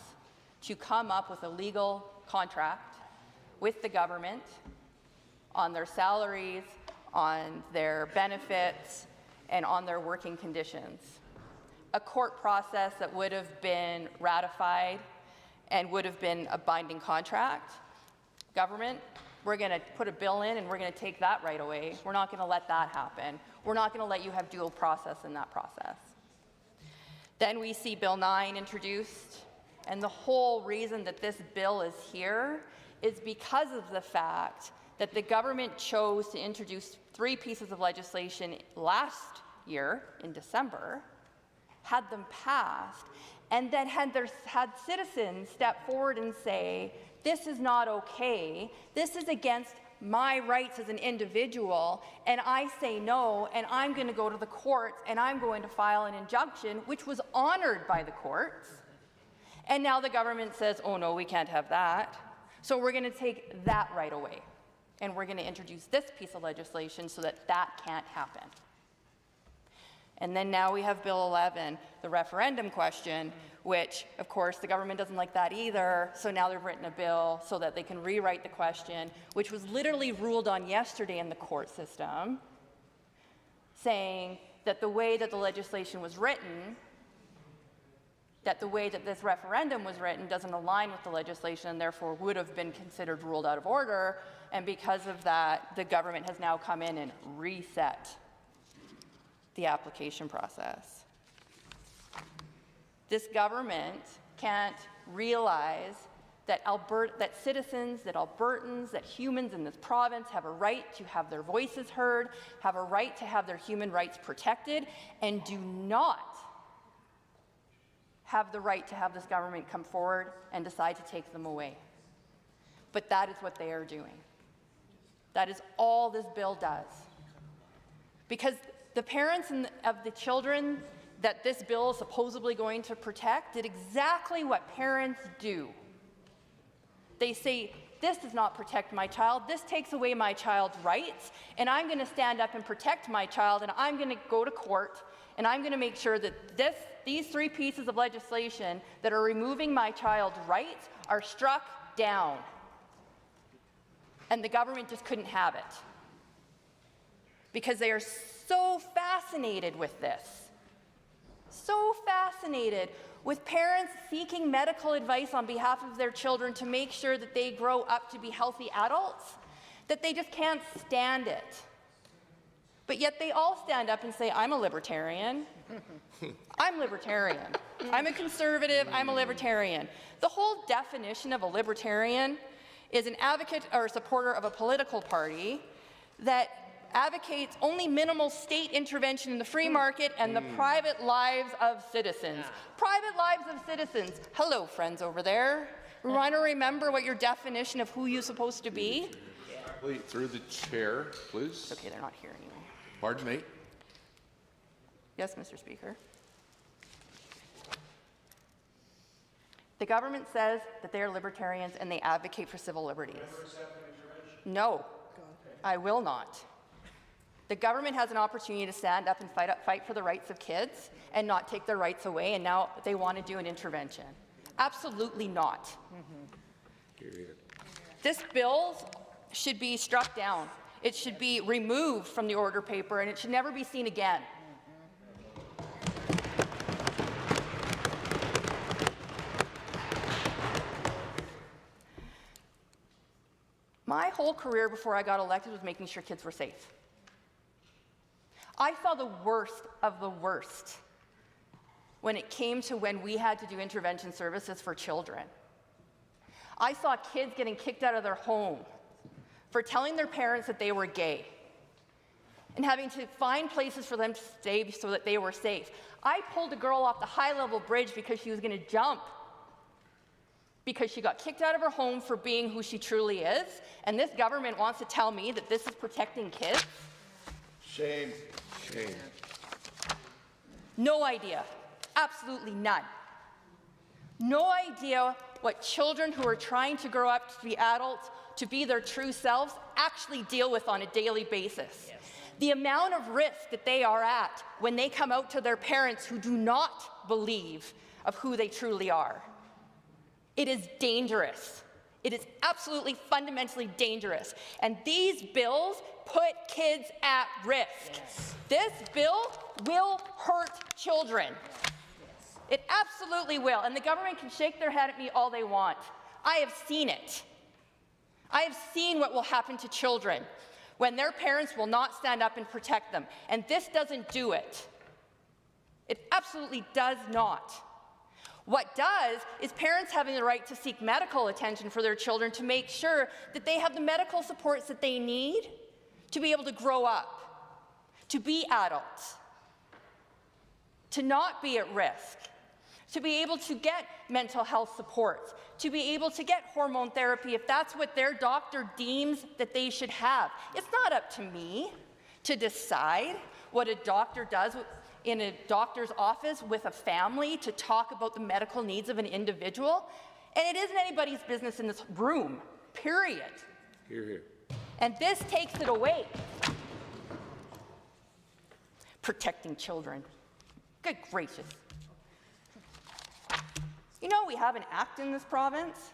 to come up with a legal contract with the government on their salaries, on their benefits, and on their working conditions. A court process that would have been ratified and would have been a binding contract. Government, we're going to put a bill in and we're going to take that right away. We're not going to let that happen. We're not going to let you have dual process in that process. Then we see Bill 9 introduced, and the whole reason that this bill is here is because of the fact that the government chose to introduce 3 pieces of legislation last year in December, had them passed, and then had citizens step forward and say, this is not okay, this is against my rights as an individual, and I say no, and I'm going to go to the courts, and I'm going to file an injunction, which was honored by the courts. And now the government says, oh no, we can't have that. So we're going to take that right away, and we're going to introduce this piece of legislation so that that can't happen. And then now we have Bill 11, the referendum question, which, of course, the government doesn't like that either, so now they've written a bill so that they can rewrite the question, which was literally ruled on yesterday in the court system, saying that the way that the legislation was written, that the way that this referendum was written doesn't align with the legislation and therefore would have been considered ruled out of order, and because of that, the government has now come in and reset the application process. This government can't realize that citizens, that Albertans, that humans in this province have a right to have their voices heard, have a right to have their human rights protected, and do not have the right to have this government come forward and decide to take them away. But that is what they are doing. That is all this bill does. Because the parents of the children that this bill is supposedly going to protect did exactly what parents do. They say, this does not protect my child, this takes away my child's rights, and I'm going to stand up and protect my child, and I'm going to go to court, and I'm going to make sure that these 3 pieces of legislation that are removing my child's rights are struck down. And the government just couldn't have it. Because they are so fascinated with this. So fascinated with parents seeking medical advice on behalf of their children to make sure that they grow up to be healthy adults, that they just can't stand it. But yet they all stand up and say, I'm a libertarian. I'm libertarian. I'm a conservative, I'm a libertarian. The whole definition of a libertarian is an advocate or a supporter of a political party that advocates only minimal state intervention in the free market and the private lives of citizens. Private lives of citizens. Hello, friends over there. Want to remember what your definition of who you're supposed to be? Through the chair, please. Okay, they're not here anyway. Pardon me. Yes, Mr. Speaker. The government says that they are libertarians and they advocate for civil liberties. No, I will not. The government has an opportunity to stand up and fight for the rights of kids and not take their rights away, and now they want to do an intervention. Absolutely not. This bill should be struck down. It should be removed from the order paper, and it should never be seen again. My whole career before I got elected was making sure kids were safe. I saw the worst of the worst when it came to when we had to do intervention services for children. I saw kids getting kicked out of their home for telling their parents that they were gay and having to find places for them to stay so that they were safe. I pulled a girl off the high-level bridge because she was going to jump, because she got kicked out of her home for being who she truly is, and this government wants to tell me that this is protecting kids? Shame. Shame. No idea. Absolutely none. No idea what children who are trying to grow up to be adults, to be their true selves, actually deal with on a daily basis. Yes. The amount of risk that they are at when they come out to their parents who do not believe of who they truly are. It is dangerous. It is absolutely fundamentally dangerous. And these bills put kids at risk. Yes. This bill will hurt children. Yes. It absolutely will. And the government can shake their head at me all they want. I have seen it. I have seen what will happen to children when their parents will not stand up and protect them. And this doesn't do it. It absolutely does not. What does is parents having the right to seek medical attention for their children to make sure that they have the medical supports that they need to be able to grow up, to be adults, to not be at risk, to be able to get mental health supports, to be able to get hormone therapy if that's what their doctor deems that they should have. It's not up to me to decide what a doctor does in a doctor's office with a family to talk about the medical needs of an individual. And it isn't anybody's business in this room, period. Hear, hear. And this takes it away. Protecting children. Good gracious. You know, we have an act in this province.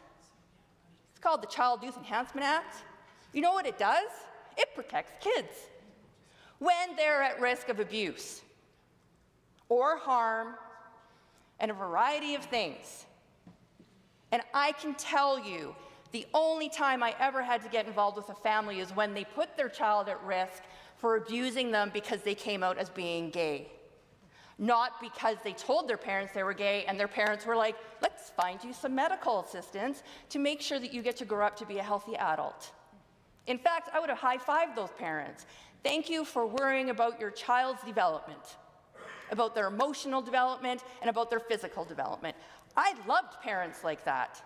It's called the Child Youth Enhancement Act. You know what it does? It protects kids when they're at risk of abuse or harm and a variety of things. And I can tell you, the only time I ever had to get involved with a family is when they put their child at risk for abusing them because they came out as being gay. Not because they told their parents they were gay and their parents were like, let's find you some medical assistance to make sure that you get to grow up to be a healthy adult. In fact, I would have high-fived those parents. Thank you for worrying about your child's development, about their emotional development and about their physical development. I loved parents like that.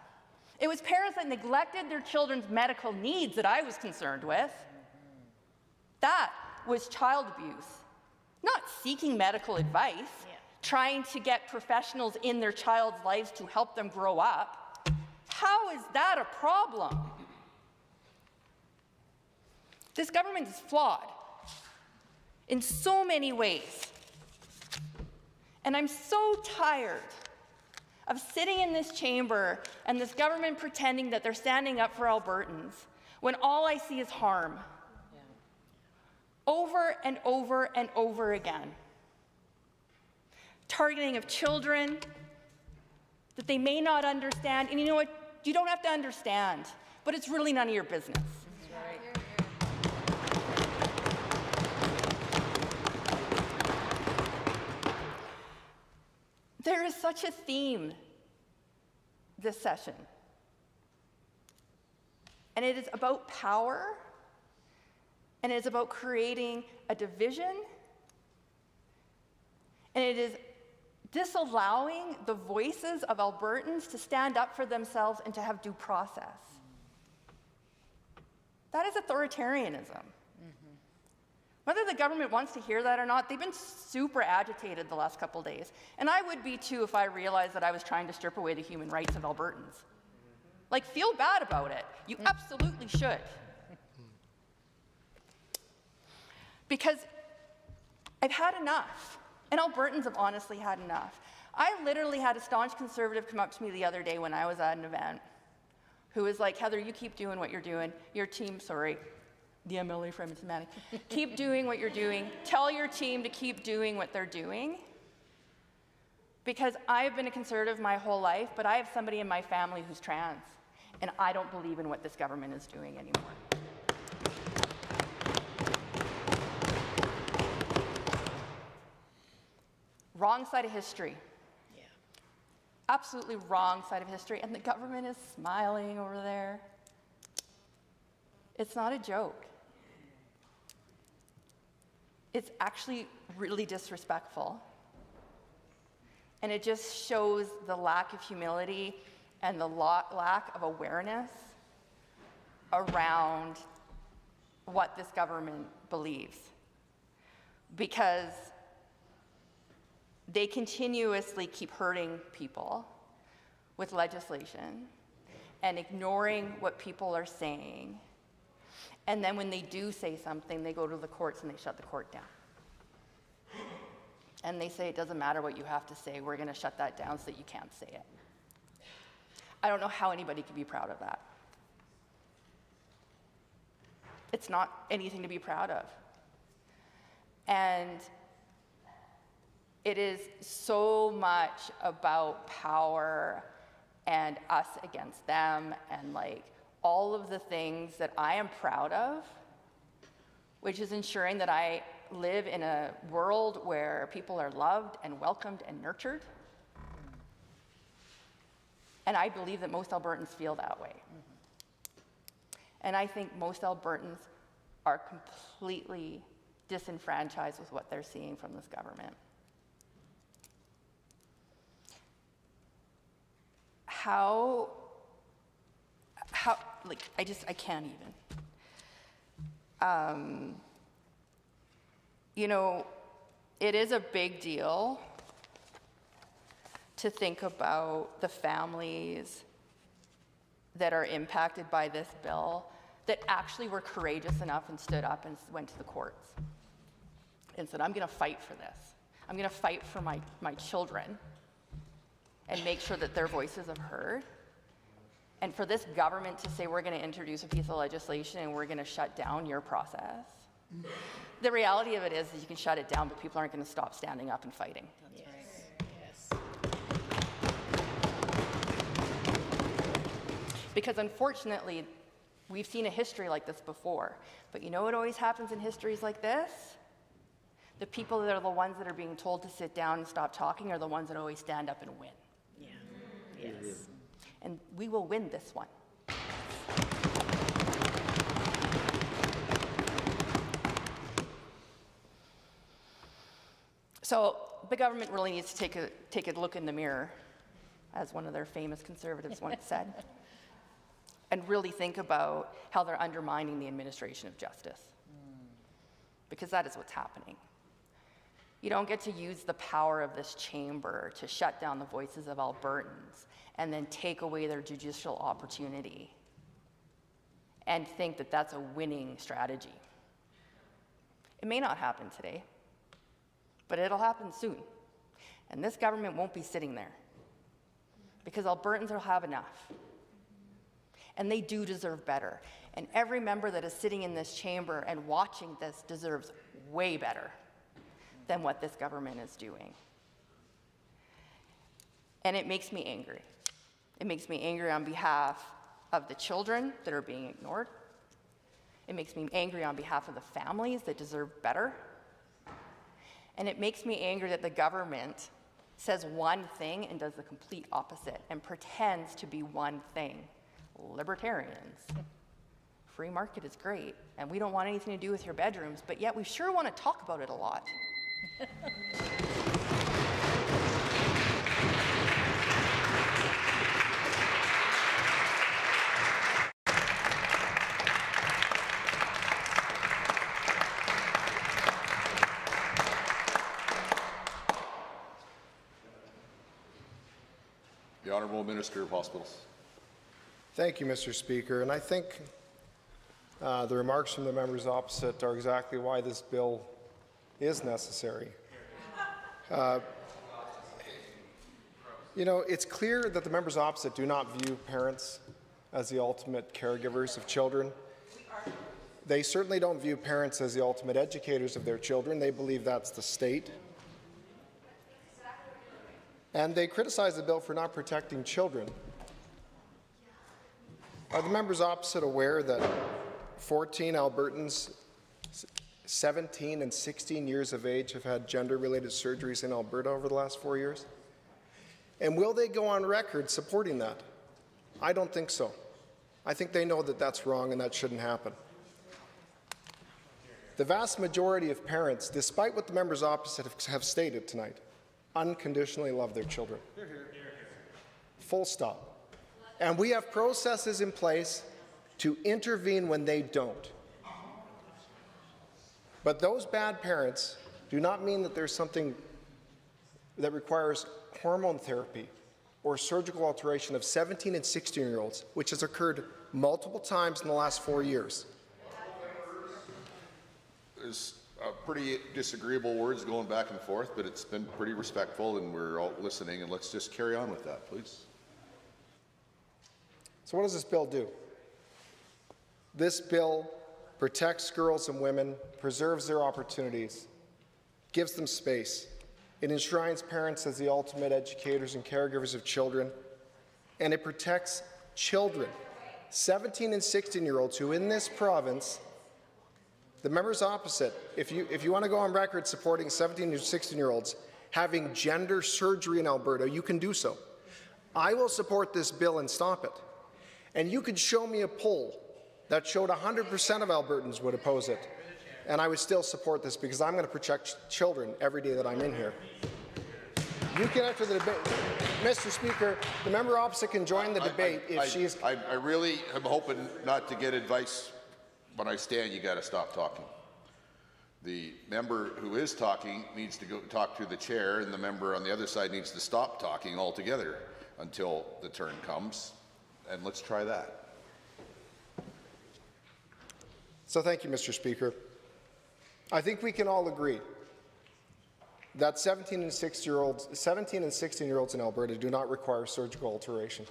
It was parents that neglected their children's medical needs that I was concerned with. That was child abuse. Not seeking medical advice, trying to get professionals in their child's lives to help them grow up. How is that a problem? This government is flawed in so many ways. And I'm so tired of sitting in this chamber and this government pretending that they're standing up for Albertans when all I see is harm. Over and over and over again. Targeting of children that they may not understand. And you know what? You don't have to understand, but it's really none of your business. There is such a theme this session. And it is about power. And it is about creating a division, and it is disallowing the voices of Albertans to stand up for themselves and to have due process. That is authoritarianism. Whether the government wants to hear that or not, they've been super agitated the last couple days. And I would be too if I realized that I was trying to strip away the human rights of Albertans. Like, feel bad about it. You absolutely should. Because I've had enough, and Albertans have honestly had enough. I literally had a staunch conservative come up to me the other day when I was at an event who was like, Heather, you keep doing what you're doing. Your team, sorry, the MLA for Edmonton Manning, keep doing what you're doing. Tell your team to keep doing what they're doing. Because I've been a conservative my whole life, but I have somebody in my family who's trans, and I don't believe in what this government is doing anymore. Wrong side of history. Yeah. Absolutely wrong side of history. And the government is smiling over there. It's not a joke. It's actually really disrespectful. And it just shows the lack of humility and the lack of awareness around what this government believes. Because they continuously keep hurting people with legislation and ignoring what people are saying. And then when they do say something, they go to the courts and they shut the court down. And they say, it doesn't matter what you have to say, we're going to shut that down so that you can't say it. I don't know how anybody can be proud of that. It's not anything to be proud of. And it is so much about power and us against them and like all of the things that I am proud of, which is ensuring that I live in a world where people are loved and welcomed and nurtured. And I believe that most Albertans feel that way. And I think most Albertans are completely disenfranchised with what they're seeing from this government. I can't even. You know, it is a big deal to think about the families that are impacted by this bill that actually were courageous enough and stood up and went to the courts and said, I'm going to fight for this. I'm going to fight for my children and make sure that their voices are heard. And for this government to say, we're going to introduce a piece of legislation and we're going to shut down your process. The reality of it is that you can shut it down, but people aren't going to stop standing up and fighting. That's right. Yes. Because unfortunately, we've seen a history like this before. But you know what always happens in histories like this? The people that are the ones that are being told to sit down and stop talking are the ones that always stand up and win. Yeah. Yes. And we will win this one. So the government really needs to take a look in the mirror, as one of their famous conservatives once said, and really think about how they're undermining the administration of justice. Because that is what's happening. You don't get to use the power of this chamber to shut down the voices of Albertans and then take away their judicial opportunity and think that that's a winning strategy. It may not happen today, but it'll happen soon. And this government won't be sitting there because Albertans will have enough. And they do deserve better. And every member that is sitting in this chamber and watching this deserves way better than what this government is doing. And it makes me angry. It makes me angry on behalf of the children that are being ignored. It makes me angry on behalf of the families that deserve better. And it makes me angry that the government says one thing and does the complete opposite and pretends to be one thing. Libertarians. Free market is great, and we don't want anything to do with your bedrooms, but yet we sure want to talk about it a lot. The Honourable Minister of Hospitals. Thank you, Mr. Speaker. And I think the remarks from the members opposite are exactly why this bill is necessary. You know, it's clear that the members opposite do not view parents as the ultimate caregivers of children. They certainly don't view parents as the ultimate educators of their children. They believe that's the state. And they criticize the bill for not protecting children. Are the members opposite aware that 14 Albertans 17 and 16 years of age have had gender-related surgeries in Alberta over the last 4 years? And will they go on record supporting that? I don't think so. I think they know that that's wrong and that shouldn't happen. The vast majority of parents, despite what the members opposite have stated tonight, unconditionally love their children. Full stop. And we have processes in place to intervene when they don't. But those bad parents do not mean that there's something that requires hormone therapy or surgical alteration of 17 and 16-year-olds, which has occurred multiple times in the last 4 years. There's pretty disagreeable words going back and forth, but it's been pretty respectful, and we're all listening, and let's just carry on with that, please. So what does this bill do? This bill protects girls and women, preserves their opportunities, gives them space. It enshrines parents as the ultimate educators and caregivers of children, and it protects children, 17 and 16-year-olds who in this province, the members opposite, if you want to go on record supporting 17 and 16-year-olds having gender surgery in Alberta, you can do so. I will support this bill and stop it. And you could show me a poll that showed 100% of Albertans would oppose it, and I would still support this because I'm going to protect children every day that I'm in here. You can enter the debate. Mr. Speaker, the member opposite can join the debate if she's... I really am hoping not to get advice. When I stand, you got to stop talking. The member who is talking needs to go talk to the chair, and the member on the other side needs to stop talking altogether until the turn comes. And let's try that. So thank you, Mr. Speaker. I think we can all agree that 17 and 16-year-olds in Alberta do not require surgical alteration.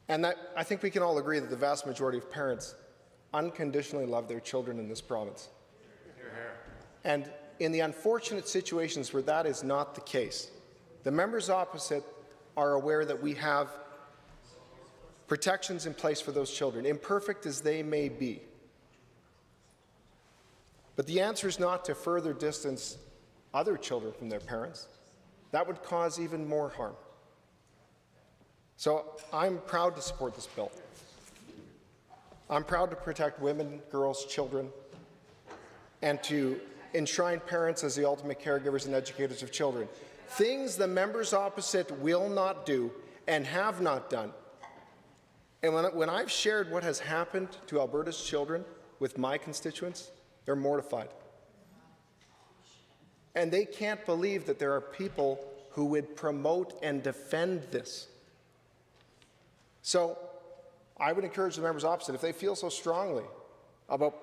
And that I think we can all agree that the vast majority of parents unconditionally love their children in this province. And in the unfortunate situations where that is not the case, the members opposite are aware that we have protections in place for those children, imperfect as they may be. But the answer is not to further distance other children from their parents. That would cause even more harm. So I'm proud to support this bill. I'm proud to protect women, girls, children, and to enshrine parents as the ultimate caregivers and educators of children. Things the members opposite will not do and have not done. And when I've shared what has happened to Alberta's children with my constituents, they're mortified. And they can't believe that there are people who would promote and defend this. So I would encourage the members opposite, if they feel so strongly about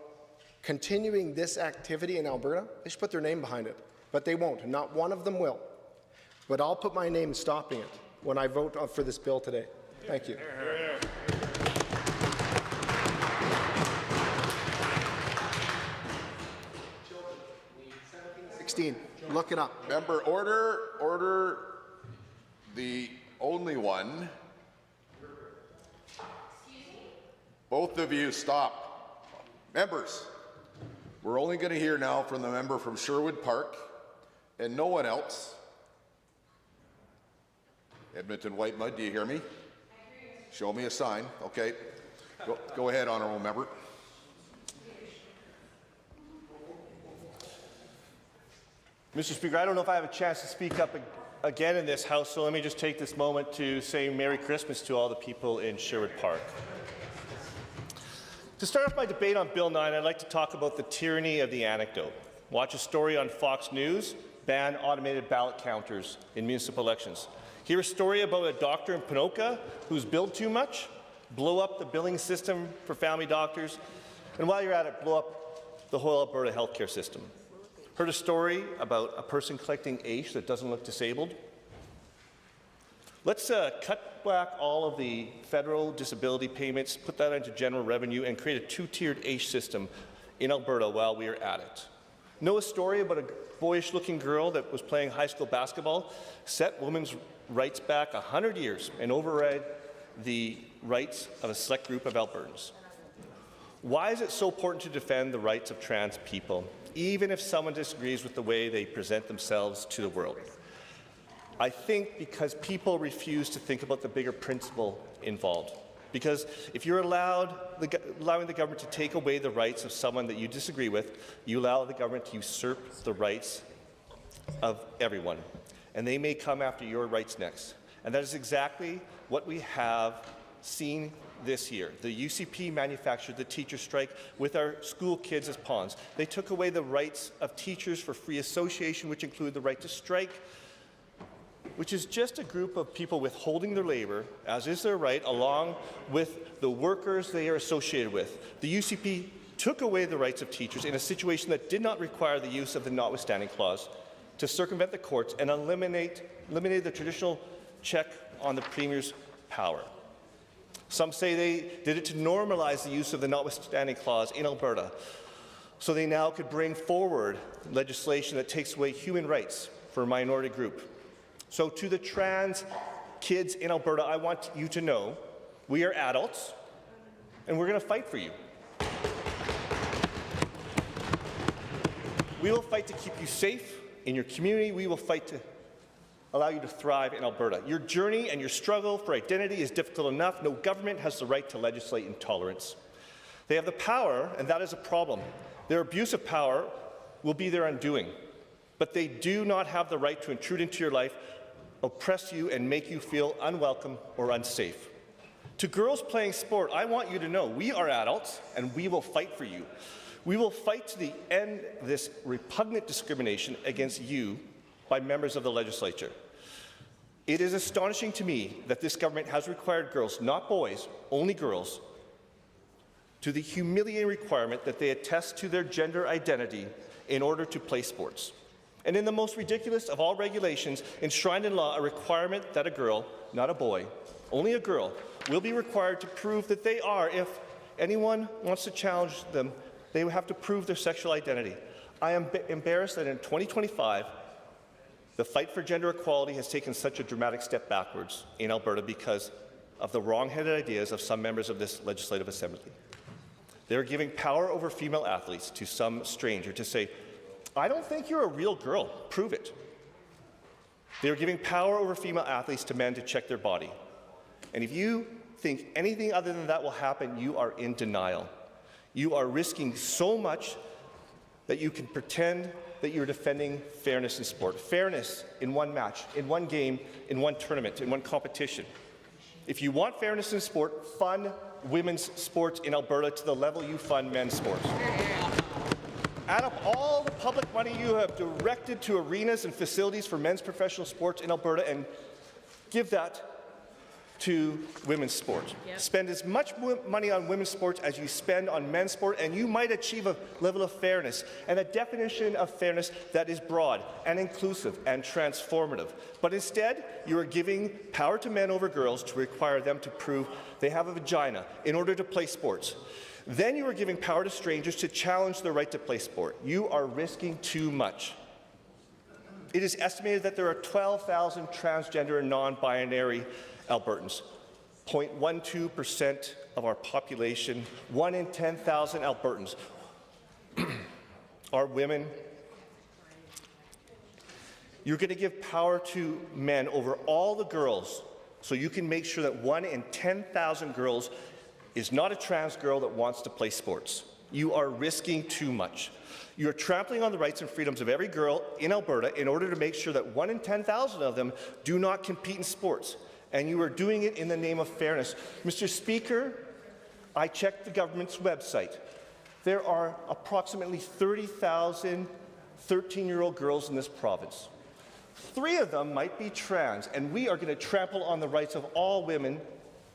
continuing this activity in Alberta, they should put their name behind it. But they won't. Not one of them will. But I'll put my name stopping it when I vote for this bill today. Thank you. 16. Look it up. Member, order. The only one. Both of you stop. Members, we're only going to hear now from the member from Sherwood Park and no one else. Edmonton Whitemud, do you hear me? Show me a sign. Okay. Go ahead, honourable member. Mr. Speaker, I don't know if I have a chance to speak up again in this House, so let me just take this moment to say Merry Christmas to all the people in Sherwood Park. To start off my debate on Bill 9, I'd like to talk about the tyranny of the anecdote. Watch a story on Fox News, ban automated ballot counters in municipal elections. Hear a story about a doctor in Ponoka who's billed too much, blow up the billing system for family doctors, and while you're at it, blow up the whole Alberta healthcare system. Heard a story about a person collecting AISH that doesn't look disabled. Let's cut back all of the federal disability payments, put that into general revenue, and create a two-tiered AISH system in Alberta while we are at it. Know a story about a boyish-looking girl that was playing high school basketball, set women's rights back 100 years, and override the rights of a select group of Albertans. Why is it so important to defend the rights of trans people, even if someone disagrees with the way they present themselves to the world? I think because people refuse to think about the bigger principle involved. Because if you're allowing the government to take away the rights of someone that you disagree with, you allow the government to usurp the rights of everyone. And they may come after your rights next. And that is exactly what we have seen this year. The UCP manufactured the teacher strike with our school kids as pawns. They took away the rights of teachers for free association, which include the right to strike, which is just a group of people withholding their labor, as is their right, along with the workers they are associated with. The UCP took away the rights of teachers in a situation that did not require the use of the notwithstanding clause to circumvent the courts and eliminated the traditional check on the Premier's power. Some say they did it to normalize the use of the notwithstanding clause in Alberta, so they now could bring forward legislation that takes away human rights for a minority group. So to the trans kids in Alberta, I want you to know we are adults and we're going to fight for you. We will fight to keep you safe in your community. We will fight to allow you to thrive in Alberta. Your journey and your struggle for identity is difficult enough. No government has the right to legislate intolerance. They have the power, and that is a problem. Their abuse of power will be their undoing. But they do not have the right to intrude into your life, oppress you, and make you feel unwelcome or unsafe. To girls playing sport, I want you to know we are adults, and we will fight for you. We will fight to end this repugnant discrimination against you by members of the legislature. It is astonishing to me that this government has required girls, not boys, only girls, to the humiliating requirement that they attest to their gender identity in order to play sports. And in the most ridiculous of all regulations, enshrined in law, a requirement that a girl, not a boy, only a girl, will be required to prove that they are, if anyone wants to challenge them, they will have to prove their sexual identity. I am embarrassed that in 2025, the fight for gender equality has taken such a dramatic step backwards in Alberta because of the wrong-headed ideas of some members of this Legislative Assembly. They are giving power over female athletes to some stranger to say, I don't think you're a real girl, prove it. They are giving power over female athletes to men to check their body. And if you think anything other than that will happen, you are in denial. You are risking so much that you can pretend that you're defending fairness in sport. Fairness in one match, in one game, in one tournament, in one competition. If you want fairness in sport, fund women's sports in Alberta to the level you fund men's sports. Add up all the public money you have directed to arenas and facilities for men's professional sports in Alberta and give that to women's sport. Yep. Spend as much money on women's sports as you spend on men's sport, and you might achieve a level of fairness and a definition of fairness that is broad and inclusive and transformative. But instead, you are giving power to men over girls to require them to prove they have a vagina in order to play sports. Then you are giving power to strangers to challenge their right to play sport. You are risking too much. It is estimated that there are 12,000 transgender and non-binary Albertans, 0.12% of our population, 1 in 10,000 Albertans are women. You're going to give power to men over all the girls, so you can make sure that 1 in 10,000 girls is not a trans girl that wants to play sports. You are risking too much. You are trampling on the rights and freedoms of every girl in Alberta in order to make sure that 1 in 10,000 of them do not compete in sports. And you are doing it in the name of fairness. Mr. Speaker, I checked the government's website. There are approximately 30,000 13-year-old girls in this province. 3 of them might be trans, and we are going to trample on the rights of all women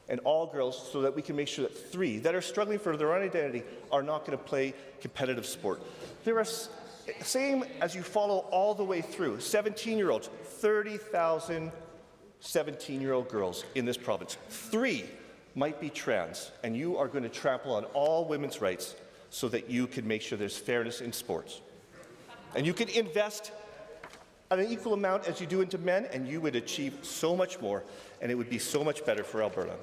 and all girls so that we can make sure that 3 that are struggling for their own identity are not going to play competitive sport. There are, same as you follow all the way through, 17-year-olds, 30,000 17-year-old girls in this province. 3 might be trans, and you are going to trample on all women's rights so that you can make sure there's fairness in sports. And you can invest an equal amount as you do into men, and you would achieve so much more, and it would be so much better for Alberta.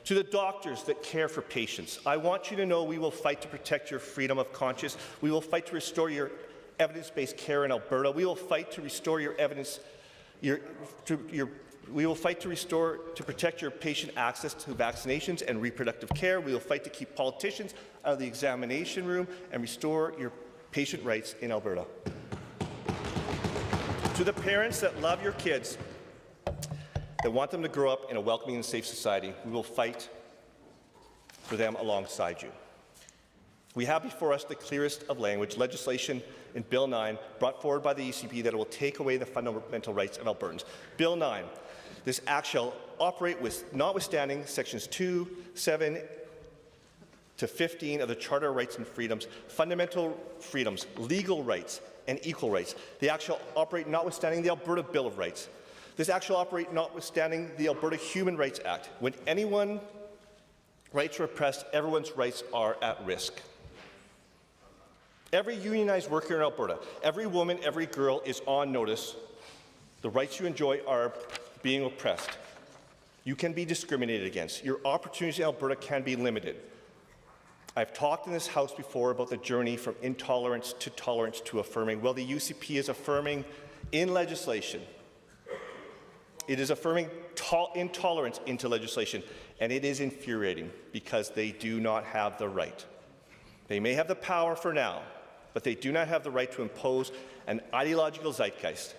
To the doctors that care for patients, I want you to know we will fight to protect your freedom of conscience. We will fight to restore your evidence-based care in Alberta. We will fight to restore your evidence We will fight to protect your patient access to vaccinations and reproductive care. We will fight to keep politicians out of the examination room and restore your patient rights in Alberta. To the parents that love your kids, that want them to grow up in a welcoming and safe society, we will fight for them alongside you. We have before us the clearest of language legislation in Bill 9 brought forward by the UCP that will take away the fundamental rights of Albertans. Bill 9. This act shall operate with notwithstanding sections 2, 7 to 15 of the Charter of Rights and Freedoms, fundamental freedoms, legal rights, and equal rights. The act shall operate notwithstanding the Alberta Bill of Rights. This act shall operate notwithstanding the Alberta Human Rights Act. When anyone's rights are oppressed, everyone's rights are at risk. Every unionized worker in Alberta, every woman, every girl is on notice. The rights you enjoy are being oppressed. You can be discriminated against. Your opportunities in Alberta can be limited. I've talked in this House before about the journey from intolerance to affirming. Well, the UCP is affirming in legislation. It is affirming intolerance into legislation, and it is infuriating because they do not have the right. They may have the power for now, but they do not have the right to impose an ideological zeitgeist,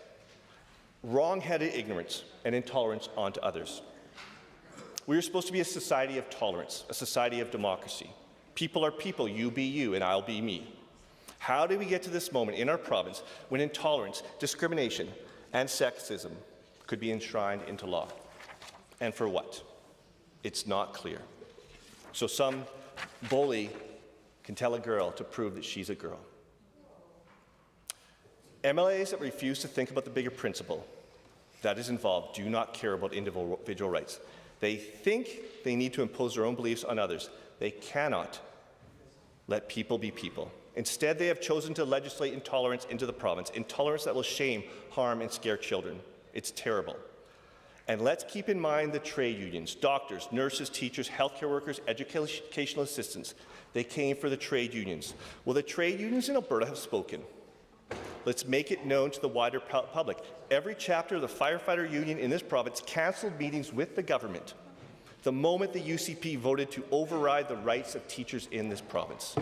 wrong-headed ignorance, and intolerance onto others. We are supposed to be a society of tolerance, a society of democracy. People are people, you be you, and I'll be me. How did we get to this moment in our province when intolerance, discrimination, and sexism could be enshrined into law? And for what? It's not clear. So some bully can tell a girl to prove that she's a girl. MLAs that refuse to think about the bigger principle that is involved do not care about individual rights. They think they need to impose their own beliefs on others. They cannot let people be people. Instead, they have chosen to legislate intolerance into the province, intolerance that will shame, harm, and scare children. It's terrible. And let's keep in mind the trade unions, doctors, nurses, teachers, healthcare workers, educational assistants. They came for the trade unions. Well, the trade unions in Alberta have spoken. Let's make it known to the wider public. Every chapter of the firefighter union in this province cancelled meetings with the government the moment the UCP voted to override the rights of teachers in this province.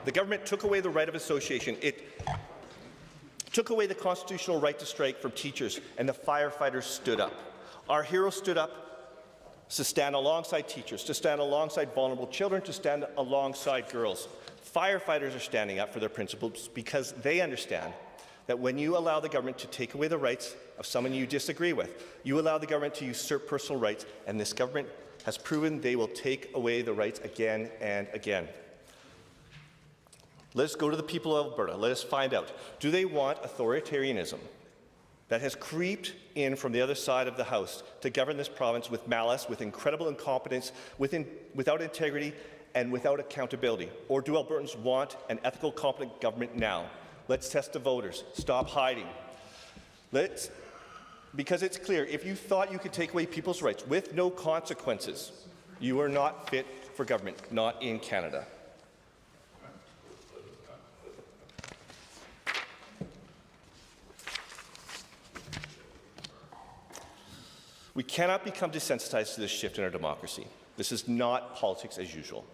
The government took away the right of association. It took away the constitutional right to strike from teachers, and the firefighters stood up. Our heroes stood up to stand alongside teachers, to stand alongside vulnerable children, to stand alongside girls. Firefighters are standing up for their principles because they understand that when you allow the government to take away the rights of someone you disagree with, you allow the government to usurp personal rights, and this government has proven they will take away the rights again and again. Let us go to the people of Alberta. Let us find out, do they want authoritarianism that has creeped in from the other side of the House to govern this province with malice, with incredible incompetence, without integrity, and without accountability? Or do Albertans want an ethical, competent government now? Let's test the voters. Stop hiding. Because it's clear, if you thought you could take away people's rights with no consequences, you are not fit for government, not in Canada. We cannot become desensitized to this shift in our democracy. This is not politics as usual.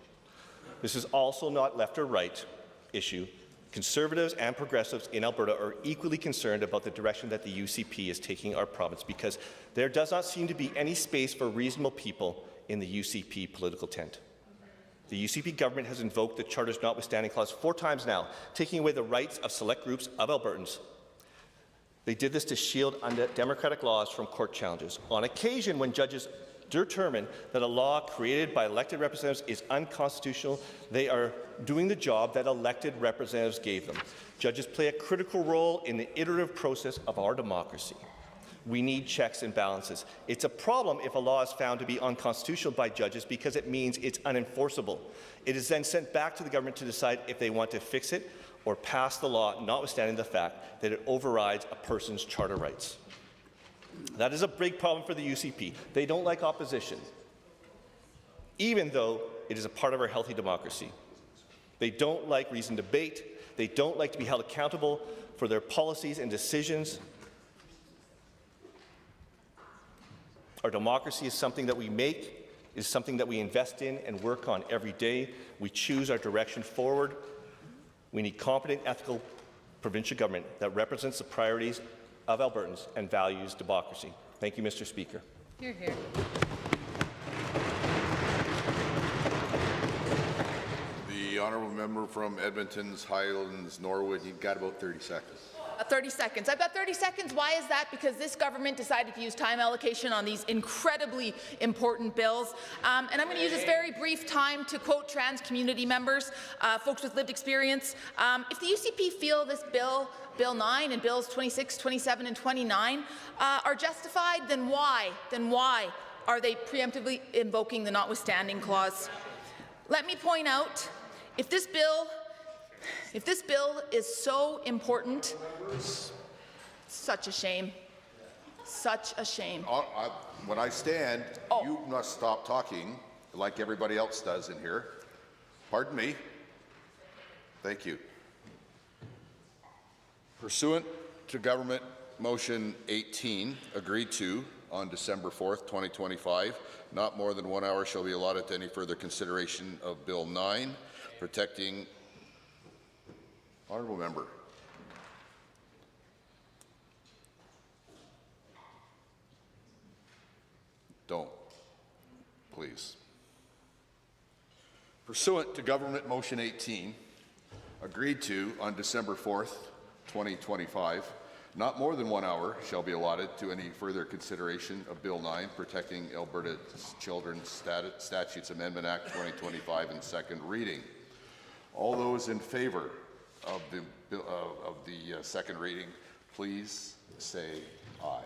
This is also not left or right issue. Conservatives and progressives in Alberta are equally concerned about the direction that the UCP is taking our province, because there does not seem to be any space for reasonable people in the UCP political tent. The UCP government has invoked the Charter's notwithstanding clause 4 times now, taking away the rights of select groups of Albertans. They did this to shield undemocratic laws from court challenges. On occasion, when judges determine that a law created by elected representatives is unconstitutional, they are doing the job that elected representatives gave them. Judges play a critical role in the iterative process of our democracy. We need checks and balances. It's a problem if a law is found to be unconstitutional by judges because it means it's unenforceable. It is then sent back to the government to decide if they want to fix it or pass the law, notwithstanding the fact that it overrides a person's charter rights. That is a big problem for the UCP. They don't like opposition, even though it is a part of our healthy democracy. They don't like reasoned debate. They don't like to be held accountable for their policies and decisions. Our democracy is something that we make, is something that we invest in and work on every day. We choose our direction forward. We need competent, ethical provincial government that represents the priorities of Albertans and values democracy. Thank you, Mr. Speaker. Hear, hear. The honourable member from Edmonton's Highlands, Norwood, you've got about 30 seconds. 30 seconds. I've got 30 seconds. Why is that? Because this government decided to use time allocation on these incredibly important bills. And I'm going to use this very brief time to quote trans community members, folks with lived experience. If the UCP feel this bill, Bill 9 and Bills 26, 27 and 29 are justified, then why are they preemptively invoking the notwithstanding clause? Let me point out, if this bill is so important, such a shame. Such a shame. When I stand, you must stop talking like everybody else does in here. Pardon me. Thank you. Pursuant to Government Motion 18, agreed to on December 4th, 2025, not more than 1 hour shall be allotted to any further consideration of Bill 9, protecting Honourable Member. Don't, please. Pursuant to Government Motion 18, agreed to on December 4th, 2025, not more than 1 hour shall be allotted to any further consideration of Bill 9, Protecting Alberta's Children's Statutes Amendment Act 2025 in second reading. All those in favour of the second reading, please say aye.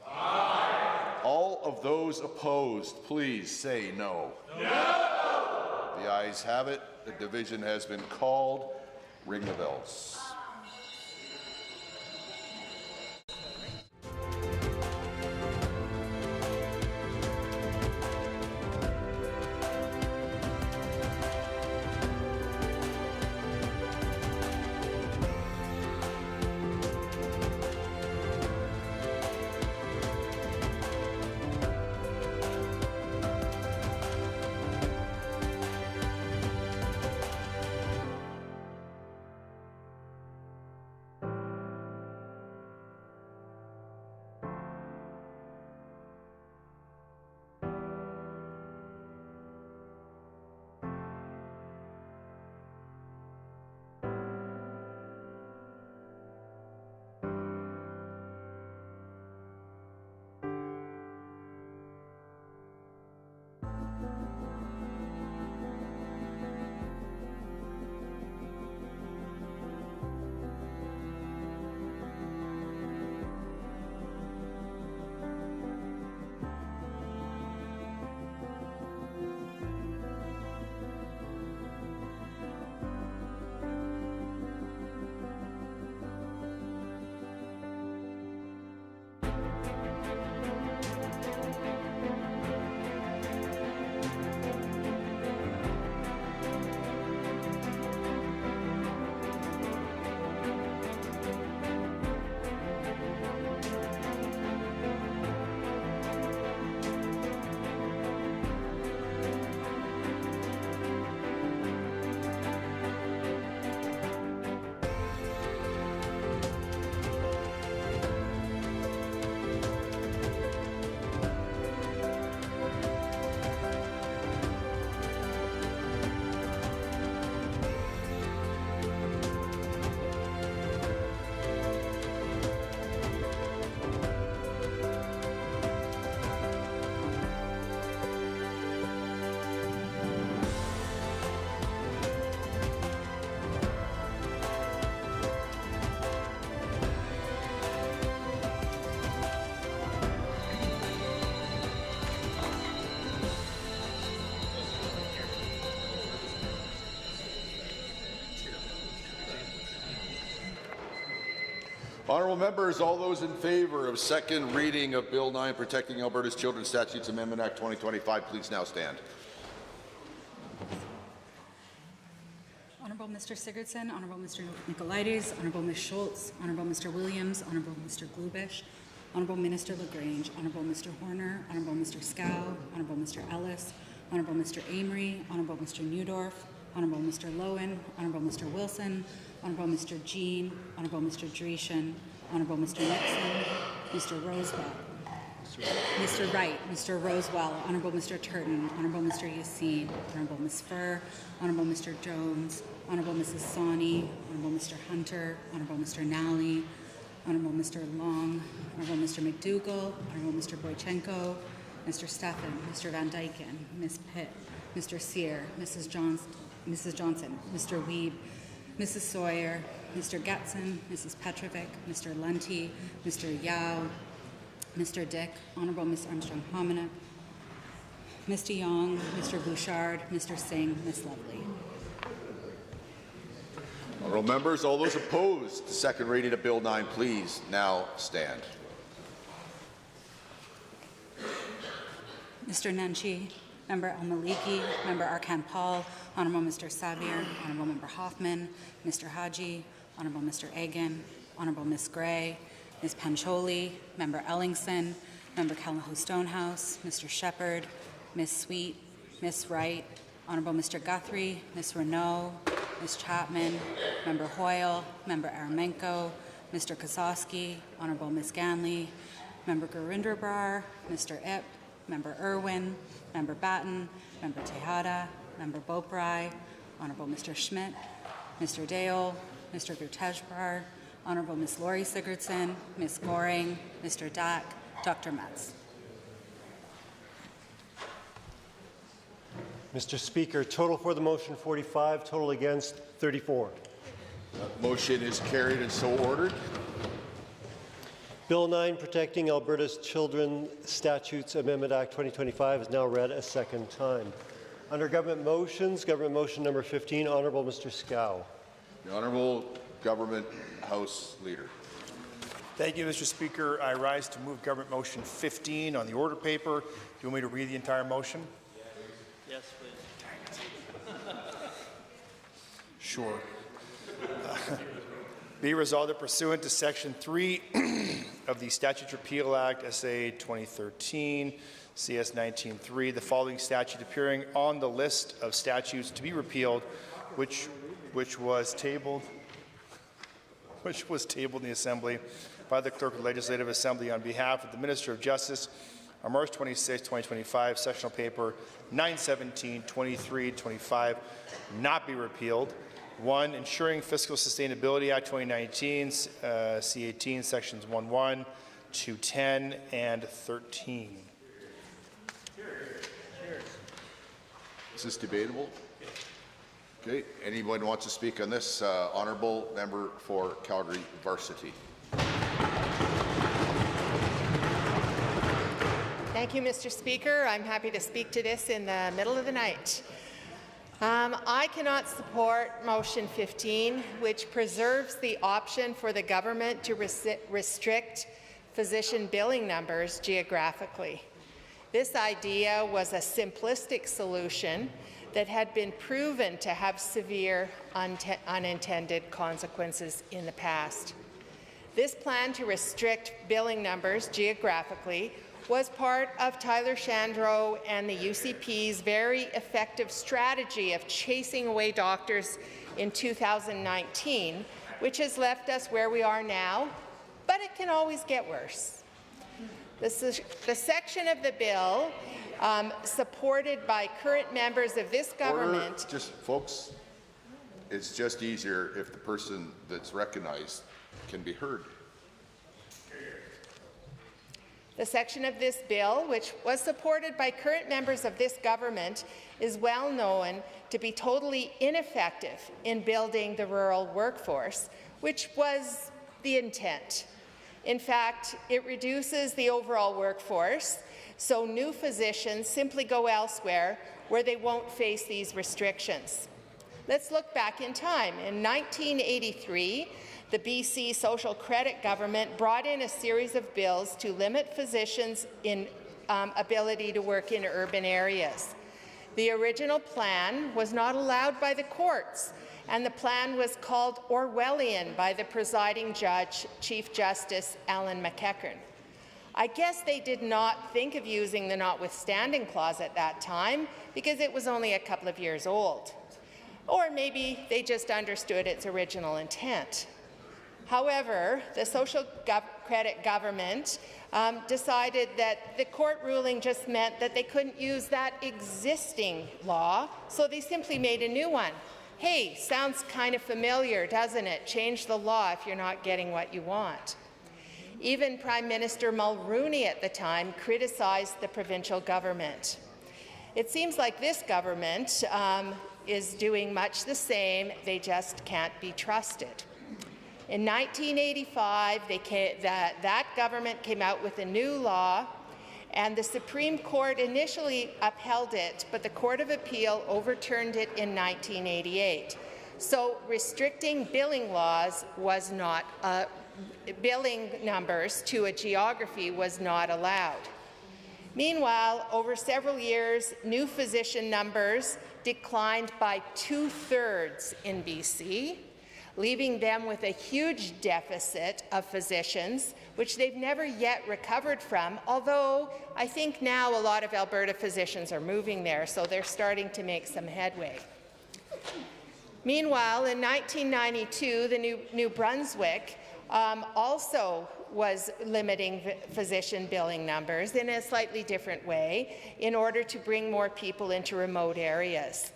Aye. All of those opposed, please say no. No. The ayes have it. The division has been called. Ring the bells. Honourable members, all those in favour of second reading of Bill 9, Protecting Alberta's Children's Statutes Amendment Act 2025, please now stand. Honourable Mr. Sigurdsson, Honourable Mr. Nicolaides, Honourable Ms. Schultz, Honourable Mr. Williams, Honourable Mr. Glubish, Honourable Minister Lagrange, Honourable Mr. Horner, Honourable Mr. Scow, Honourable Mr. Ellis, Honourable Mr. Amory, Honourable Mr. Newdorf, Honourable Mr. Lowen, Honourable Mr. Wilson, Honourable Mr. Jean, Honourable Mr. Dreeshen, Honourable Mr. Nixon, Mr. Rosewell, Mr. Wright, Mr. Rosewell, Honourable Mr. Turton, Honourable Mr. Yassine, Honourable Ms. Furr, Honourable Mr. Jones, Honourable Mrs. Sawney, Honourable Mr. Hunter, Honourable Mr. Nally, Honourable Mr. Long, Honourable Mr. McDougall, Honourable Mr. Boychenko, Mr. Stephan, Mr. Van Dyken, Ms. Pitt, Mr. Sear, Mrs. Johnson, Mr. Wiebe, Mrs. Sawyer, Mr. Getson, Mrs. Petrovic, Mr. Lunty, Mr. Yao, Mr. Dick, Honourable Ms. Armstrong-Hominick, Mr. Young, Mr. Bouchard, Mr. Singh, Ms. Lovely. Honourable members, all those opposed to second reading of Bill 9, please now stand. Mr. Nenshi, Member Al-Maliki, Member Arkan Paul, Honourable Mr. Savir, Honourable Member Hoffman, Mr. Haji, Honourable Mr. Egan, Honourable Ms. Gray, Ms. Pancholi, Member Ellingson, Member Callaghan Stonehouse, Mr. Shepherd, Ms. Sweet, Ms. Wright, Honourable Mr. Guthrie, Ms. Renault, Ms. Chapman, Member Hoyle, Member Aramenko, Mr. Kozowski, Honourable Ms. Ganley, Member Gurinder-Brar, Mr. Ip, Member Irwin, Member Batten, Member Tejada, Member Boprai, Honourable Mr. Schmidt, Mr. Dale, Mr. Gurtejbrar, Honourable Ms. Lori Sigurdsson, Ms. Goring, Mr. Dack, Dr. Metz. Mr. Speaker, total for the motion 45, total against 34. Motion is carried and so ordered. Bill 9, Protecting Alberta's Children Statutes Amendment Act 2025 is now read a second time. Under government motions, government motion number 15, Honourable Mr. Scow. The Honourable Government House Leader. Thank you, Mr. Speaker. I rise to move government motion 15 on the order paper. Do you want me to read the entire motion? Yes, please. Sure. Be resolved that pursuant to Section 3 of the Statutes Repeal Act, SA 2013, CS 19.3, the following statute appearing on the list of statutes to be repealed, which was tabled in the Assembly by the Clerk of the Legislative Assembly on behalf of the Minister of Justice on March 26, 2025, Sectional Paper 917-23-25, not be repealed. 1. Ensuring Fiscal Sustainability Act 2019, C18, Sections 1.1, 2.10, and 13. Is this debatable? Okay. Anyone wants to speak on this? Honourable Member for Calgary Varsity. Thank you, Mr. Speaker. I'm happy to speak to this in the middle of the night. I cannot support motion 15, which preserves the option for the government to restrict physician billing numbers geographically. This idea was a simplistic solution that had been proven to have severe unintended consequences in the past. This plan to restrict billing numbers geographically was part of Tyler Shandro and the UCP's very effective strategy of chasing away doctors in 2019, which has left us where we are now, but it can always get worse. The section of the bill supported by current members of this government— Order. Just, folks, it's just easier if the person that's recognized can be heard. The section of this bill, which was supported by current members of this government, is well known to be totally ineffective in building the rural workforce, which was the intent. In fact, it reduces the overall workforce, so new physicians simply go elsewhere where they won't face these restrictions. Let's look back in time. In 1983, the BC Social Credit Government brought in a series of bills to limit physicians' ability to work in urban areas. The original plan was not allowed by the courts, and the plan was called Orwellian by the presiding judge, Chief Justice Alan McEachern. I guess they did not think of using the notwithstanding clause at that time because it was only a couple of years old. Or maybe they just understood its original intent. However, the Social Credit government decided that the court ruling just meant that they couldn't use that existing law, so they simply made a new one. Hey, sounds kind of familiar, doesn't it? Change the law if you're not getting what you want. Even Prime Minister Mulroney at the time criticized the provincial government. It seems like this government is doing much the same, they just can't be trusted. In 1985, that government came out with a new law, and the Supreme Court initially upheld it, but the Court of Appeal overturned it in 1988. So restricting billing laws was not, billing numbers to a geography was not allowed. Meanwhile, over several years, new physician numbers declined by 2/3 in BC, leaving them with a huge deficit of physicians, which they've never yet recovered from, although I think now a lot of Alberta physicians are moving there, so they're starting to make some headway. Meanwhile, in 1992, the New Brunswick also was limiting physician billing numbers in a slightly different way in order to bring more people into remote areas.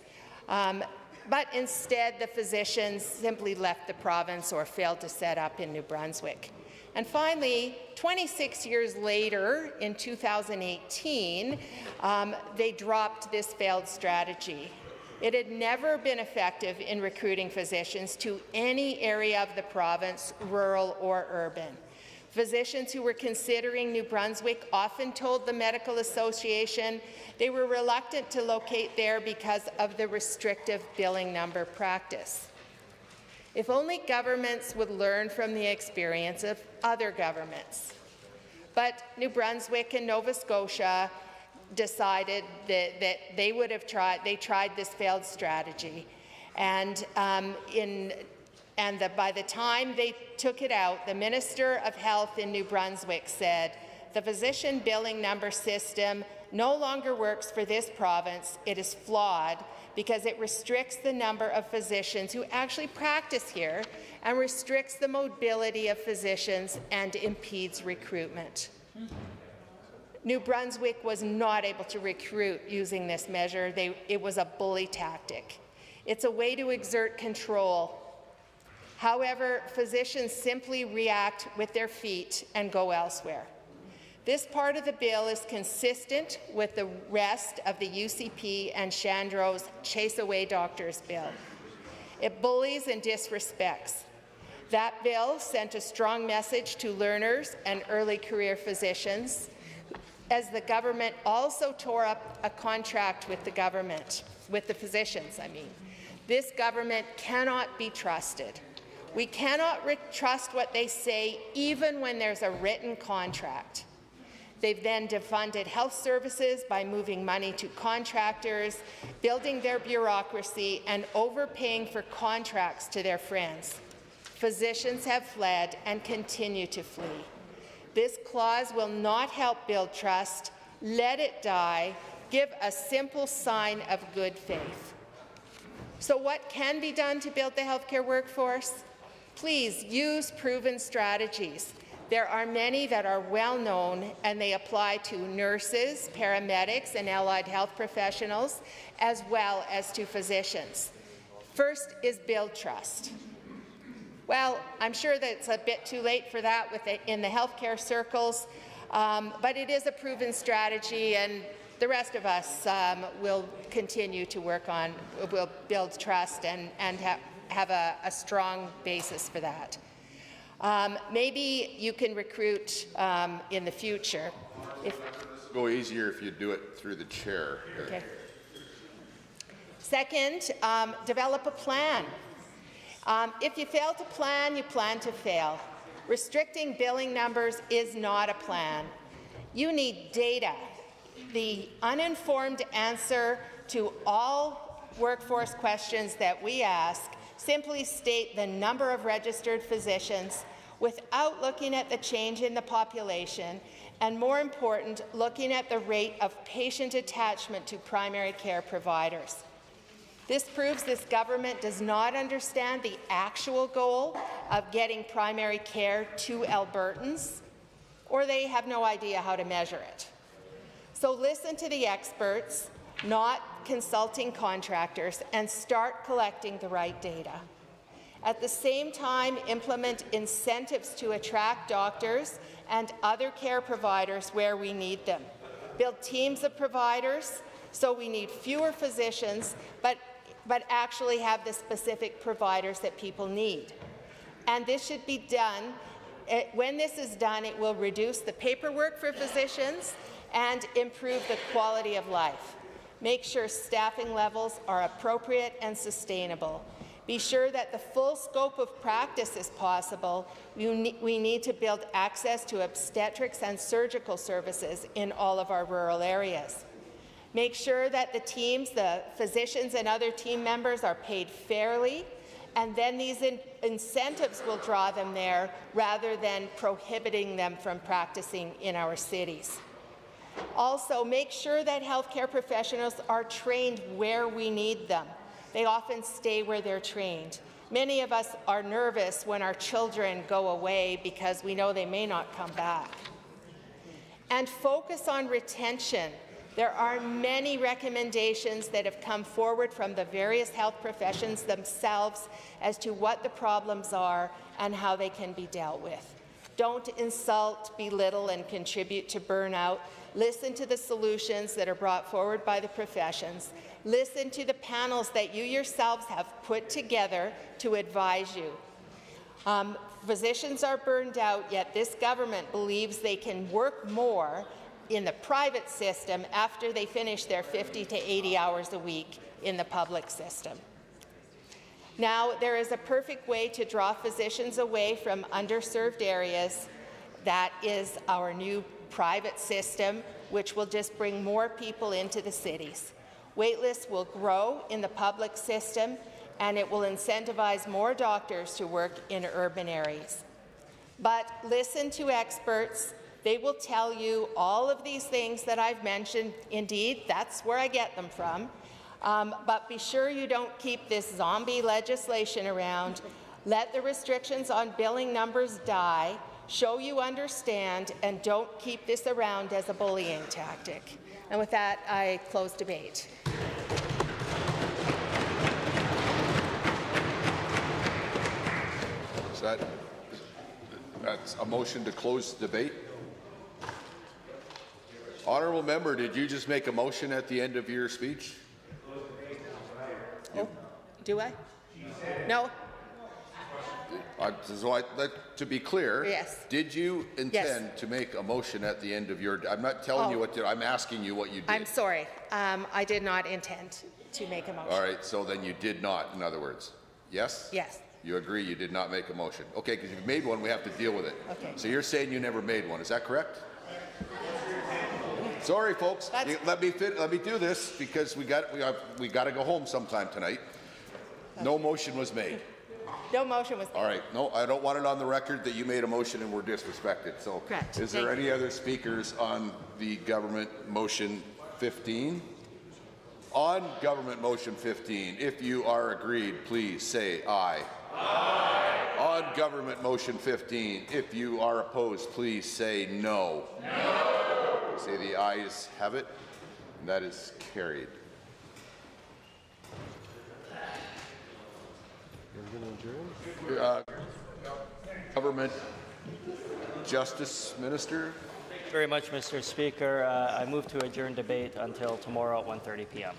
But instead, the physicians simply left the province or failed to set up in New Brunswick. And finally, 26 years later, in 2018, they dropped this failed strategy. It had never been effective in recruiting physicians to any area of the province, rural or urban. Physicians who were considering New Brunswick often told the Medical Association they were reluctant to locate there because of the restrictive billing number practice. If only governments would learn from the experience of other governments. But New Brunswick and Nova Scotia decided that they would have tried this failed strategy, and by the time they took it out, the Minister of Health in New Brunswick said, "The physician billing number system no longer works for this province. It is flawed because it restricts the number of physicians who actually practice here and restricts the mobility of physicians and impedes recruitment." New Brunswick was not able to recruit using this measure. It was a bully tactic. It's a way to exert control. However, physicians simply react with their feet and go elsewhere. This part of the bill is consistent with the rest of the UCP and Shandro's Chase Away Doctors bill. It bullies and disrespects. That bill sent a strong message to learners and early career physicians, as the government also tore up a contract with the physicians, I mean. This government cannot be trusted. We cannot trust what they say even when there's a written contract. They've then defunded health services by moving money to contractors, building their bureaucracy, and overpaying for contracts to their friends. Physicians have fled and continue to flee. This clause will not help build trust. Let it die. Give a simple sign of good faith. So what can be done to build the healthcare workforce? Please use proven strategies. There are many that are well known, and they apply to nurses, paramedics, and allied health professionals, as well as to physicians. First is build trust. Well, I'm sure that it's a bit too late for that in the healthcare circles, but it is a proven strategy, and the rest of us will continue to work on, will build trust and have a strong basis for that. Maybe you can recruit in the future. Go easier if you do it through the chair. Okay. Second, develop a plan. If you fail to plan, you plan to fail. Restricting billing numbers is not a plan. You need data. The uninformed answer to all workforce questions that we ask simply state the number of registered physicians without looking at the change in the population, and more important, looking at the rate of patient attachment to primary care providers. This proves this government does not understand the actual goal of getting primary care to Albertans, or they have no idea how to measure it. So listen to the experts, not consulting contractors, and start collecting the right data. At the same time, implement incentives to attract doctors and other care providers where we need them. Build teams of providers, so we need fewer physicians, but actually have the specific providers that people need. And this should be done. When this is done, it will reduce the paperwork for physicians and improve the quality of life. Make sure staffing levels are appropriate and sustainable. Be sure that the full scope of practice is possible. We need to build access to obstetrics and surgical services in all of our rural areas. Make sure that the teams, the physicians and other team members are paid fairly, and then these incentives will draw them there rather than prohibiting them from practicing in our cities. Also, make sure that healthcare professionals are trained where we need them. They often stay where they're trained. Many of us are nervous when our children go away because we know they may not come back. And focus on retention. There are many recommendations that have come forward from the various health professions themselves as to what the problems are and how they can be dealt with. Don't insult, belittle, and contribute to burnout. Listen to the solutions that are brought forward by the professions. Listen to the panels that you yourselves have put together to advise you. Physicians are burned out, yet this government believes they can work more in the private system after they finish their 50 to 80 hours a week in the public system. Now, there is a perfect way to draw physicians away from underserved areas. That is our new private system, which will just bring more people into the cities. Waitlists will grow in the public system, and it will incentivize more doctors to work in urban areas. But listen to experts. They will tell you all of these things that I've mentioned. Indeed, that's where I get them from. But be sure you don't keep this zombie legislation around. Let the restrictions on billing numbers die. Show you understand, and don't keep this around as a bullying tactic. And with that, I close debate. That's a motion to close debate. Honourable member, did you just make a motion at the end of your speech? Oh, do I? No. To be clear, yes. Did you intend to make a motion at the end of your? I'm not telling you what to. I'm asking you what you did. I'm sorry. I did not intend to make a motion. All right. So then you did not. In other words, yes. Yes. You agree you did not make a motion. Okay, because you've made one, we have to deal with it. Okay. So you're saying you never made one. Is that correct? Sorry, folks. Let me do this because we got to go home sometime tonight. Okay. No motion was made. No motion was made. All right. No, I don't want it on the record that you made a motion and were disrespected. So, correct. Is there any other speakers on the government motion 15? On government motion 15, if you are agreed, please say aye. Aye. On government motion 15, if you are opposed, please say no. No. Say the ayes have it, and that is carried. Government Justice Minister. Thank you very much, Mr. Speaker. I move to adjourn debate until tomorrow at 1:30 p.m.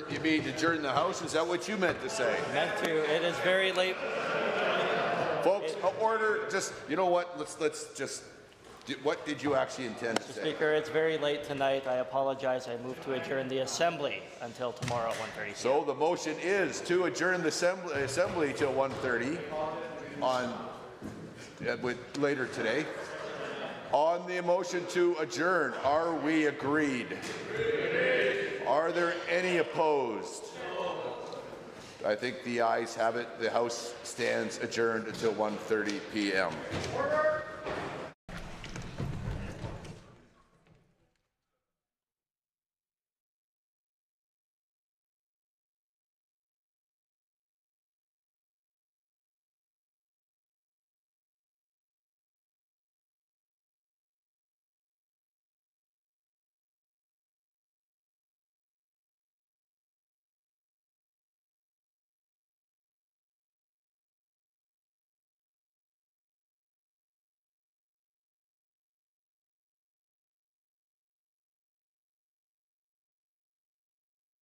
You mean adjourn the House? Is that what you meant to say? Meant to. It is very late. Folks, order. Just, you know what? Let's just. What did you actually intend to say? Mr. Speaker, it's very late tonight. I apologize. I move to adjourn the Assembly until tomorrow at 1:30 p.m. So the motion is to adjourn the Assembly till 1:30 on later today. On the motion to adjourn, are we agreed? Are there any opposed? I think the ayes have it. The House stands adjourned until 1:30 p.m.